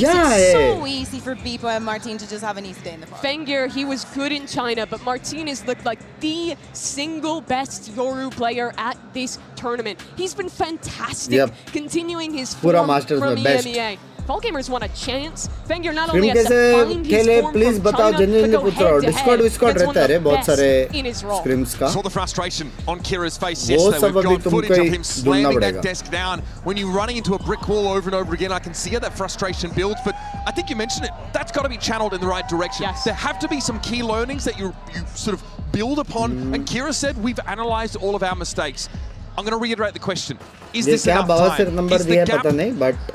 it so easy for Beepo and Martin to just have an easy day in the park.
Fengir, he was good in China, but Martinez looked like the single best Yoru player at this tournament. He's been fantastic, continuing his form from EMEA. Fall Gamers want a chance. Fengir not only has to find his form from China, but go head-to-head against one of the best in his role.
Saw the frustration on Kira's face yesterday. We've got footage of him slamming that desk down. When you're running into a brick wall over and over again, I can see how that frustration builds, but I think you mentioned it. That's got to be channeled in the right direction. There have to be some key learnings that you sort of build upon, and Kira said, we've analyzed all of our mistakes. I'm going to reiterate the question. Is this enough time? Is the gap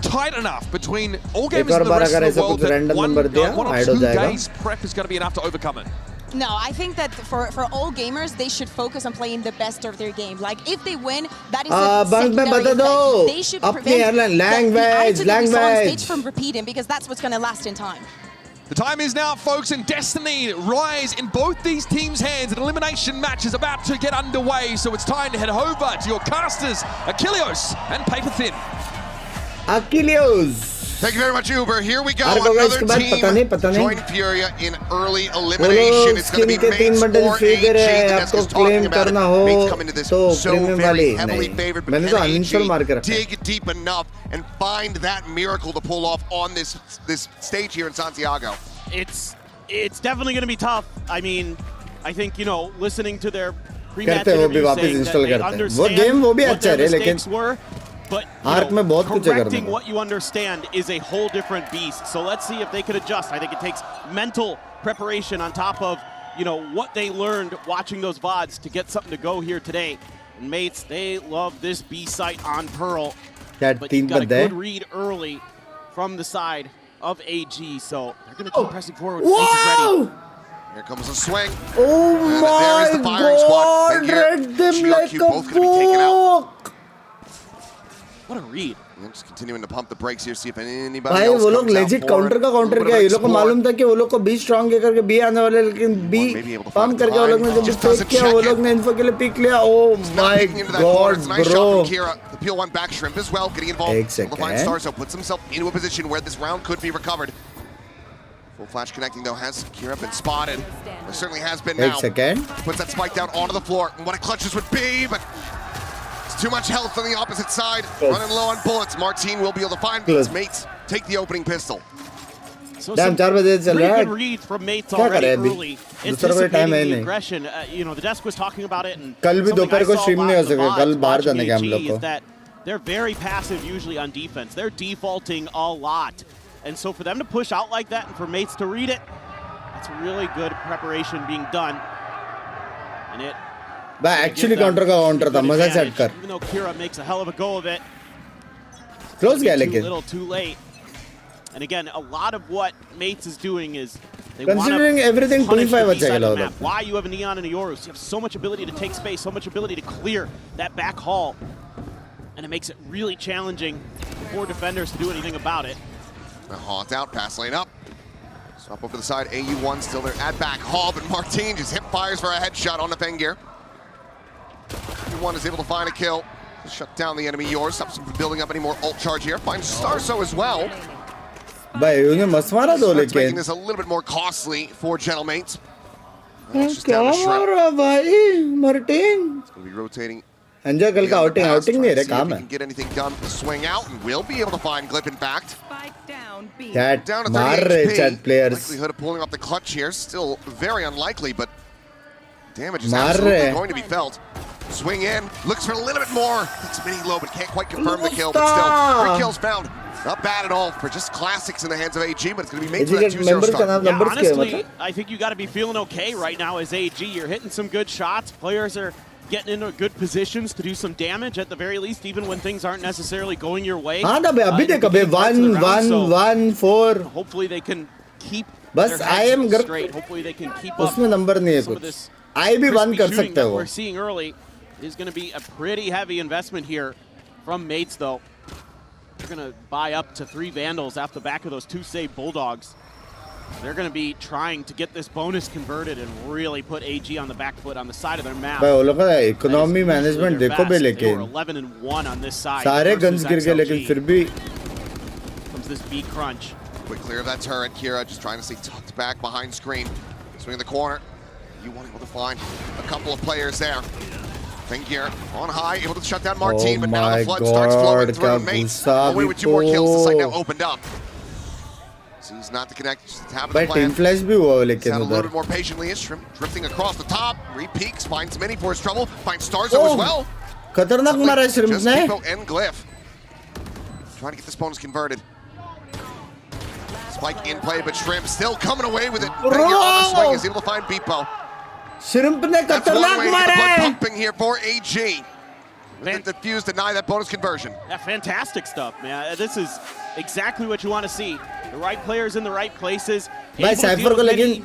tight enough between All Gamers and the rest of the world that one or 2 days prep is going to be enough to overcome it?
No, I think that for all gamers, they should focus on playing the best of their game. Like, if they win, that is a secondary effect. They should prevent the stage from repeating, because that's what's going to last in time.
The time is now, folks, and destiny rise in both these teams' hands. An elimination match is about to get underway, so it's time to head over to your casters, Achilleos and Paper Thin.
Achilleos.
Thank you very much, Uber. Here we go. Another team join Furia in early elimination. It's going to be mates or AG. That's just talking about it. Mates come into this so very heavily favored, but can AG dig deep enough and find that miracle to pull off on this stage here in Santiago?
It's definitely going to be tough. I mean, I think, you know, listening to their pre-match interviews saying that they understand what their mistakes were. but correcting what you understand is a whole different beast. So let's see if they could adjust. I think it takes mental preparation on top of what they learned watching those VODs to get something to go here today. And mates, they love this B site on Pearl. But you got a good read early from the side of AG, so they're going to keep pressing forward. Ready.
Here comes a swing.
Oh
and
my
there is the firing squad. And here,
read them like a
both going to be taken out.
What a read.
And just continuing to pump the brakes here, see if anybody
भाई
else
वो लोग
comes out
legit
forward.
counter का counter किया. ये लोग को मालूम था कि वो लोग को B strong के करके B आने वाले, लेकिन B pump करके वो लोग ने जब pick किया, वो लोग ने info के लिए pick लिया. Oh my god, bro.
The peel one back, Shrimp as well, getting involved. The fine Starzo puts himself into a position where this round could be recovered. Full flash connecting though, has Kira been spotted? There certainly has been now. Puts that spike down onto the floor. And what a clutch this would be, but it's too much health on the opposite side. Running low on bullets. Martin will be able to find his mates. Take the opening pistol.
So some pretty good read from mates already early. Anticipating the aggression. The desk was talking about it, and something I saw is that they're very passive usually on defense. They're defaulting a lot. And so for them to push out like that and for mates to read it, that's really good preparation being done. And it
actually counter का counter था, मजा set कर.
Even though Kira makes a hell of a go of it.
Close गया
लेकिन.
लेकिन.
Too little, too late. And again, a lot of what mates is doing is they
considering everything 25 अच्छा खेला होता.
Why you have a Neon and a Yorus? You have so much ability to take space, so much ability to clear that back hall. And it makes it really challenging for defenders to do anything about it.
Haunt out, pass lane up. Swap over the side, AU1 still there at back hall, but Martin just hip fires for a headshot on the Fengir. AU1 is able to find a kill. Shut down the enemy yours, stops him from building up any more ult charge here. Finds Starzo as well. Starts making this a little bit more costly for Gentlemates.
क्या मारा भाई Martin?
It's going to be rotating.
अंजा कल का outing नहीं है काम है.
Get anything done, swing out, and we'll be able to find Glip in fact.
Chat,
down to
मार
30
रहे
HP.
chat players.
Likelihood of pulling off the clutch here, still very unlikely, but damage is
मार
absolutely
रहे.
going to be felt. Swing in, looks for a little bit more. It's mini low, but can't quite confirm the kill, but still, 3 kills found. Not bad at all for just classics in the hands of AG, but it's going to be made for that 2-0 start.
Yeah, honestly, I think you got to be feeling okay right now as AG. You're hitting some good shots. Players are getting into good positions to do some damage at the very least, even when things aren't necessarily going your way.
हाँ ना बे अभी देख अबे 1-1-1-4.
Hopefully they can keep
बस I am
straight. Hopefully they can keep up.
उसमें number नहीं है कुछ. I भी 1 कर सकता है वो.
We're seeing early is going to be a pretty heavy investment here from mates though. They're going to buy up to 3 Vandals off the back of those 2 save Bulldogs. They're going to be trying to get this bonus converted and really put AG on the back foot on the side of their map.
भाई वो लोग का economy management देखो बे
They were
लेकिन
11-1 on this side.
सारे guns गिर गए लेकिन फिर भी
comes this B crunch.
Quick clear of that turret. Kira just trying to stay tucked back behind screen. Swing in the corner. You want able to find a couple of players there. Fengir on high, able to shut down Martin, but now the flood starts flowing through. Mates away with 2 more kills. The site now opened up. So he's not to connect, just to have the
भाई
plan.
team flash भी हुआ लेकिन
A little
उधर.
bit more patiently is Shrimp drifting across the top. Re-peaks, finds many for his trouble, finds Starzo as well.
खतरनाक मारा है Shrimp
Just
ने.
Pipo and Glyph. Trying to get this bonus converted. Spike in play, but Shrimp still coming away with it. Fengir on the swing is able to find Pipo.
Shrimp ने खतरनाक मारा है.
Pumping here for AG. With the defuse, deny that bonus conversion.
Yeah, fantastic stuff, man. This is exactly what you want to see. The right players in the right places.
भाई Cypher को लेकिन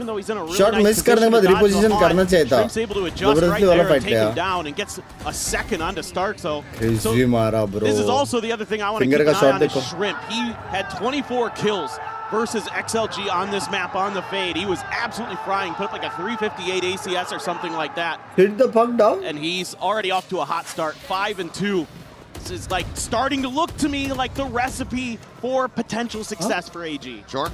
shot miss करने के बाद reposition करना चाहिए था.
जबरदस्ती वाला fight लिया. Down and gets a second onto Starzo.
Crazy मारा bro.
This is also the other thing I want to keep an eye on is Shrimp. He had 24 kills versus XLG on this map on the fade. He was absolutely frying, put up like a 358 ACS or something like that.
Hit the fuck down.
And he's already off to a hot start, 5-2. This is like starting to look to me like the recipe for potential success for AG.
Sure.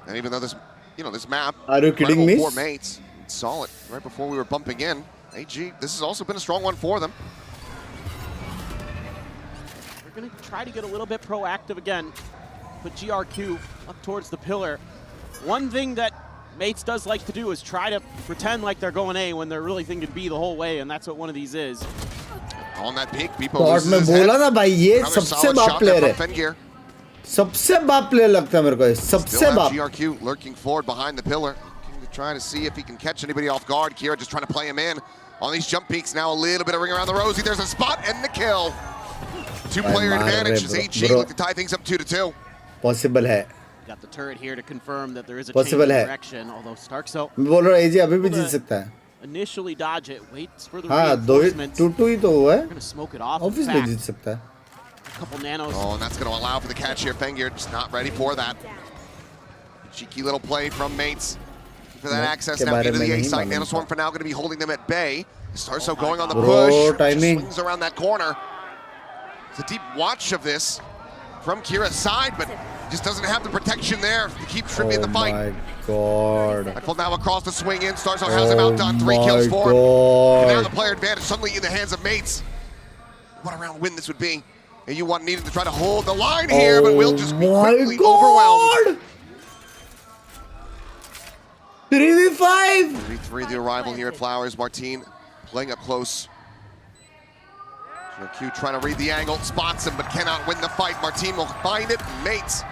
And even though this, this map,
are you kidding me?
4 mates, saw it right before we were bumping in. AG, this has also been a strong one for them.
We're gonna try to get a little bit proactive again. Put GRQ up towards the pillar. One thing that mates does like to do is try to pretend like they're going A when they're really thinking B the whole way, and that's what one of these is.
On that peak, Beepo
और
loses
मैं
his
बोला
head.
ना भाई ये
Another
सबसे
solid
बाप
shot
player
there
है,
from Fengear.
सबसे बाप प्लेयर लगता है मेरे को, सबसे
Still have
बाप.
GRQ lurking forward behind the pillar, trying to see if he can catch anybody off guard. Kira just trying to play him in on these jump peaks. Now a little bit of ring around the rosy. There's a spot and the kill. Two-player advantage as AG look to tie things up 2-2.
Possible है.
Got the turret here to confirm that there is a
Possible
change
है.
in direction, although Starkso
मैं बोल रहा हूँ AG अभी भी जीत सकता है.
initially dodge it, waits for the
हाँ,
reinforcements.
2-2 ही तो हुआ है.
They're gonna smoke it off.
Obviously जीत सकता है.
A couple nanos.
Oh, and that's going to allow for the catch here. Fengear just not ready for that. Cheeky little play from mates. For that access now into the A site. Nanoswarm for now going to be holding them at bay. Starso going on the push.
Timing.
Swings around that corner. It's a deep watch of this from Kira's side, but just doesn't have the protection there to keep Shrimpy in the fight.
Oh my god.
Rifle now across the swing in. Starso has him outdone. 3 kills for him. And now the player advantage suddenly in the hands of mates. What a round win this would be. And you want needed to try to hold the line here, but we'll just be quickly overwhelmed.
3v5.
3-3 the arrival here at Flowers. Martin playing up close. Q trying to read the angle, spots him, but cannot win the fight. Martin will find it. Mates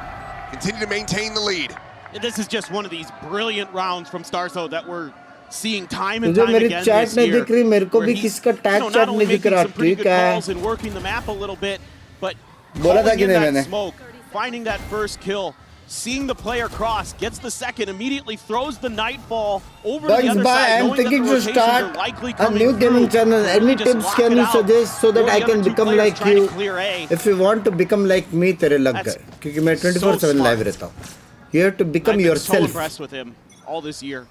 continue to maintain the lead.
This is just one of these brilliant rounds from Starso that we're seeing time and
तुझे
time
मेरी
again
chat
this
नहीं
year.
दिख रही, मेरे को
where
भी
he's,
किसका tag
not
chat
only
नहीं दिख
making
रहा,
some pretty
ठीक
good
है.
calls and working the map a little bit, but
बोला था
calling
कि
in
नहीं
that
मैंने.
smoke, finding that first kill, seeing the player cross, gets the second, immediately throws the nightfall over to the other side,
I'm
knowing that the
thinking to
rotations
start
are likely
a
coming
new gaming
through.
channel. Any
Just
tips
lock
can
it
you
out.
suggest so that
One of
I
the
can
other two
become
players
like
trying to
you?
clear A.
If you want to become like me, तेरे लग गए, क्योंकि मैं 24/7 live रहता हूँ. You have to become
I've been
yourself.
so impressed with him all this year,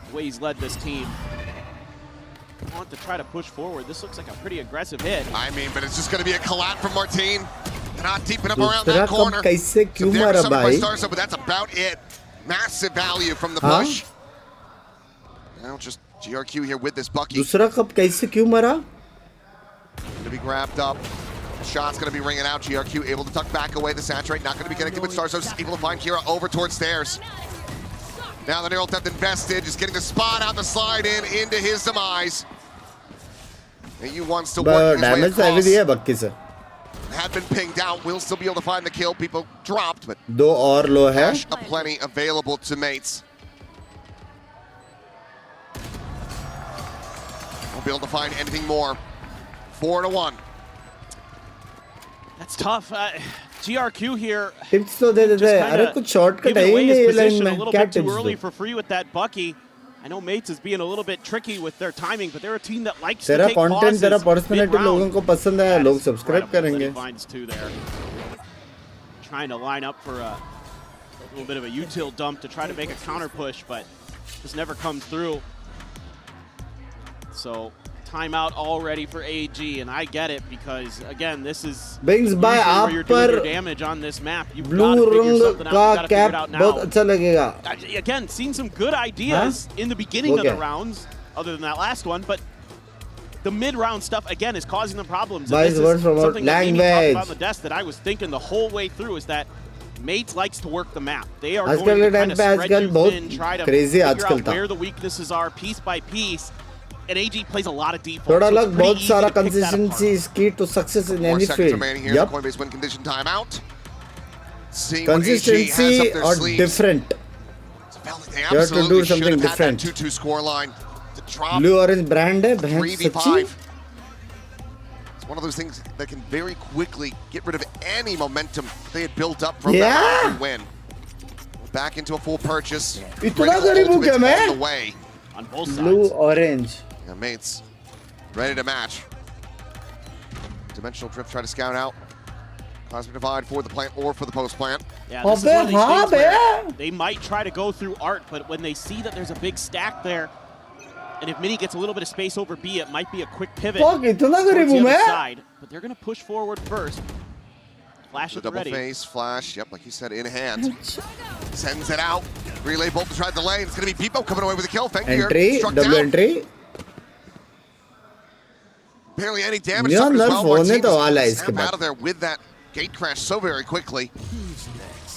the way he's led this team. I want to try to push forward. This looks like a pretty aggressive hit.
I mean, but it's just going to be a collat from Martin. Not deep enough around
दूसरा
that
कब
corner.
कैसे क्यों
Some damage
मारा
suffered by
भाई?
Starso, but that's about it. Massive value from the
हाँ?
push. Now just GRQ here with this Bucky.
दूसरा कब कैसे क्यों मारा?
Going to be grabbed up. Shot's going to be ringing out. GRQ able to tuck back away the saturate. Not going to be connected with Starso. Able to find Kira over towards stairs. Now the neural depth invested. Just getting the spot out the slide in into his demise. And U1 still working his way
damage भी है
across.
बक्की से.
Had been pinged out. Will still be able to find the kill. People dropped, but
2 और लो है.
cash aplenty available to mates. Won't be able to find anything more. 4-1.
That's tough. GRQ here.
Tips तो दे देते हैं. अरे कुछ shortcut है ही नहीं ये लाइन में. क्या
Too
tips
early
दो?
for free with that Bucky. I know Mates is being a little bit tricky with their timing, but they're a team that likes to
तेरा
take
content,
pauses
तेरा personality
mid-round.
लोगों को पसंद है, लोग subscribe करेंगे.
Finds two there. Trying to line up for a little bit of a util dump to try to make a counter push, but just never comes through. So timeout already for AG, and I get it because again, this is
Binks by
where you're
आप
doing
पर
your damage on this map. You've got
blue
to figure
रंग
something out.
का
You've got to figure
cap
it out now.
बहुत अच्छा लगेगा.
Again, seen some good ideas in the beginning of the
Okay.
rounds, other than that last one, but the mid-round stuff, again, is causing them problems. And
Wise
this is
words from our
something that Amy talked
language.
about on the desk that I was thinking the whole way through is that Mates likes to work the map. They are
आजकल
going
के
to
time
kind of
पे
spread
आजकल
you
बहुत
thin, try to
crazy
figure
आजकल
out
था.
where the weaknesses are piece by piece. And AG plays a lot of default.
थोड़ा
so it's
अलग
pretty
बहुत
easy
सारा
to pick that
consistency is key to success in
4
any
seconds
field.
remaining here.
Yep.
Coinbase win condition timeout. Seeing what AG has
Consistency
up their
or
sleeves.
different.
They
You have to
absolutely
do
should
something
have had that
different.
2-2 scoreline to drop
Blue orange brand है बहन
3v5.
सच्ची.
It's one of those things that can very quickly get rid of any momentum they had built up from
Yeah.
that win. Back into a full purchase.
इतना गरीब हूँ क्या मैं?
On the way.
On both sides.
Blue orange.
Yeah, mates ready to match. Dimensional drift try to scout out. Cosmic divide for the plant or for the post plant.
Yeah, this is one of these things where they might try to go through art, but when they see that there's a big stack there, and if Mini gets a little bit of space over B, it might be a quick pivot
Fuck,
towards
इतना
the
गरीब हूँ
other
मैं?
side. But they're going to push forward first. Flash
The
at the
double
ready.
face flash, yep, like you said, in hand. Sends it out. Relay bolt to try to delay. It's going to be Peepo coming away with a kill. Fengear
Entry,
struck
double
down.
entry.
Barely any damage.
Yeah,
suffered as
nerf
well.
होने
Martin
तो वाला है
just
इसके
snap
बाद.
out of there with that gate crash so very quickly.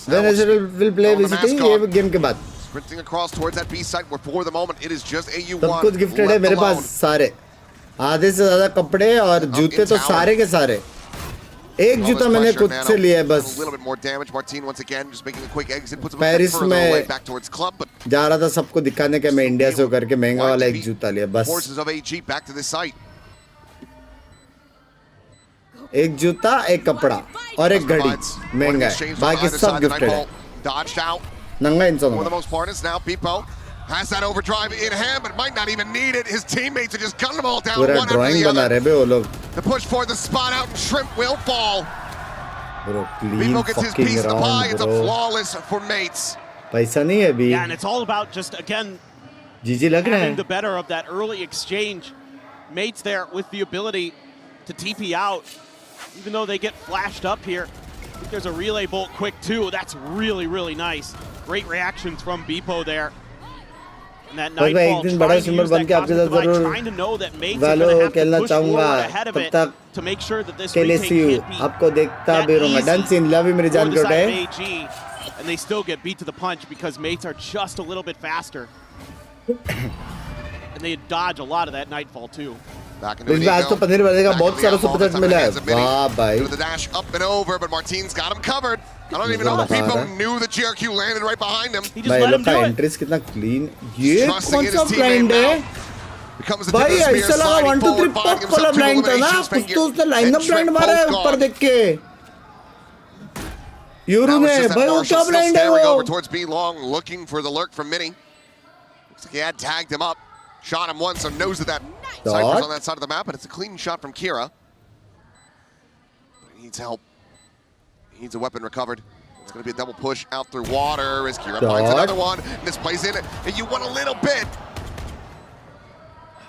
When Israel will play
on the
visiting
mascot.
ये game के बाद.
Sprinting across towards that B site where for the moment it is just AU1
सब कुछ gifted है
left
मेरे
alone.
पास सारे. आधे से ज्यादा कपड़े और जूते तो सारे के सारे। एक जूता मैंने खुद से लिया है बस। पेरिस में जा रहा था सबको दिखाने के मैं इंडिया से होकर के महंगा वाला एक जूता लिया बस। एक जूता, एक कपड़ा और एक घड़ी महंगा है, बाकी सब गिफ्टेड है। नंगा इंसान
has that overdrive in hand, but might not even need it. His teammates are just gunning them all down
पूरा
one after
ड्राइंग
the
बना
other.
रहे बे वो लोग।
The push for the spot out and Shrimp will fall.
Bro, clean
Bebo gets his piece of the pie.
round,
It's a
bro।
flawless for Mates.
पैसा नहीं है अभी।
Yeah, and it's all about just again
जीजी लग रहा
having
है।
the better of that early exchange. Mates there with the ability to TP out, even though they get flashed up here. I think there's a relay bolt quick too. That's really nice. Great reactions from Bebo there. And that Nightfall
एक दिन बड़ा streamer बन के आपके साथ जरूर वालो खेलना चाहूंगा। तब तक के लिए सी यू आपको देखता भी रहूंगा। डन सीन लव यू मेरी जान के उठे।
And they still get beat to the punch because Mates are just a little bit faster. And they dodge a lot of that Nightfall too.
इस बार तो पनीर वाले का बहुत सारा सुपर चैट मिला है। वाह भाई।
The dash up and over, but Martin's got him covered. I don't even know if Bebo knew the GRQ landed right behind him.
भाई लोग का एंट्रीज कितना क्लीन। ये कौन सा ब्लाइंड है? भाई ऐसा लगा 1 2 3 पॉप वाला ब्लाइंड था ना। कुछ तो उसने लाइनअप ब्लाइंड मारा है ऊपर देख के। यूरू ने भाई वो क्या ब्लाइंड है वो?
Over towards B long, looking for the lurk from Mini. Looks like he had tagged him up, shot him once, so knows that Cypher's on that side of the map, but it's a clean shot from Kira. But he needs help. He needs a weapon recovered. It's going to be a double push out through water as Kira finds another one, and this plays in it, and you want a little bit.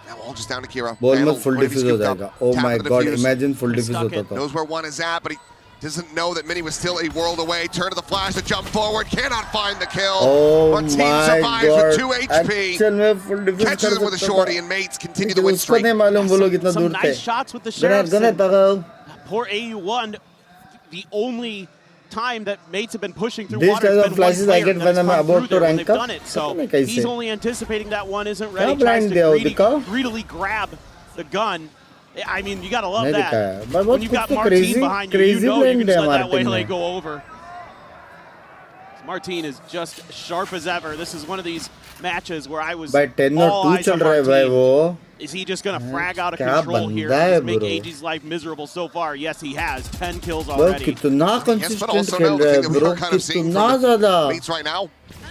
Now all just down to Kira.
Bournemouth full defuse हो जाएगा. Oh my god, imagine full defuse होता तो.
Knows where one is at, but he doesn't know that Mini was still a world away. Turn to the flash to jump forward. Cannot find the kill.
Oh
Our team
my
survives
god.
with 2 HP.
Actual में full defuse
Catches him with a shorty and Mates continue the win
उसको
streak.
नहीं मालूम वो लोग कितना दूर थे.
Nice shots with the sheriffs. Poor AU1. The only time that Mates have been pushing through water has been
flashes I get when I'm about to rank up.
So he's only anticipating that one isn't ready. Tries to greedily grab the gun. I mean, you gotta love that. When you've got Martin behind you, you know you can just let that waylay go over. Martin is just sharp as ever. This is one of these matches where I was all eyes on Martin. Is he just gonna frag out of control here and make AG's life miserable so far? Yes, he has. 10 kills already.
कितना consistent खेल रहा है bro, कितना ज़्यादा.
Mates right now,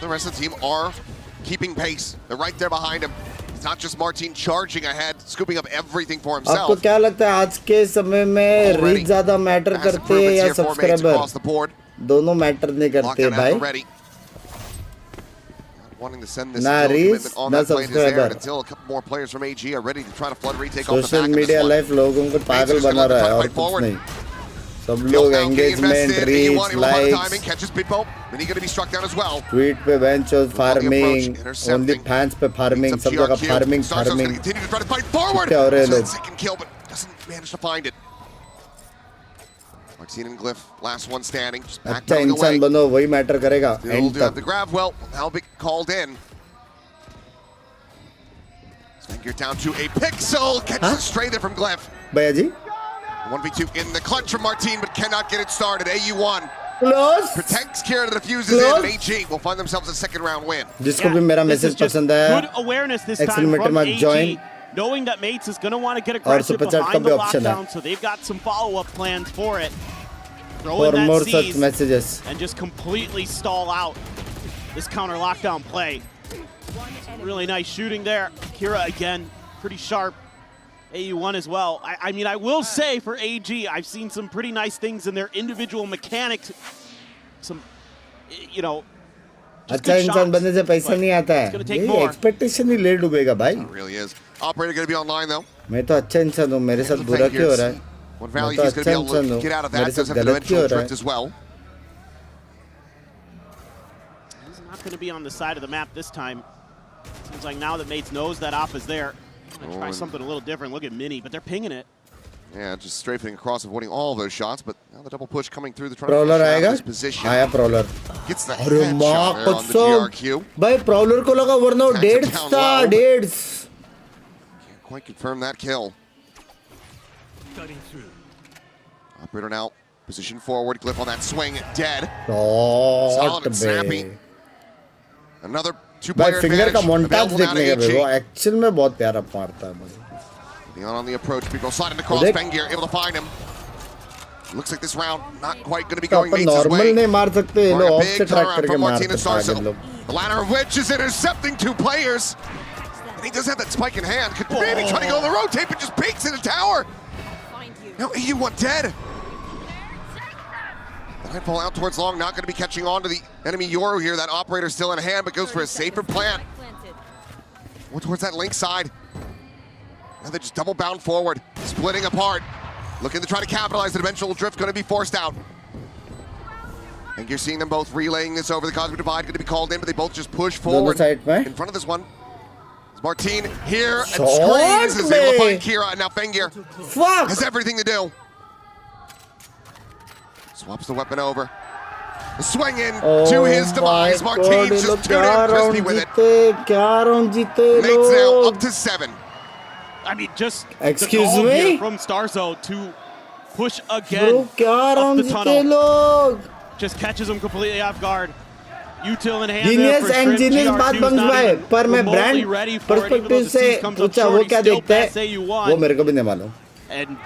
the rest of the team are keeping pace. They're right there behind him. It's not just Martin charging ahead, scooping up everything for himself.
आपको क्या लगता है आज के समय में रीच ज़्यादा मैटर करते हैं या सब्सक्राइबर? दोनों मैटर नहीं करते भाई.
Wanting to send this
ना रीच ना subscriber.
Until a couple more players from AG are ready to try to flood retake off the
social
back of
media
this
life लोगों को पागल बना रहा है और कुछ नहीं. सब लोग engagement, reach, likes,
catches Bebo. Then he's going to be struck down as well.
Tweet पे बेंचोस, फार्मिंग, ओनली फैंस पे फार्मिंग, सब जगह farming.
Continue to try to fight forward.
क्या हो रहे हैं लोग?
Second kill, but doesn't manage to find it. Martin and Glyph, last one standing. Just back
अच्छा इंसान बनो वही मैटर करेगा.
Still do have the grab. Well, Halbig called in. You're down to a pixel. Catches it straight there from Glyph.
भैया जी.
1v2 in the clutch from Martin, but cannot get it started. AU1
close.
Protects Kira, defuses in, and AG will find themselves a second round win.
जिसको भी मेरा message पसंद आया.
Good awareness this time from AG, knowing that Mates is going to want to get aggressive behind the lockdown, so they've got some follow-up plans for it. Throw in that seize
messages
and just completely stall out this counter lockdown play. Really nice shooting there. Kira again, pretty sharp. AU1 as well. I mean, I will say for AG, I've seen some pretty nice things in their individual mechanics. Some, you know,
अच्छा इंसान बनने से पैसा नहीं आता है. ये expectation ही late डूबेगा भाई.
It really is. Operator going to be online though.
मैं तो अच्छा इंसान हूँ. मेरे साथ बुरा क्यों हो रहा है?
What value he's going to be able to get out of that does have the dimensional drift as well.
He's not going to be on the side of the map this time. Seems like now that Mates knows that op is there. Gonna try something a little different. Look at Mini, but they're pinging it.
Yeah, just strafing across, avoiding all those shots, but now the double push coming through the
Prowler आएगा.
position.
आया Prowler.
Gets the
अरे
headshot
माँ
there on the GRQ.
भाई Prowler को लगा वरना वो डेड्स था, डेड्स.
Can't quite confirm that kill. Operator now, position forward, Glyph on that swing, dead.
Solid
and snappy. Another
भाई
two-player
फिंगर का
advantage
montage
available now to
देखने का
AG.
वो एक्चुअल में बहुत प्यारा मारता है भाई.
Leon on the approach, people sliding across, Bengir able to find him. Looks like this round not quite going to be going
upon
Mates' way.
Normal नहीं मार सकते ये लोग
A
ऑफ
big
से ट्रैक
turnaround
करके
from
मार
Martin and
सकते हैं
Starcell.
लोग.
The ladder of which is intercepting two players. And he does have that spike in hand. Could maybe try to go on the rotate, but just peeks in the tower. Now EU1 dead. The nightfall out towards long, not going to be catching on to the enemy Yoru here. That operator still in hand, but goes for a safer plant. More towards that link side. And they just double bound forward, splitting apart. Looking to try to capitalize. The dimensional drift going to be forced out. And you're seeing them both relaying this over the Cosmic Divide, going to be called in, but they both just push forward in front of this one. Martin here and screens is able to find Kira, and now Fengir has everything to do. Swaps the weapon over. The swing in to his demise. Martin's just too damn crispy with it. Mates now up to 7.
I mean, just
Excuse
the call
me?
here from Starzo to push again up the tunnel. Just catches him completely off guard. Util in hand
genius
there for
and
Shrimp.
Genius बात बंग्स भाई पर मैं brand perspective से पूछा वो क्या देखते हैं वो मेरे को भी नहीं मालूम.
And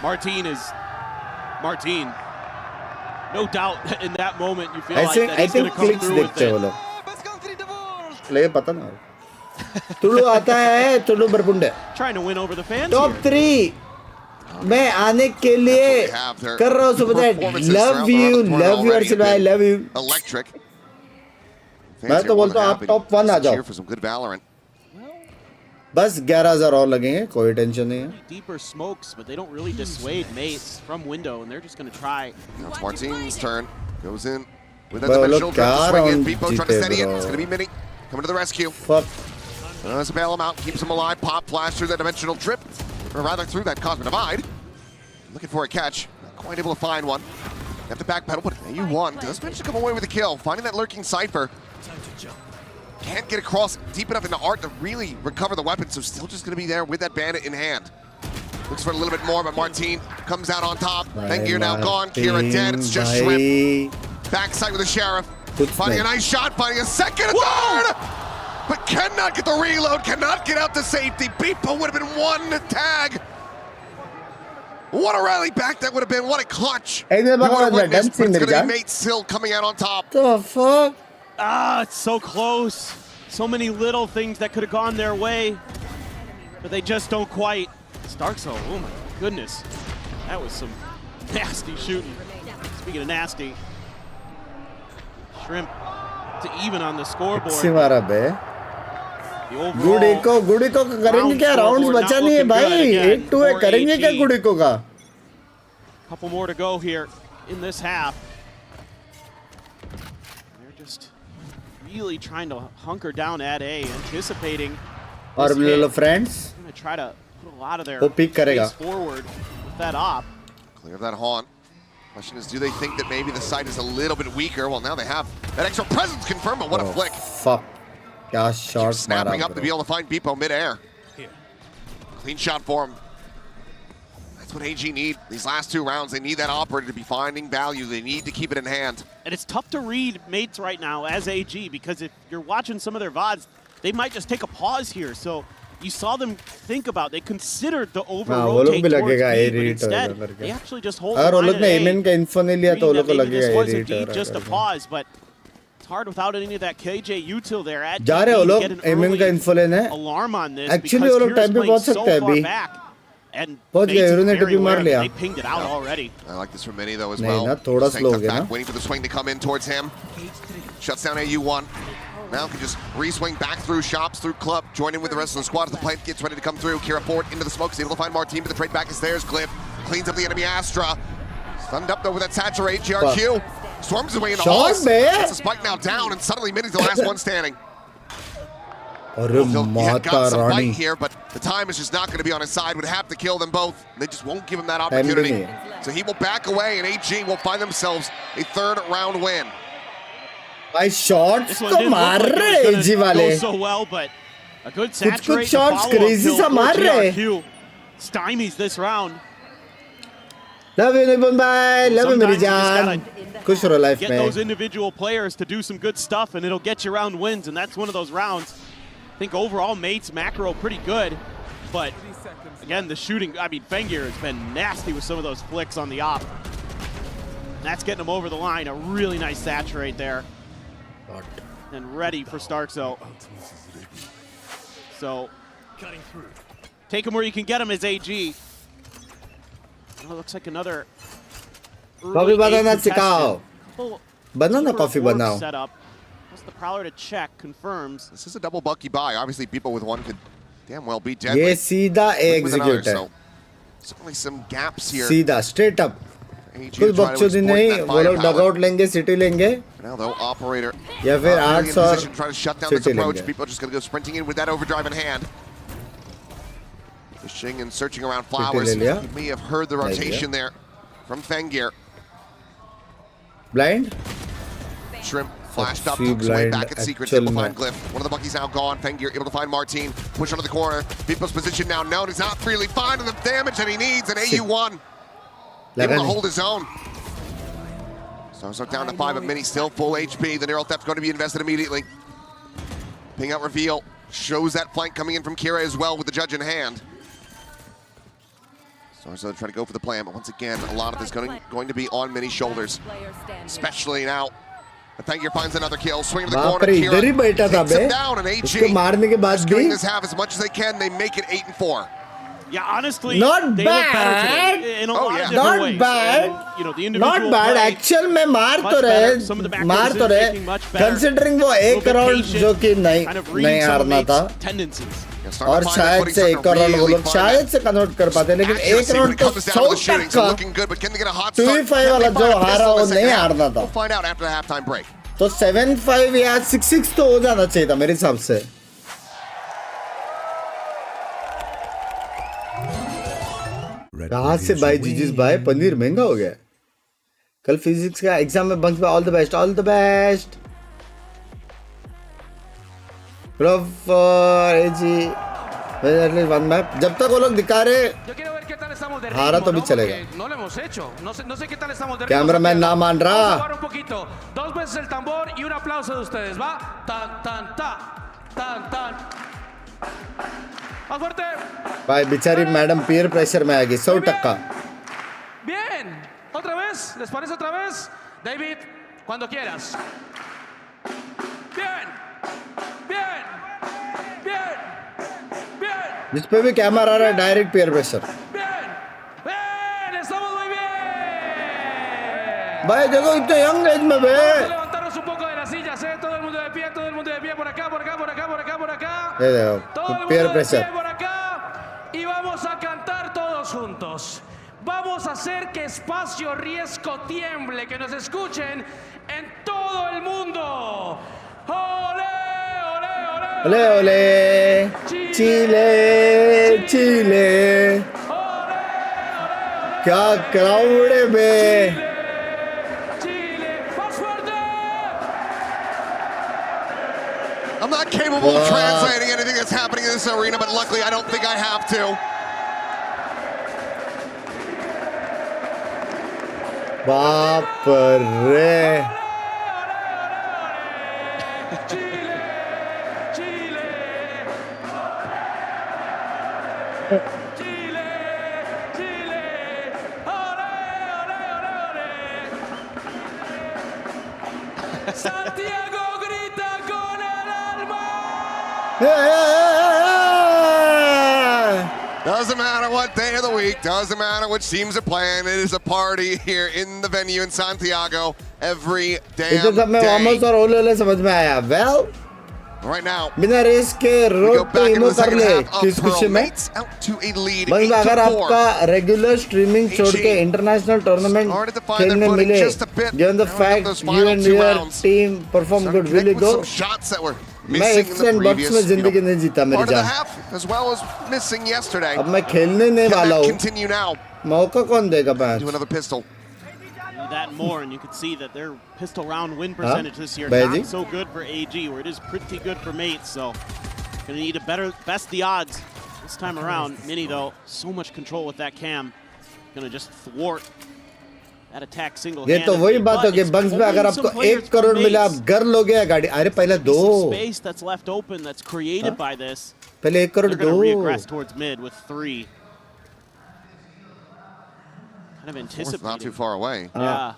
Martin is Martin. No doubt in that moment you feel like that he's going to come through with
देखते हैं वो लोग. ले पता ना. तुलु आता है Tulu बरपुंडे.
Trying to win over the fans.
Top 3 मैं आने के लिए कर रहा हूँ सुबह. Love you Arshil भाई, love you.
Electric.
मैं तो बोलता हूँ आप टॉप 1 आ जाओ. बस 11,000 और लगेंगे, कोई टेंशन नहीं है.
Deeper smokes, but they don't really dissuade Mace from window, and they're just going to try.
Now it's Martin's turn. Goes in with that dimensional drift to swing in. Beepo trying to steady it. It's going to be Mini coming to the rescue.
Fuck.
Let's bail him out. Keeps him alive. Pop flash through that dimensional drift, or rather through that Cosmic Divide. Looking for a catch. Not quite able to find one. Have to backpedal, but you1 does manage to come away with a kill. Finding that lurking Cypher. Can't get across deep enough into Art to really recover the weapon, so still just going to be there with that bandit in hand. Looks for a little bit more, but Martin comes out on top. Fengir now gone. Kira dead. It's just Shrimp. Backside with the Sheriff. Finding a nice shot, finding a second, a third! But cannot get the reload, cannot get out to safety. Beepo would have been one tag. What a rally back that would have been. What a clutch. We would have witnessed, but it's going to be Mate still coming out on top.
The fuck?
Ah, it's so close. So many little things that could have gone their way, but they just don't quite. Starkso, oh my goodness. That was some nasty shooting. Speaking of nasty, Shrimp to even on the scoreboard.
गुडी को करेंगे क्या? Rounds बचा नहीं है भाई. 8-2 है, करेंगे क्या गुडी को का?
Couple more to go here in this half. They're just really trying to hunker down at A, anticipating.
और little friends.
Going to try to put a lot of their
pace
forward with that op.
Clear that haunt. Question is, do they think that maybe the site is a little bit weaker? Well, now they have that extra presence confirmed, but what a flick.
Fuck. Yeah, short.
Snapping up to be able to find Beepo mid-air. Clean shot for him. That's what AG need. These last 2 rounds, they need that operator to be finding value. They need to keep it in hand.
And it's tough to read Mates right now as AG, because if you're watching some of their VODs, they might just take a pause here. So you saw them think about, they considered the over-rotate towards B, but instead, they actually just hold the line at A. This was indeed just a pause, but it's hard without any of that KJ util there at
जा रहे हो लोग MN का info लेने.
alarm on this
Actually वो लोग time पे पहुंच सकते हैं अभी. पहुंच गए, उन्होंने टुपी मार लिया.
They pinged it out already.
I like this from Mini though as well.
नहीं ना, थोड़ा slow हो गया ना.
Waiting for the swing to come in towards him. Shuts down AU1. Now can just re-swing back through shops, through club, join in with the rest of the squad as the plate gets ready to come through. Kira forward into the smoke, is able to find Martin, but the trade back is theirs. Glyph cleans up the enemy Astra. Stunned up though with that saturate. GRQ swarms away in the halls. That's a spike now down, and suddenly Mini's the last one standing. He's got some fight here, but the time is just not going to be on his side. Would have to kill them both. They just won't give him that opportunity. So he will back away, and AG will find themselves a 3rd round win.
भाई shots तो मार रहे एजी वाले. कुछ shots crazy सा मार रहे.
Stymies this round.
Love you, Nibun bhai. Love you, meri jaan. Kush raho life
Get
mein.
those individual players to do some good stuff, and it'll get you round wins, and that's one of those rounds. I think overall, Mates, macro, pretty good. But, again, the shooting, I mean, Fengir has been nasty with some of those flicks on the op. That's getting him over the line. A really nice saturate there. And ready for Starkzo. So, take him where you can get him as AG. Oh, looks like another
Coffee banana sikao. Banana coffee banao.
Setup. What's the Prowler to check? Confirms.
This is a double bucky buy. Obviously, people with one could damn well be deadly.
Ye सीधा execute है.
So, certainly some gaps here.
सीधा straight up. कुछ बकचोदी नहीं. वो लोग dugout लेंगे, city लेंगे.
Now though, operator.
या फिर arts और
try to shut down this
city
approach.
लेंगे.
People are just going to go sprinting in with that overdrive in hand. Fishing and searching around flowers. You may have heard the rotation there from Fengir.
Blind.
Shrimp flashed up, tucks away back at Secrets, able to find Glyph. One of the Buckies now gone. Fengir able to find Martine. Push onto the corner. People's position now known. He's not really finding the damage that he needs. And AU1 able to hold his own. So down to 5 of Mini, still full HP. The Neural Theft's going to be invested immediately. Ping out reveal. Shows that flank coming in from Kira as well with the judge in hand. So try to go for the plan, but once again, a lot of this going to be on Mini's shoulders. Especially now. Fengir finds another kill, swing to the corner. Kira takes him down, and AG doing this half as much as they can. They make it 8-4.
Yeah, honestly,
not
they
bad.
Look better today in a lot of different
not
ways.
bad.
And, you know, the individual
not bad. Actual में मार तो रहे, मार तो रहे. Considering वो एक round जो कि नहीं हारना था. और शायद से एक राउंड वो लोग शायद से कन्वर्ट कर पाते, लेकिन एक राउंड तो 100 का 2v5 वाला जो हारा वो नहीं हारना था. तो 7-5 या 6-6 तो हो जाना चाहिए था मेरे हिसाब से. कहाँ से भाई जीजीस भाई पनीर महंगा हो गया. कल फिजिक्स का एग्जाम में बंक्स में all the best, all the best. AG at least one map. जब तक वो लोग दिखा रहे हारा तो भी चलेगा. कैमरामैन ना मान रहा.
Dos veces el tambor y un aplauso de ustedes, va. Tan tan ta, tan tan. Más fuerte.
भाई बेचारी मैडम पीयर प्रेशर में आ गई 100%.
Bien. Otra vez, ¿les parece otra vez? David, cuando quieras. Bien. Bien. Bien. Bien.
जिस पे भी camera आ रहा है direct peer pressure.
Bien. Estamos muy bien.
भाई देखो इतने यंग एज में बे.
Levantarnos un poco de las sillas, todo el mundo de pie, todo el mundo de pie por acá, por acá, por acá, por acá, por acá.
ये देखो peer pressure.
Por acá y vamos a cantar todos juntos. Vamos a hacer que Espacio Riesgo tiemble, que nos escuchen en todo el mundo. ¡Ole, ole, ole!
¡Ole, ole! ¡Chile, Chile! क्या crowd है बे.
I'm not capable of translating anything that's happening in this arena, but luckily I don't think I have to.
बाप रे.
Santiago grita con el alma.
Doesn't matter what day of the week, doesn't matter which teams are playing, it is a party here in the venue in Santiago every damn day.
Well,
right now,
बिना race के road पे इमो कर ले किस खुशी में. बस अगर आपका रेगुलर स्ट्रीमिंग छोड़ के इंटरनेशनल टूर्नामेंट खेलने मिले, given the fact you and your team perform good, will you go? मैं एक्स एंड बक्स में जिंदगी नहीं जीता मेरी जान. अब मैं खेलने नहीं वाला हूँ. मौका कौन देगा batch.
That more, and you can see that their pistol round win percentage this year not so good for AG, where it is pretty good for Mates. So gonna need a best the odds this time around. Mini though, so much control with that cam. gonna just thwart that attack
ये
single-handedly.
तो वही बात हो गई bunks पे अगर आपको 1 करोड़ मिला आप घर लोगे या गाड़ी अरे पहले दो
Space that's left open that's created by this.
पहले 1 करोड़
They're gonna
दो
reaggress towards mid with 3. Kind of anticipating.
Not too far away.
Yeah.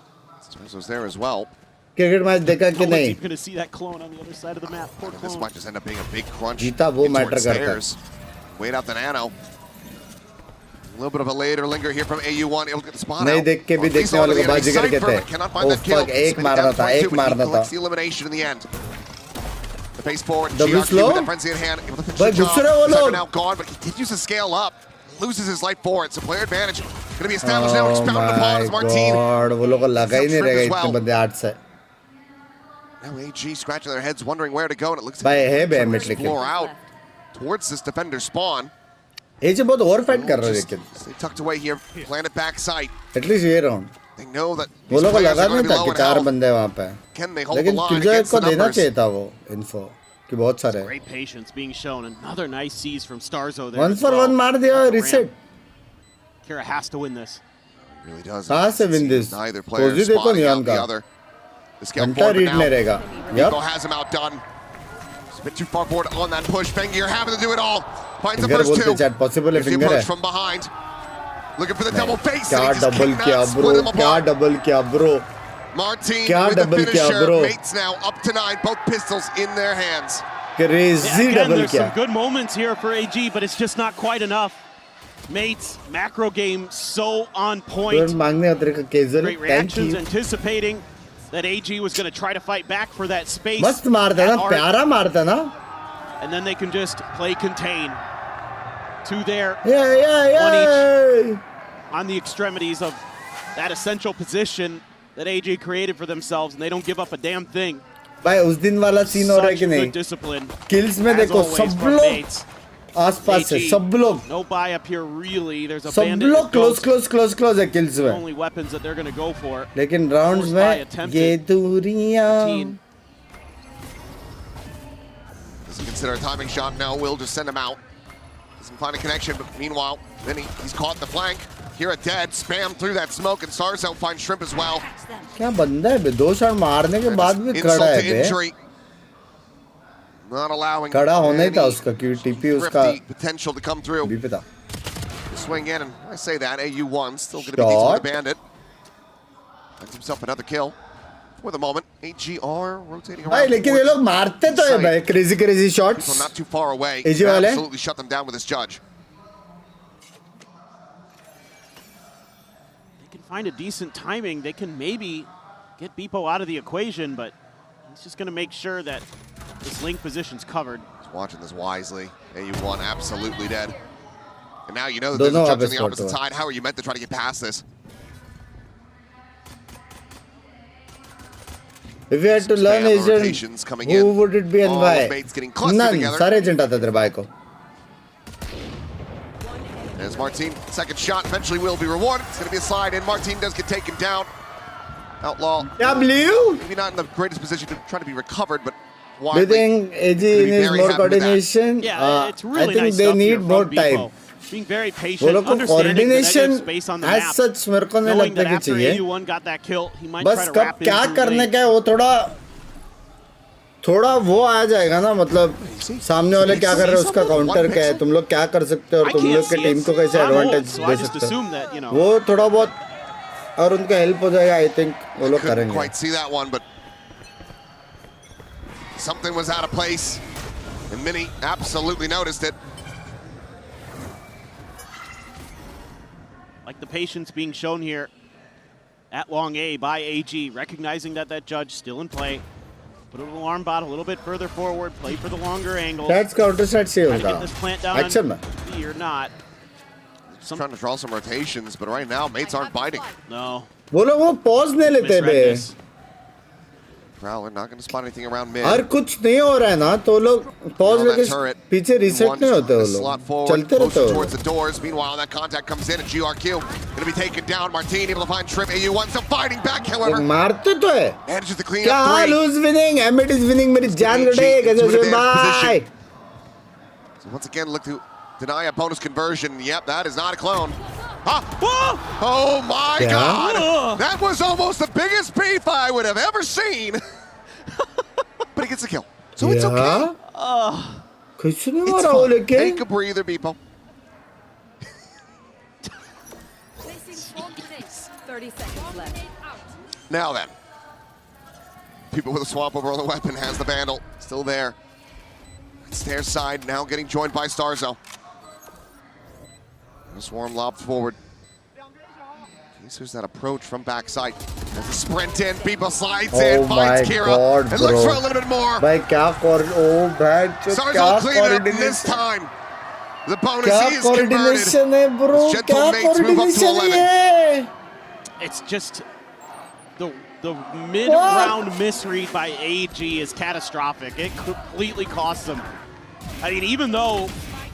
Spence was there as well.
Cricket match देखा कि नहीं
You're gonna see that clone on the other side of the map. Poor
This
clone.
might just end up being a big crunch.
जीता वो
in
matter
towards
करता है
stairs. Wait out the nano. A little bit of a later linger here from AU1. Able to get the spot
नहीं
out.
देख के भी
Or at least
देखने वाले
onto
को
the enemy
बाजीगर
cipher,
कहते
but cannot find
हैं
that kill.
ओह एक
Spinning
मारना
down
था
point two,
एक
but he
मारना था
collects the elimination in the end. The pace forward.
Double
GRQ
slow?
with the frenzy in hand. Able to finish
भाई
the job.
दूसरे वो
Cypher
लोग
now gone, but he continues to scale up. Loses his life for it. So player advantage going to be established now. Expounded upon as Martin.
God वो लोग को लगा ही नहीं रहेगा इतने बंदे 8 से
Now AG scratching their heads, wondering where to go, and it looks
भाई
like
है
they're trying
बैमिट
to
लेकिन
explore out towards this defender spawn.
एजे बहुत ओवर फाइट कर रहे हैं लेकिन
They tucked away here, planted back sight.
At least ये round
They know that
वो
these
लोग को
players
लगा
are going
नहीं
to be
था
low
कि
in
4
health.
बंदे वहाँ पे
Can they hold the
लेकिन
line
किलजॉय
against
को
the
देना
numbers?
चाहिए था वो इन्फो कि बहुत सारे
Great patience being shown. Another nice seize from Starzo there.
1
as
for
well.
1 मार दिया reset
Kira has to win this.
He really does.
कहाँ से विन दिस
Neither player
कोजी देखो
spotting
नियॉन
out the
का
other. The scale
घंटा
forward
read
now.
नहीं रहेगा
Nico has him outdone. He's a bit too far forward on that push. Fengier having to do it all. Finds the
finger
first
बोलते
two.
Chat possible है
Here's the
finger है
approach from behind. Looking for the double face.
क्या
and he just
double
cannot
किया
split
bro
them
क्या
apart.
Double किया bro
Martin
क्या
with the
double किया
finisher.
Bro
Mates now up to 9. Both pistols in their hands.
Crazy
Again,
double
there's
किया
some good moments here for AG, but it's just not quite enough. Mates, macro game so on point.
तुरंत मांगने का तेरे का casual
Great
thank
reactions,
you
anticipating that AG was going to try to fight back for that space.
मस्त मारता है ना प्यारा मारता है ना
And then they can just play contain. 2 there.
Yeah.
One each on the extremities of that essential position that AG created for themselves, and they don't give up a damn thing.
भाई उस दिन वाला scene हो रहा है कि
Such
नहीं
good discipline.
Kills में
as
देखो
always
सब
from
लोग
Mates.
आसपास से
AG,
सब लोग
no buy up here really. There's a
सब
bandit.
लोग
and Ghost.
क्लोज है किल्स में
Only weapons that they're going to go for.
लेकिन राउंड्स
Forced by
में
attempted
ये दूरियां
Doesn't consider a timing shot now. Will just send him out. Doesn't find a connection, but meanwhile, then he's caught in the flank. Here a dead, spam through that smoke, and Starzo finds Shrimp as well.
क्या बंदा है बे 2 shot मारने के बाद भी खड़ा
Insult
है
to
bay
injury. Not allowing
खड़ा होना ही था
any
उसका क्योंकि टीपी उसका
thrifty potential to come through.
भी पता
Swing in, and I say that AU1 still going to be decent with
Shot.
the bandit. Finds himself another kill for the moment. AGR rotating
भाई
around.
लेकिन ये लोग मारते तो है भाई crazy shots
So not too far away.
AG वाले
Absolutely shut them down with his judge.
They can find a decent timing. They can maybe get Beepo out of the equation, but he's just going to make sure that this link position's covered.
He's watching this wisely. AU1 absolutely dead. And now you know that there's
दोनों
a judge on
वापस
the opposite
पलटो
side. How are you meant to try to get past this?
If you had to learn
Spam
agent,
rotations coming
who
in.
would it be and
All
why?
the baits getting clustered
None.
together.
सारे agent आते तेरे भाई को.
As Martin, second shot eventually will be rewarded. It's going to be a slide in. Martin does get taken down. Outlaw.
W.
Maybe not in the greatest position to try to be recovered, but
Do you
widely.
think AG needs more coordination?
Yeah, it's really
I think
nice
they
stuff here
need
from
more
Beepo.
time.
Being very
वो
patient,
लोग को
understanding the
coordination
negative space on the
as
map.
such मेरे को नहीं
Knowing
लगता
that
कि
after
चाहिए.
AU1 got that kill, he might
बस
try to
कब
wrap in
क्या
through
करने
lane.
का है वो थोड़ा वो आ जाएगा ना मतलब सामने वाले क्या कर रहे हैं उसका काउंटर क्या है तुम लोग क्या कर सकते हो और तुम लोग के टीम को कैसे एडवांटेज दे सकते हो वो थोड़ा बहुत और उनका हेल्प हो जाएगा आई थिंक वो लोग
Couldn't
करेंगे.
quite see that one, but something was out of place, and Mini absolutely noticed it.
Like the patience being shown here at long A by AG, recognizing that that judge still in play. Put an alarm bot a little bit further forward, play for the longer angles.
That's counter set से
Try to
होगा.
get this plant down
Action में.
on B or not.
Just trying to draw some rotations, but right now mates aren't biting.
No.
वो लोग वो pause नहीं लेते बे.
Prowler not going to spot anything around mid.
और कुछ नहीं हो रहा है ना तो लोग pause लेके पीछे reset नहीं होते वो
Slot
लोग.
forward,
चलते रहते
closer
हो.
towards the doors. Meanwhile, that contact comes in, and GRQ going to be taken down. Martin able to find Shrimp. AU1 still fighting back, however.
मारते तो है.
Manages to clean
क्या
up 3.
lose winning? Emmett is winning. मेरी जान लड़े कैसे से bye.
So once again, look to deny a bonus conversion. Yep, that is not a clone. Oh my God! That was almost the biggest beef I would have ever seen. But he gets a kill, so it's okay. It's fine. Take a breather, people.
30 seconds left.
Now then, people with a swap over on the weapon has the Vandal still there. It's their side now, getting joined by Starzo. The swarm lobbed forward. There's that approach from backside. There's a sprint in, people slides in, finds Kira,
God,
and looks for a little bit more. Starzo cleaned it up this time. The bonus is converted.
Bro,
Gentle mates move up to 11.
It's just the mid-round misread by AG is catastrophic. It completely costs them. I mean, even though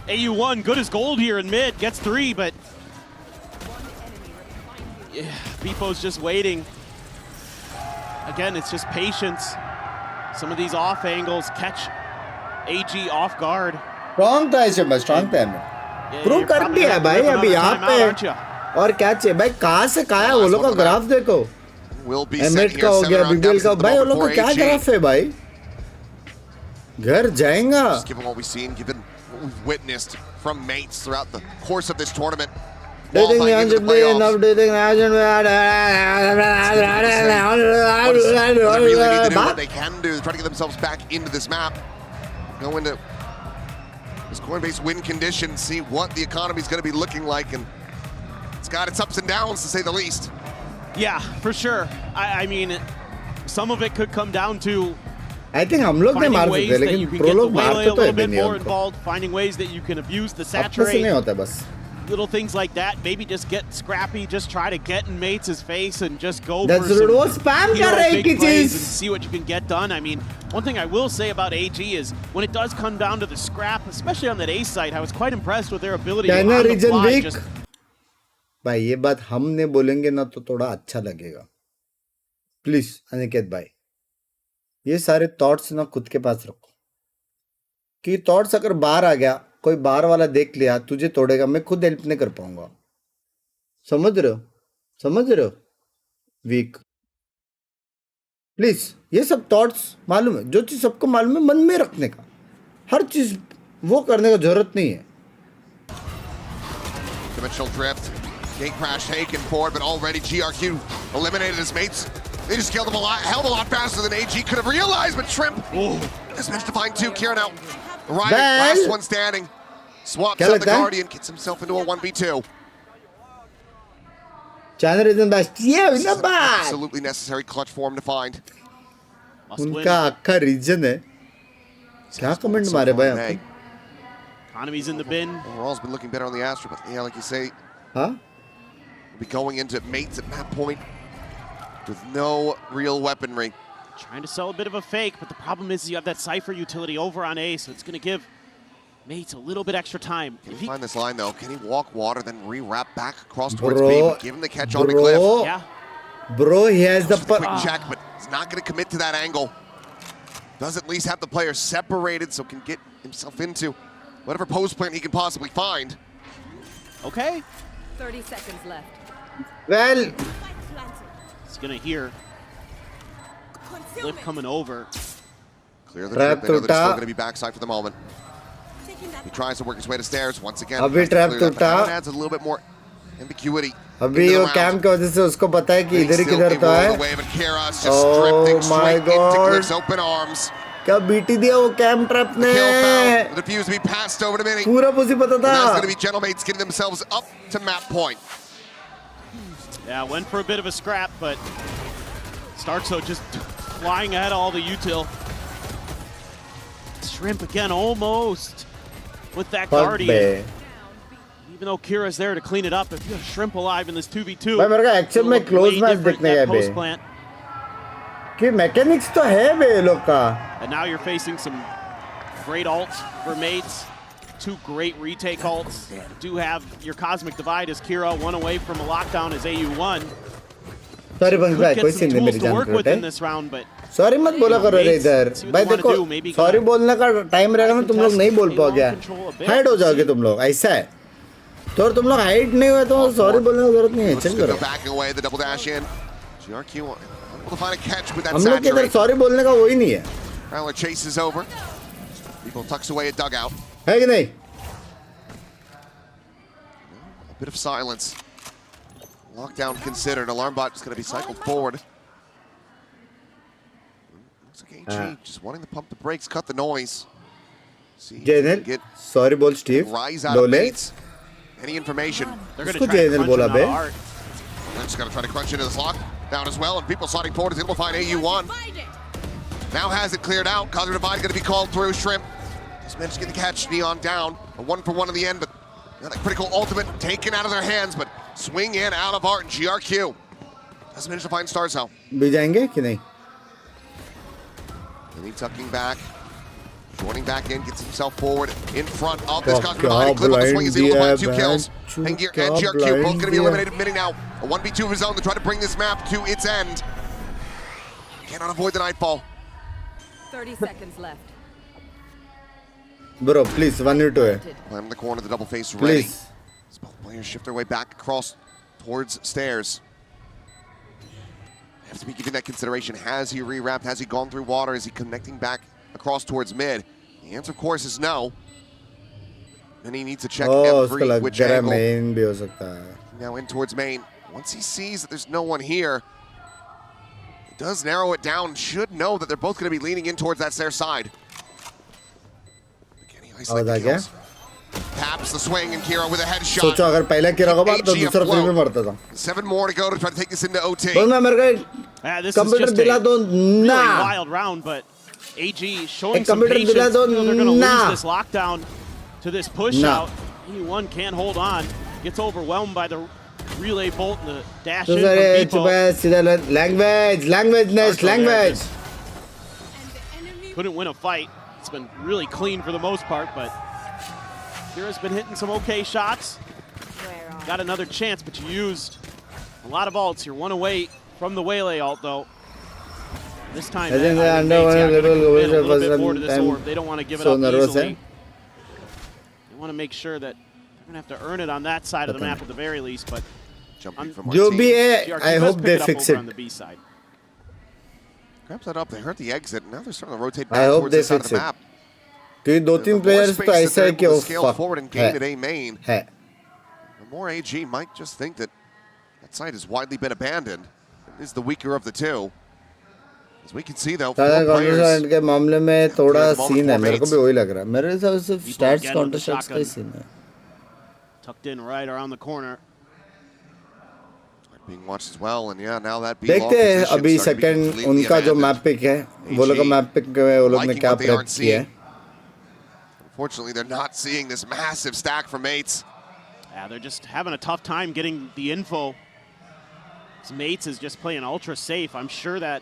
AU1 good as gold here in mid, gets 3, but yeah, Beepo's just waiting. Again, it's just patience. Some of these off angles catch AG off guard.
Strong था इसे बस strong था मैं. Prove कर दिया भाई अभी यहाँ पे. और क्या चाहिए भाई कहाँ से कहाँ है वो लोग का ग्राफ देखो. एमिट का हो गया BBL का भाई वो लोग का क्या ग्राफ है भाई. घर जाएगा.
Just given what we've seen, given what we've witnessed from mates throughout the course of this tournament.
Do you think Nyan should be enough? Do you think Nyan should
be what they can do, try to get themselves back into this map. Go into this Coinbase win condition, see what the economy is going to be looking like, and it's got its ups and downs to say the least.
Yeah, for sure. I mean, some of it could come down to
I think हम लोग ने मार सकते हैं लेकिन pro लोग मारते तो है नहीं उनको.
Finding ways that you can abuse the saturate.
नहीं होता बस.
Little things like that. Maybe just get scrappy. Just try to get in mates' face and just go
That's
for some
spam कर रहे हैं
big plays and see what you can get done. I mean, one thing I will say about AG is when it does come down to the scrap, especially on that A site, I was quite impressed with their ability to on the fly just.
भाई ये बात हमने बोलेंगे ना तो थोड़ा अच्छा लगेगा. Please अनिकेत भाई. ये सारे थॉट्स ना खुद के पास रखो. कि थॉट्स अगर बाहर आ गया कोई बाहर वाला देख लिया तुझे तोड़ेगा मैं खुद हेल्प नहीं कर पाऊंगा. समझ रहे हो वीक. प्लीज ये सब थॉट्स मालूम है जो चीज सबको मालूम है मन में रखने का. हर चीज वो करने का जरूरत नहीं है.
Dimensional drift, gate crash taken forward, but already GRQ eliminated his mates. They just killed him a hell of a lot faster than AG could have realized, but Shrimp has managed to find 2. Kira now arriving, last one standing. Swaps out the Guardian, gets himself into a 1v2.
Channel isn't best. Yeah, it's not bad.
Absolutely necessary clutch for him to find.
उनका अक्का reason है. क्या comment मारे भाई आपने?
Economy's in the bin.
Overall's been looking better on the Astra, but yeah, like you say,
huh?
We'll be going into mates at that point with no real weaponry.
Trying to sell a bit of a fake, but the problem is you have that Cypher utility over on A, so it's going to give mates a little bit extra time.
Can he find this line though? Can he walk water, then re-wrap back across towards B, but give him the catch on the cliff?
Yeah.
Bro, he has the
quick check, but he's not going to commit to that angle. Does at least have the player separated so can get himself into whatever pose plant he can possibly find.
Okay.
30 seconds left.
Well,
he's going to hear Flip coming over.
Clear the trip. They know they're still going to be backside for the moment. He tries to work his way to stairs once again.
अभी trap टूटा.
Adds a little bit more ambiguity.
अभी वो cam की वजह से उसको पता है कि इधर ही किधर तो है. Oh my God. क्या बीटी दिया वो कैम ट्रैप ने.
Refused to be passed over to Mini.
पूरा पुसी पता था.
That's going to be Gentlemates getting themselves up to map point.
Yeah, went for a bit of a scrap, but Starkso just flying ahead of all the util. Shrimp again, almost with that Guardian. Even though Kira's there to clean it up, if you have Shrimp alive in this 2v2,
भाई मेरे को actual में close match देखने का बे. कि mechanics तो है बे लोग का.
And now you're facing some great ults for mates. 2 great retake ults. Do have your Cosmic Divide as Kira, 1 away from a lockdown as AU1.
Sorry Binks भाई कोई सीन नहीं मेरी जान
करते.
सॉरी मत बोला करो रे इधर. भाई देखो सॉरी बोलने का टाइम रहेगा ना तुम लोग नहीं बोल पाओगे. हाइड हो जाओगे तुम लोग. ऐसा है. तो तुम लोग हाइट नहीं हुए तो सॉरी बोलने की जरूरत नहीं है, चल करो। हम लोग के इधर सॉरी बोलने का वो ही नहीं है। है कि नहीं?
A bit of silence. Lockdown considered. Alarm bot is going to be cycled forward. Looks like AG just wanting to pump the brakes, cut the noise. See,
get sorry, ball Steve.
Rise out of Bates. Any information?
They're going to try to crunch him out hard.
They're just going to try to crunch into this lockdown as well, and people sliding forward is able to find AU1. Now has it cleared out. Cosmic Divide going to be called through. Shrimp just managed to get the catch. Neon down. A 1-for-1 in the end, but that critical ultimate taken out of their hands, but swing in out of Art and GRQ. Doesn't manage to find Stars though.
भी जाएंगे कि नहीं?
And he tucking back, joining back in, gets himself forward in front of this Cosmic Divide. Clip on the swing is able to find 2 kills. Hengir and GRQ both going to be eliminated mid now. A 1v2 of his own to try to bring this map to its end. Cannot avoid the Nightfall.
30 seconds left.
Bro, please, 1v2 है.
Climb in the corner, the double face ready.
Please.
As both players shift their way back across towards stairs. Have to be giving that consideration. Has he rewrapped? Has he gone through water? Is he connecting back across towards mid? The answer, of course, is no. And he needs to check every which angle.
Main भी हो सकता है.
Now in towards main. Once he sees that there's no one here, it does narrow it down. Should know that they're both going to be leaning in towards that stair side. Taps the swing and Kira with a headshot.
सोचो अगर पहला Kira को मार तो दूसरा free में मरता था.
7 more to go to try to take this into OT.
बोल मैं मेरे को कंप्यूटर दिला दो ना.
Wild round, but AG showing some patience. They're going to lose this lockdown to this push out. E1 can't hold on. Gets overwhelmed by the relay bolt and the dash in from Beepo.
Language.
Couldn't win a fight. It's been really clean for the most part, but Kira's been hitting some okay shots. Got another chance, but you used a lot of ults. You're 1 away from the Waylay ult, though. This time, a little bit more to this orb. They don't want to give it up easily. They want to make sure that they're going to have to earn it on that side of the map at the very least, but
jumping from
जो भी है, I hope they fix it.
On the B side.
Grabs that up, they hurt the exit, now they're starting to rotate
I
back
hope
towards
they
the side of
fix
the
it.
map.
क्योंकि 2-3 players तो ऐसा है कि वो fuck है.
The more AG might just think that that site has widely been abandoned. It is the weaker of the two. As we can see though, 4 players
के मामले में थोड़ा सीन है. मेरे को भी वही लग रहा है. मेरे हिसाब से stats counter shots का ही सीन है.
Tucked in right around the corner.
Being watched as well, and yeah, now that
देखते हैं अभी second उनका जो map pick है, वो लोग का map pick में वो लोग ने क्या prep किया है.
Unfortunately, they're not seeing this massive stack from Mates.
Yeah, they're just having a tough time getting the info. Mates is just playing ultra safe. I'm sure that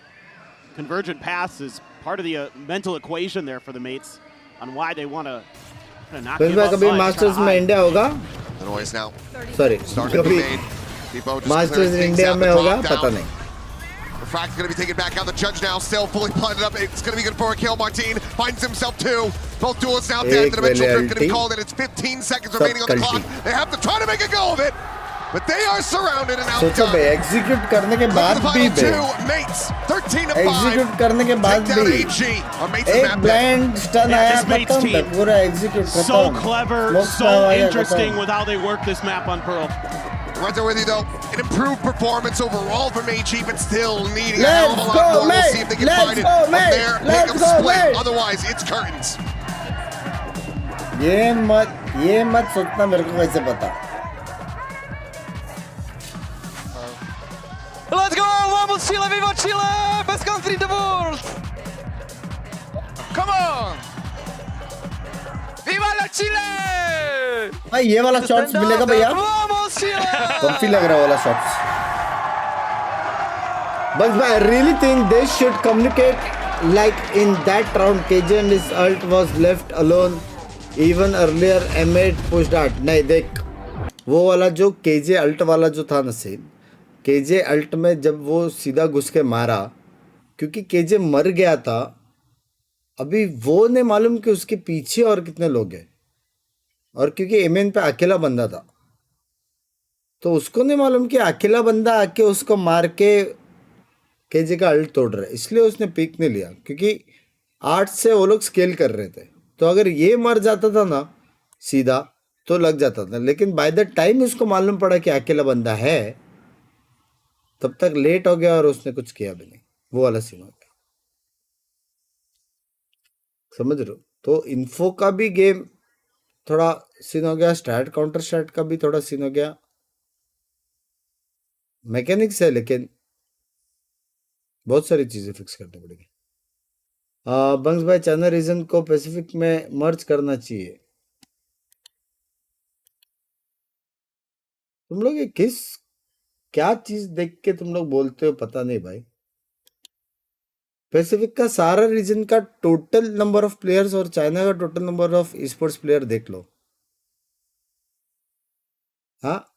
convergent paths is part of the mental equation there for the Mates on why they want to not give up.
कभी Masters में India होगा?
The noise now.
Sorry. कभी Masters in India में होगा? पता नहीं.
The frag's going to be taken back out. The judge now still fully blinded up. It's going to be good for a kill. Martin finds himself 2. Both duelists now dead. The dimensional drift going to be called, and it's 15 seconds remaining on the clock. They have to try to make a go of it, but they are surrounded and outdone.
सोचो बे execute करने के बाद भी बे.
Mates 13-5.
Execute करने के बाद भी. एक blind stun आया खत्म. पूरा execute खत्म.
So clever, so interesting with how they work this map on Pearl.
Right there with you though, an improved performance overall from AG, but still needing a hell of a lot more. We'll see if they can find it on their pickup split. Otherwise, it's curtains.
ये मत सोचना मेरे को कैसे पता.
Let's go! Vamos Chile! Viva Chile! Best country in the world! Come on! Viva la Chile!
भाई ये वाला शॉट्स मिलेगा भैया. काफी लग रहा वाला shots. But I really think they should communicate like in that round. KJ and his ult was left alone. Even earlier, M8 pushed out. नहीं देख वो वाला जो KJ ult वाला जो था ना सीन. KJ ult में जब वो सीधा घुस के मारा, क्योंकि KJ मर गया था. अभी वो नहीं मालूम कि उसके पीछे और कितने लोग हैं. और क्योंकि एमएन पे अकेला बंदा था, तो उसको नहीं मालूम कि अकेला बंदा आके उसको मार के केजी का अल्ट तोड़ रहा है, इसलिए उसने पिक नहीं लिया, क्योंकि 8 से वो लोग स्केल कर रहे थे। तो अगर ये मर जाता था ना सीधा तो लग जाता था, लेकिन बाय द टाइम उसको मालूम पड़ा कि अकेला बंदा है तब तक लेट हो गया और उसने कुछ किया भी नहीं। वो वाला सीन हो गया, समझ रहे हो? तो इन्फो का भी गेम थोड़ा सीन हो गया, स्टैट काउंटर स्टैट का भी थोड़ा सीन हो गया। मैकेनिक्स है लेकिन बहुत सारी चीजें फिक्स करनी पड़ेगी। बंक्स भाई, चाइना रीजन को पैसिफिक में मर्ज करना चाहिए। तुम लोग ये क्या चीज देख के तुम लोग बोलते हो पता नहीं भाई। पैसिफिक का सारा रीजन का टोटल नंबर ऑफ प्लेयर्स और चाइना का total number of sports player देख लो। हाँ,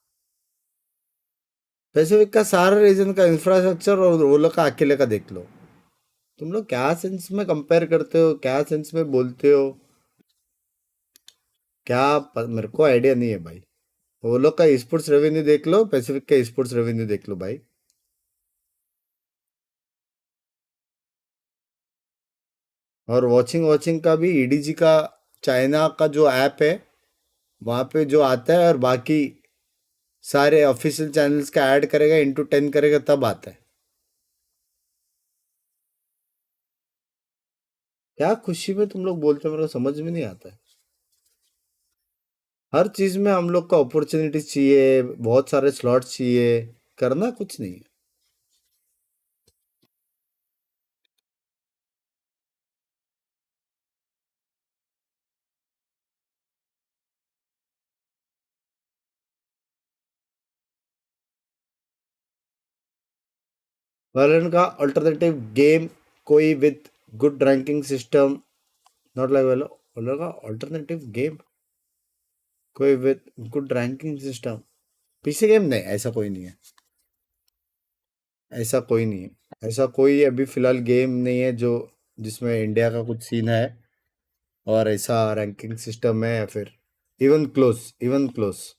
पैसिफिक का सारा रीजन का इंफ्रास्ट्रक्चर और वो लोग का अकेले का देख लो। तुम लोग क्या सेंस में कंपेयर करते हो, क्या सेंस में बोलते हो, मेरे को आइडिया नहीं है भाई। वो लोग का स्पोर्ट्स रेवेन्यू देख लो, पैसिफिक का स्पोर्ट्स रेवेन्यू देख लो भाई। और वॉचिंग का भी ईडीजी का चाइना का जो ऐप है वहाँ पे जो आता है और बाकी सारे ऑफिशियल चैनल्स का ऐड करेगा, इंटू 10 करेगा तब आता है। क्या खुशी में तुम लोग बोलते हो, मेरे को समझ में नहीं आता है। हर चीज में हम लोग को अपॉर्चुनिटी चाहिए, बहुत सारे स्लॉट्स चाहिए, करना कुछ नहीं है। वैलोरेंट का अल्टरनेटिव गेम कोई with good ranking system, not like Valorant का अल्टरनेटिव गेम कोई with good ranking system. PC game नहीं, ऐसा कोई नहीं है, ऐसा कोई नहीं है, ऐसा कोई अभी फिलहाल गेम नहीं है जो जिसमें इंडिया का कुछ सीन है और ऐसा रैंकिंग सिस्टम है, या फिर इवन क्लोज।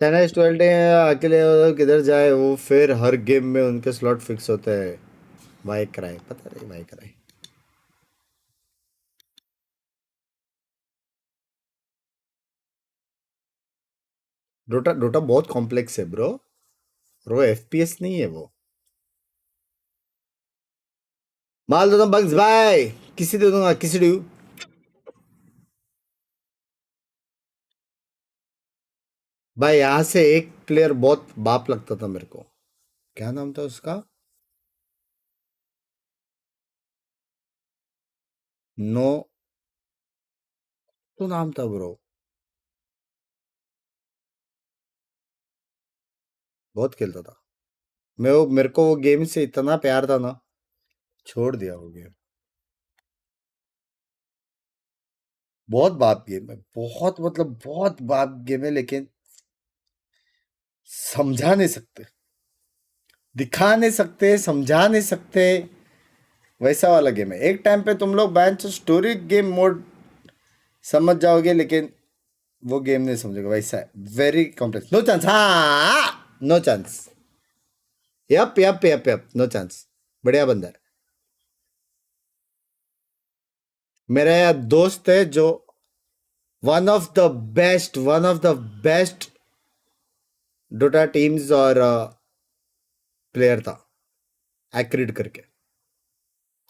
चाइना स्टूडेंट अकेले किधर जाए वो, फिर हर गेम में उनके स्लॉट फिक्स होते हैं। वाई कराए पता नहीं, वाई कराए। डोटा बहुत कॉम्प्लेक्स है ब्रो एफपीएस नहीं है वो। माल दो बग्स भाई, किसी दे दूंगा, किसी दू। भाई यहाँ से एक प्लेयर बहुत बाप लगता था मेरे को, क्या नाम था उसका? नो तो नाम था ब्रो, बहुत खेलता था। मेरे को वो गेम से इतना प्यार था ना, छोड़ दिया वो गेम। बहुत बाप गेम है, बहुत मतलब बहुत बाप गेम है, लेकिन समझा नहीं सकते, दिखा नहीं सकते, समझा नहीं सकते, वैसा वाला गेम है। एक टाइम पे तुम लोग बेंच स्टोरी गेम मोड समझ जाओगे, लेकिन वो गेम नहीं समझोगे, वैसा है, वेरी कॉम्प्लेक्स। नो चांस, हाँ no chance, yup yup yup yup, no chance. बढ़िया बंदा है मेरा यार, दोस्त है जो one of the best Dota teams और प्लेयर था, एक्रीड करके।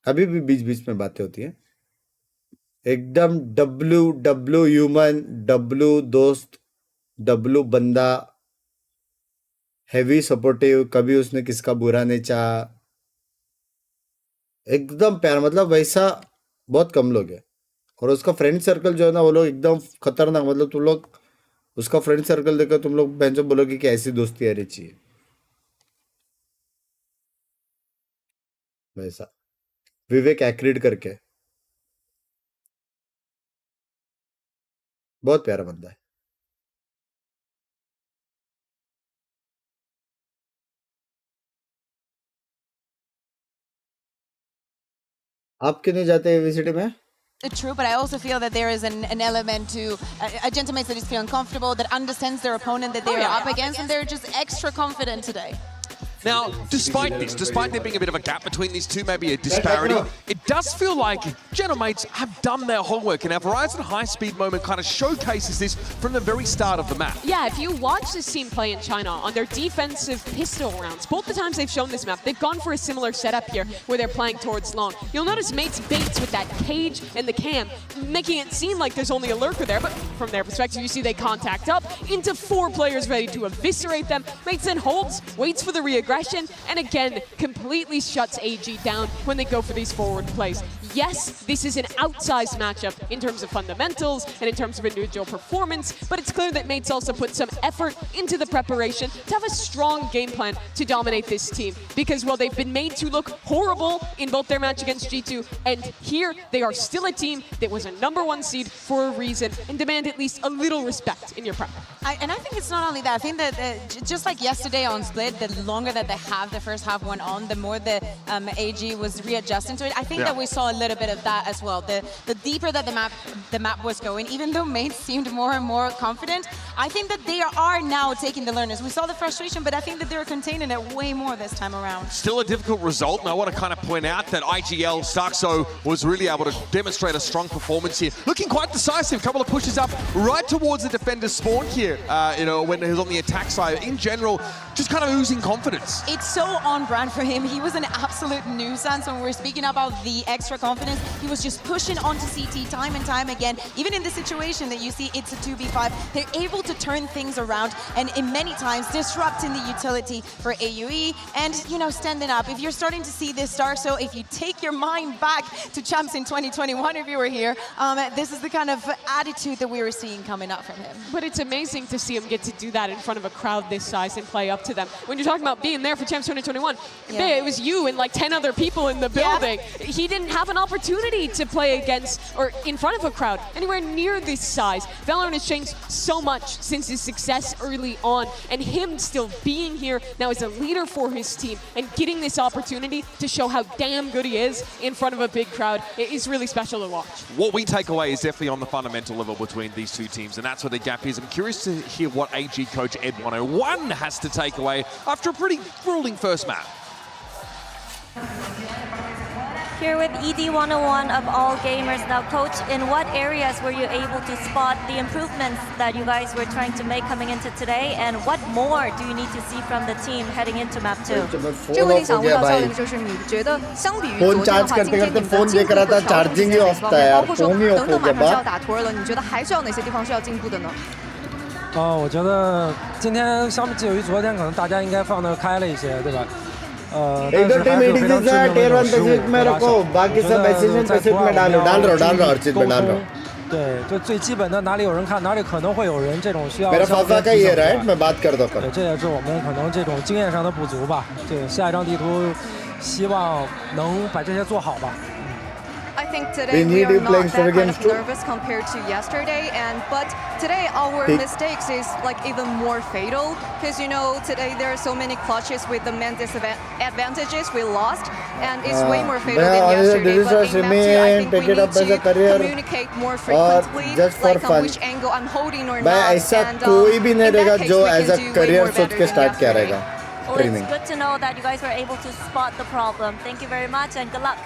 अभी भी बीच बीच में बातें होती हैं, एकदम डब्लू ह्यूमन, डब्लू दोस्त, डब्लू बंदा, हेवी सपोर्टिव, कभी उसने किसका बुरा नहीं चाहा, एकदम प्यार, मतलब वैसा बहुत कम लोग हैं। और उसका फ्रेंड सर्कल जो है ना, वो लोग एकदम खतरनाक, मतलब तुम लोग उसका फ्रेंड सर्कल देखकर तुम लोग बहन बोलोगे कि ऐसी दोस्ती रहनी चाहिए, वैसा। विवेक एक्रीड करके, बहुत प्यारा बंदा है। आप क्यों नहीं जाते VCT में?
True, but I also feel that there is an element to a gentleman that is feeling comfortable, that understands their opponent that they are up against, and they're just extra confident today.
Now, despite there being a bit of a gap between these two, maybe a disparity, it does feel like Genomates have done their homework, and our Verizon high-speed moment kind of showcases this from the very start of the map.
Yeah, if you watch this team play in China on their defensive pistol rounds, both the times they've shown this map, they've gone for a similar setup here where they're playing towards long. You'll notice Mates baits with that cage and the cam, making it seem like there's only a lurker there, but from their perspective, you see they contact up into 4 players ready to eviscerate them. Mates then holds, waits for the reaggression, and again, completely shuts AG down when they go for these forward plays. Yes, this is an outsized matchup in terms of fundamentals and in terms of individual performance, but it's clear that Mates also put some effort into the preparation to have a strong game plan to dominate this team. Because while they've been made to look horrible in both their match against G2 and here, they are still a team that was a #1 seed for a reason and demand at least a little respect in your prep.
And I think it's not only that. I think that just like yesterday on Split, the longer that the first half went on, the more the AG was readjusting to it. I think that we saw a little bit of that as well. The deeper that the map was going, even though Mates seemed more and more confident, I think that they are now taking the learners. We saw the frustration, but I think that they're containing it way more this time around.
Still a difficult result, and I want to kind of point out that IGL Starkso was really able to demonstrate a strong performance here. Looking quite decisive, couple of pushes up right towards the defender's spawn here, when he was on the attack side. In general, just kind of oozing confidence.
It's so on brand for him. He was an absolute nuisance when we're speaking about the extra confidence. He was just pushing onto CT time and time again. Even in the situation that you see, it's a 2v5. They're able to turn things around and in many times disrupting the utility for AUE and, standing up. If you're starting to see this start, so if you take your mind back to champs in 2021, if you were here, this is the kind of attitude that we were seeing coming up from him.
But it's amazing to see him get to do that in front of a crowd this size and play up to them. When you're talking about being there for champs 2021, it was you and like 10 other people in the building. He didn't have an opportunity to play against or in front of a crowd anywhere near this size. Valorant has changed so much since his success early on, and him still being here now as a leader for his team and getting this opportunity to show how damn good he is in front of a big crowd is really special to watch.
What we take away is definitely on the fundamental level between these two teams, and that's where the gap is. I'm curious to hear what AG coach Ed101 has to take away after a pretty grueling first map.
Here with ED101 of All Gamers. Now, Coach, in what areas were you able to spot the improvements that you guys were trying to make coming into today, and what more do you need to see from the team heading into map 2?
这个问题想问到教练，就是你觉得相比于昨天的话，今天你们的进步和调整是在哪些方面？包括说等等马上就要打托了，你觉得还需要哪些地方是要进步的呢？
我觉得今天相比于昨天，可能大家应该放得开了一些，对吧？एक
दो team meeting से tier 1 Pacific में रखो, बाकी सब Asian Pacific में डाल रहो अर्चित में डाल रहो。
对，就最基本的哪里有人看，哪里可能会有人，这种需要。
मेरा फाफा का ये राइट मैं बात कर दूँ।
对，这也是我们可能这种经验上的不足吧。这下一张地图，希望能把这些做好吧。
I think today we are not that kind of nervous compared to yesterday, but today our mistakes is like even more fatal because today there are so many clutches with the main disadvantages we lost, and it's way more fatal than yesterday. But in map 2, I think we need to communicate more frequently, like on which angle I'm holding or not.
ऐसा कोई भी नहीं रहेगा जो as a career सोच के start किया रहेगा.
Well, it's good to know that you guys were able to spot the problem. Thank you very much and good luck.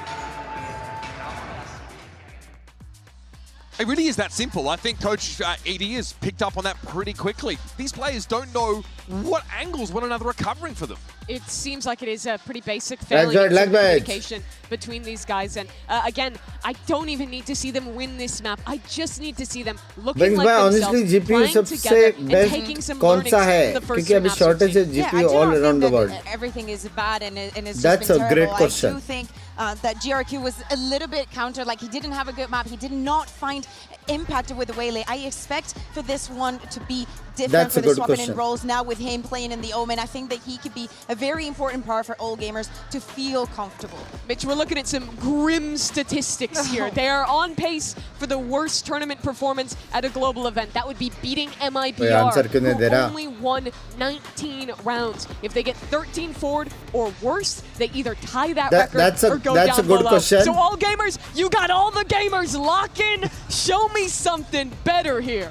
It really is that simple. I think Coach ED has picked up on that pretty quickly. These players don't know what angles one another are covering for them.
It seems like it is a pretty basic failing communication between these guys. And again, I don't even need to see them win this map. I just need to see them looking like themselves, playing together, and taking some learnings from the first two maps.
Shortage of GPU all around the world.
Everything is bad and it's
That's
just been
a
terrible.
great question.
I do think that GRQ was a little bit countered, like he didn't have a good map. He did not find impacted with the Waylay. I expect for this one to be different for the swapping in roles now with him playing in the Omen. I think that he could be a very important part for all gamers to feel comfortable.
Mitch, we're looking at some grim statistics here. They are on pace for the worst tournament performance at a global event. That would be beating MIBR, who only won 19 rounds. If they get 13 forward or worse, they either tie that record or go down below. So all gamers, you got all the gamers, lock in, show me something better here.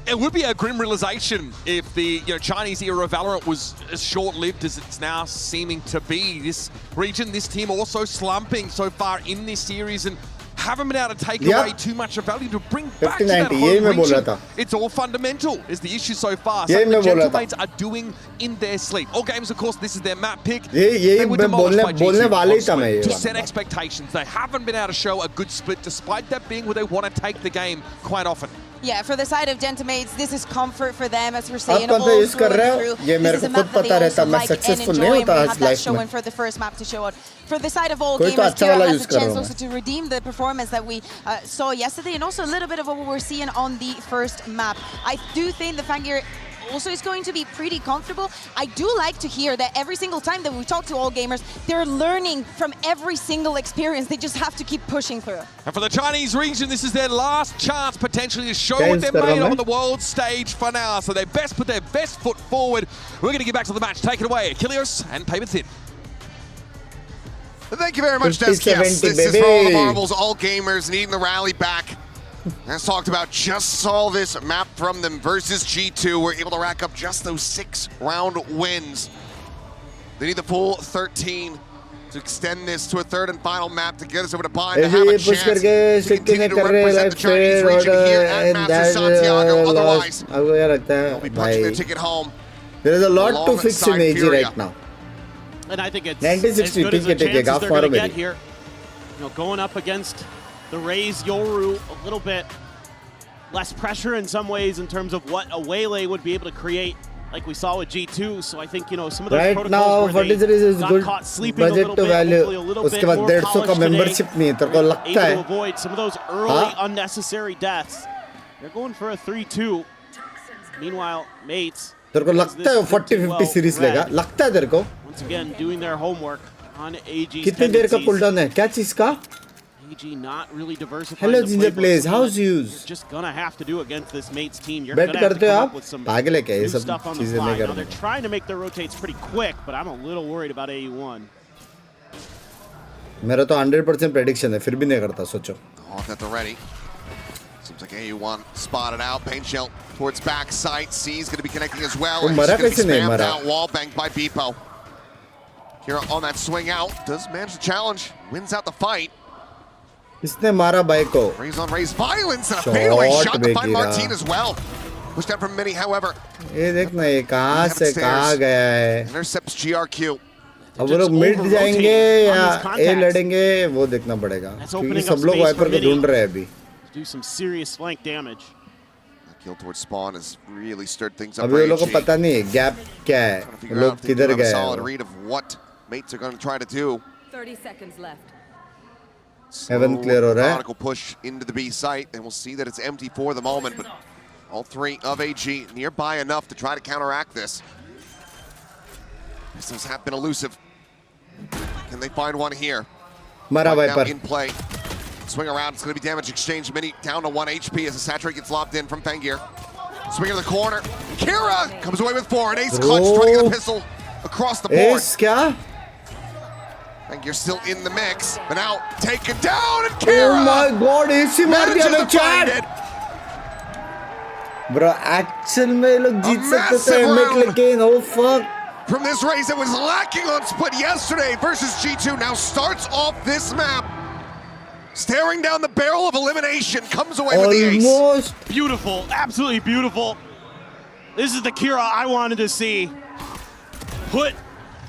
It would be a grim realization if the Chinese era of Valorant was as short-lived as it's now seeming to be. This region, this team also slumping so far in this series and haven't been able to take away too much of value to bring back to that home region. It's all fundamental is the issue so far. Something the Gentlemates are doing in their sleep. All games, of course, this is their map pick. They were demolished by G2 to set expectations. They haven't been able to show a good split despite that being where they want to take the game quite often.
Yeah, for the side of Gentlemates, this is comfort for them, as we're saying, all going through. This is a map that they also like and enjoy, and we have that showing for the first map to show out. For the side of all gamers, Kira has a chance also to redeem the performance that we saw yesterday, and also a little bit of what we're seeing on the first map. I do think the Fangir also is going to be pretty comfortable. I do like to hear that every single time that we talk to all gamers, they're learning from every single experience. They just have to keep pushing through.
And for the Chinese region, this is their last chance potentially to show what they're made of on the world stage for now. So they best put their best foot forward. We're going to get back to the match. Take it away, Achilles and Payments in.
Thank you very much, Deskias. This is for all the marbles, all gamers needing the rally back. As talked about, just saw this map from them versus G2. We're able to rack up just those 6-round wins. They need the full 13 to extend this to a third and final map to get us over to Bind to have a chance to continue to represent the Chinese region here at Master Santiago. Otherwise, they'll be punching their ticket home.
There is a lot to fix in AG right now.
And I think it's
1960
as good as a chance they're going to get here. Going up against the Raze Yoru, a little bit less pressure in some ways in terms of what a Waylay would be able to create, like we saw with G2. So I think, some of those protocols where they got caught sleeping a little bit, hopefully a little bit more polished today, able to avoid some of those early unnecessary deaths. They're going for a 3-2. Meanwhile, Mates,
तेरे को लगता है 40-50 series लेगा लगता है तेरे को
once again doing their homework on AG's
कितनी देर का पुलडाउन है क्या चीज का
AG not really diversifying.
Hello Ginger Plays, how's yous?
Just gonna have to do against this Mates team. You're
Bet
gonna have to come up with some
पागल है क्या ये
new
सब
stuff on the
चीजें
fly.
नहीं
Now
करते
they're trying to make their rotates pretty quick, but I'm a little worried about AU1.
मेरा तो 100% prediction है फिर भी नहीं करता सोचो
Off at the ready. Seems like AU1 spotted out. Paint shell towards back sight. C's going to be connecting as well.
वो मरा कैसे नहीं मरा
out. Wall banked by Beepo. Here on that swing out. Does manage the challenge. Wins out the fight.
इसने मारा bike को
Raise on Raise violence and a fadeaway shot to find Martin as well. Pushed out from Mini, however.
ये देखना ये कहाँ से कहाँ गया है
Intercepts GRQ.
अब वो लोग मिड जाएंगे या ए लड़ेंगे वो देखना पड़ेगा क्योंकि सब लोग वाइपर को ढूंढ रहे हैं अभी
Do some serious flank damage.
Kill towards spawn has really stirred things up.
अभी वो लोग को पता नहीं गैप क्या है वो लोग किधर गए हैं
solid read of what Mates are going to try to do.
30 seconds left.
Heaven clear हो रहा है
Methodical push into the B site and we'll see that it's empty for the moment, but all three of AG nearby enough to try to counteract this. Pistols have been elusive. Can they find one here?
Mara
right
Viper
in play. Swing around, it's going to be damage exchange. Mini down to 1 HP as the Saturate gets lobbed in from Fangir. Swing in the corner. Kira comes away with 4. An ace clutch trying to get a pistol across the board.
Ace क्या?
Fangir still in the mix, but now taken down and Kira!
Oh my god, ace ही मार दिया लोग chat! Bro, actual में लोग जीत सकते थे MX लेकिन oh fuck!
From this race that was lacking on split yesterday versus G2 now starts off this map. Staring down the barrel of elimination, comes away with the ace.
Beautiful, absolutely beautiful. This is the Kira I wanted to see. Put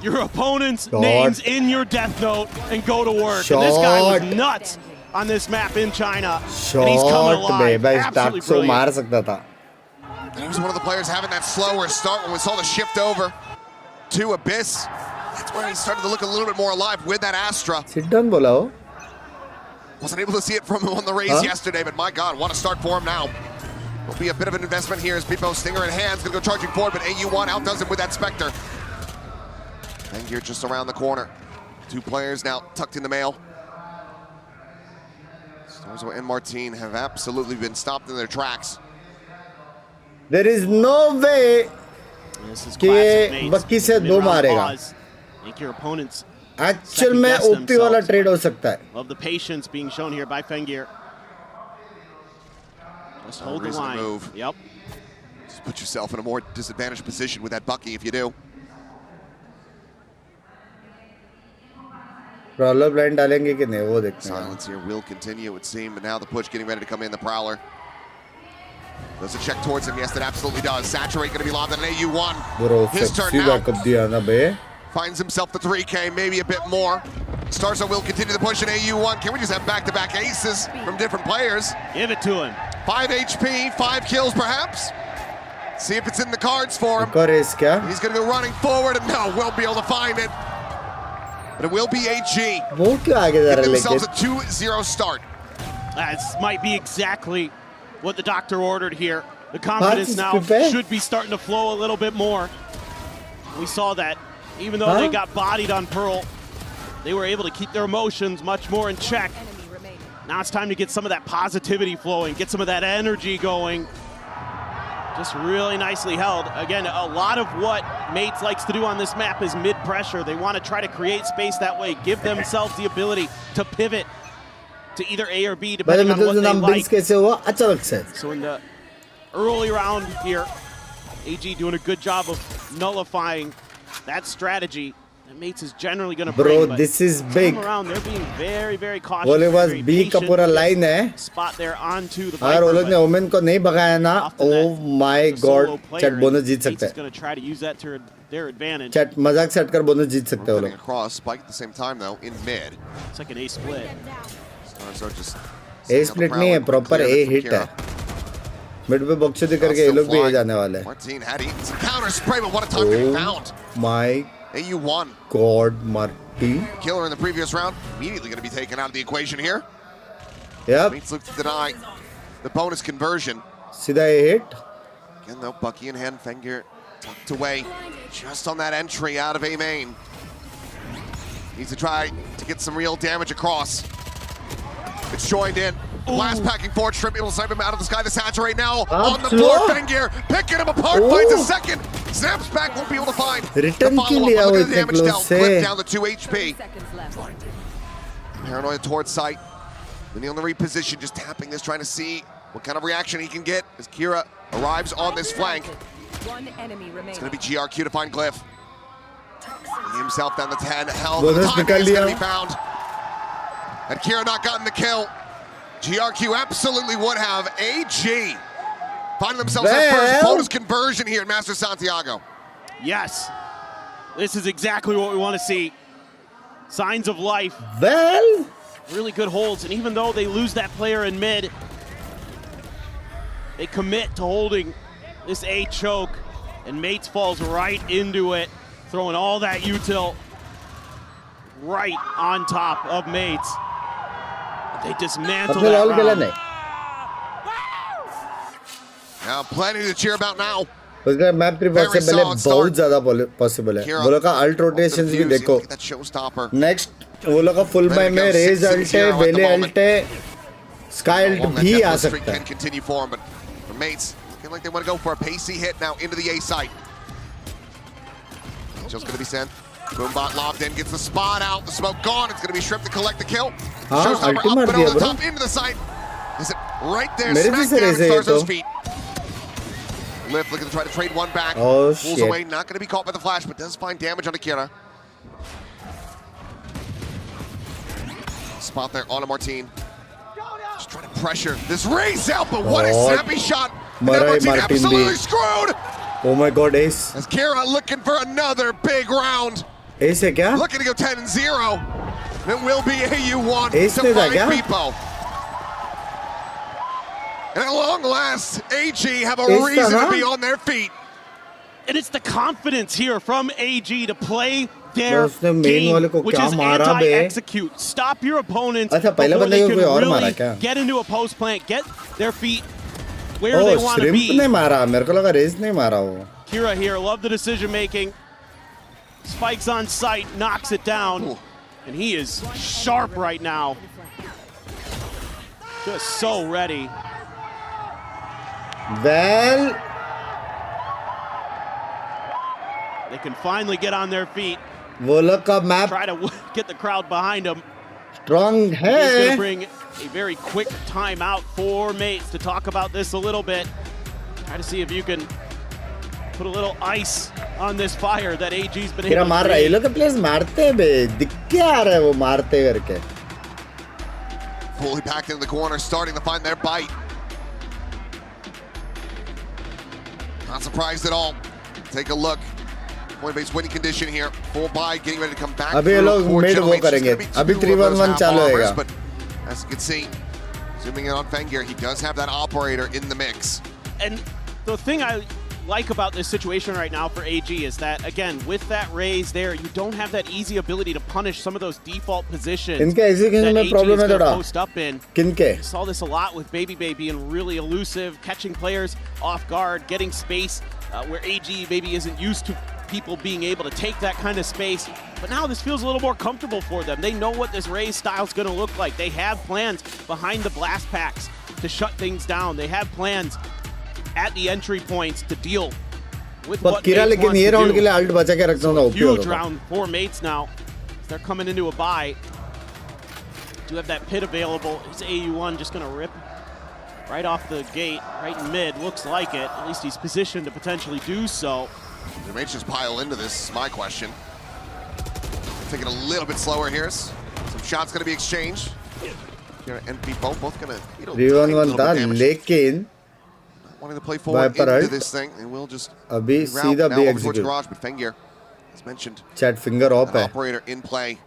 your opponent's names in your death note and go to work. And this guy was nuts on this map in China. And he's coming alive. Absolutely brilliant.
He was one of the players having that slower start when we saw the shift over to Abyss. That's where he started to look a little bit more alive with that Astra.
Sit down बोला हो
Wasn't able to see it from him on the race yesterday, but my God, what a start for him now. Will be a bit of an investment here as Bebo Stinger in hands, gonna go charging forward, but AU1 outdoes him with that Spectre. And you're just around the corner. 2 players now tucked in the mail. Starzo and Martin have absolutely been stopped in their tracks.
There is no way कि बक्की से 2 मारेगा.
Make your opponents
Actual में OP वाला trade हो सकता है.
Love the patience being shown here by Fengir. Just hold the line.
Move.
Yep.
Just put yourself in a more disadvantaged position with that Bucky if you do.
Prowler blind डालेंगे कि नहीं वो देखते हैं.
Silence here will continue, it would seem, but now the push getting ready to come in. The Prowler does a check towards him. Yes, it absolutely does. Saturate going to be lobbed at an AU1.
Bro,
his turn
now. Diya na be.
Finds himself the 3K, maybe a bit more. Starzo will continue the push in AU1. Can we just have back-to-back aces from different players?
Give it to him.
5 HP, 5 kills perhaps. See if it's in the cards for him.
He's
going to go running forward, and no, we'll be able to find it. But it will be AG. Give themselves a 2-0 start.
This might be exactly what the doctor ordered here. The confidence now should be starting to flow a little bit more. We saw that. Even though they got bodied on Pearl, they were able to keep their emotions much more in check. Now it's time to get some of that positivity flowing, get some of that energy going. Just really nicely held. Again, a lot of what Mates likes to do on this map is mid-pressure. They want to try to create space that way, give themselves the ability to pivot to either A or B, depending on what they like. So in the early round here, AG doing a good job of nullifying that strategy that Mates is generally going to bring.
Bro, this is big.
Around, they're being very, very cautious.
वो was B का पूरा line है.
Spot there onto the
अगर वो लोग ने Omen को नहीं भगाया ना, oh my God, chat bonus जीत सकते हैं.
Going to try to use that to their advantage.
Chat मजाक से हटकर bonus जीत सकते हैं वो लोग.
Across, spike at the same time though in mid.
It's like an A split.
So just
A split नहीं है, proper A hit है. Mid पे बक्चोदी करके ये लोग भी A जाने वाले हैं.
Martin had eaten some counter spray, but what a time to be found.
My
AU1.
God, Martin.
Killer in the previous round, immediately going to be taken out of the equation here.
Yep.
Mates look to deny the bonus conversion.
सीधा A hit.
Again though, Bucky in hand, Fengir tucked away just on that entry out of A main. Needs to try to get some real damage across. It's joined in. Blast packing forward, Shrimp able to snipe him out of the sky. The Saturate now on the floor. Fengir picking him apart, finds a second. Snaps back, won't be able to find
Return
the follow-up. Look at the damage dealt. Clip
से.
down to 2 HP. Paranoia towards sight. Then on the reposition, just tapping this, trying to see what kind of reaction he can get as Kira arrives on this flank. It's going to be GRQ to find Glyph. He himself down to 10. Hell, the timing is going to be found. Had Kira not gotten the kill, GRQ absolutely would have. AG finding themselves their first bonus conversion here at Master Santiago.
Yes, this is exactly what we want to see. Signs of life.
Well,
really good holds, and even though they lose that player in mid, they commit to holding this A choke, and Mates falls right into it, throwing all that util right on top of Mates. They dismantle that round.
Now plenty to cheer about now.
उसका map reversible है, बहुत ज़्यादा possible है. वो लोग का alt rotations भी देखो. नेक्स्ट वो लोग का फुल बाय में रेज अल्ट है, वेले अल्ट है, स्काई अल्ट भी आ सकता है.
Mates looking like they want to go for a pacey hit now into the A site. Just going to be sent. Boombot lobbed in, gets the spot out, the smoke gone. It's going to be Shrimp to collect the kill. Showstopper up and over the top into the site. Is it right there? Smack down at Starzo's feet. Lift looking to try to trade one back.
Oh,
pulls away, not going to be caught by the flash, but does find damage on Akira. Spot there on a Martin. Just trying to pressure this race out, but what a snappy shot. Martin absolutely screwed.
Oh my God, Ace.
As Kira looking for another big round.
Ace है क्या?
Looking to go 10-0. It will be AU1
Ace
to find Beepo. And at long last, AG have a reason to be on their feet.
And it's the confidence here from AG to play their game, which is anti-execute. Stop your opponents before they can really get into a post plant, get their feet where they want to be. Kira here, love the decision making. Spikes on sight, knocks it down, and he is sharp right now. Just so ready.
Well,
they can finally get on their feet.
Try
to get the crowd behind him.
Strong
He's
hai.
going to bring a very quick timeout for mates to talk about this a little bit. Try to see if you can put a little ice on this fire that AG's been able to create.
Look at players मारते हैं बे, दिख क्या आ रहा है वो मारते करके.
Fully back into the corner, starting to find their bite. Not surprised at all. Take a look. Point-based winning condition here. Full buy, getting ready to come back.
अभी ये लोग mid वो करेंगे. अभी 3-1-1 चालू होएगा.
But as you can see, zooming in on Fengir, he does have that operator in the mix.
And the thing I like about this situation right now for AG is that, again, with that raise there, you don't have that easy ability to punish some of those default positions
इनके execution
that
में
AG
problem
is
है
going to
थोड़ा.
post up in.
किनके?
Saw this a lot with Baby being really elusive, catching players off guard, getting space where AG maybe isn't used to people being able to take that kind of space. But now this feels a little more comfortable for them. They know what this raise style is going to look like. They have plans behind the blast packs to shut things down. They have plans at the entry points to deal with what Mates wants to do. Huge round for Mates now. They're coming into a bye. Do have that pit available. Is AU1 just going to rip right off the gate, right in mid? Looks like it. At least he's positioned to potentially do so.
They may just pile into this, is my question. Taking a little bit slower here. Some shots going to be exchanged. Here and B both going to
3-1-1 था, लेकिन
wanting to play forward into this thing, and we'll just
अभी सीधा
now
be
over towards
execute.
garage, but Fengir, as mentioned,
Chat finger off है.
operator in play.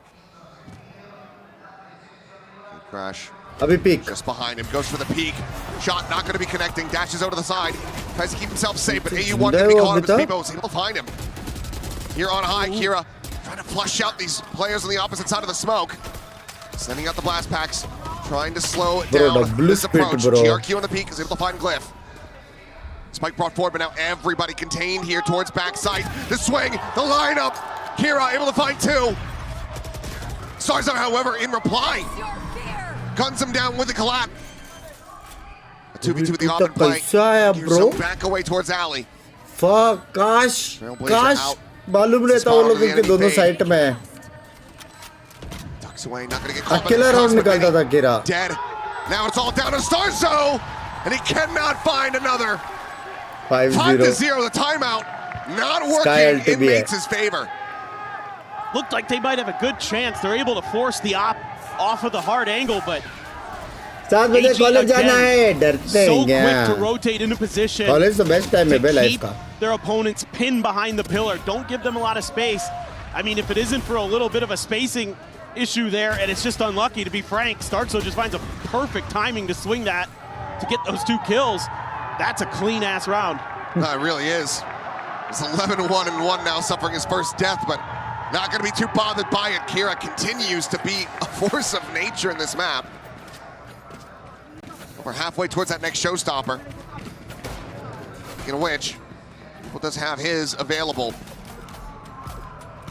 Good crash.
अभी peek.
Just behind him, goes for the peak. Shot not going to be connecting, dashes out to the side. Tries to keep himself safe, but AU1 going to be caught up as Bibo is able to find him. Here on high, Kira trying to flush out these players on the opposite side of the smoke. Sending out the blast packs, trying to slow it down. This approach, GRQ on the peak is able to find Glyph. Spike brought forward, but now everybody contained here towards backside. The swing, the lineup. Kira able to find two. Starza, however, in reply, guns him down with the collapse. A 2v2 with the off in play.
Bro.
Back away towards Alley.
Fuck, काश मालूम रहता वो लोग इनके दोनों side में है.
Ducks away, not gonna get caught.
अकेला राउंड निकालता था कीरा.
Dead. Now it's all down to Starzo, and he cannot find another. 5-0, the timeout. Not working in Mates' favor.
Looked like they might have a good chance. They're able to force the op off of the hard angle, but
7 बजे college जाना है, डरते
so
हैं क्या?
quick to rotate into position.
College the best time है बे life
keep
का.
their opponents pinned behind the pillar. Don't give them a lot of space. I mean, if it isn't for a little bit of a spacing issue there, and it's just unlucky, to be frank, Starzo just finds a perfect timing to swing that to get those 2 kills. That's a clean-ass round.
No, it really is. It's 11-1-1 now, suffering his first death, but not going to be too bothered by it. Kira continues to be a force of nature in this map. We're halfway towards that next showstopper. In which, People does have his available.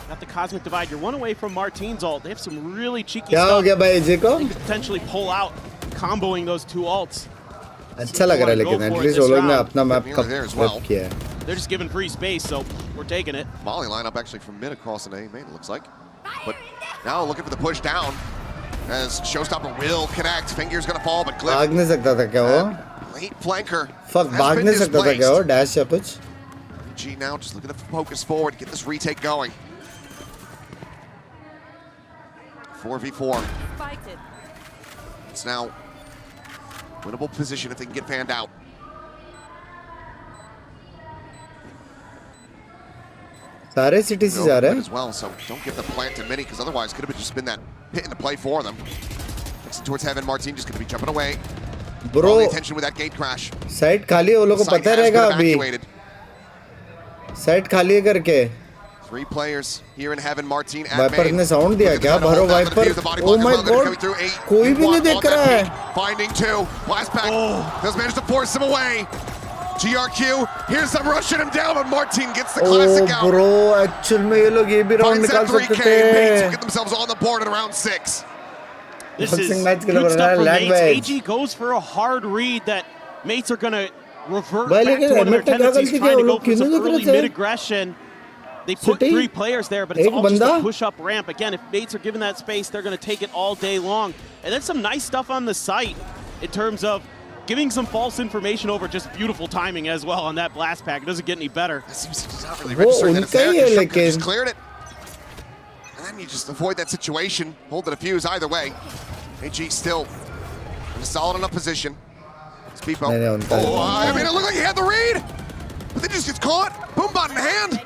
Got the Cosmic Divide. You're one away from Martine's ult. They have some really cheeky
क्या हो गया भाई जी को?
They could potentially pull out, comboing those 2 ults.
अच्छा लग रहा है लेकिन एटलीस्ट वो लोग ने अपना मैप कब किया है.
They're just giving free space, so we're taking it.
Molly lineup actually from mid across an A main, it looks like. But now looking for the push down. As Showstopper will connect. Finger's gonna fall, but Glyph.
भाग नहीं सकता था क्या वो?
Late flanker.
Fuck, भाग नहीं सकता था क्या वो? Dash या कुछ?
G now just looking to focus forward, get this retake going. 4v4. It's now winnable position if they can get fanned out.
सारे सिटी से जा रहे हैं.
As well, so don't give the plant to many, because otherwise could have just been that hit in the play for them. Next towards heaven, Martine just going to be jumping away.
Bro,
all the attention with that gate crash.
Side खाली है वो लोग को पता रहेगा अभी. Side खाली है करके.
3 players here in heaven. Martin at
Viper
main.
ने sound दिया क्या? भरो Viper. Oh my God. कोई भी नहीं देख रहा है.
Finding 2. Blast pack does manage to force him away. GRQ, here's them rushing him down, but Martin gets the classic out.
Oh bro, actual में ये लोग ये भी round निकाल सकते थे.
Mates will get themselves on the board in round 6.
This is good stuff from Mates. AG goes for a hard read that Mates are going to revert back to one of their tendencies, trying to go for some early mid-aggression. They put 3 players there, but it's all just a push-up ramp. Again, if Mates are given that space, they're going to take it all day long. And then some nice stuff on the site in terms of giving some false information over. Just beautiful timing as well on that blast pack. It doesn't get any better.
That seems like he's not really registering that it's there. Just cleared it. And then you just avoid that situation. Hold the defuse either way. AG still in a solid enough position. Speedboat. I mean, it looked like he had the read, but then just gets caught. Boom bot in hand.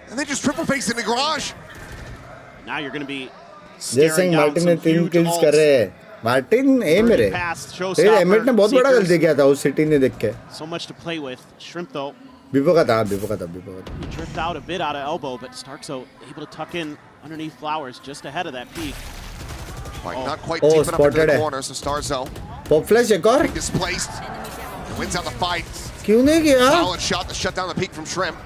And they just triple face in the garage.
Now you're going to be staring down some huge ults.
Martin, ए मेरे. Emit ने बहुत बड़ा गलती किया था उस city ने देख के.
So much to play with. Shrimp though.
Bipo का था.
He dripped out a bit out of elbow, but Starkso able to tuck in underneath Flowers just ahead of that peak.
Not quite deep enough into the corner, so Starzo.
Pop flash एक और.
Displaced. Wins out the fight.
क्यों नहीं किया?
Solid shot to shut down the peak from Shrimp.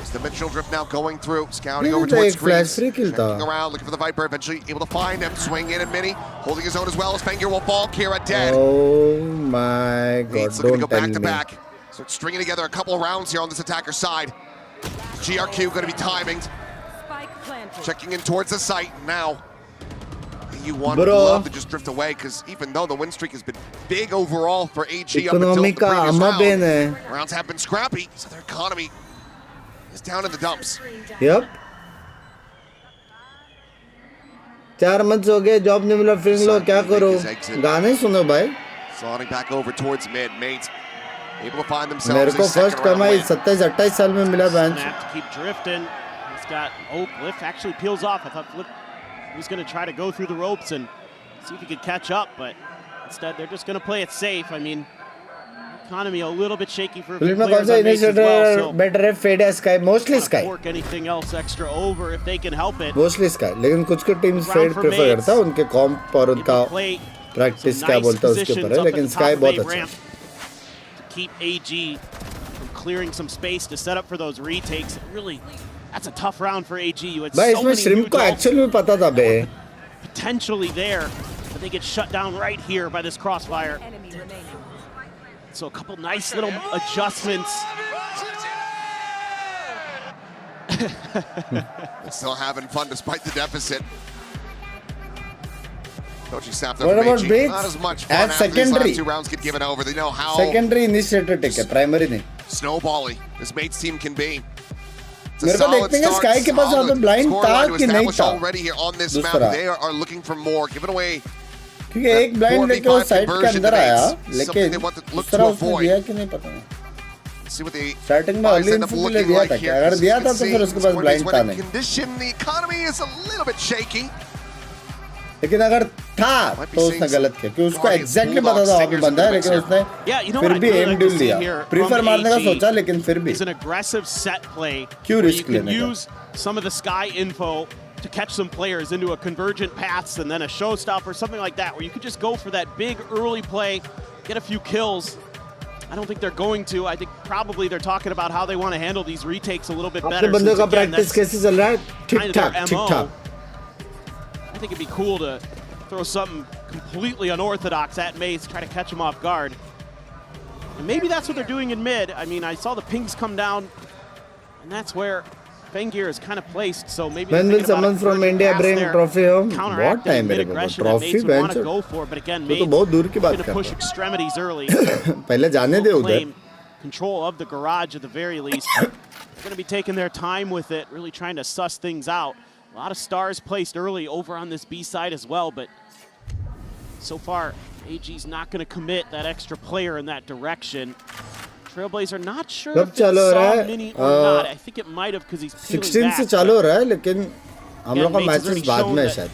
It's the mid-shield drift now going through, scouting over towards screens. Checking around, looking for the Viper, eventually able to find him. Swing in and mini, holding his own as well as Fengir will fall. Kira dead.
Oh my God,
Needs looking to go back to back. Start stringing together a couple of rounds here on this attacker side. GRQ going to be timing. Checking in towards the site now. You want to love to just drift away, because even though the win streak has been big overall for AG up until the previous round, rounds have been scrappy, so their economy is down in the dumps.
Yep. 4 months हो गए, job नहीं मिला, फिर लो क्या करो? गाने सुनो भाई.
Sliding back over towards mid, Mates able to find themselves.
मेरे को first कमाई 27-28 साल में मिला bench.
Keep drifting. He's got Glyph actually peels off. I thought Glyph was going to try to go through the ropes and see if he could catch up, but instead they're just going to play it safe. I mean, economy a little bit shaky for players on Mace as well, so
better fade Sky, mostly Sky.
Work anything else extra over if they can help it.
Mostly Sky, लेकिन कुछ के teams fade prefer करता है, उनके comp और उनका practice क्या बोलता है उसके ऊपर है, लेकिन Sky बहुत अच्छा है.
To keep AG from clearing some space to set up for those retakes, really. That's a tough round for AG. You had so many
Shrimp को actually में पता था बे.
Potentially there, but they get shut down right here by this crossfire. So a couple nice little adjustments.
Still having fun despite the deficit. Coaching staff
what about Binks?
Not as much fun
as
after
secondary.
these last 2 rounds get given over. They know how
secondary initiative take है, primary नहीं.
Snowbally this Mates team can be.
मेरे को देखते हैं Sky के पास यहाँ पे blind था कि नहीं था.
Already here on this map, they are looking for more, giving away.
क्योंकि एक blind लेके वो side के अंदर आया, लेकिन दूसरा उसने दिया कि नहीं पता नहीं. Starting में early info ले दिया था क्या? अगर दिया था तो फिर उसके पास blind था नहीं.
Condition, the economy is a little bit shaky.
लेकिन अगर था तो उसने गलत किया, क्योंकि उसको exactly पता था वहाँ पे बंदा है, लेकिन उसने फिर भी aim डील लिया. Prefer मारने का सोचा, लेकिन फिर भी.
It's an aggressive set play.
क्यों risk लेने का?
You can use some of the Sky info to catch some players into a convergent paths and then a showstopper or something like that, where you could just go for that big early play, get a few kills. I don't think they're going to. I think probably they're talking about how they want to handle these retakes a little bit better.
आपके बंदे का practice कैसे चल रहा है? ठीक ठाक.
I think it'd be cool to throw something completely unorthodox at Mace, try to catch him off guard. And maybe that's what they're doing in mid. I mean, I saw the pings come down, and that's where Fengir is kind of placed. So maybe
when will someone from India bring trophy home? What time मेरे को trophy
want to go for, but again, Mace going to push extremities early.
पहले जाने दे उधर.
Control of the garage at the very least. They're going to be taking their time with it, really trying to suss things out. A lot of stars placed early over on this B side as well, but so far, AG's not going to commit that extra player in that direction. Trailblazer not sure if he saw Mini or not. I think it might have because he's peeling
16
back.
से चालू हो रहा है, लेकिन हम लोग का matches बाद में शायद.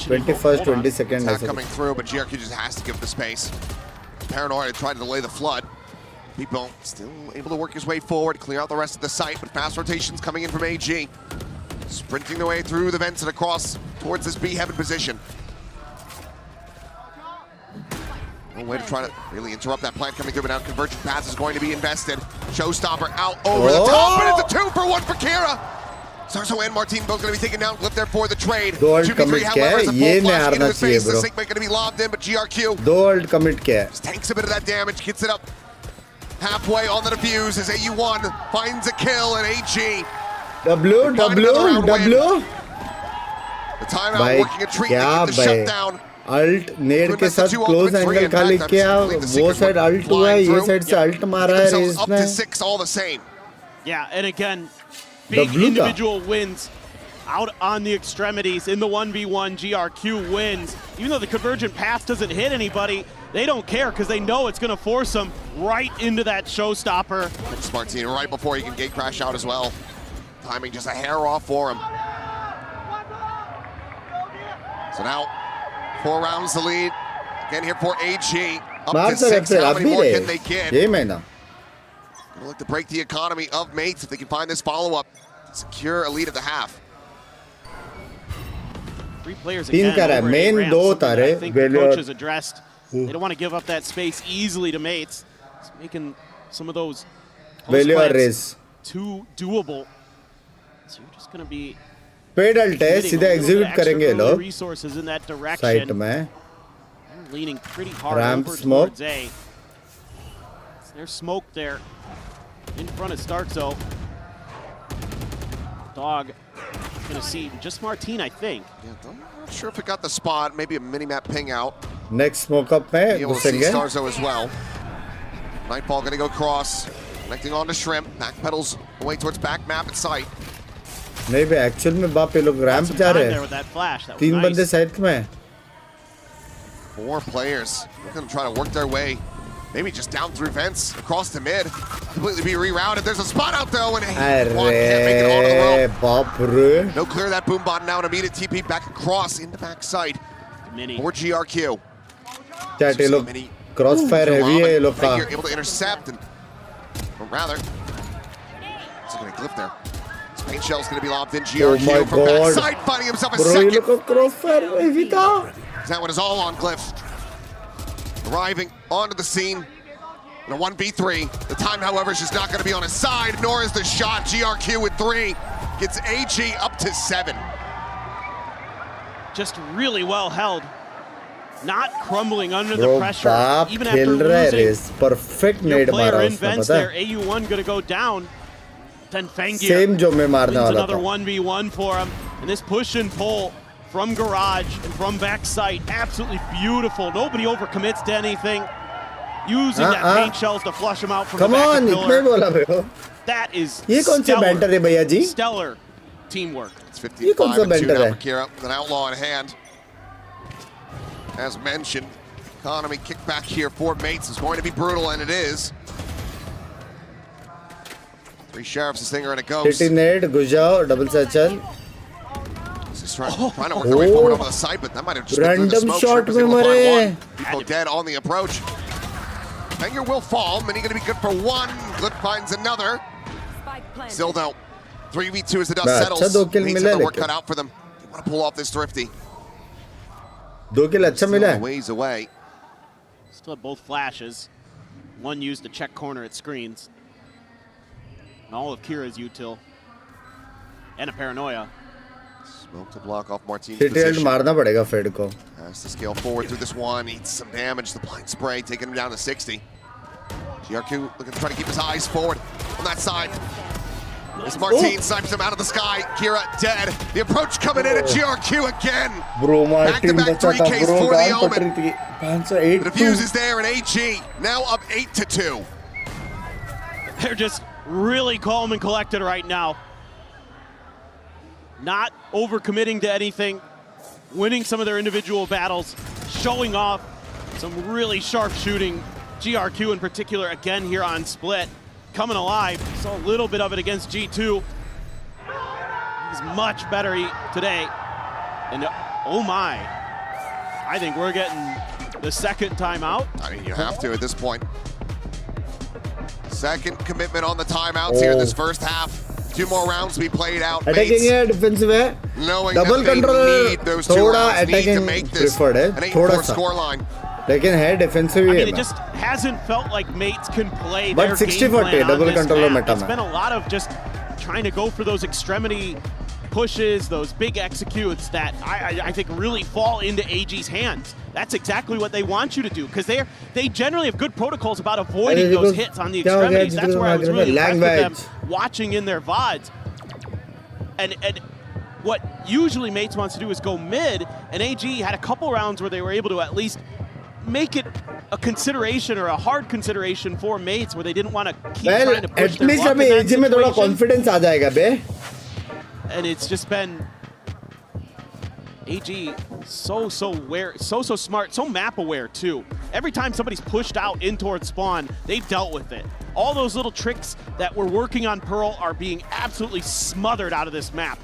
21st, 22nd
Not coming through, but GRQ just has to give the space. Paranoia tried to delay the flood. People still able to work his way forward, clear out the rest of the site, but fast rotations coming in from AG. Sprinting their way through the vents and across towards this B heaven position. One way to try to really interrupt that plan coming through, but now Convergent Pass is going to be invested. Showstopper out over the top, and it's a 2-for-1 for Kira. Sarso and Martin both going to be taken down. Glyph there for the trade. 2v3, however, is a full flash into his face. The segue going to be lobbed in, but GRQ just takes a bit of that damage, gets it up halfway on the defuse as AU1 finds a kill, and AG.
W.
The timeout working a treat to get the shutdown.
अल्ट नेड के साथ close angle खाली किया वो side alt हुआ है ये साइड से अल्ट मारा है इसने
Yeah, and again big individual wins out on the extremities in the 1v1. GRQ wins even though the convergent path doesn't hit anybody. They don't care because they know it's going to force them right into that showstopper.
Martin right before he can gate crash out as well. Timing just a hair off for him. So now 4 rounds the lead. Again here for AG. Up to 6. How many more can they get? Gonna look to break the economy of mates if they can find this follow-up. Secure a lead at the half.
3 players again over
main
ramp,
do
tare. I think the coach has addressed. They don't want to give up that space easily to mates. It's making some of those post too doable. So you're just going to be
pedal test सीधे execute करेंगे लोग
site
में
ramp
smoke
there's smoke there in front of Starzo. Dog gonna see just Martin, I think.
Yeah, I'm not sure if it got the spot. Maybe a mini map ping out.
Next smoke up में
able to see Starzo as well. Nightfall gonna go cross, connecting on to Shrimp. Back pedals away towards back map at sight.
नहीं बे actual में बाप ये लोग ramp जा रहे हैं 3 बंदे साइड में
4 players looking to try to work their way maybe just down through vents across the mid, completely be rerouted. There's a spot out though and one can't make it onto the rope.
बाप रे
no clear that boom bot now, an immediate TP back across into backside for GRQ.
Chat ये लोग crossfire heavy है ये लोग का
able to intercept and or rather it's going to clip there. Paint shell's going to be lobbed in. GRQ from backside, finding himself a second. That one is all on Glyph. Arriving onto the scene in a 1v3. The time, however, is just not going to be on his side, nor is the shot. GRQ with 3 gets AG up to 7.
Just really well held. Not crumbling under the pressure. Even after losing
perfect
your player in vents there, AU1 going to go down.
Same जो मैं मारने वाला
another 1v1 for him, and this push and pull from garage and from backside, absolutely beautiful. Nobody overcommits to anything. Using that paint shells to flush him out from the back of pillar. That is stellar teamwork.
It's 55-2 now for Kira with an outlaw in hand. As mentioned, economy kickback here for mates is going to be brutal, and it is. 3 sheriffs, a stinger, and a ghost.
Nade, Gujao, double satchel.
Just trying to work their way forward over the side, but that might have just been through the smoke.
Shot में मरे.
People dead on the approach. Fenger will fall. Mini going to be good for 1. Glyph finds another. Still though, 3v2 as the dust settles. Needs to have the work cut out for them. They want to pull off this thrifty.
2 kill अच्छा मिला.
Ways away.
Still have both flashes. One used to check corner at screens. And all of Kira's util. And a paranoia.
Smoke to block off Martin's
position. मारना पड़ेगा Fed को.
Has to scale forward through this one. Eats some damage. The blind spray taking him down to 60. GRQ looking to try to keep his eyes forward on that side. As Martin snipes him out of the sky. Kira dead. The approach coming in at GRQ again.
Bro,
back-to-back 3Ks for the Omen. The defuse is there and AG now up 8-2.
They're just really calm and collected right now. Not overcommitting to anything. Winning some of their individual battles. Showing off some really sharp shooting. GRQ in particular again here on Split. Coming alive. Saw a little bit of it against G2. He's much better today. And oh my, I think we're getting the second timeout.
I mean, you have to at this point. Second commitment on the timeouts here this first half. 2 more rounds to be played out.
Attacking है, defensive है. Double controller थोड़ा attacking preferred है, थोड़ा सा. लेकिन है defensive ही है.
It just hasn't felt like mates can play
but
their
60-40 double controller meta
It's been a lot of just trying to go for those extremity pushes, those big executes that I think really fall into AG's hands. That's exactly what they want you to do, because they generally have good protocols about avoiding those hits on the extremities. That's where I was really impressed with them watching in their VODs. And what usually mates wants to do is go mid, and AG had a couple rounds where they were able to at least make it a consideration or a hard consideration for mates where they didn't want to keep trying to push their luck in that situation.
Confidence aa jayega be.
And it's just been AG so smart, so map aware too. Every time somebody's pushed out in towards spawn, they've dealt with it. All those little tricks that we're working on Pearl are being absolutely smothered out of this map.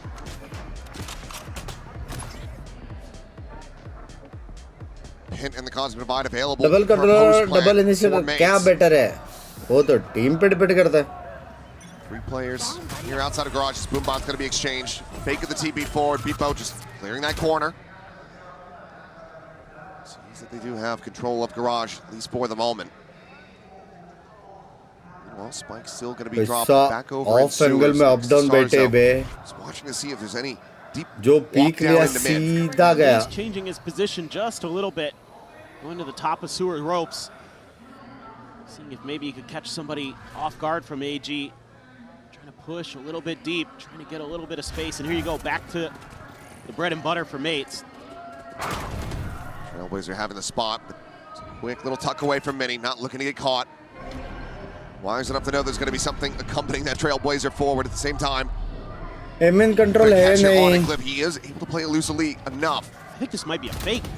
Hint in the Cosmic Divide available.
Double controller, double initiative, क्या better है? वो तो team पे depend करता है.
3 players here outside of Garage. Boombomb's going to be exchanged. Fake of the TB forward. Beepo just clearing that corner. Seems that they do have control of Garage, at least for the moment. Well, Spike's still going to be dropped back over
off angle में up down बैठे बे.
Just watching to see if there's any deep
जो peak लिया सीधा गया.
He's changing his position just a little bit, going to the top of sewer ropes, seeing if maybe he could catch somebody off guard from AG. Trying to push a little bit deep, trying to get a little bit of space, and here you go, back to the bread and butter for mates.
Trailblazer having the spot, but quick little tuck away from Mini, not looking to get caught. Wise enough to know there's going to be something accompanying that Trailblazer forward at the same time.
Aiming control है नहीं.
He is able to play elusively enough.
I think this might be a fake.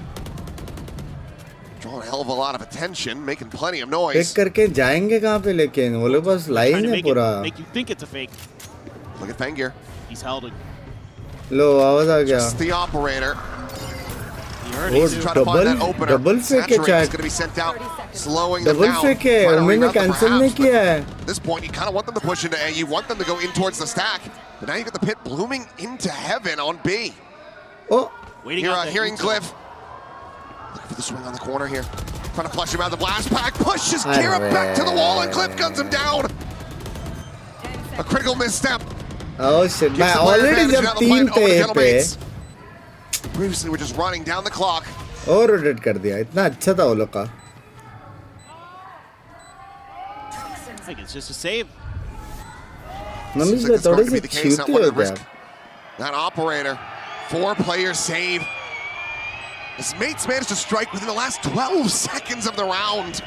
Drawing a hell of a lot of attention, making plenty of noise.
Fake करके जाएंगे कहाँ पे लेकिन वो लोग बस line है पूरा.
Make you think it's a fake.
Look at Fangir.
He's held it.
लो आवाज आ गया.
Just the operator.
Double fake है chat.
Going to be sent out, slowing them
down.
Double
fake है. उन्होंने cancel नहीं किया है.
At this point, you kind of want them to push into A. You want them to go in towards the stack. But now you got the pit blooming into heaven on B.
Oh.
Hearing Cliff. Looking for the swing on the corner here. Trying to flush him out of the blast pack. Pushes Kira back to the wall and Cliff guns him down. A critical misstep.
Oh shit. मैं already जब team थे पे.
Previously we're just running down the clock.
और rotate कर दिया. इतना अच्छा था वो लोग का.
I think it's just a save.
Namish में थोड़ी सी छूटी हो गया.
That operator, 4-player save. His mates managed to strike within the last 12 seconds of the round.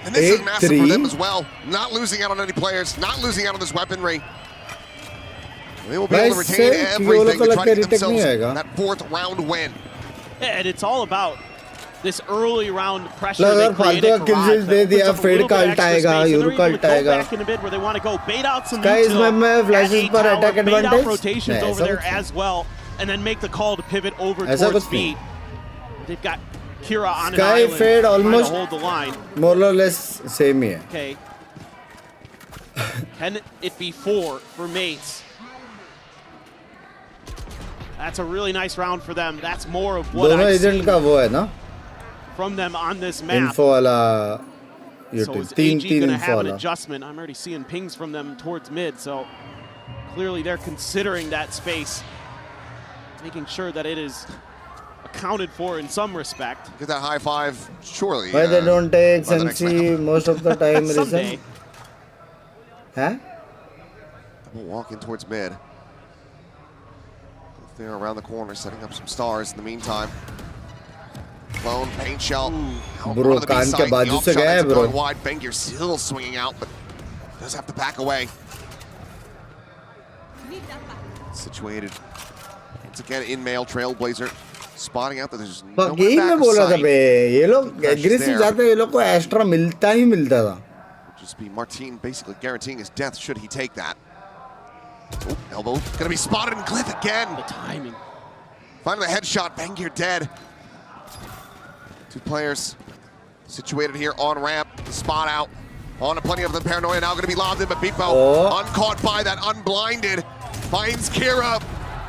And this is massive for them as well. Not losing out on any players, not losing out on this weaponry. They will be able to retain everything to try to get themselves that 4th round win.
Yeah, and it's all about this early round pressure.
अगर फालतू का kills दे दिया, fade का ult आएगा, Euro का ult आएगा.
Guys,
मैं flashes पर attack advantage.
Rotations over there as well, and then make the call to pivot over towards B. They've got Kira on an island
fade almost
to hold the line.
More or less same here.
Okay. Can it be 4 for mates? That's a really nice round for them. That's more of what I've seen from them on this map.
Info वाला
So is AG going to have an adjustment? I'm already seeing pings from them towards mid, so clearly they're considering that space, making sure that it is accounted for in some respect.
Get that high five, surely.
Why they don't take Sensi most of the time?
Someday.
Huh?
Walking towards mid. They're around the corner, setting up some stars in the meantime. Lone paint shell.
Bro, कान के बाजू से गया है bro.
Wide, Bangir still swinging out, but does have to back away. Situated once again in male Trailblazer, spotting out that there's no back
में बोल रहा था बे, ये लोग aggressive जाते हैं, ये लोग को extra मिलता ही मिलता था.
Just be Martin basically guaranteeing his death should he take that. Oh, elbow gonna be spotted and Cliff again.
The timing.
Finally, the headshot. Bangir dead. 2 players situated here on ramp. The spot out. On to plenty of the paranoia now going to be lobbed in, but Beepo uncaught by that, unblinded, finds Kira.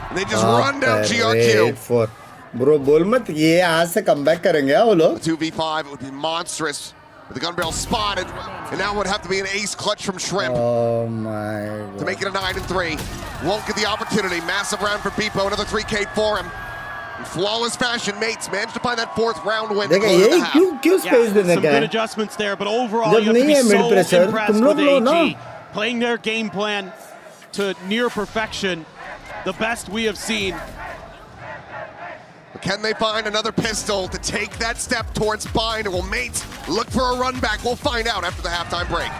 And they just run down GRQ.
Bro, बोल मत ये आज से comeback करेंगे वो लोग.
2v5, it would be monstrous. With the gun barrel spotted, and now it would have to be an ace clutch from Shrimp.
Oh my God.
To make it a 9-3. Won't get the opportunity. Massive round for Beepo, another 3K for him. In flawless fashion, mates managed to find that 4th round win.
Some good adjustments there, but overall you have to be so impressed with AG. Playing their game plan to near perfection, the best we have seen.
But can they find another pistol to take that step towards bind, or will mates look for a run back? We'll find out after the halftime break.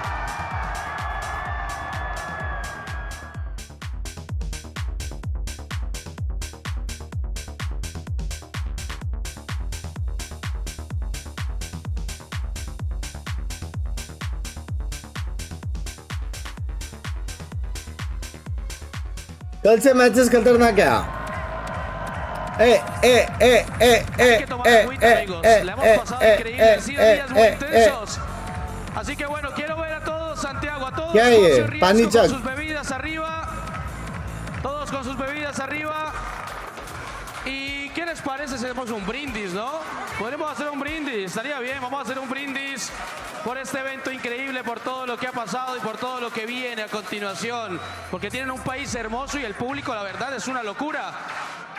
कल से matches खतरनाक है.
Así que bueno, quiero ver a todos, Santiago, a todos
¿Qué hay? Pani
con sus bebidas arriba. Todos con sus bebidas arriba. ¿Y qué les parece si hacemos un brindis, no? Podríamos hacer un brindis, estaría bien, vamos a hacer un brindis por este evento increíble, por todo lo que ha pasado y por todo lo que viene a continuación. Porque tienen un país hermoso y el público, la verdad, es una locura.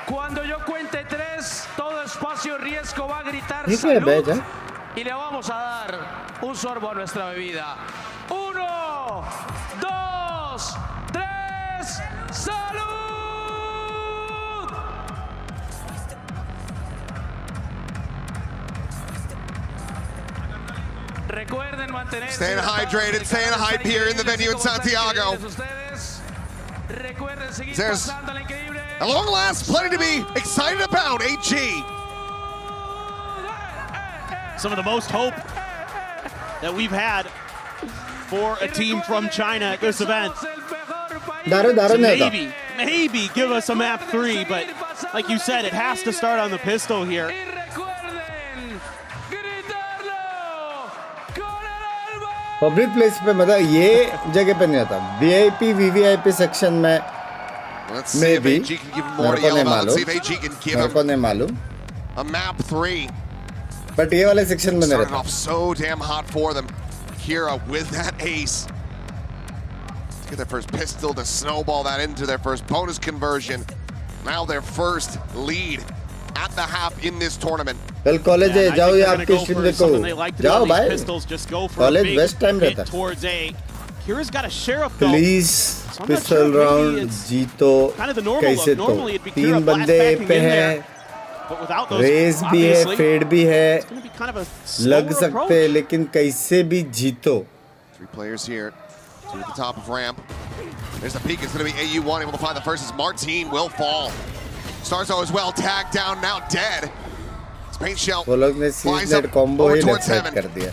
Cuando yo cuente 3, todo espacio riesgo va a gritar salud y le vamos a dar un sorbo a nuestra bebida. 1, 2, 3, ¡salud! Recuerden mantener.
Staying hydrated, staying hype here in the venue in Santiago. There's at long last plenty to be excited about, AG.
Some of the most hope that we've had for a team from China at this event. So maybe give us a map 3, but like you said, it has to start on the pistol here.
Public place पे मतलब ये जगह पे नहीं आता. VIP VVIP section में भी मेरे को नहीं मालूम.
A map 3.
But ये वाले सेक्शन में नहीं रहता.
Started off so damn hot for them. Kira with that ace. Let's get their first pistol to snowball that into their first bonus conversion. Now their first lead at the half in this tournament.
कल college है, जाओ या आपकी stream देखो. जाओ भाई. College best time रहता है. प्लीज पिस्टल राउंड जीतो कैसे तो. 3 बंदे पे हैं. रेस भी है, फेड भी है. लग सकते हैं लेकिन कैसे भी जीतो.
3 players here to the top of ramp. There's the peak. It's going to be AU1 able to find the first as Martine will fall. Starzo as well, tagged down, now dead. It's paint shell.
वो लोग ने सीजनेट combo ही left कर दिया.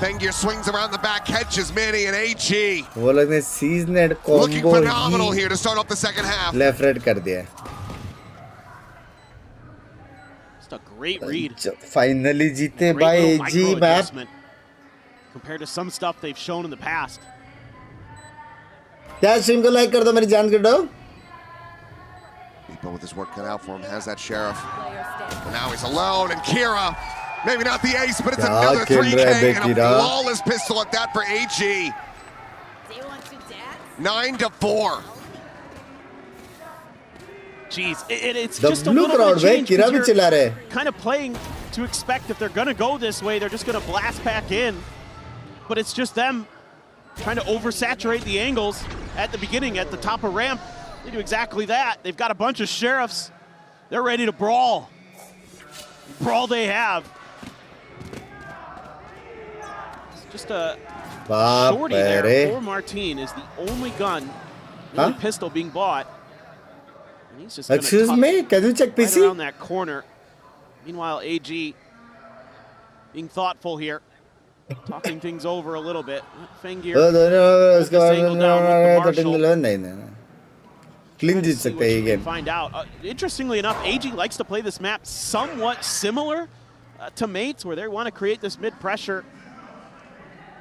Fengir swings around the back, catches Manny and AG.
वो लोग ने सीजनेट combo
looking phenomenal here to start off the second half.
Left read कर दिया.
Just a great read.
Finally जीते भाई AG map.
Compared to some stuff they've shown in the past.
क्या stream को लाइक कर दो मेरी जान के dough.
Beepo with his work cut out for him has that sheriff. And now he's alone, and Kira, maybe not the ace, but it's another 3K and a flawless pistol at that for AG. 9-4.
Jeez, it's just a little bit of change. You're kind of playing to expect if they're going to go this way, they're just going to blast back in. But it's just them trying to oversaturate the angles at the beginning, at the top of ramp. They do exactly that. They've got a bunch of sheriffs. They're ready to brawl. Brawl they have. It's just a shorty there for Martine is the only gun, the only pistol being bought. And he's just
Excuse me, can you check PC?
Right around that corner. Meanwhile, AG being thoughtful here. Talking things over a little bit. Fengir.
Clean जीत सकते हैं ये game.
Find out. Interestingly enough, AG likes to play this map somewhat similar to mates, where they want to create this mid pressure.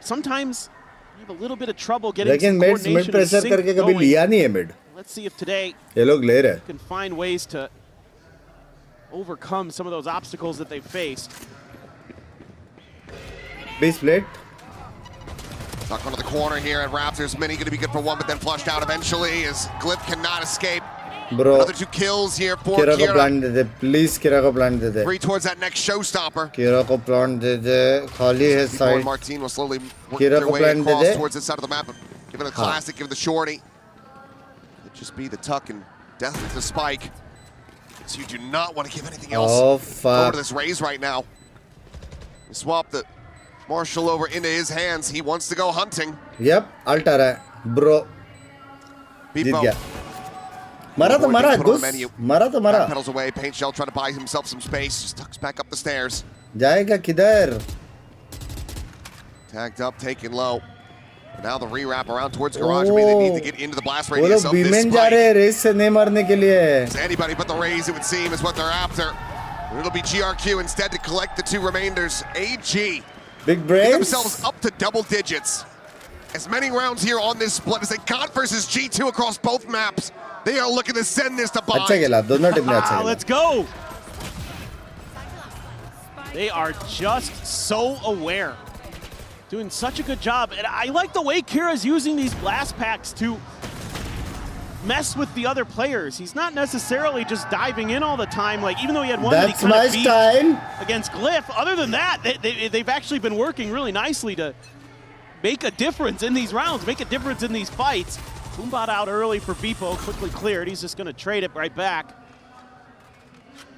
sometimes you have a little bit of trouble getting
लेकिन
some
mid
coordination
pressure
and
करके
sync
कभी
going.
लिया नहीं है mid.
Let's see if today
ये लोग ले रहे हैं.
can find ways to overcome some of those obstacles that they've faced.
B split.
Stuck onto the corner here at Raptors. Mini going to be good for one, but then flushed out eventually as Glyph cannot escape.
Bro.
Another 2 kills here for
Kira को
Kira.
plant they they. Please Kira को plant they they.
3 towards that next showstopper.
Kira को plant दे दे. खाली है
People and
side.
Martin will slowly work
Kira
their
को
way
plant they
across
they.
towards this side of the map. Give it a classic, give it the shorty. It'd just be the tuck and death with the spike. So you do not want to give anything else over to this Raze right now. You swap the Marshall over into his hands. He wants to go hunting.
Yep, ult आ रहा है. Bro. जीत गया. मारा तो मारा. मारा तो मारा.
Pedals away. Paint Shell trying to buy himself some space. Just tucks back up the stairs.
जाएगा किधर?
Tagged up, taken low. But now the re-wrap around towards garage. Maybe they need to get into the blast radius of this
spike. जा रहे हैं race से नहीं मारने के लिए.
It's anybody but the Rays, it would seem, is what they're after. It'll be GRQ instead to collect the 2 remainders. AG.
Big brains.
Get themselves up to double digits. As many rounds here on this split as they got versus G2 across both maps. They are looking to send this to Bind.
अच्छा खेला. दोनों team ने अच्छा खेला.
Let's go. They are just so aware. Doing such a good job. And I like the way Kira's using these blast packs to mess with the other players. He's not necessarily just diving in all the time. Like, even though he had one that he kind of beat against Glyph, other than that, they've actually been working really nicely to make a difference in these rounds, make a difference in these fights. Boombot out early for Beepo, quickly cleared. He's just going to trade it right back.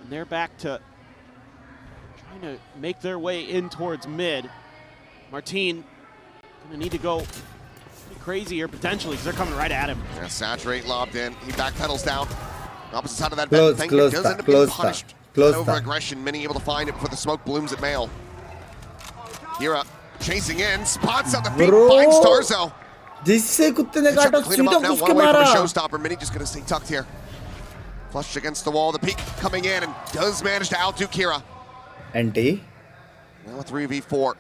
And they're back to trying to make their way in towards mid. Martin gonna need to go crazy here potentially because they're coming right at him.
Yeah, Saturate lobbed in. He backpedals down. Opposite side of that
close,
bed.
close
does
that,
end up being punished.
Close
over aggression. Many able to find it before the smoke blooms at Mail. Kira chasing in, spots out the feet, finds Starzo.
जिससे कुत्ते ने काटा सीधा उसके मारा.
Showstopper. Mini just gonna stay tucked here. Flushed against the wall. The peak coming in and does manage to outdo Kira.
Anti.
Now a 3v4.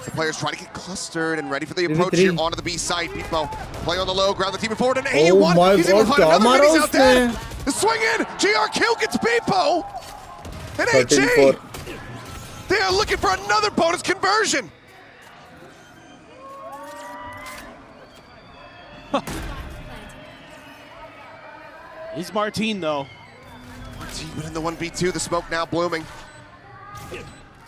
The players try to get clustered and ready for the approach here onto the B side. Beepo play on the low ground, the team forward, and A1.
My
He's able to find another Minis out there.
उसने.
The swing in, GRQ gets Beepo. And AG, they are looking for another bonus conversion.
He's Martin though.
Martin in the 1v2, the smoke now blooming.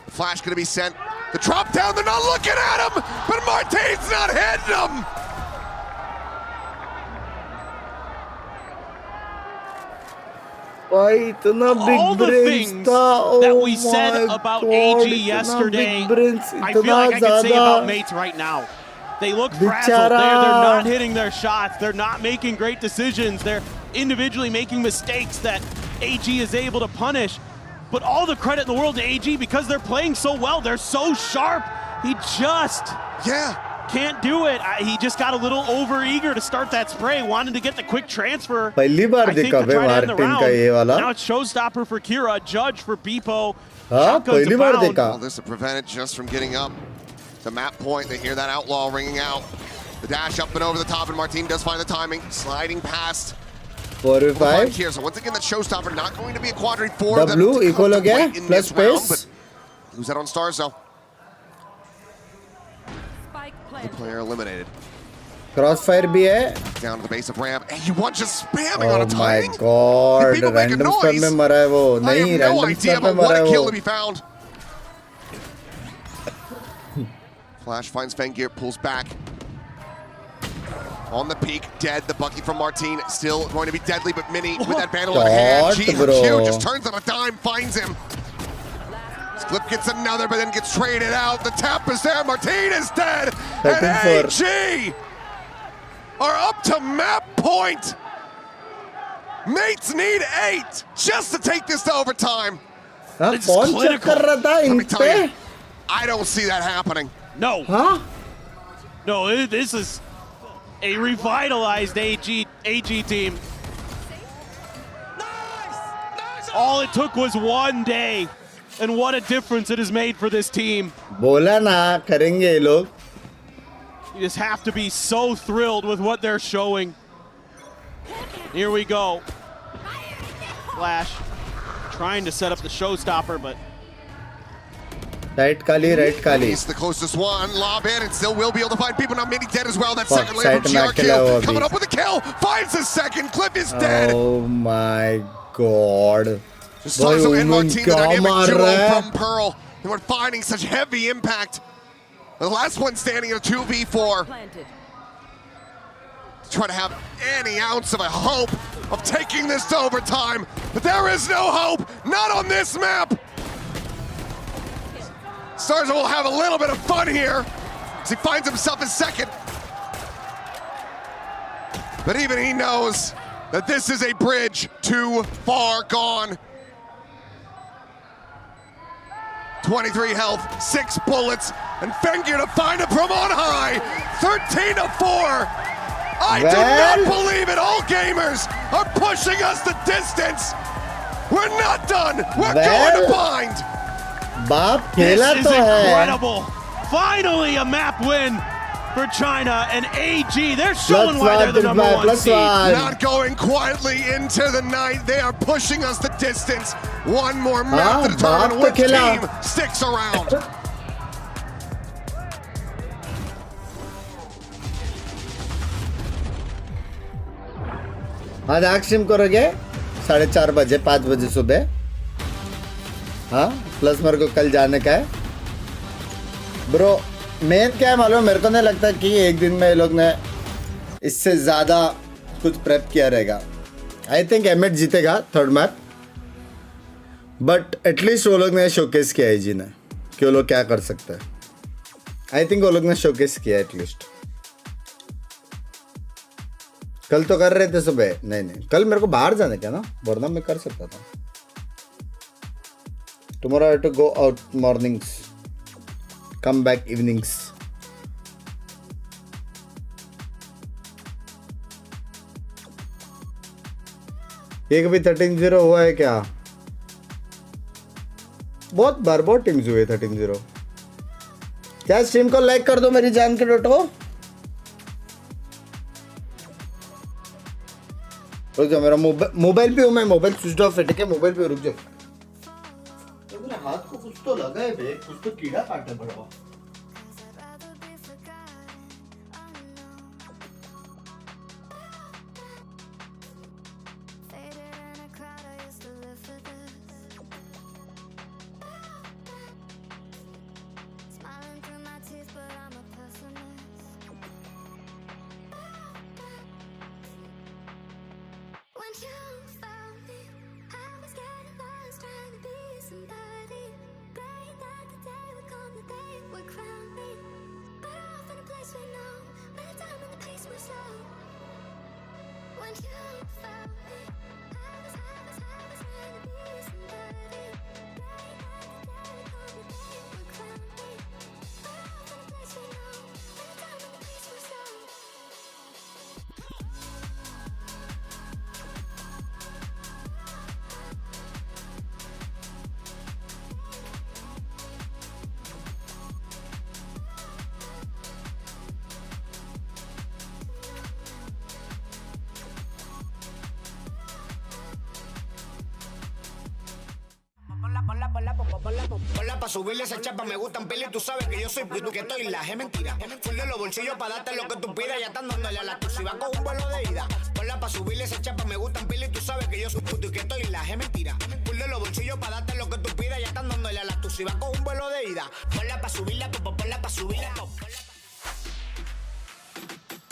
Flash gonna be sent. The drop down, they're not looking at him, but Martin's not hitting him.
All the things that we said about AG yesterday, I feel like I can say about Mates right now. They look frazzled. They're not hitting their shots. They're not making great decisions. They're individually making mistakes that AG is able to punish. But all the credit in the world to AG because they're playing so well. They're so sharp. He just can't do it. He just got a little over-eager to start that spray. Wanted to get the quick transfer.
पहली बार देखा बे Martin का ये वाला.
Now it's showstopper for Kira, Judge for Beepo.
हाँ, पहली बार देखा.
All this to prevent it just from getting up to map point. They hear that outlaw ringing out. The dash up and over the top, and Martin does find the timing. Sliding past.
4v5
here. So once again, that showstopper not going to be a quadri for them.
W equal हो गया plus space.
Lose that on Starzo. The player eliminated.
Crossfire भी है.
Down to the base of ramp. A1 just spamming on a timing.
Oh my god! Random spam में मरा है वो. नहीं, random spam में मरा है वो.
What a kill to be found. Flash finds Fengir, pulls back. On the peak, dead. The Bucky from Martin still going to be deadly, but Mini with that bandle in hand. GQ just turns on a dime, finds him. Flip gets another, but then gets traded out. The tap is there. Martin is dead. And AG are up to map point. Mates need 8 just to take this to overtime.
It's clinical.
Let me tell you, I don't see that happening.
No. No, this is a revitalized AG team. All it took was one day, and what a difference it has made for this team.
बोला ना करेंगे ये लोग.
You just have to be so thrilled with what they're showing. Here we go. Flash trying to set up the showstopper, but
right Kali.
He's the closest one. Lob in and still will be able to find people. Now Mini dead as well. That second layer from GRQ. Coming up with a kill. Finds the second. Cliff is dead.
Oh my god.
Just Starzo and Martin, the dynamic duo from Pearl. And we're finding such heavy impact. The last one standing in a 2v4. Try to have any ounce of a hope of taking this to overtime, but there is no hope, not on this map. Starzo will have a little bit of fun here as he finds himself in second. But even he knows that this is a bridge too far gone. 23 health, 6 bullets, and Fengir to find it from on high. 13-4. I do not believe it. All gamers are pushing us the distance. We're not done. We're going to bind.
This is incredible. Finally a map win for China and AG. They're showing why they're the number one seed.
Not going quietly into the night. They are pushing us the distance. One more map to determine which team sticks around.
आज आग stream करोगे 4:30 बजे 5 बजे सुबह हाँ plus मेरे को कल जाने का है ब्रो मेन क्या है मालूम मेरे को नहीं लगता कि एक दिन में ये लोग ने इससे ज़्यादा कुछ प्रेप किया रहेगा आई थिंक एमिट जीतेगा थर्ड मैच बट एटलीस्ट वो लोग ने शोकेस किया है जी ने कि वो लोग क्या कर सकते हैं आई थिंक वो लोग ने शोकेस किया एटलीस्ट कल तो कर रहे थे सुबह नहीं कल मेरे को बाहर जाने का ना वरना मैं कर सकता था tomorrow I to go out mornings come back evenings ये कभी 13-0 हुआ है क्या बहुत बार बहुत टीम्स हुए 13-0 क्या स्ट्रीम को लाइक कर दो मेरी जान के डोटो रुक जाओ मेरा मोबाइल पे हूँ मैं मोबाइल स्विच ऑफ है ठीक है मोबाइल पे रुक जाओ तो मेरे हाथ को कुछ तो लगा है बे कुछ तो कीड़ा काटा बड़ा
Ponla pa' subirle esa chapa, me gustan pila y tú sabes que yo soy puto que estoy la es mentira. Full de los bolsillos pa' darte lo que tú pidas, ya están dándole a la exclusiva con un vuelo de ida. Ponla pa' subirle esa chapa, me gustan pila y tú sabes que yo soy puto y que estoy la es mentira. Full de los bolsillos pa' darte lo que tú pidas, ya están dándole a la exclusiva con un vuelo de ida. Ponla pa' subirla, ponla pa' subirla.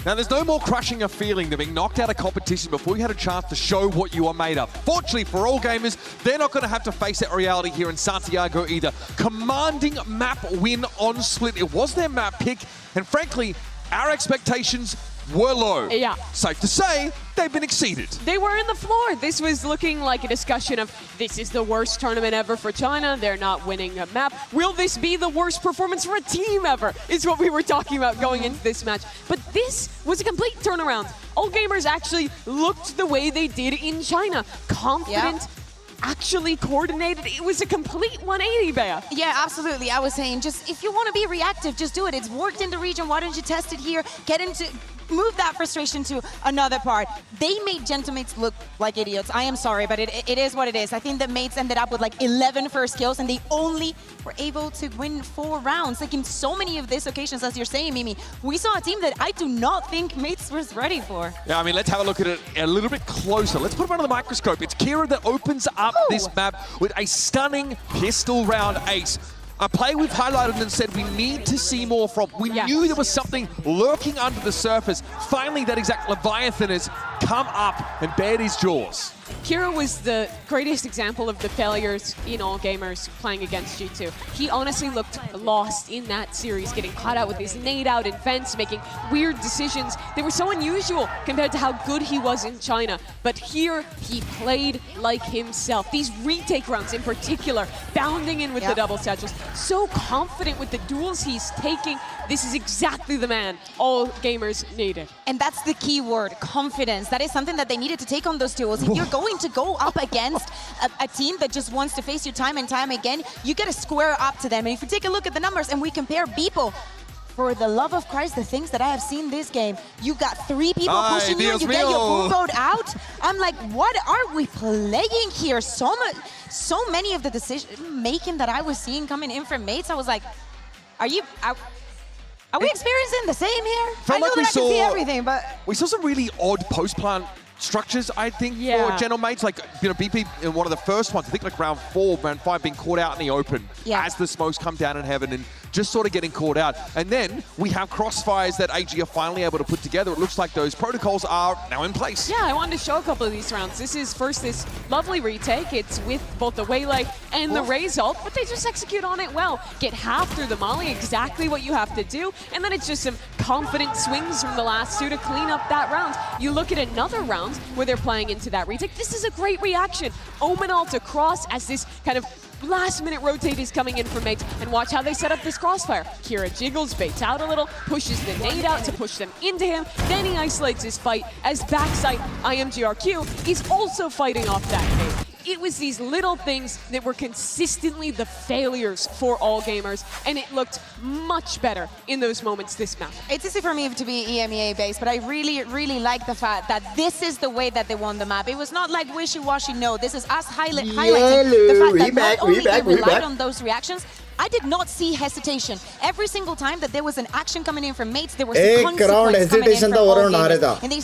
Now, there's no more crushing a feeling than being knocked out of competition before you had a chance to show what you are made of. Fortunately for all gamers, they're not going to have to face that reality here in Santiago either. Commanding map win on Split. It was their map pick, and frankly, our expectations were low.
Yeah.
Safe to say, they've been exceeded.
They were in the floor. This was looking like a discussion of this is the worst tournament ever for China. They're not winning a map. Will this be the worst performance for a team ever? Is what we were talking about going into this match. But this was a complete turnaround. All gamers actually looked the way they did in China. Confident, actually coordinated. It was a complete 180, Bea.
Yeah, absolutely. I was saying, just if you want to be reactive, just do it. It's worked in the region. Why don't you test it here? Move that frustration to another part. They made Gentlemates look like idiots. I am sorry, but it is what it is. I think the mates ended up with like 11 first kills, and they only were able to win 4 rounds. Like in so many of these occasions, as you're saying, Mimi, we saw a team that I do not think mates was ready for.
Yeah, I mean, let's have a look at it a little bit closer. Let's put it under the microscope. It's Kira that opens up this map with a stunning pistol round ace. A play we've highlighted and said we need to see more from. We knew there was something lurking under the surface. Finally, that exact Leviathan has come up and bared his jaws.
Kira was the greatest example of the failures in all gamers playing against G2. He honestly looked lost in that series, getting caught out with his nade out in vents, making weird decisions. They were so unusual compared to how good he was in China. But here, he played like himself. These retake rounds in particular, bounding in with the double satchels, so confident with the duels he's taking. This is exactly the man all gamers needed.
And that's the key word, confidence. That is something that they needed to take on those duels. If you're going to go up against a team that just wants to face you time and time again, you got to square up to them. And if you take a look at the numbers and we compare people, for the love of Christ, the things that I have seen this game, you got 3 people pushing you, you get your boom mode out. I'm like, what are we playing here? So many of the decision making that I was seeing coming in from mates, I was like, are we experiencing the same here? I know that I can see everything, but...
We saw some really odd post-plant structures, I think, for General Mates. Like, BP in one of the first ones, I think like round 4, round 5, being caught out in the open as the smokes come down in heaven and just sort of getting caught out. And then we have crossfires that AG are finally able to put together. It looks like those protocols are now in place.
Yeah, I wanted to show a couple of these rounds. This is first this lovely retake. It's with both the Waylay and the Raze ult, but they just execute on it well. Get half through the molly, exactly what you have to do. And then it's just some confident swings from the last 2 to clean up that round. You look at another round where they're playing into that retake. This is a great reaction. Omen ult across as this kind of last-minute rotate is coming in from mates, and watch how they set up this crossfire. Kira jiggles, baits out a little, pushes the nade out to push them into him, then he isolates his fight as backside IMGRQ is also fighting off that nade. It was these little things that were consistently the failures for all gamers, and it looked much better in those moments this map.
It's easy for me to be EMEA based, but I really, really like the fact that this is the way that they won the map. It was not like wishy-washy, no. This is us highlighting the fact that not only they relied on those reactions, I did not see hesitation. Every single time that there was an action coming in from mates, there was a consequence coming in from all gamers. And they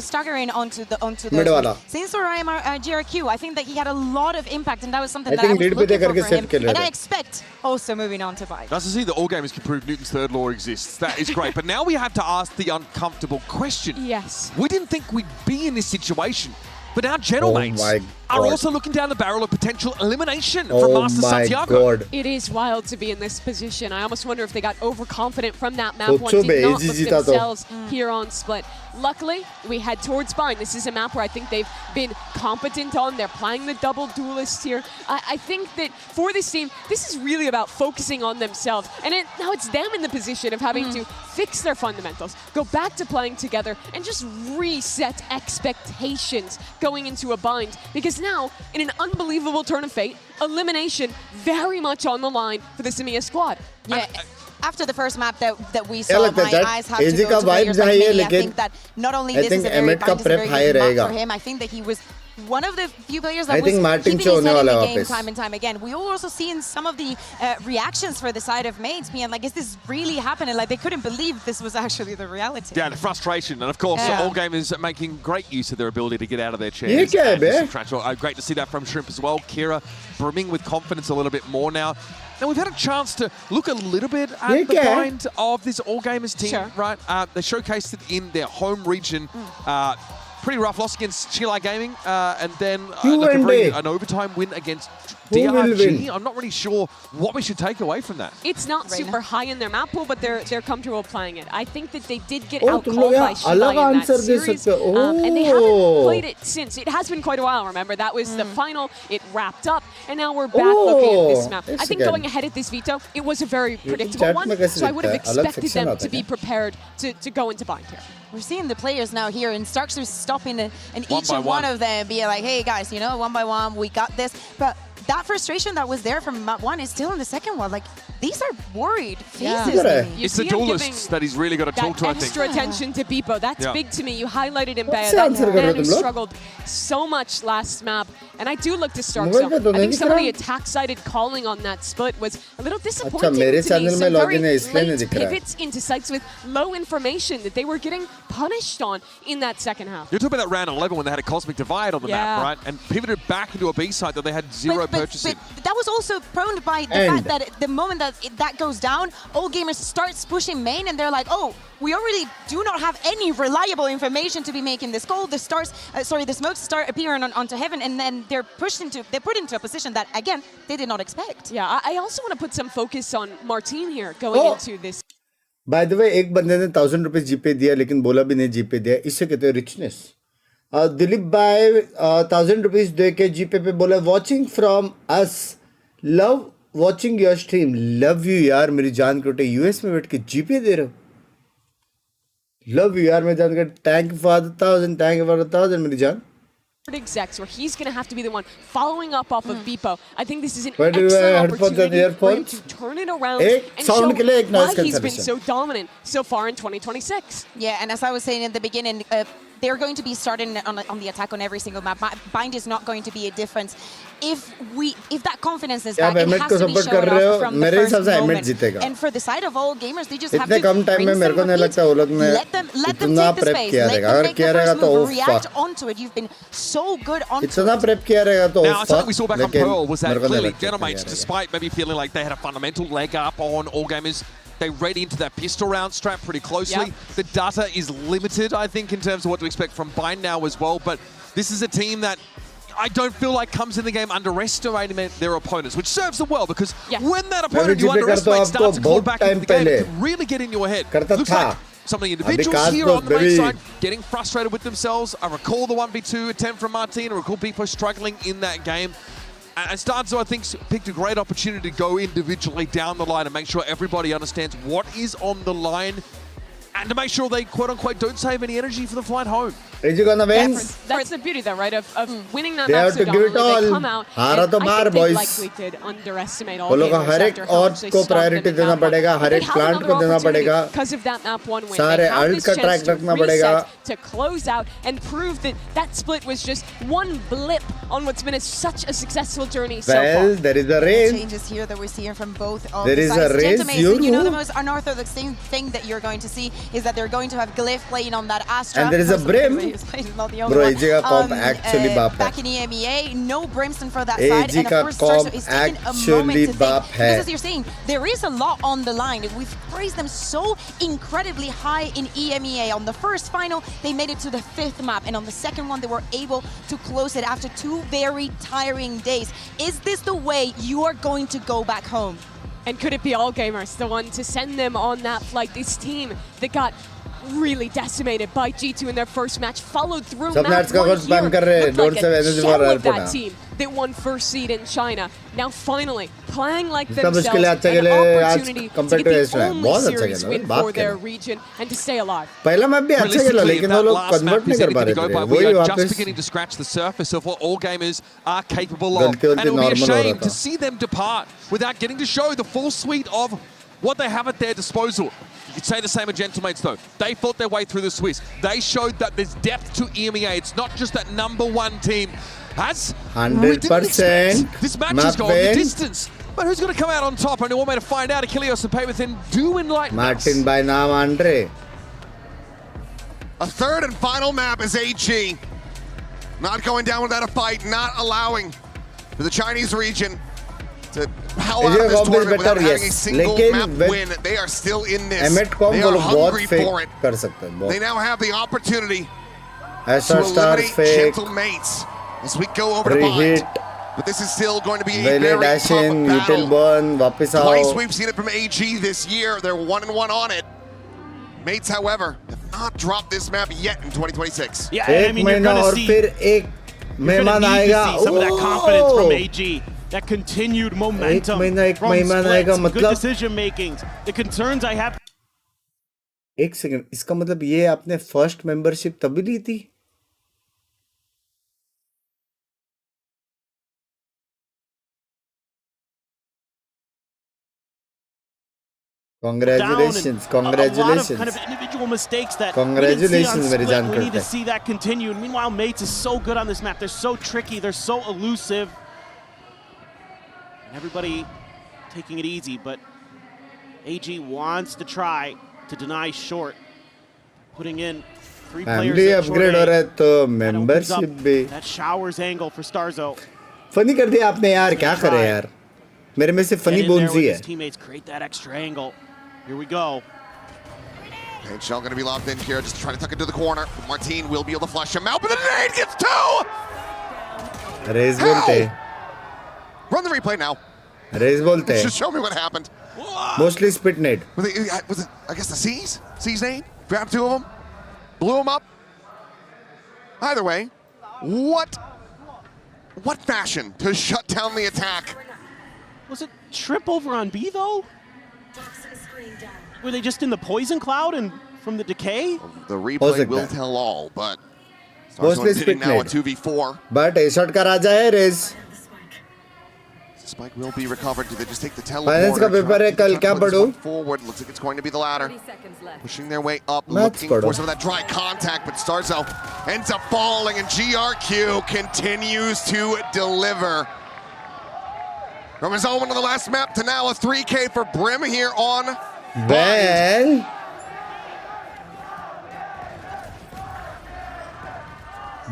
staggering onto those. Since GRQ, I think that he had a lot of impact, and that was something that I was looking for him. And I expect also moving on to Binks.
Nice to see that all gamers can prove Newton's third law exists. That is great. But now we have to ask the uncomfortable question.
Yes.
We didn't think we'd be in this situation. But now General Mates are also looking down the barrel of potential elimination from Master Santiago.
It is wild to be in this position. I almost wonder if they got overconfident from that map one did not look themselves here on Split. Luckily, we head towards Bind. This is a map where I think they've been competent on. They're playing the double duelists here. I think that for this team, this is really about focusing on themselves. And now it's them in the position of having to fix their fundamentals, go back to playing together, and just reset expectations going into a Bind. Because now, in an unbelievable turn of fate, elimination very much on the line for the Samia squad.
Yeah. After the first map that we saw, my eyes have to go to players like me. I think that not only this is a very good map for him, I think that he was one of the few players that was keeping his head in the game time and time again. We also seen some of the reactions for the side of mates being like, is this really happening? Like, they couldn't believe this was actually the reality.
Yeah, the frustration. And of course, all gamers are making great use of their ability to get out of their chairs. Great to see that from Shrimp as well. Kira brimming with confidence a little bit more now. Now, we've had a chance to look a little bit at the mind of this All Gamers team, right? They showcased it in their home region. Pretty rough loss against GEELI Gaming, and then an overtime win against DRG. I'm not really sure what we should take away from that.
It's not super high in their map pool, but they're comfortable playing it. I think that they did get out-called by GEELI in that series, and they haven't played it since. It has been quite a while, remember? That was the final. It wrapped up, and now we're back looking at this map. I think going ahead at this veto, it was a very predictable one, so I would have expected them to be prepared to go into Bind here.
we're seeing the players now here, and Starks are stopping and each and one of them being like, hey guys, you know, one by one, we got this. But that frustration that was there from map 1 is still in the second one. Like, these are worried faces.
It's the duelists that he's really got to talk to, I think.
Extra attention to Beppo. That's big to me. You highlighted him, Bea, that man who struggled so much last map. And I do look to Starks. I think some of the attack-sided calling on that split was a little disappointing to me. Some very late pivots into sites with low information that they were getting punished on in that second half.
You're talking about round 11 when they had a cosmic divide on the map, right? And pivoted back into a B site that they had zero purchasing.
But that was also prone by the fact that the moment that goes down, all gamers starts pushing main, and they're like, oh, we already do not have any reliable information to be making this goal. The stars, the smokes start appearing onto heaven, and then they're put into a position that, again, they did not expect.
Yeah, I also want to put some focus on Martin here going into this.
By the way, एक बंदे ने 1,000 रुपए जीपे दिया, लेकिन बोला भी नहीं जीपे दिया. इससे कहते हैं richness. दिलीप भाई 1,000 रुपीस दे के जीपे पे बोला, watching from us, love watching your stream, love you यार मेरी जान के उठे, यूएस में बैठ के जीपे दे रहे हो. Love you यार मेरी जान के, thank you for the 1,000, thank you for the 1,000 मेरी जान.
Execs, where he's going to have to be the one following up off of Beppo. I think this is an excellent opportunity for him to turn it around and show why he's been so dominant so far in 2026.
Yeah, and as I was saying in the beginning, they're going to be starting on the attack on every single map. Bind is not going to be a difference. If that confidence is back, it has to be shown off from the first moment. And for the side of all gamers, they just have to bring some let them take the space. Let them make the first move, react onto it. You've been so good onto it.
Now, something we saw back on Pearl was that clearly Genomates, despite maybe feeling like they had a fundamental leg up on all gamers, they read into that pistol round strap pretty closely. The data is limited, I think, in terms of what to expect from Bind now as well. But this is a team that I don't feel like comes in the game underestimating their opponents, which serves them well, because when that opponent you underestimate starts to claw back into the game, it can really get in your head. Looks like some of the individuals here on the main side getting frustrated with themselves. I recall the 1v2 attempt from Martin. I recall Beppo struggling in that game. And Stanzo, I think, picked a great opportunity to go individually down the line and make sure everybody understands what is on the line, and to make sure they, quote-unquote, don't save any energy for the flight home.
Is you gonna win?
That's the beauty, though, right? Of winning that match so dominantly. They come out, and I think they likely did underestimate all gamers after how much they stopped them in that one. They have another opportunity because of that map 1 win. They have this chance to reset, to close out, and prove that that split was just one blip on what's been such a successful journey so far.
Well, there is a race.
Changes here that we're seeing from both of
there
the sides.
There is a race,
you know, the most unorthodox thing that you're going to see is that they're going to have Glyph playing on that Astra.
And there is a Brim.
Not the only
one. Comp actually
back in EMEA, no Brimstone for that side, and of course Starso is taking a moment to think, because as you're saying, there is a lot on the line. We've praised them so incredibly high in EMEA. On the first final, they made it to the 5th map, and on the second one, they were able to close it after 2 very tiring days. Is this the way you are going to go back home?
And could it be all gamers, the one to send them on that flight? This team that got really decimated by G2 in their first match, followed through map 1 here, looked like a shell of that team that won first seed in China. Now finally, playing like themselves, an opportunity to get the only series win for their region and to stay alive.
Realistically, that last map is anything to go by. We are just beginning to scratch the surface of what all gamers are capable of. And it will be a shame to see them depart without getting to show the full suite of what they have at their disposal. You could say the same of Gentlemates, though. They fought their way through the Swiss. They showed that there's depth to EMEA. It's not just that #1 team. As
100%.
This match has gone the distance. But who's going to come out on top? Only one way to find out. Achilles and Pay Within do enlighten
Martin by now, Andre.
A third and final map is AG. Not going down without a fight. Not allowing for the Chinese region to power out of this tournament without having a single map win. They are still in this. They are hungry for it. They now have the opportunity to eliminate Gentlemates as we go over to Bind. But this is still going to be a very tough battle. Twice we've seen it from AG this year. They're 1-1 on it. Mates, however, have not dropped this map yet in 2026.
Yeah, I mean, you're going to see some of that confidence from AG. That continued momentum from splits, good decision makings. The concerns I have
एक second, इसका मतलब ये आपने first membership तभी ली थी? Congratulations, congratulations.
A lot of kind of individual mistakes that
Congratulations,
we
Merijan.
need to see that continue. And meanwhile, Mates is so good on this map. They're so tricky. They're so elusive. And everybody taking it easy, but AG wants to try to deny short. Putting in 3 players
Family
at
upgrade
short
हो रहा है तो
that opens
membership
up
भी
that showers angle for Starzo.
Funny कर दिया आपने यार, क्या करे यार, मेरे में से funny
Get in there
bones
with
he
his
है.
teammates, create that extra angle. Here we go.
And Shell going to be locked in here, just trying to tuck it to the corner. Martin will be able to flush him out, but the nade gets 2!
रेस बोलते,
Run the replay now.
रेस बोलते.
Just show me what happened.
Mostly spit nade.
Was it, I guess the C's? C's nade? Grabbed 2 of them, blew them up. Either way, what fashion to shut down the attack?
Was it trip over on B though? Were they just in the poison cloud and from the decay?
The replay will tell all, but
Mostly
Star's
spit
now a
nade.
2v4.
But a shot का राजा है race.
Spike will be recovered. Do they just take the
Finance
teleporter?
का paper है कल, क्या पढ़ूं?
Forward. Looks like it's going to be the ladder. Pushing their way up,
Maths
looking
पढ़ो.
for some of that dry contact, but Starzo ends up falling, and GRQ continues to deliver. From his own on the last map to now a 3K for Brim here on
Well,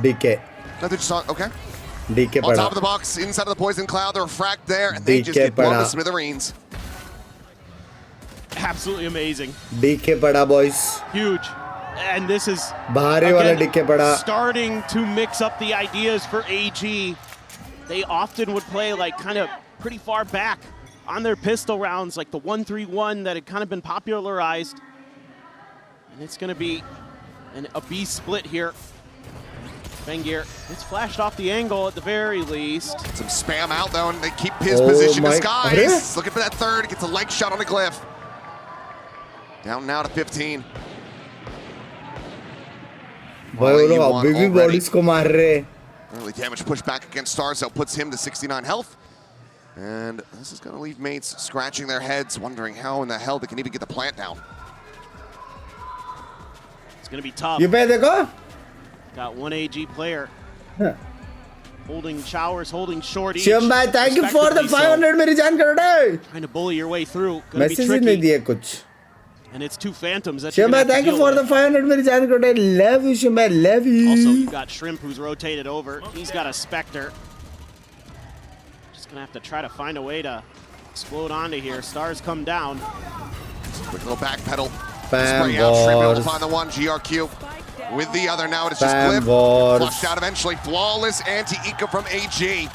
DK.
Nothing just on, okay.
DK
On
पड़ा.
top of the box, inside of the poison cloud, they're fracked there, and they just get blown to smithereens.
Absolutely amazing.
DK पड़ा boys.
Huge. And this is
भारी वाला
again,
DK पड़ा.
starting to mix up the ideas for AG. They often would play like kind of pretty far back on their pistol rounds, like the 1-3-1 that had kind of been popularized. And it's going to be a B split here. Fengir, it's flashed off the angle at the very least.
Some spam out though, and they keep his position disguised.
Arre?
Looking for that third, gets a leg shot on the glyph. Down now to 15.
भाई वो लोग अभी भी bodies को मार रहे.
Early damage push back against Starzo puts him to 69 health. And this is going to leave mates scratching their heads, wondering how in the hell they can even get the plant down.
It's going to be tough.
ये पे देखो.
Got one AG player. Holding showers, holding short each.
Shivam bhai, thank you for the 500 मेरी जान कर रहे.
Trying to bully your way through. Gonna be
Message
tricky.
नहीं दिए कुछ.
And it's 2 phantoms that
Shivam bhai, thank you for the 500 मेरी जान कर रहे. Love you Shivam bhai, love you.
Also, you've got Shrimp who's rotated over. He's got a Spectre. Just gonna have to try to find a way to explode onto here. Stars come down.
Quick little back pedal.
Bam
Spray out, Shrimp able to
wars.
find the one, GRQ. With the other now, it's just
Bam
Cliff.
wars.
Flushed out eventually. Flawless anti-eco from AG.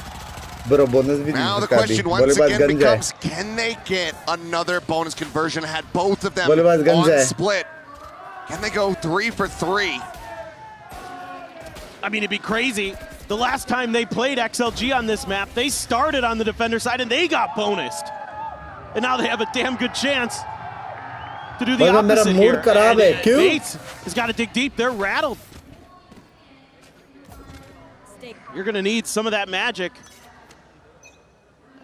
Bro, bonus भी
Now the
दिखा दी.
question
बोले
once
बात
again
गंज है.
becomes, can they get another bonus conversion? Had both of them
बोले बात गंज
on
है.
split. Can they go 3 for 3?
I mean, it'd be crazy. The last time they played XLG on this map, they started on the defender side and they got bonused. And now they have a damn good chance to do the
मेरा
opposite
mood
here.
खराब है. क्यों?
Bates has got to dig deep. They're rattled. You're going to need some of that magic.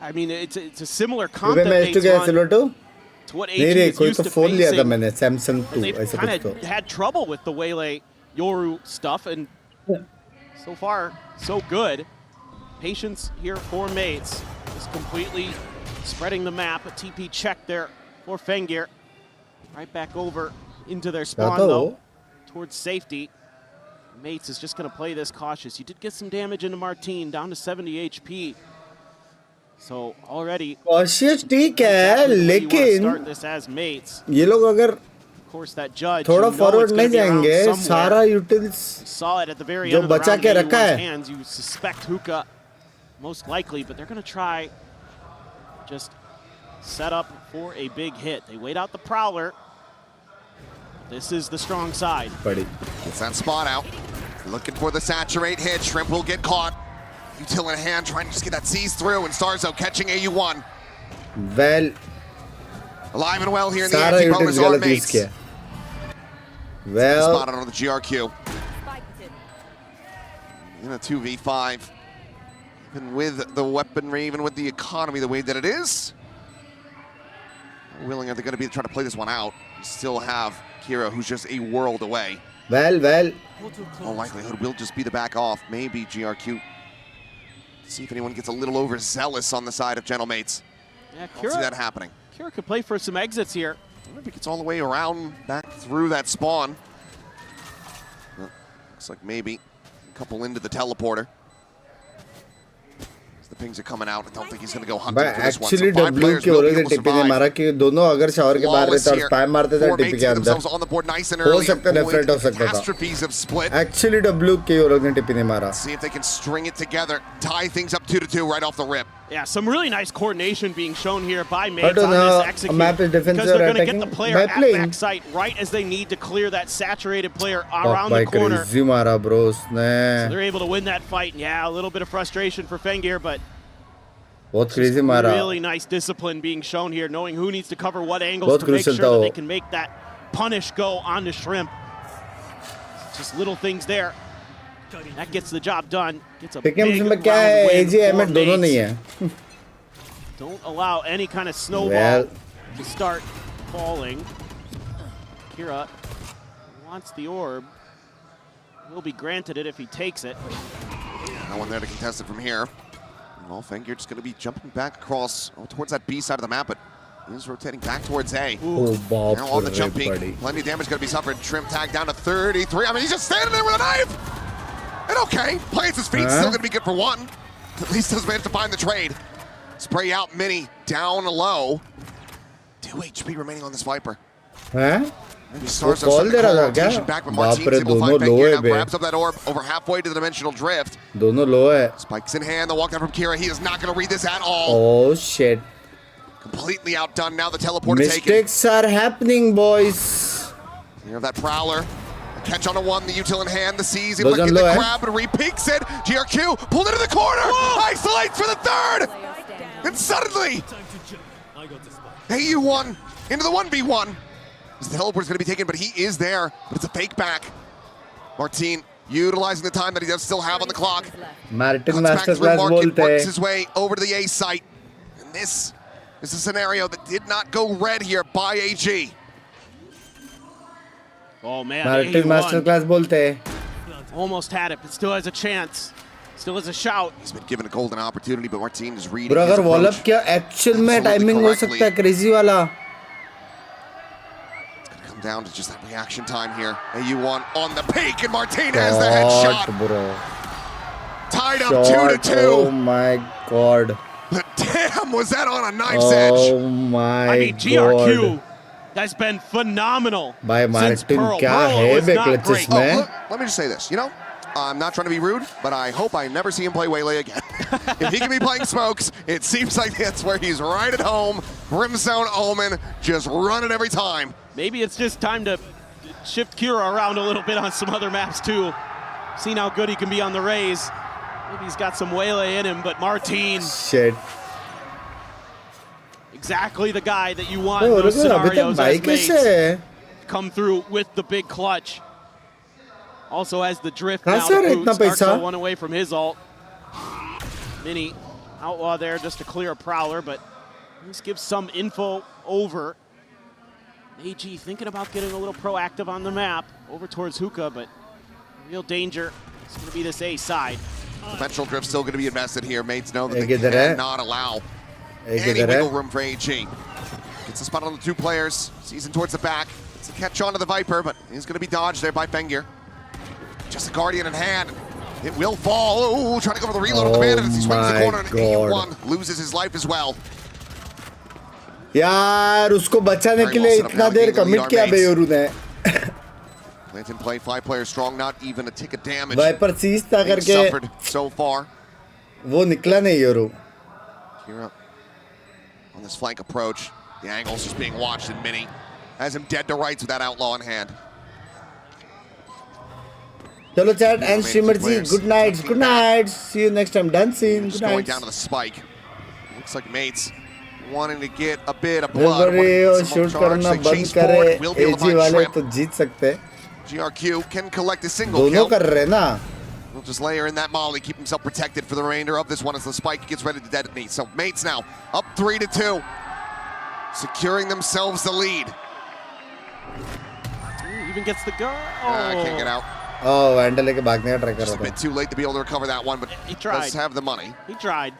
I mean, it's a similar comp that
मैं
Bates
इसको क्या
won
सिलो टू?
to what
नहीं
AG
रे
is
कोई
used
तो
to
फोन लिया था
facing.
मैंने Samsung 2
They've
ऐसा
kind
कुछ तो.
of had trouble with the Waylay Yoru stuff, and so far, so good. Patience here for Mates. Just completely spreading the map. A TP check there for Fengir. Right back over into their spawn, though, towards safety. Mates is just going to play this cautious. You did get some damage into Martin, down to 70 HP. So already,
cautious ठीक है, लेकिन
start this as Mates.
ये लोग अगर
Of course, that judge,
थोड़ा
you know
forward
it's gonna
नहीं
be around
जाएंगे.
somewhere.
सारा utils
Saw it at the very
जो
end of the
बचा
round
के
in
रखा
AU1's
है.
hands. You suspect Hookah most likely, but they're going to try just set up for a big hit. They wait out the Prowler. This is the strong side.
Buddy.
Gets that spot out. Looking for the saturate hit. Shrimp will get caught. Util in hand, trying to just get that seize through, and Starzo catching AU1.
Well,
Alive and well here in the
सारा
anti-bonus
utils
on
गलत use
Mates.
किया. Well,
spotted on the GRQ. In a 2v5. Even with the weaponry, even with the economy the way that it is. How willing are they going to be to try to play this one out? You still have Kira, who's just a world away.
Well.
All likelihood will just be the back off. Maybe GRQ. See if anyone gets a little overzealous on the side of Gentlemates.
Yeah,
I don't see that happening.
Kira could play for some exits here.
I wonder if he gets all the way around, back through that spawn. Well, looks like maybe a couple into the teleporter. As the pings are coming out, I don't think he's going to go hunting for this one.
Actually, W के ओले के टिपी ने मारा कि दोनों अगर shower के बाहर रहते और स्पैम मारते थे टिपी के अंदर हो सकता है डिफरेंट हो सकता था. Actually, W के ओले ने टिपी ने मारा.
See if they can string it together, tie things up 2-2 right off the rip.
Yeah, some really nice coordination being shown here by Mates on this execute. Because they're going to get the player at backside right as they need to clear that saturated player around the corner. So they're able to win that fight. Yeah, a little bit of frustration for Fengir, but really nice discipline being shown here, knowing who needs to cover what angles to make sure that they can make that punish go on the Shrimp. Just little things there. That gets the job done. Gets a big round win for Mates. Don't allow any kind of snowball to start falling. Kira wants the orb. Will be granted it if he takes it.
No one there to contest it from here. Well, Fengir just going to be jumping back across towards that B side of the map, but he's rotating back towards A. Now on the jumping. Plenty of damage going to be suffered. Trim tag down to 33. I mean, he's just standing there with a knife. And okay, plants his feet, still going to be good for one. At least does manage to find the trade. Spray out Mini down low. 2 HP remaining on this Viper. Maybe Stars are starting to call rotation back, but Martin's able to find Fengir now, grabs up that orb over halfway to the dimensional drift. Spikes in hand, the walk down from Kira. He is not going to read this at all.
Oh shit.
Completely outdone now, the teleporter taken.
Mistakes are happening, boys.
You have that Prowler. Catch on a one, the util in hand, the C's able to get the grab, but re-peeks it. GRQ pulled into the corner, isolates for the third! And suddenly, AU1 into the 1v1. The teleport's gonna be taken, but he is there, but it's a fake back. Martin utilizing the time that he does still have on the clock.
Martin Masterclass
works his way over to the A site. And this is a scenario that did not go red here by AG.
Oh man,
Martin Masterclass bolte.
Almost had it, but still has a chance. Still has a shout.
He's been given a golden opportunity, but Martin is reading
Bro,
his
अगर wall up किया actual में timing हो सकता है crazy वाला.
It's gonna come down to just that reaction time here. AU1 on the peak, and Martin has the headshot.
Bro.
Tied up 2-2.
Oh my god.
But damn, was that on a knife's edge?
Oh my
I mean, GRQ has been phenomenal.
By Martin, क्या है बे clutches में?
Let me just say this, you know, I'm not trying to be rude, but I hope I never see him play Waylay again. If he can be playing smokes, it seems like that's where he's right at home. Brimstone Omen, just running every time.
Maybe it's just time to shift Kira around a little bit on some other maps too. Seen how good he can be on the Rays. Maybe he's got some Waylay in him, but Martin.
Shit.
Exactly the guy that you want in those scenarios as Mates come through with the big clutch. Also has the drift now. Starts one away from his ult. Mini Outlaw there just to clear a Prowler, but this gives some info over. AG thinking about getting a little proactive on the map over towards Hookah, but real danger is going to be this A side.
Dimensional drift still going to be invested here. Mates know that they cannot allow any wiggle room for AG. Gets the spot on the two players. Sees him towards the back. It's a catch on to the Viper, but he's going to be dodged there by Fengir. Just a Guardian in hand. It will fall. Oh, trying to go for the reload on the Bandit as he swings the corner, and AU1 loses his life as well.
यार उसको बचाने के लिए इतना देर commit किया बेयोरू ने.
Clinton play 5 players strong, not even a tick of damage.
Viper सीज था करके
suffered so far.
वो निकला नहीं Yoru.
Kira on this flank approach. The angle's just being watched, and Mini has him dead to rights with that Outlaw in hand.
Hello chat and streamer ji, good night, good night. See you next time. Done scene.
Just going down to the spike. Looks like Mates wanting to get a bit of blood.
Shoot करना बंद करे एजी वाले तो जीत सकते.
GRQ can collect a single
दोनों
kill.
कर रहे ना.
He'll just layer in that molly, keep himself protected for the remainder of this one as the spike gets ready to detonate. So mates now up 3-2, securing themselves the lead.
Even gets the go.
Can't get out.
Oh, Vandal लेके भागने का try कर
Just
रहा
a bit too late to be able to recover that one, but
he tried.
does have the money.
He tried.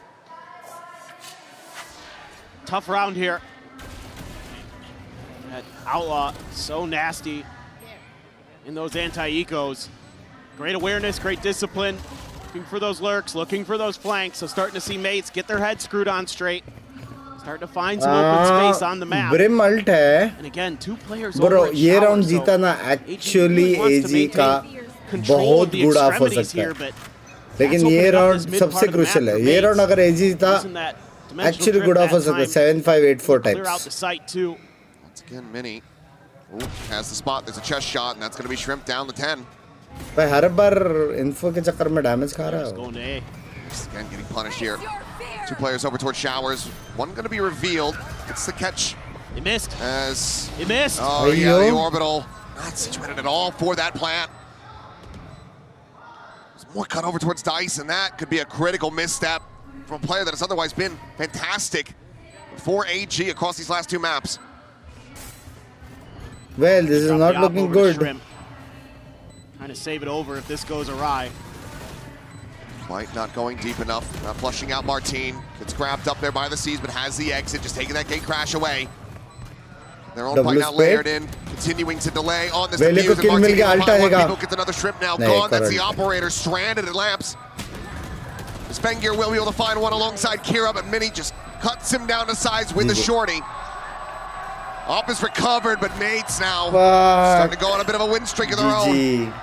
Tough round here. That Outlaw, so nasty in those anti-ecos. Great awareness, great discipline. Looking for those lurks, looking for those flanks. So starting to see mates get their heads screwed on straight. Starting to find some open space on the map.
Brim ult है.
And again, 2 players
Bro,
over
ये
shower,
round
so
जीता ना actually AG का बहुत good off हो सकता है. लेकिन ये round सबसे crucial है. ये round अगर AG जीता actually good off हो सकता है. 7-5-8-4
Clear out
types.
the site too.
Once again, Mini has the spot. There's a chest shot, and that's going to be Shrimp down the 10.
भाई हर बार info के चक्कर में damage खा रहा है.
Going to A.
Just again getting punished here. 2 players over towards showers. One going to be revealed. It's the catch.
He missed.
As
he missed.
Oh yeah, the orbital not situated at all for that plant. There's more cut over towards Dice, and that could be a critical misstep from a player that has otherwise been fantastic for AG across these last 2 maps.
Well, this is not looking good.
Trying to save it over if this goes awry.
Light not going deep enough, not flushing out Martine. Gets grabbed up there by the Seas, but has the exit, just taking that gate crash away. Their own fight now layered in, continuing to delay on this defuse, and Martine people gets another Shrimp now gone. That's the operator stranded at Lamps. Spengir will be able to find one alongside Kira, but Mini just cuts him down to size with the shorty. Up is recovered, but mates now starting to go on a bit of a win streak of their own.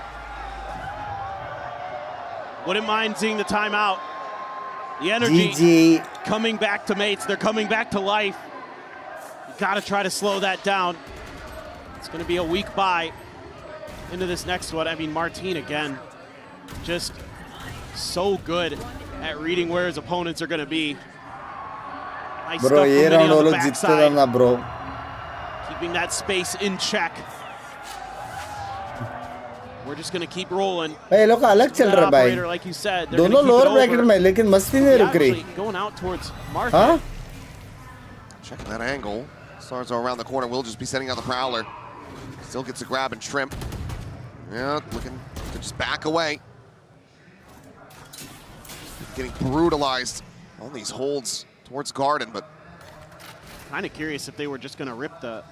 Wouldn't mind seeing the timeout. The energy coming back to mates. They're coming back to life. You gotta try to slow that down. It's gonna be a weak bye into this next one. I mean, Martine again, just so good at reading where his opponents are gonna be. Nice
bro,
stuff
ये
from Mini
round
on the
वो लोग जीतते
backside.
ना bro.
Keeping that space in check. We're just gonna keep rolling.
ये लोग का अलग चल रहा है भाई.
Like you said,
दोनों lower bracket में, लेकिन मस्ती नहीं रुक रही.
Going out towards market.
हाँ?
Checking that angle. Stars are around the corner. We'll just be sending out the Prowler. Still gets a grab and Shrimp. Yeah, looking to just back away. Getting brutalized on these holds towards Garden, but
kind of curious if they were just gonna rip the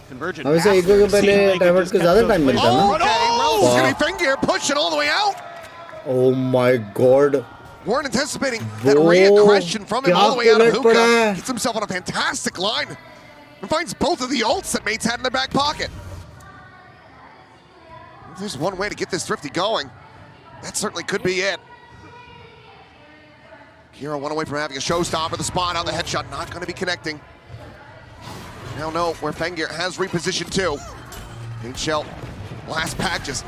convergent.
वैसे ego के पहले timer को ज़्यादा time मिलता है ना.
Oh, no! Finger pushing all the way out.
Oh my God.
Weren't anticipating that re-aggression from him all the way out of hookah. Gets himself on a fantastic line and finds both of the ults that mates had in their back pocket. If there's one way to get this Thrifty going, that certainly could be it. Kira one away from having a showstopper. The spot on the headshot not going to be connecting. Now know where Fengir has repositioned too. Pink Shell, last pack just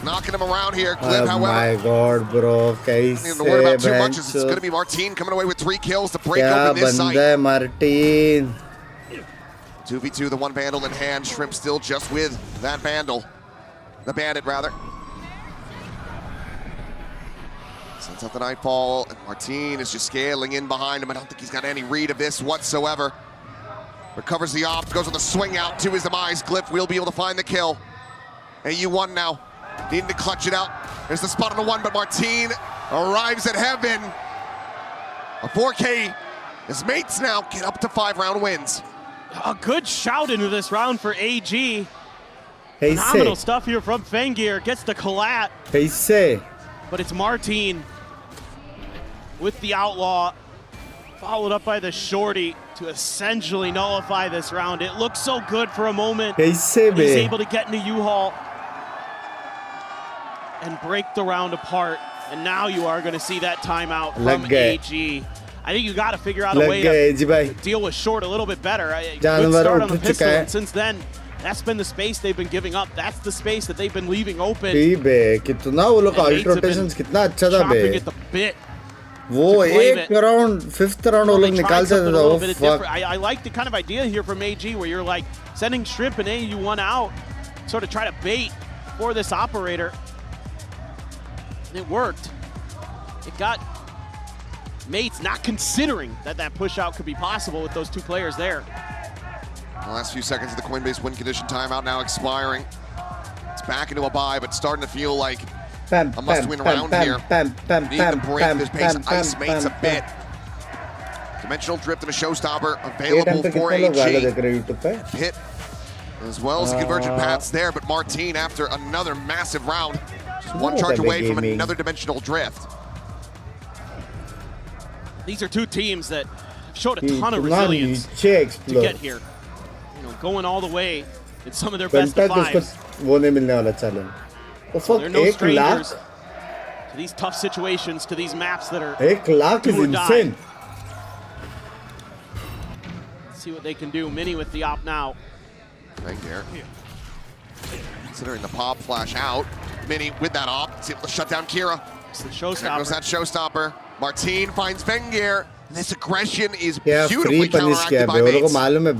knocking him around here. Glib,
oh my God, bro.
Don't need to worry about too much. It's going to be Martine coming away with 3 kills to break open this site.
क्या बंदा है Martine.
2v2, the one Vandal in hand. Shrimp still just with that Vandal. The Bandit, rather. Sends out the Nightfall, and Martine is just scaling in behind him. I don't think he's got any read of this whatsoever. Recovers the op, goes with a swing out to his demise. Glyph will be able to find the kill. AU1 now, needing to clutch it out. There's the spot on the 1, but Martine arrives at heaven. A 4K. His mates now get up to 5-round wins.
A good shout into this round for AG. Phenomenal stuff here from Fengir. Gets the collat. But it's Martine with the Outlaw, followed up by the Shorty to essentially nullify this round. It looked so good for a moment. He's able to get into U-Haul and break the round apart. And now you are going to see that timeout from AG. I think you got to figure out a way to deal with Short a little bit better. Good start on the pistol, and since then, that's been the space they've been giving up. That's the space that they've been leaving open.
कितना वो लोग का ult rotations कितना अच्छा था बे. वो एक round, 5th round वो लोग निकालते थे तो
I like the kind of idea here from AG where you're like sending Shrimp and AU1 out sort of try to bait for this operator. And it worked. It got mates not considering that push out could be possible with those two players there.
The last few seconds of the Coinbase win condition timeout now expiring. It's back into a bye, but starting to feel like a must-win round here. Need to break this pace, ice mates a bit. Dimensional drift and a showstopper available for AG. Hit as well as the convergent paths there, but Martin after another massive round, just one charge away from another dimensional drift.
These are two teams that showed a ton of resilience to get here. You know, going all the way in some of their best of fives. So they're no strangers to these tough situations, to these maps that are do or die. Let's see what they can do. Mini with the op now.
Right there. Considering the pop flash out. Mini with that op. It's able to shut down Kira.
It's the showstopper.
There goes that showstopper. Martin finds Vengir. And this aggression is beautifully counteracted by mates. On the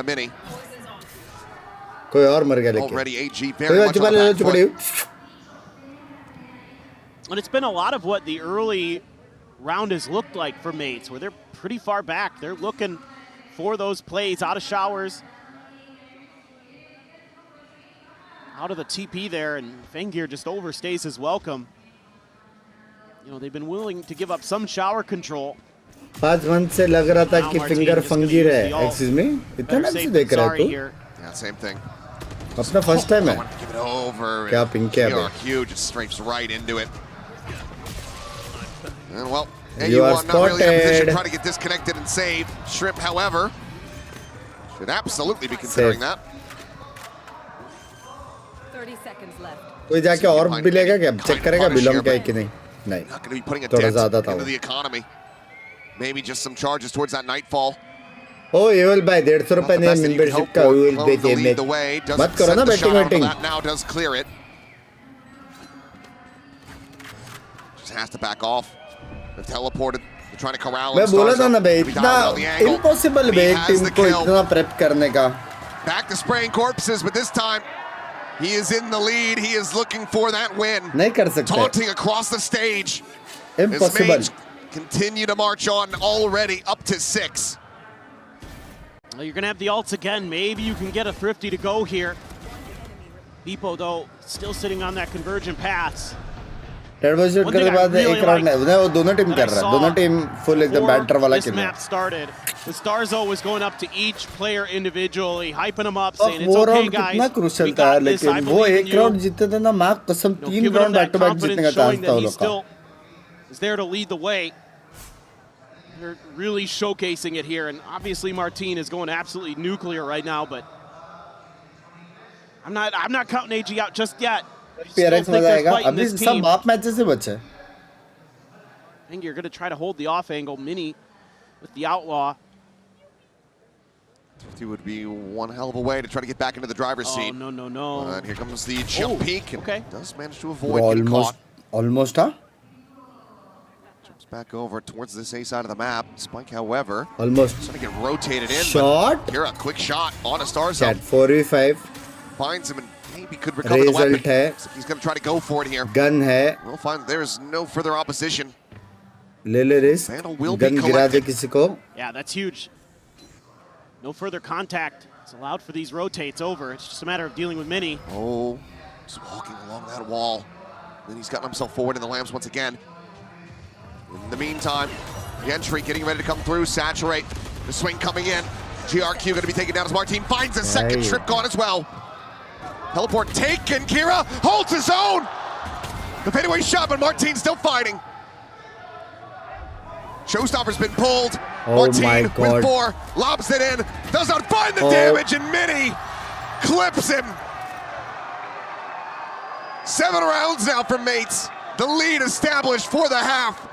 Mini. Already AG very much on the back foot.
And it's been a lot of what the early round has looked like for mates, where they're pretty far back. They're looking for those plays out of showers. Out of the TP there, and Vengir just overstays his welcome. You know, they've been willing to give up some shower control.
5 months से लग रहा था कि finger fungi रहे. Excuse me? इतना time से देख रहा है तू?
Yeah, same thing.
अपना first time है.
Give it over.
क्या पिंक क्या है?
GRQ just strafes right into it. And well,
you are
not really in a position
spotted.
trying to get disconnected and save. Shrimp, however, should absolutely be considering that.
30 seconds left.
कोई जाके और भी लेगा क्या? Check करेगा belong क्या है कि नहीं? नहीं.
Not going to be putting a
थोड़ा
dent
ज़्यादा था
into the economy. Maybe just some charges towards that nightfall.
ओ ये वाल भाई 150 रुपए ने मेंबरशिप का will देके मत करो ना batting.
Now does clear it. Just has to back off. They've teleported. They're trying to corral him.
मैं बोला था ना भाई इतना impossible है एक टीम को इतना prep करने का.
Back to spraying corpses, but this time he is in the lead. He is looking for that win.
नहीं कर सकते.
Taunting across the stage.
Impossible.
His mates continue to march on already up to 6.
Well, you're going to have the ults again. Maybe you can get a thrifty to go here. Bippo, though, still sitting on that convergent paths.
Troubleshoot करने बाद एक round है. वो दोनों team कर रहा है. दोनों टीम full एकदम बैटर वाला
खेल रहा है. This map started. The Starzo was going up to each player individually, hyping them up, saying it's okay, guys.
कितना crucial था लेकिन वो एक राउंड जीते थे ना माँ कसम 3 राउंड बैक टू बैक जीतने का चांस था वो लोग का.
Is there to lead the way. They're really showcasing it here, and obviously Martin is going absolutely nuclear right now, but I'm not counting AG out just yet.
PRX मजा आएगा. अभी सब आप मैचेस से बचे.
I think you're going to try to hold the off angle. Mini with the outlaw.
50 would be one hell of a way to try to get back into the driver's seat.
Oh, no.
And here comes the jump peak. And
okay.
Does manage to avoid getting caught.
Almost, huh?
Jumps back over towards this A side of the map. Spike, however,
almost
trying to get rotated in.
Shot.
Here, a quick shot on a Starzo.
Chat 4v5.
Finds him and maybe could recover the weapon. So he's going to try to go for it here.
Gun hai.
We'll find there's no further opposition.
ले risk. Gun गिरा दे किसी को.
Yeah, that's huge. No further contact. It's allowed for these rotates over. It's just a matter of dealing with Mini.
Oh, just walking along that wall. Then he's gotten himself forward in the Lambs once again. In the meantime, the entry getting ready to come through. Saturate. The swing coming in. GRQ going to be taken down as Martin finds a second trip gone as well. Teleport taken. Kira holds his own. The fadeaway shot, but Martin's still fighting. Showstopper's been pulled. Martin with 4, lobs it in, does not find the damage, and Mini clips him. 7 rounds now for mates. The lead established for the half.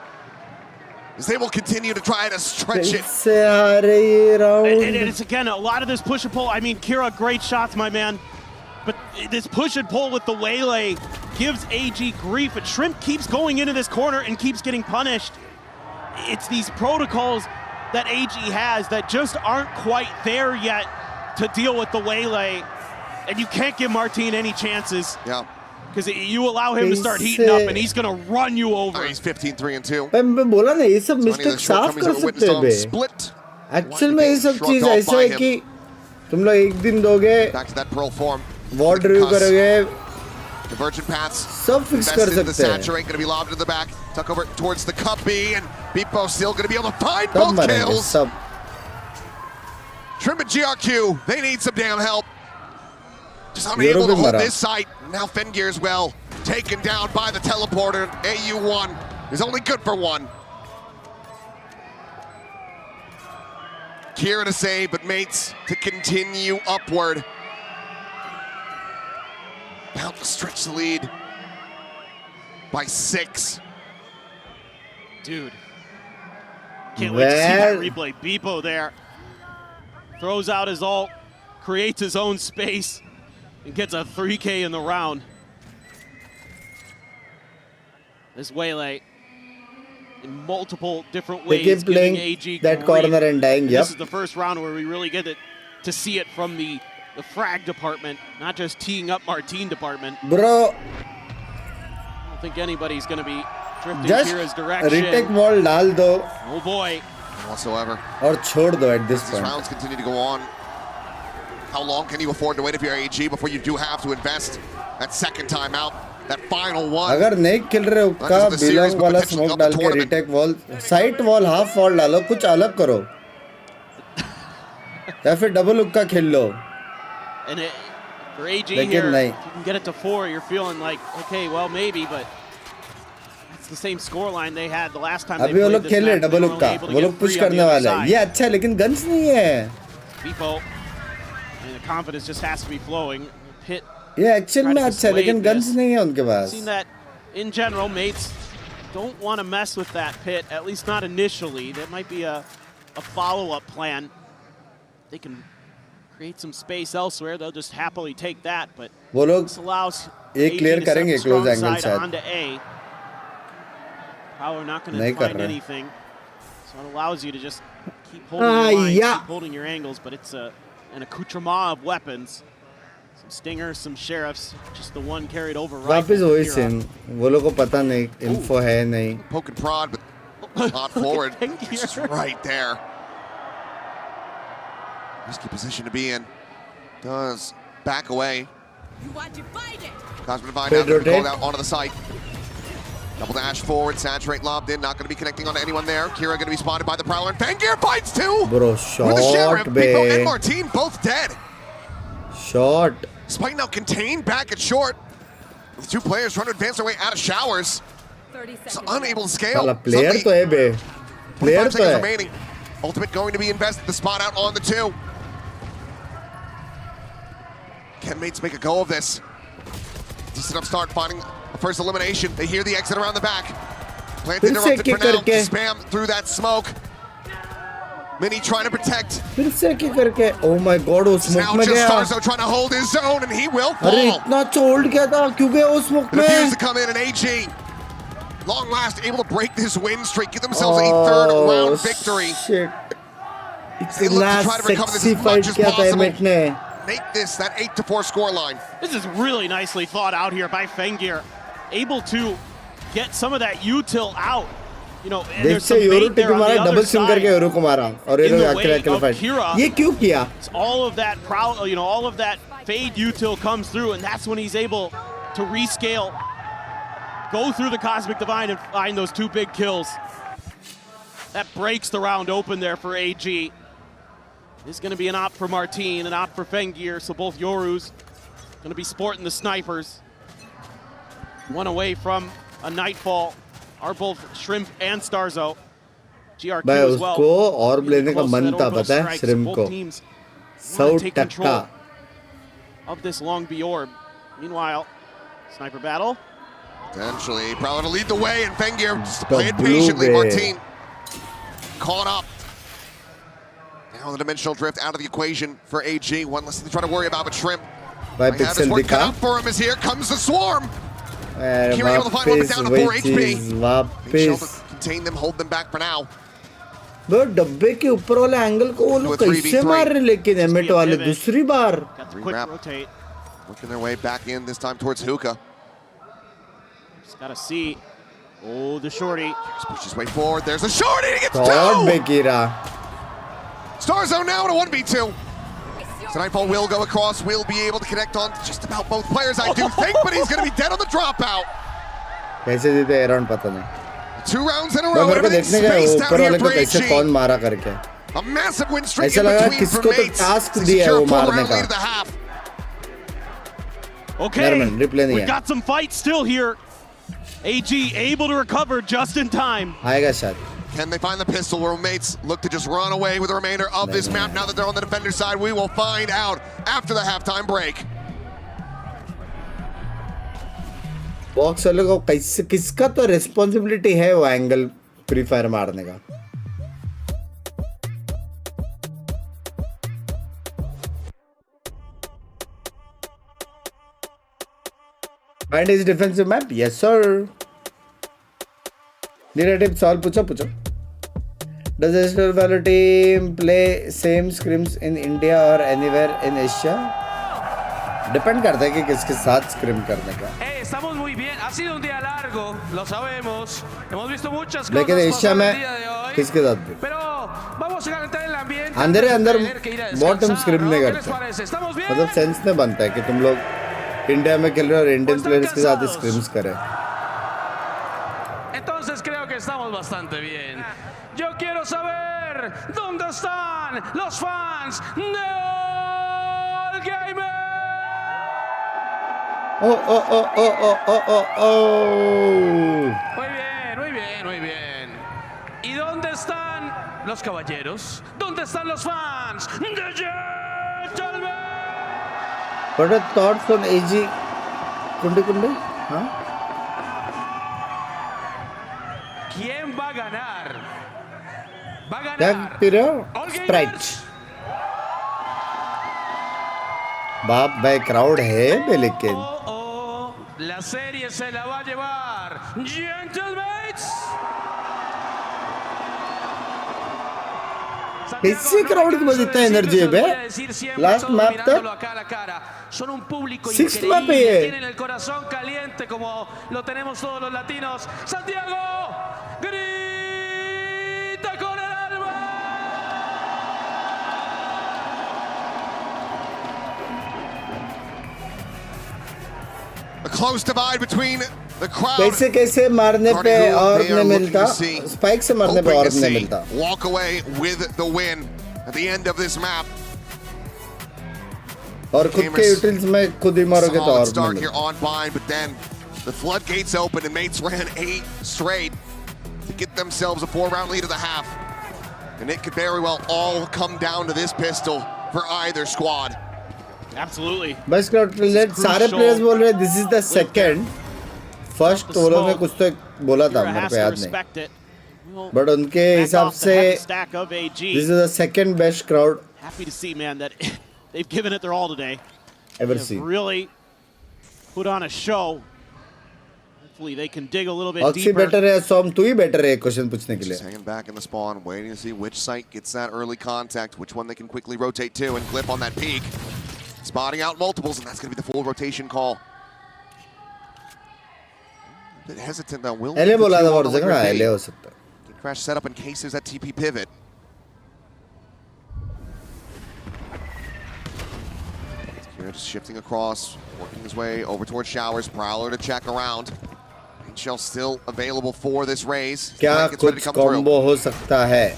As they will continue to try to stretch it.
And it's again, a lot of this push and pull. I mean, Kira, great shots, my man. But this push and pull with the waylay gives AG grief. But Shrimp keeps going into this corner and keeps getting punished. It's these protocols that AG has that just aren't quite there yet to deal with the waylay, and you can't give Martin any chances.
Yeah.
Because you allow him to start heating up, and he's going to run you over.
He's 15-3-2.
मैं बोला ना ये सब mistake साफ कर सकते हैं बे. Actual में ये सब चीज ऐसा है कि तुम लोग एक दिन दोगे, वॉर्ड रिव्यू करोगे,
Divergent paths.
सब फिक्स कर सकते हैं.
Saturate going to be lobbed into the back. Tuck over towards the cup B, and Beepo still going to be able to find both kills. Trim and GRQ, they need some damn help. Just unable to hold this site. Now Fengear as well, taken down by the teleporter. AU1 is only good for one. Kira to save, but mates to continue upward. About to stretch the lead by 6.
Dude, can't wait to see that replay. Beepo there throws out his ult, creates his own space, and gets a 3K in the round. This waylay in multiple different ways.
They keep playing
AG
that corner and dying.
This is the first round where we really get to see it from the frag department, not just teeing up Martin department.
Bro,
I don't think anybody's going to be drifting
just
Kira's direction.
retake wall डाल दो.
Oh boy.
Whatsoever.
और छोड़ दो at this point.
These rounds continue to go on. How long can you afford to wait if you're AG before you do have to invest that second time out, that final one?
अगर नहीं खेल रहे हो का belong वाला smoke डाल के retake wall, site wall, half wall डालो, कुछ अलग करो. या फिर double hook का खेल लो.
And for AG here, if you can get it to 4, you're feeling like, okay, well, maybe, but it's the same scoreline they had the last time they played this match.
खेल रहे double hook का, वो लोग push करने वाले हैं. ये अच्छा है, लेकिन guns नहीं है.
Beepo, and the confidence just has to be flowing. Pit.
ये actual में अच्छा है, लेकिन guns नहीं है उनके पास.
Seen that in general, mates don't want to mess with that pit, at least not initially. That might be a follow-up plan. They can create some space elsewhere, they'll just happily take that, but this allows
एक clear करेंगे close angle
side onto A. Power not going to find anything, so it allows you to just keep holding your lines, keep holding your angles, but it's an accoutrement of weapons. Some stingers, some sheriffs, just the one carried over right.
वापस वही scene, वो लोगों को पता नहीं, info है नहीं.
Poke and prod, but not forward, just right there. Risky position to be in. Does back away. Cosmic Divine now going to go out onto the site. Double dash forward, saturate lobbed in, not going to be connecting on anyone there. Kira going to be spotted by the Prowler, and Fengear fights too!
Bro, shot,
with the Sheriff, Beepo and Martin both dead.
Shot.
Spike now contained back at short. With 2 players trying to advance their way out of showers. So unable to scale.
Player to hai be. Player
25 seconds remaining. Ultimate going to be invested, the spot out on the 2. Can mates make a go of this? Decent upstart, finding the first elimination. They hear the exit around the back. Plant interrupted for now. Spam through that smoke. Mini trying to protect.
Oh my god, वो smoke में गया.
Starzo trying to hold his zone, and he will fall.
अरे इतना hold क्या था? क्यों गया वो smoke में?
Refused to come in, and AG, long last, able to break this win streak, give themselves a 3rd round victory.
Shit. It's the
last
sexy fight क्या था एमिट ने?
Make this that 8-4 scoreline.
This is really nicely thought out here by Fengear, able to get some of that util out. You know, and there's some bait there on the other side. In the way of Kira,
ये क्यों किया?
all of that all of that fade util comes through, and that's when he's able to rescale, go through the Cosmic Divine, and find those 2 big kills. That breaks the round open there for AG. This is going to be an op for Martin, an op for Fengear, so both Yorus going to be sporting the snipers. 1 away from a Nightfall are both Shrimp and Starzo. GRQ as well.
उसको orb लेने का मन था पता है Shrimp को. 100%
of this long B orb. Meanwhile, sniper battle.
Potentially, probably to lead the way, and Fengear just play it patiently. Martin caught up. Now the dimensional drift out of the equation for AG. One less thing to try to worry about, but Shrimp.
By
have his work cut out for him as here comes the swarm. Kira able to find one down to 4 HP. Being able to contain them, hold them back for now.
वो डब्बे के ऊपर वाले angle को वो लोग कैसे मार रहे लेकिन एमिट वाले दूसरी बार
working their way back in this time towards Hookah.
Just gotta see. Oh, the shorty.
Just pushes his way forward. There's a shorty. He gets
God, Bekira.
Star Zone now in a 1v2. So Nightfall will go across, will be able to connect on just about both players, I do think, but he's going to be dead on the dropout.
कैसे जीते around पता नहीं.
2 rounds in a row. Everything's spaced out here for AG.
कौन मारा करके.
A massive win streak in between for mates.
Task दिया है वो मारने का.
Okay, we got some fights still here. AG able to recover just in time.
आएगा शायद.
Can they find the pistol where mates look to just run away with the remainder of this map now that they're on the defender side? We will find out after the halftime break.
Box वाले को कैसे किसका तो responsibility है वो angle free fire मारने का. Find his defensive map? Yes, sir. Need a tip? Solve. पूछो. Does the Valor team play same scrims in India or anywhere in Asia? Depend करता है कि किसके साथ scrim करने का.
Estamos muy bien. Ha sido un día largo, lo sabemos. Hemos visto muchas cosas.
लेकिन Asia में किसके साथ भी?
Pero vamos a calentar el ambiente.
अंदर बहुत हम scrim नहीं करते. मतलब सेंस नहीं बनता है कि तुम लोग इंडिया में खेल रहे हो और इंडियन प्लेयर्स के साथ स्क्रिम्स करें.
Entonces creo que estamos bastante bien. Yo quiero saber dónde están los fans de All Gamer. Muy bien. ¿Y dónde están los caballeros? ¿Dónde están los fans de Gentlemen?
What are thoughts on AG? Kunde? Huh?
¿Quién va a ganar? Va a ganar.
क्या P रहे हो? Sprite. बाप भाई crowd है बे लेकिन.
La serie se la va a llevar Gentlemen.
इसी crowd की वजह से एनर्जी है बे. लास्ट मैप तक
son un público
increíble,
tienen el corazón caliente como lo tenemos todos los latinos. Santiago, grita con el alma.
A close divide between the crowd.
कैसे मारने पे और नहीं मिलता. स्पाइक से मारने पे और नहीं मिलता.
Walk away with the win at the end of this map.
और खुद के यूटिल्स में खुद ही मारोगे तो और
start here on bind, but then the floodgates opened and mates ran 8 straight to get themselves a 4-round lead of the half, and it could very well all come down to this pistol for either squad.
Absolutely.
बस सारे players बोल रहे this is the second. First वो लोग ने कुछ तो बोला था मेरे को याद नहीं. बट उनके हिसाब से this is the second best crowd.
Happy to see, man, that they've given it their all today.
Ever seen.
Really put on a show. Hopefully they can dig a little bit
Oxy
deeper.
better है, Som तू ही better है question पूछने के लिए.
Hanging back in the spawn, waiting to see which site gets that early contact, which one they can quickly rotate to and clip on that peak. Spotting out multiples, and that's going to be the full rotation call. A bit hesitant though. Will
LA बोला था और जगह LA हो सकता है.
Crash setup in case there's that TP pivot. Just shifting across, working his way over towards Showers. Prowler to check around. Shell still available for this raise.
क्या कुछ combo हो सकता है?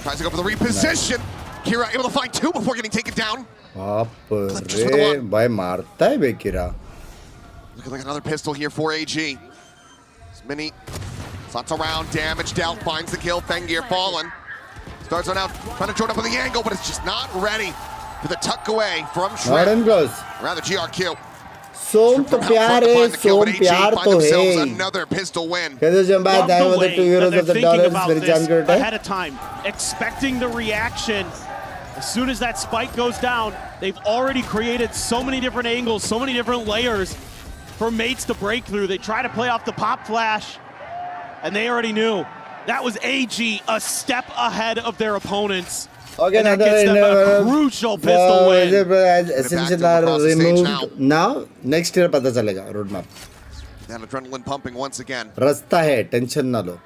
Tries to go for the reposition. Kira able to find 2 before getting taken down.
बाप रे भाई मारता है बे Kira.
Looking like another pistol here for AG. As many slots around, damage dealt, finds the kill. Fengir fallen. Starts on out, trying to join up with the angle, but it's just not ready. To the tuck away from Shrimp. Rather GRQ.
Soam तो प्यार है, Soam प्यार तो है.
Another pistol win.
कैसे जंबा दाएं वाले €2 of the dollars मेरी जान करता है.
Ahead of time, expecting the reaction. As soon as that spike goes down, they've already created so many different angles, so many different layers for mates to break through. They try to play off the pop flash, and they already knew That was AG a step ahead of their opponents.
Okay,
and that gets them a crucial pistol win.
Essentials are removed now. Next year पता चलेगा roadmap.
That adrenaline pumping once again.
रास्ता है, tension ना लो.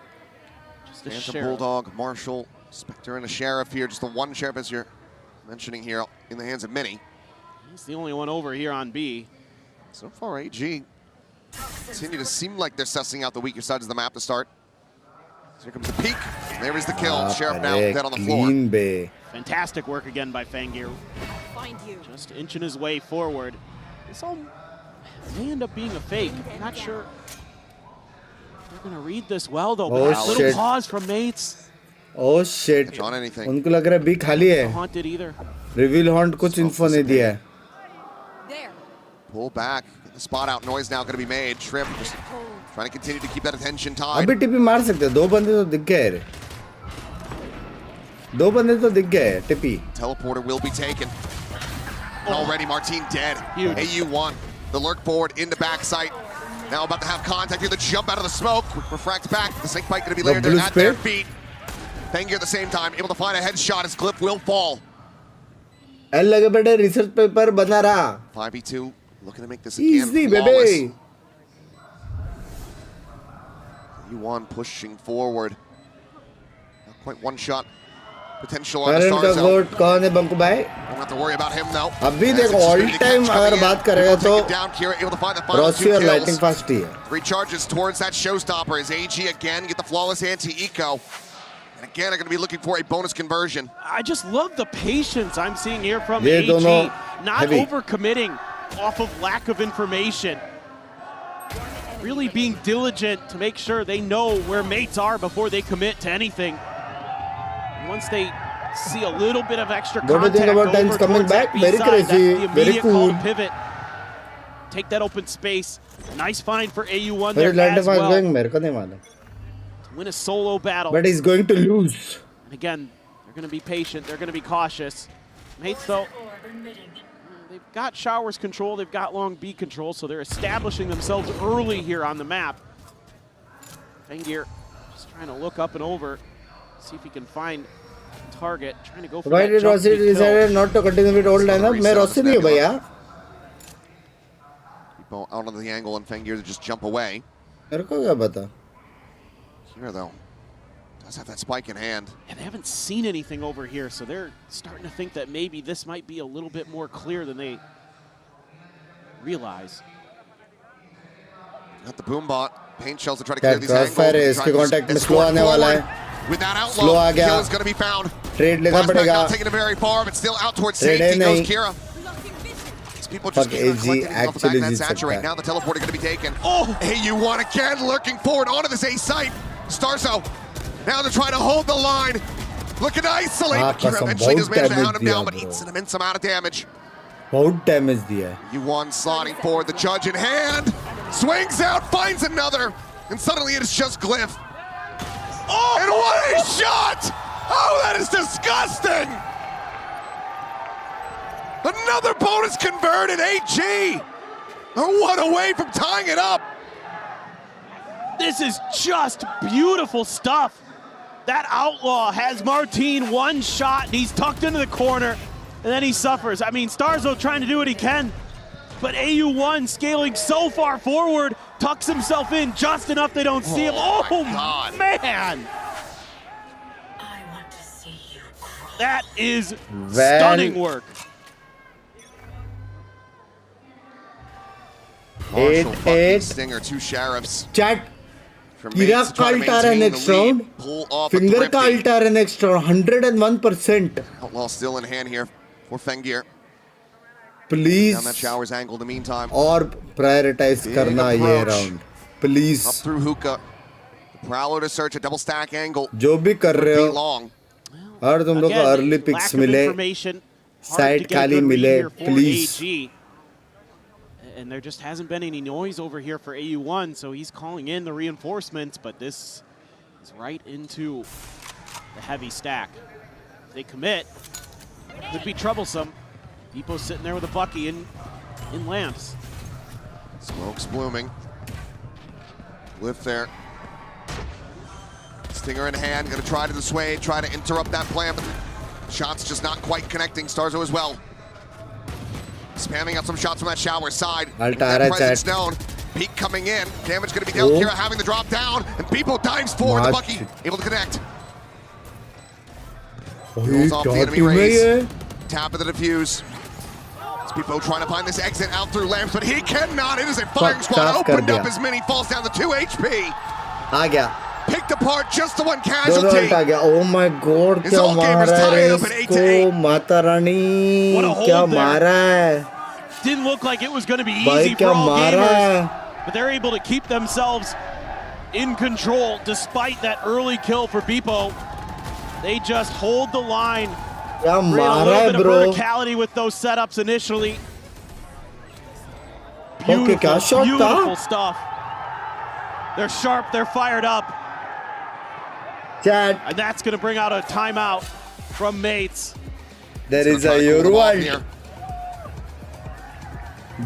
Phantom Bulldog, Marshall, Spectre, and a Sheriff here. Just the one Sheriff, as you're mentioning here, in the hands of Mini.
He's the only one over here on B.
So far, AG continue to seem like they're sussing out the weaker sides of the map to start. So here comes the peak. There is the kill. Sheriff now dead on the floor.
Fantastic work again by Fangir. Just inching his way forward. This all may end up being a fake. I'm not sure they're going to read this well, though.
Oh,
little
shit.
pause from mates.
Oh shit.
On anything.
उनको लग रहा है B खाली है.
Haunted either.
Reveal haunt कुछ info नहीं दिया है.
Pull back. The spot out noise now going to be made. Shrimp just trying to continue to keep that attention tied.
अभी टिपी मार सकते हैं. दो बंदे तो दिख गए रे. दो बंदे तो दिख गए टिपी.
Teleporter will be taken. Already Martin dead. AU1. The lurk forward into backside. Now about to have contact here. The jump out of the smoke. Quick refract back. The snake bite going to be layered there at their feet. Fangir at the same time able to find a headshot as Glyph will fall.
L लगे बैठे research paper बना रहा.
5v2 looking to make this again
Easy
flawless.
baby.
U1 pushing forward. Not quite one shot. Potential on the
Current
star
का
zone.
goat कौन है बंकू भाई?
Don't have to worry about him though.
अभी देखो all time अगर बात करेगा तो Rossi और Lightning Fast ही है.
Recharges towards that showstopper as AG again get the flawless anti-eco. And again are going to be looking for a bonus conversion.
I just love the patience I'm seeing here from
ये
AG.
दोनों
Not
heavy.
overcommitting off of lack of information. Really being diligent to make sure they know where mates are before they commit to anything. Once they see a little bit of extra
What do you think
contact
about Tens
over
coming
towards
back?
that
Very
B-side, that's
crazy,
the
very
immediate call to
cool.
pivot. Take that open space. Nice find for AU1
Very
there as well.
मेरे को नहीं मालूम.
Win a solo battle.
But he's going to lose.
And again, they're going to be patient. They're going to be cautious. Mates, though, they've got Showers control. They've got long B control, so they're establishing themselves early here on the map. Fangir just trying to look up and over, see if he can find a target. Trying to go for
Why
that
did
jump
Rossi
B kill.
decide not to continue with old lineup? मैं Rossi नहीं हूँ भैया.
People out on the angle and Fangir to just jump away.
मेरे को क्या पता?
Here though, does have that spike in hand.
And they haven't seen anything over here, so they're starting to think that maybe this might be a little bit more clear than they realize.
Got the boom bot. Paint shells to try to clear these
Crossfire है. इसके contact में slow आने वाला है.
With that
Slow
outlaw,
आ गया.
kill is going to be found.
Trade लेना
Flashback
पड़ेगा.
not taking it very far, but still out towards
Trade
safety
है
goes
नहीं.
Kira. These people just
Fuck,
keep
AG
collecting off the back
actually
of that
Jeet
saturate.
सकता है.
Now the teleporter going to be taken. Oh, AU1 again lurking forward onto this A site. Starzo now they're trying to hold the line. Looking to isolate.
Ah,
Kira
कसम,
eventually does
बहुत
manage to
damage
hound him
दिया,
down, but
bro.
eats an immense amount of damage.
बहुत damage दिया है.
U1 slotting forward, the judge in hand. Swings out, finds another. And suddenly it is just Glyph. Oh, and what a shot! Oh, that is disgusting! Another bonus converted, AG! One away from tying it up.
This is just beautiful stuff. That outlaw has Martin one shot, and he's tucked into the corner, and then he suffers. I mean, Starzo trying to do what he can, but AU1 scaling so far forward, tucks himself in just enough they don't see him. Oh, man! That is stunning work.
8-8.
Stinger, two sheriffs.
Chat. Kira का Alt है next round. Finger का Alt है next round. 101%.
Outlaw still in hand here for Fangir.
Please.
Down that shower's angle in the meantime.
और prioritize
Big
करना ये
approach.
round. Please.
Up through hookah. The Prowler to search a double stack angle.
जो भी कर रहे हो.
Long.
और तुम लोग को
Again,
early
lack
picks
of
मिले.
information, hard to
Side
get a
खाली
good read
मिले.
here for
Please.
AG. And there just hasn't been any noise over here for AU1, so he's calling in the reinforcements, but this is right into the heavy stack. If they commit, it could be troublesome. Depot's sitting there with a Bucky in lamps.
Smoke's blooming. Lift there. Stinger in hand, gonna try to dissuade, try to interrupt that plan, but shots just not quite connecting. Starzo as well. Spamming out some shots from that shower side. That presence known. Peak coming in. Damage gonna be dealt. Kira having the drop down, and Beepo dives forward. The Bucky able to connect. Pulls off the enemy raise. Tap of the defuse. Beepo trying to find this exit out through lamps, but he cannot. It is a firing squad. Opened up his mini, falls down to 2 HP.
आ गया.
Picked apart, just the one casualty.
आ गया. Oh my god, क्या मारा है इसको, माता रानी, क्या मारा है.
Didn't look like it was going to be easy for all gamers, but they're able to keep themselves in control despite that early kill for Beepo. They just hold the line.
क्या मारा है, bro.
Verticality with those setups initially.
Okay, क्या shot था?
Beautiful stuff. They're sharp, they're fired up.
Chat.
And that's going to bring out a timeout from Mates.
There is a Euroworld.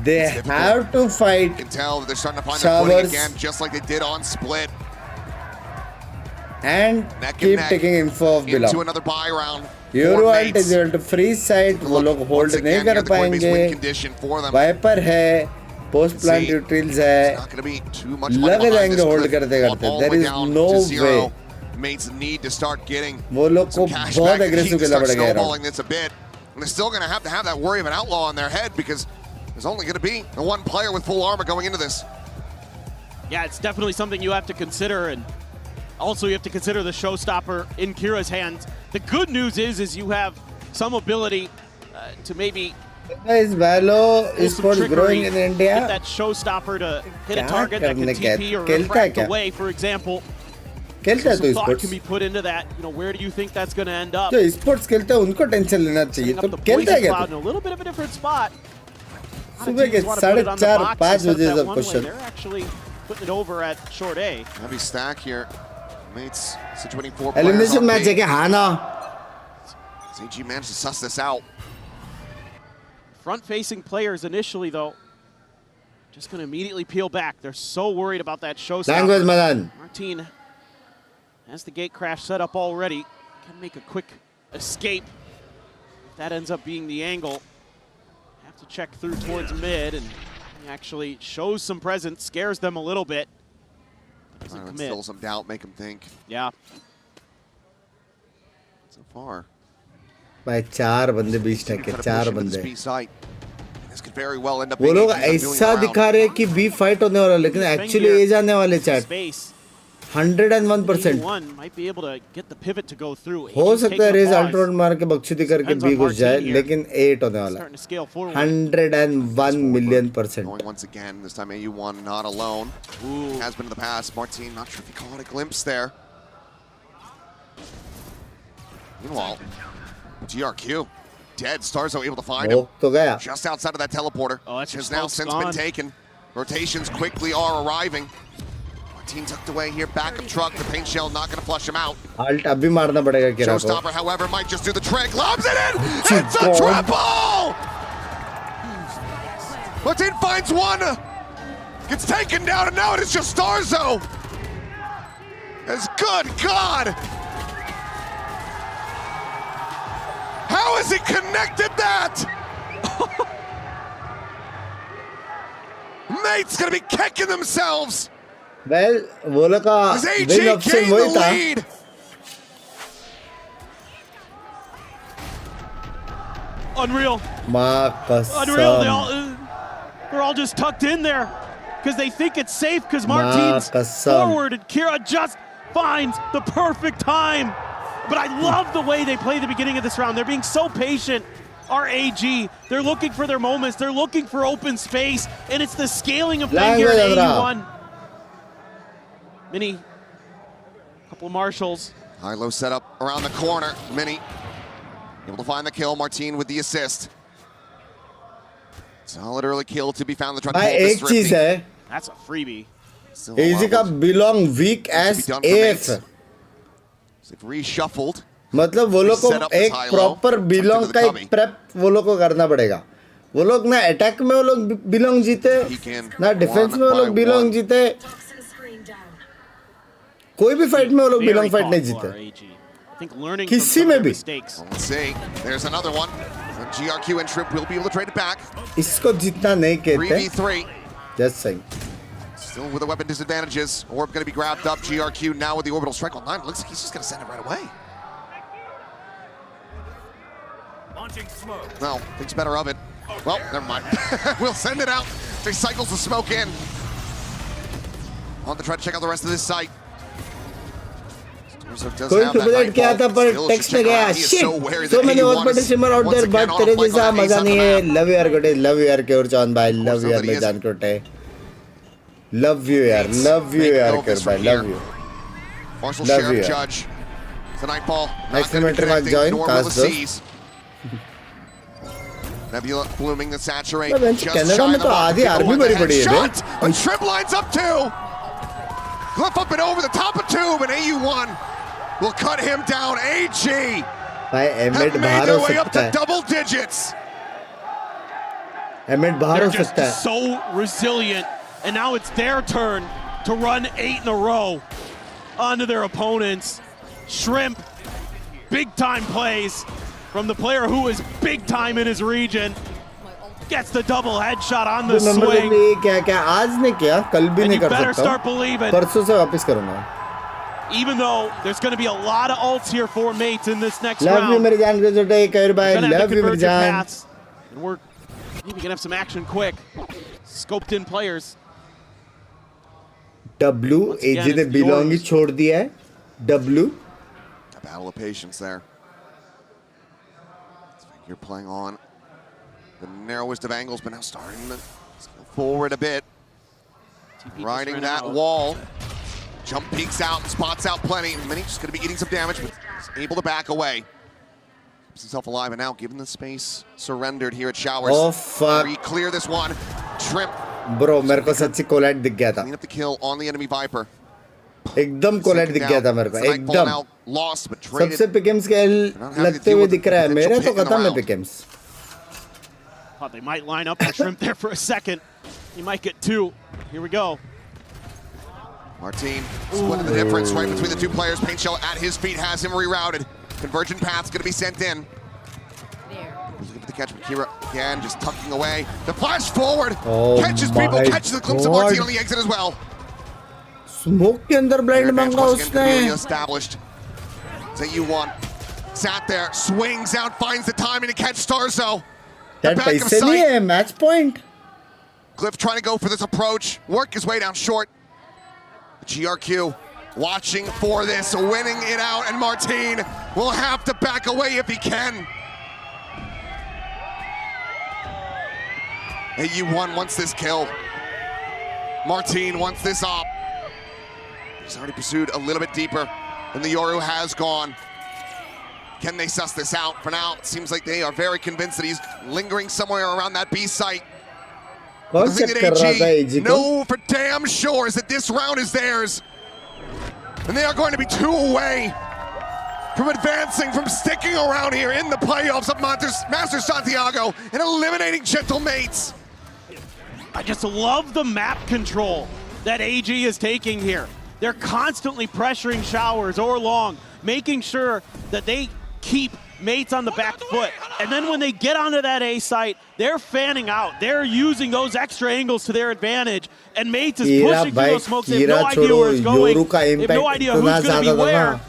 They have to fight.
You can tell that they're starting to find their footing again, just like they did on Split.
And keep taking info of below.
Into another buy round.
Euroworld is able to freeze side. वो लोग hold नहीं कर पाएंगे. Viper है. Post plant utils है. लग जाएंगे hold करते करते. There is no way.
Mates need to start getting
वो लोग को बहुत aggressive खेलना पड़ेगा.
Snowballing this a bit. And they're still going to have that worry of an outlaw on their head because there's only going to be the one player with full armor going into this.
Yeah, it's definitely something you have to consider, and also you have to consider the showstopper in Kira's hands. The good news is you have some ability to maybe
Is Valo Esports growing in India?
Get that showstopper to hit a target that can TP or refract away, for example. Some thought can be put into that. You know, where do you think that's going to end up?
जो Esports खेलते हैं उनको tension लेना चाहिए. तो खेलता है क्या?
In a little bit of a different spot.
सुबह के 4:30-5 बजे सब question.
They're actually putting it over at short A.
Heavy stack here. Mates situating 4 players.
Elimination match है क्या? हाँ ना.
ZG managed to suss this out.
Front-facing players initially, though, just going to immediately peel back. They're so worried about that showstopper.
Language, Madan.
Martin has the gate crash set up already. Can make a quick escape. If that ends up being the angle, have to check through towards mid, and he actually shows some presence, scares them a little bit. Doesn't commit.
Instills some doubt, make them think.
Yeah.
So far.
भाई 4 बंदे 20 tag के 4 बंदे. वो लोग ऐसा दिखा रहे कि बी फाइट होने वाला, लेकिन एक्चुअली ए जाने वाले चैट 101%. हो सकता है रेज अल्ट्रोन मार के बख्शुदी करके बी घुस जाए, लेकिन 8 होने वाला 101,000,000%.
Once again, this time AU1 not alone. Has been in the past. Martin, not sure if he caught a glimpse there. Meanwhile, GRQ dead. Starzo able to find him just outside of that teleporter. Which has now since been taken. Rotations quickly are arriving. Martin tucked away here. Backup truck. The paint shell not going to flush him out.
Alt abhi marna padega Kira ko.
Showstopper, however, might just do the trick. Lobs it in. It's a triple. Martin finds one. Gets taken down, and now it is just Starzo. As good God. How has he connected that? Mates gonna be kicking themselves.
Well, वो लोग का win option वही था.
Unreal. Unreal. They're all just tucked in there because they think it's safe because Martin's forward and Kira just finds the perfect time. But I love the way they play the beginning of this round. They're being so patient. Our AG, they're looking for their moments. They're looking for open space. And it's the scaling of play here at AU1. Mini, couple of marshals.
High-low setup around the corner. Mini, able to find the kill. Martin with the assist. Solid early kill to be found. The
भाई एक चीज है.
That's a freebie.
AG का belong weak as AF.
They've reshuffled.
मतलब वो लोग को एक प्रॉपर बिलोंग का एक प्रेप वो लोग को करना पड़ेगा. वो लोग ना अटैक में वो लोग बिलोंग जीते, ना डिफेंस में वो लोग बिलोंग जीते. कोई भी फाइट में वो लोग बिलोंग फाइट नहीं जीते किसी में भी।
Let's see. There's another one. GRQ and Trip will be able to trade it back.
इसको जीतना नहीं कहते।
3v3.
Just saying.
Still with the weapon disadvantages. Orb going to be grabbed up. GRQ now with the orbital strike on 9. Looks like he's just going to send it right away. No, thinks better of it. Well, never mind. We'll send it out. So he cycles the smoke in. On to try to check out the rest of this site.
कोई triplet किया था पर text में गया shit so many open streamer out there but तेरे जैसा मजा नहीं है love you यार गुटे love you यार केवर चांद भाई love you यार मैं जान के उठे love you यार केवर भाई love you
judge the Nightfall
next inventory में join cast those
Nebula blooming the saturate
Canada में तो आधी आर्मी बड़ी बड़ी है
a trip lines up two Cliff up and over the top of tube and AU1 will cut him down. AG
have made
their way up to double digits.
They're just so resilient, and now it's their turn to run 8 in a row onto their opponents. Shrimp, big time plays from the player who is big time in his region. Gets the double headshot on the swing.
क्या आज ने किया कल भी नहीं कर
सकता
परसों से वापस करूँगा
even though there's going to be a lot of ults here for mates in this next
love
round.
You मेरी जान को जोड़े कर भाई love you मेरी जान
and we're maybe going to have some action quick. Scoped in players.
W AJ ने belong ही छोड़ दिया है W
a battle of patience there. You're playing on the narrowest of angles, but now starting to go forward a bit. Riding that wall. Jump peeks out, spots out plenty. Mini just going to be eating some damage, but he's able to back away. Keeps himself alive, and now given the space, surrendered here at Showers.
Oh, fuck.
Clear this one. Shrimp.
Bro, मेरे को सच्ची कोलैट दिख गया था.
Clean up the kill on the enemy Viper.
एकदम कोलैट दिख गया था मेरे को. एकदम. सबसे पिकेम्स के लगते हुए दिख रहा है. मेरे तो खत्म है पिकेम्स.
Thought they might line up for Shrimp there for a second. You might get 2. Here we go.
Martin splitting the difference right between the two players. Paint Shell at his feet has him rerouted. Convergent path's going to be sent in. Looking for the catch, but Kira again just tucking away. The flash forward catches people, catches the glimpse of Martin on the exit as well.
Smoke के अंदर blind मांगा उसने.
Established. ZU1 sat there, swings out, finds the timing to catch Starzo.
That पैसे नहीं है match point.
Cliff trying to go for this approach, work his way down short. GRQ watching for this, winning it out, and Martin will have to back away if he can. AU1 wants this kill. Martin wants this op. He's already pursued a little bit deeper than the Yoru has gone. Can they suss this out? For now, it seems like they are very convinced that he's lingering somewhere around that B site. The thing that AG know for damn sure is that this round is theirs. And they are going to be 2 away from advancing, from sticking around here in the playoffs of Master Santiago and eliminating Gentle Mates.
I just love the map control that AG is taking here. They're constantly pressuring Showers or Long, making sure that they keep Mates on the back foot. And then when they get onto that A site, they're fanning out. They're using those extra angles to their advantage. And Mates is pushing through those smokes. They have no idea where it's going. They have no idea who's going to be where.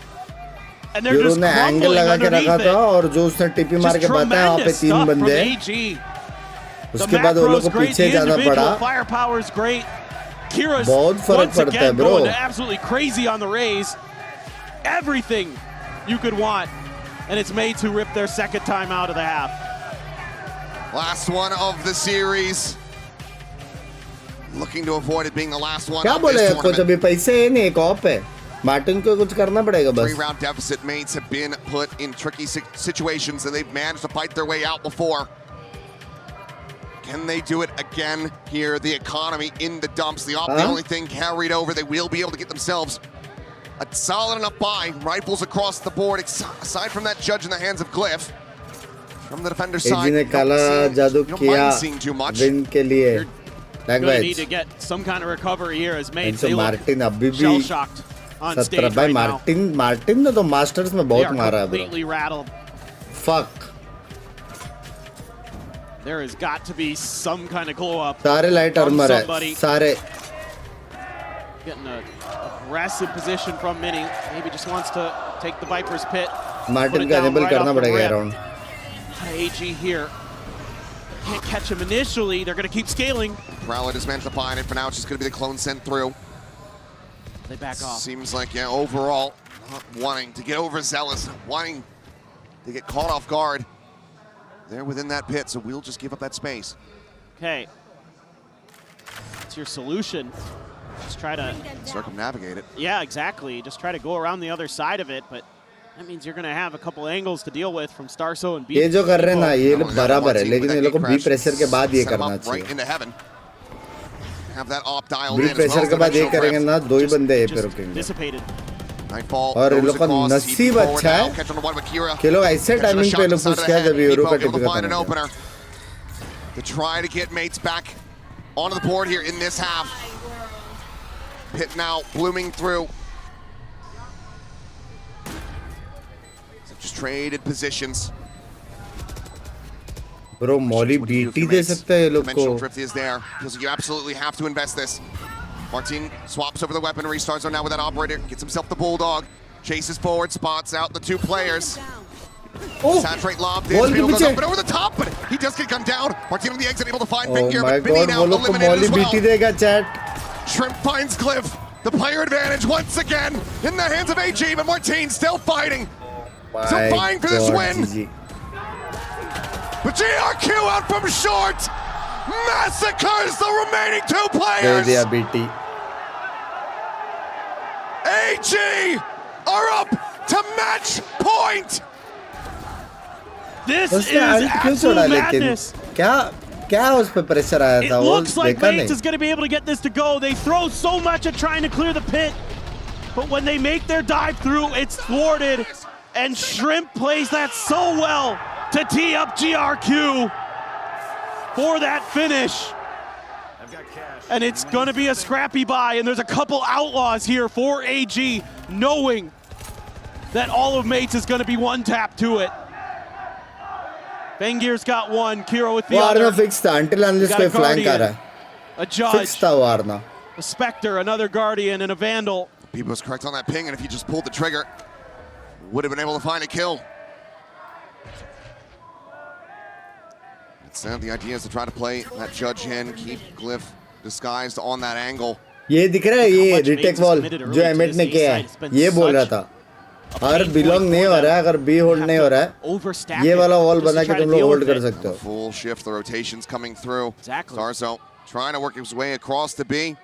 And they're just crumbling underneath it. Just tremendous stuff from AG. The macro's great, the individual firepower's great. Kira's once again going absolutely crazy on the raise. Everything you could want. And it's Mates who ripped their second time out of the half.
Last one of the series. Looking to avoid it being the last one
क्या
of this
बोले कुछ अभी
tournament.
पैसे है नहीं एक of है Martin को कुछ करना पड़ेगा बस
3-round deficit. Mates have been put in tricky situations and they've managed to fight their way out before. Can they do it again here? The economy in the dumps. The only thing carried over. They will be able to get themselves a solid enough buy. Rifles across the board. Aside from that judge in the hands of Glyph. From the defender's side,
ने काला जादू किया win के लिए
Really need to get some kind of recovery here as Mates. They look shell-shocked. on stage right now.
Martin ने तो masters में बहुत मारा है bro.
Completely rattled.
Fuck.
There has got to be some kind of glow up.
सारे light armor है, सारे.
Getting an aggressive position from Mini. Maybe just wants to take the Viper's pit.
Martin का enable करना पड़ेगा around.
AG here. Can't catch him initially. They're going to keep scaling.
Prowler is meant to find it. For now, it's just going to be the clone sent through.
They back off.
Seems like, yeah, overall, not wanting to get overzealous, wanting to get caught off guard. They're within that pit, so we'll just give up that space.
Okay. What's your solution? Just try to
circumnavigate it.
Yeah, exactly. Just try to go around the other side of it, but that means you're going to have a couple angles to deal with from Starso and B.
ये जो कर रहे हैं ना ये लोग बराबर है, लेकिन ये लोग को B pressure के बाद ये करना चाहिए.
Have that op dialed
B
in.
pressure के बाद ये करेंगे ना, दो ही बंदे ये पे रुकेंगे. और ये लोग का नसीब अच्छा है कि लोग ऐसे टाइमिंग पे लोग पुश किया जब यूरो का टिप खत्म.
To try to get mates back onto the board here in this half. Pit now blooming through. So just traded positions.
Bro, Molly BT दे सकता है ये लोग को.
Dimensional drift is there because you absolutely have to invest this. Martin swaps over the weapon, restarts on now with that operator, gets himself the bulldog, chases forward, spots out the two players. Saturate lob, goes up and over the top, but he does get gunned down. Martin on the exit, able to find Binks, but Binny now eliminated as well. Shrimp finds Cliff, the player advantage once again in the hands of AG, but Martin still fighting. Still vying for this win.
GG.
But GRQ out from short, massacres the remaining two players. AG are up to match point.
This is absolute madness.
क्या उस पे pressure आया था?
It looks like Binks is going to be able to get this to go. They throw so much at trying to clear the pit, but when they make their dive through, it's thwarted. And Shrimp plays that so well to tee up GRQ for that finish. And it's going to be a scrappy buy, and there's a couple outlaws here for AG, knowing that all of Mates is going to be one tap to it. Bangir's got one, Kiro with the other.
Warna fixed था, until unless कोई flank आ रहा है.
A judge.
Fixed था Warna.
A Spectre, another Guardian, and a Vandal.
Bebo was correct on that ping, and if he just pulled the trigger, would have been able to find a kill. It's the idea is to try to play that judge in, keep Glyph disguised on that angle.
ये दिख रहा है ये retake wall जो emit ने किया है, ये बोल रहा था. अगर belong नहीं हो रहा है, अगर B hold नहीं हो रहा है, ये वाला wall बना के तुम लोग hold कर सकते हो.
Full shift, the rotations coming through. Starzo trying to work his way across the B.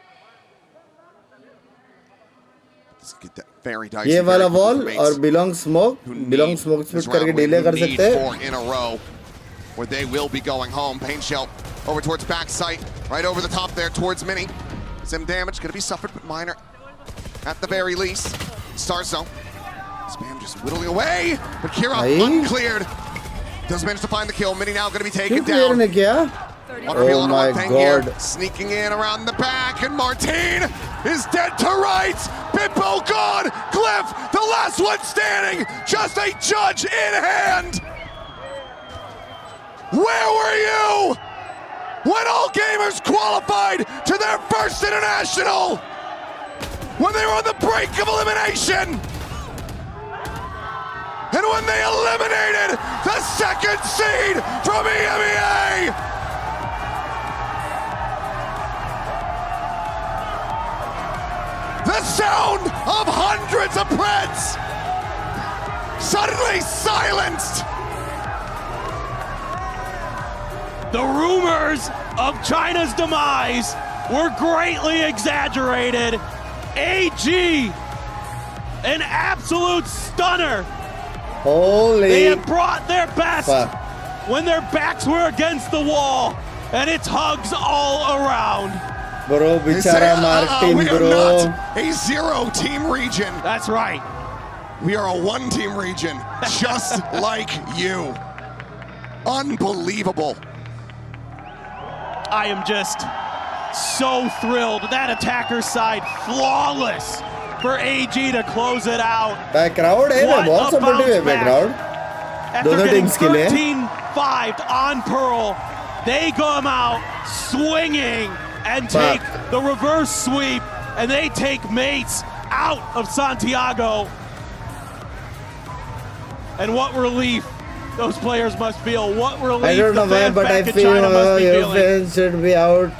Let's get that very dicey.
ये वाला wall और belong smoke split करके delay कर सकते हैं.
In a row, where they will be going home. Pain shell over towards back sight, right over the top there towards Mini. Some damage gonna be suffered, but minor at the very least. Starzo. Spam just whittling away, but Kira uncleared. Does manage to find the kill. Mini now gonna be taken down.
Oh my god.
Sneaking in around the back, and Martin is dead to rights. Bimbo gone. Glyph, the last one standing. Just a judge in hand. Where were you when all gamers qualified to their first international? When they were on the brink of elimination? And when they eliminated the second seed from EMEA? The sound of hundreds of Preds suddenly silenced.
The rumors of China's demise were greatly exaggerated. AG, an absolute stunner.
Holy.
They have brought their best when their backs were against the wall, and it's hugs all around.
Bro, bichara Martin,
we are
bro.
not a 0-team region.
That's right.
We are a 1-team region, just like you. Unbelievable.
I am just so thrilled. That attacker side, flawless for AG to close it out.
Crowd है ना बहुत supportive है crowd.
After getting 13-5 on Pearl, they come out swinging and take the reverse sweep, and they take mates out of Santiago. And what relief those players must feel. What relief
I don't know why, but I feel your fans should be out.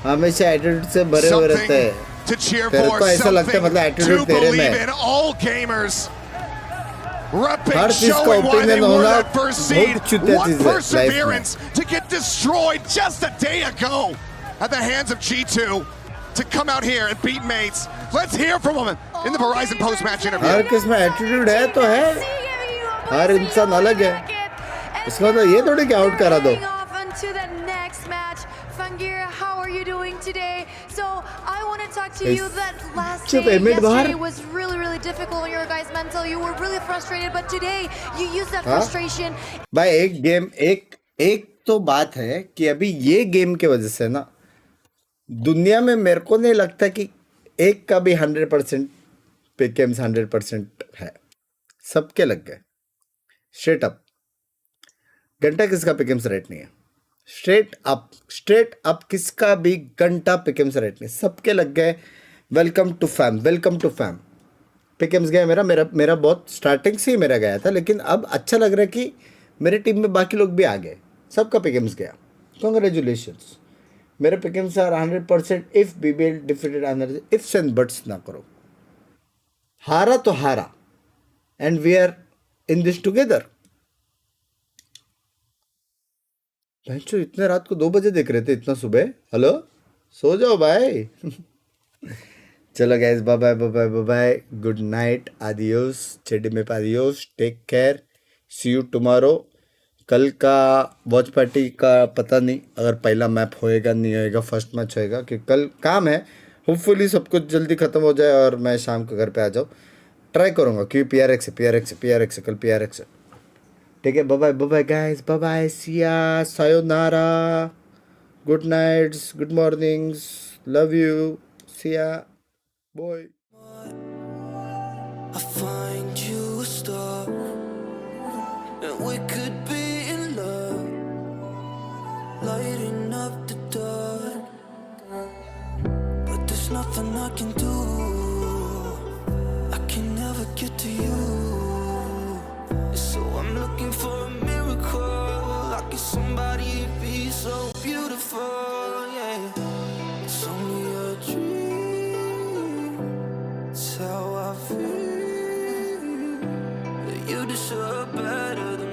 हमेशा attitude से भरे हुए रहते हैं.
To cheer
तेरे
for,
को ऐसा लगता है मतलब
something
attitude
to
तेरे
believe
में.
in. All gamers repping,
हर चीज का
showing why they
opinion
were
होना
that first seed.
बहुत चुतिया
What
चीज है life में.
perseverance to get destroyed just a day ago at the hands of G2 to come out here and beat mates. Let's hear from them in the Verizon post-match interview.
हर किस में attitude है तो है. हर इंसान अलग है. इसका मतलब ये थोड़ी कि आउट करा दो.
To the next match, Fungear, how are you doing today? So I want to talk to you that last day yesterday was really difficult on your guys' mental. You were really frustrated, but today you used that frustration.
भाई एक game एक तो बात है कि अभी ये game के वजह से ना दुनिया में मेरे को नहीं लगता कि एक का भी 100% पिकम्स 100% है. सबके लग गए स्ट्रेट अप. घंटा किसका पिकम्स रेट नहीं है. स्ट्रेट अप किसका भी घंटा पिकम्स रेट नहीं. सबके लग गए. Welcome to fam. पिकम्स गया मेरा बहुत स्टार्टिंग से ही मेरा गया था, लेकिन अब अच्छा लग रहा है कि मेरे टीम में बाकी लोग भी आ गए. सबका पिकम्स गया. कॉन्ग्रेचुलेशंस. मेरे pick'ems are 100% if BBL defeated another. Ifs and buts ना करो. हारा तो हारा and we are in this together. बहनचो इतने रात को 2 बजे देख रहे थे, इतना सुबह. हेलो, सो जाओ भाई. चलो guys, bye bye, good night, adios, चेडी में adios, take care, see you tomorrow. कल का वॉच पार्टी का पता नहीं, अगर पहला मैप होएगा नहीं होएगा, फर्स्ट मैच होएगा, क्योंकि कल काम है. होपफुली सब कुछ जल्दी ख़त्म हो जाए और मैं शाम को घर पे आ जाऊँ. ट्राई करूँगा क्योंकि PRX है कल. PRX है. ठीक है. Bye guys, bye, see ya, sayonara, good nights, good mornings, love you, see ya, bye.
I find you a star, and we could be in love, lighting up the dark, but there's nothing I can do. I can never get to you. So I'm looking for a miracle, like if somebody be so beautiful, yeah. It's only a dream, it's how I feel. You deserve better than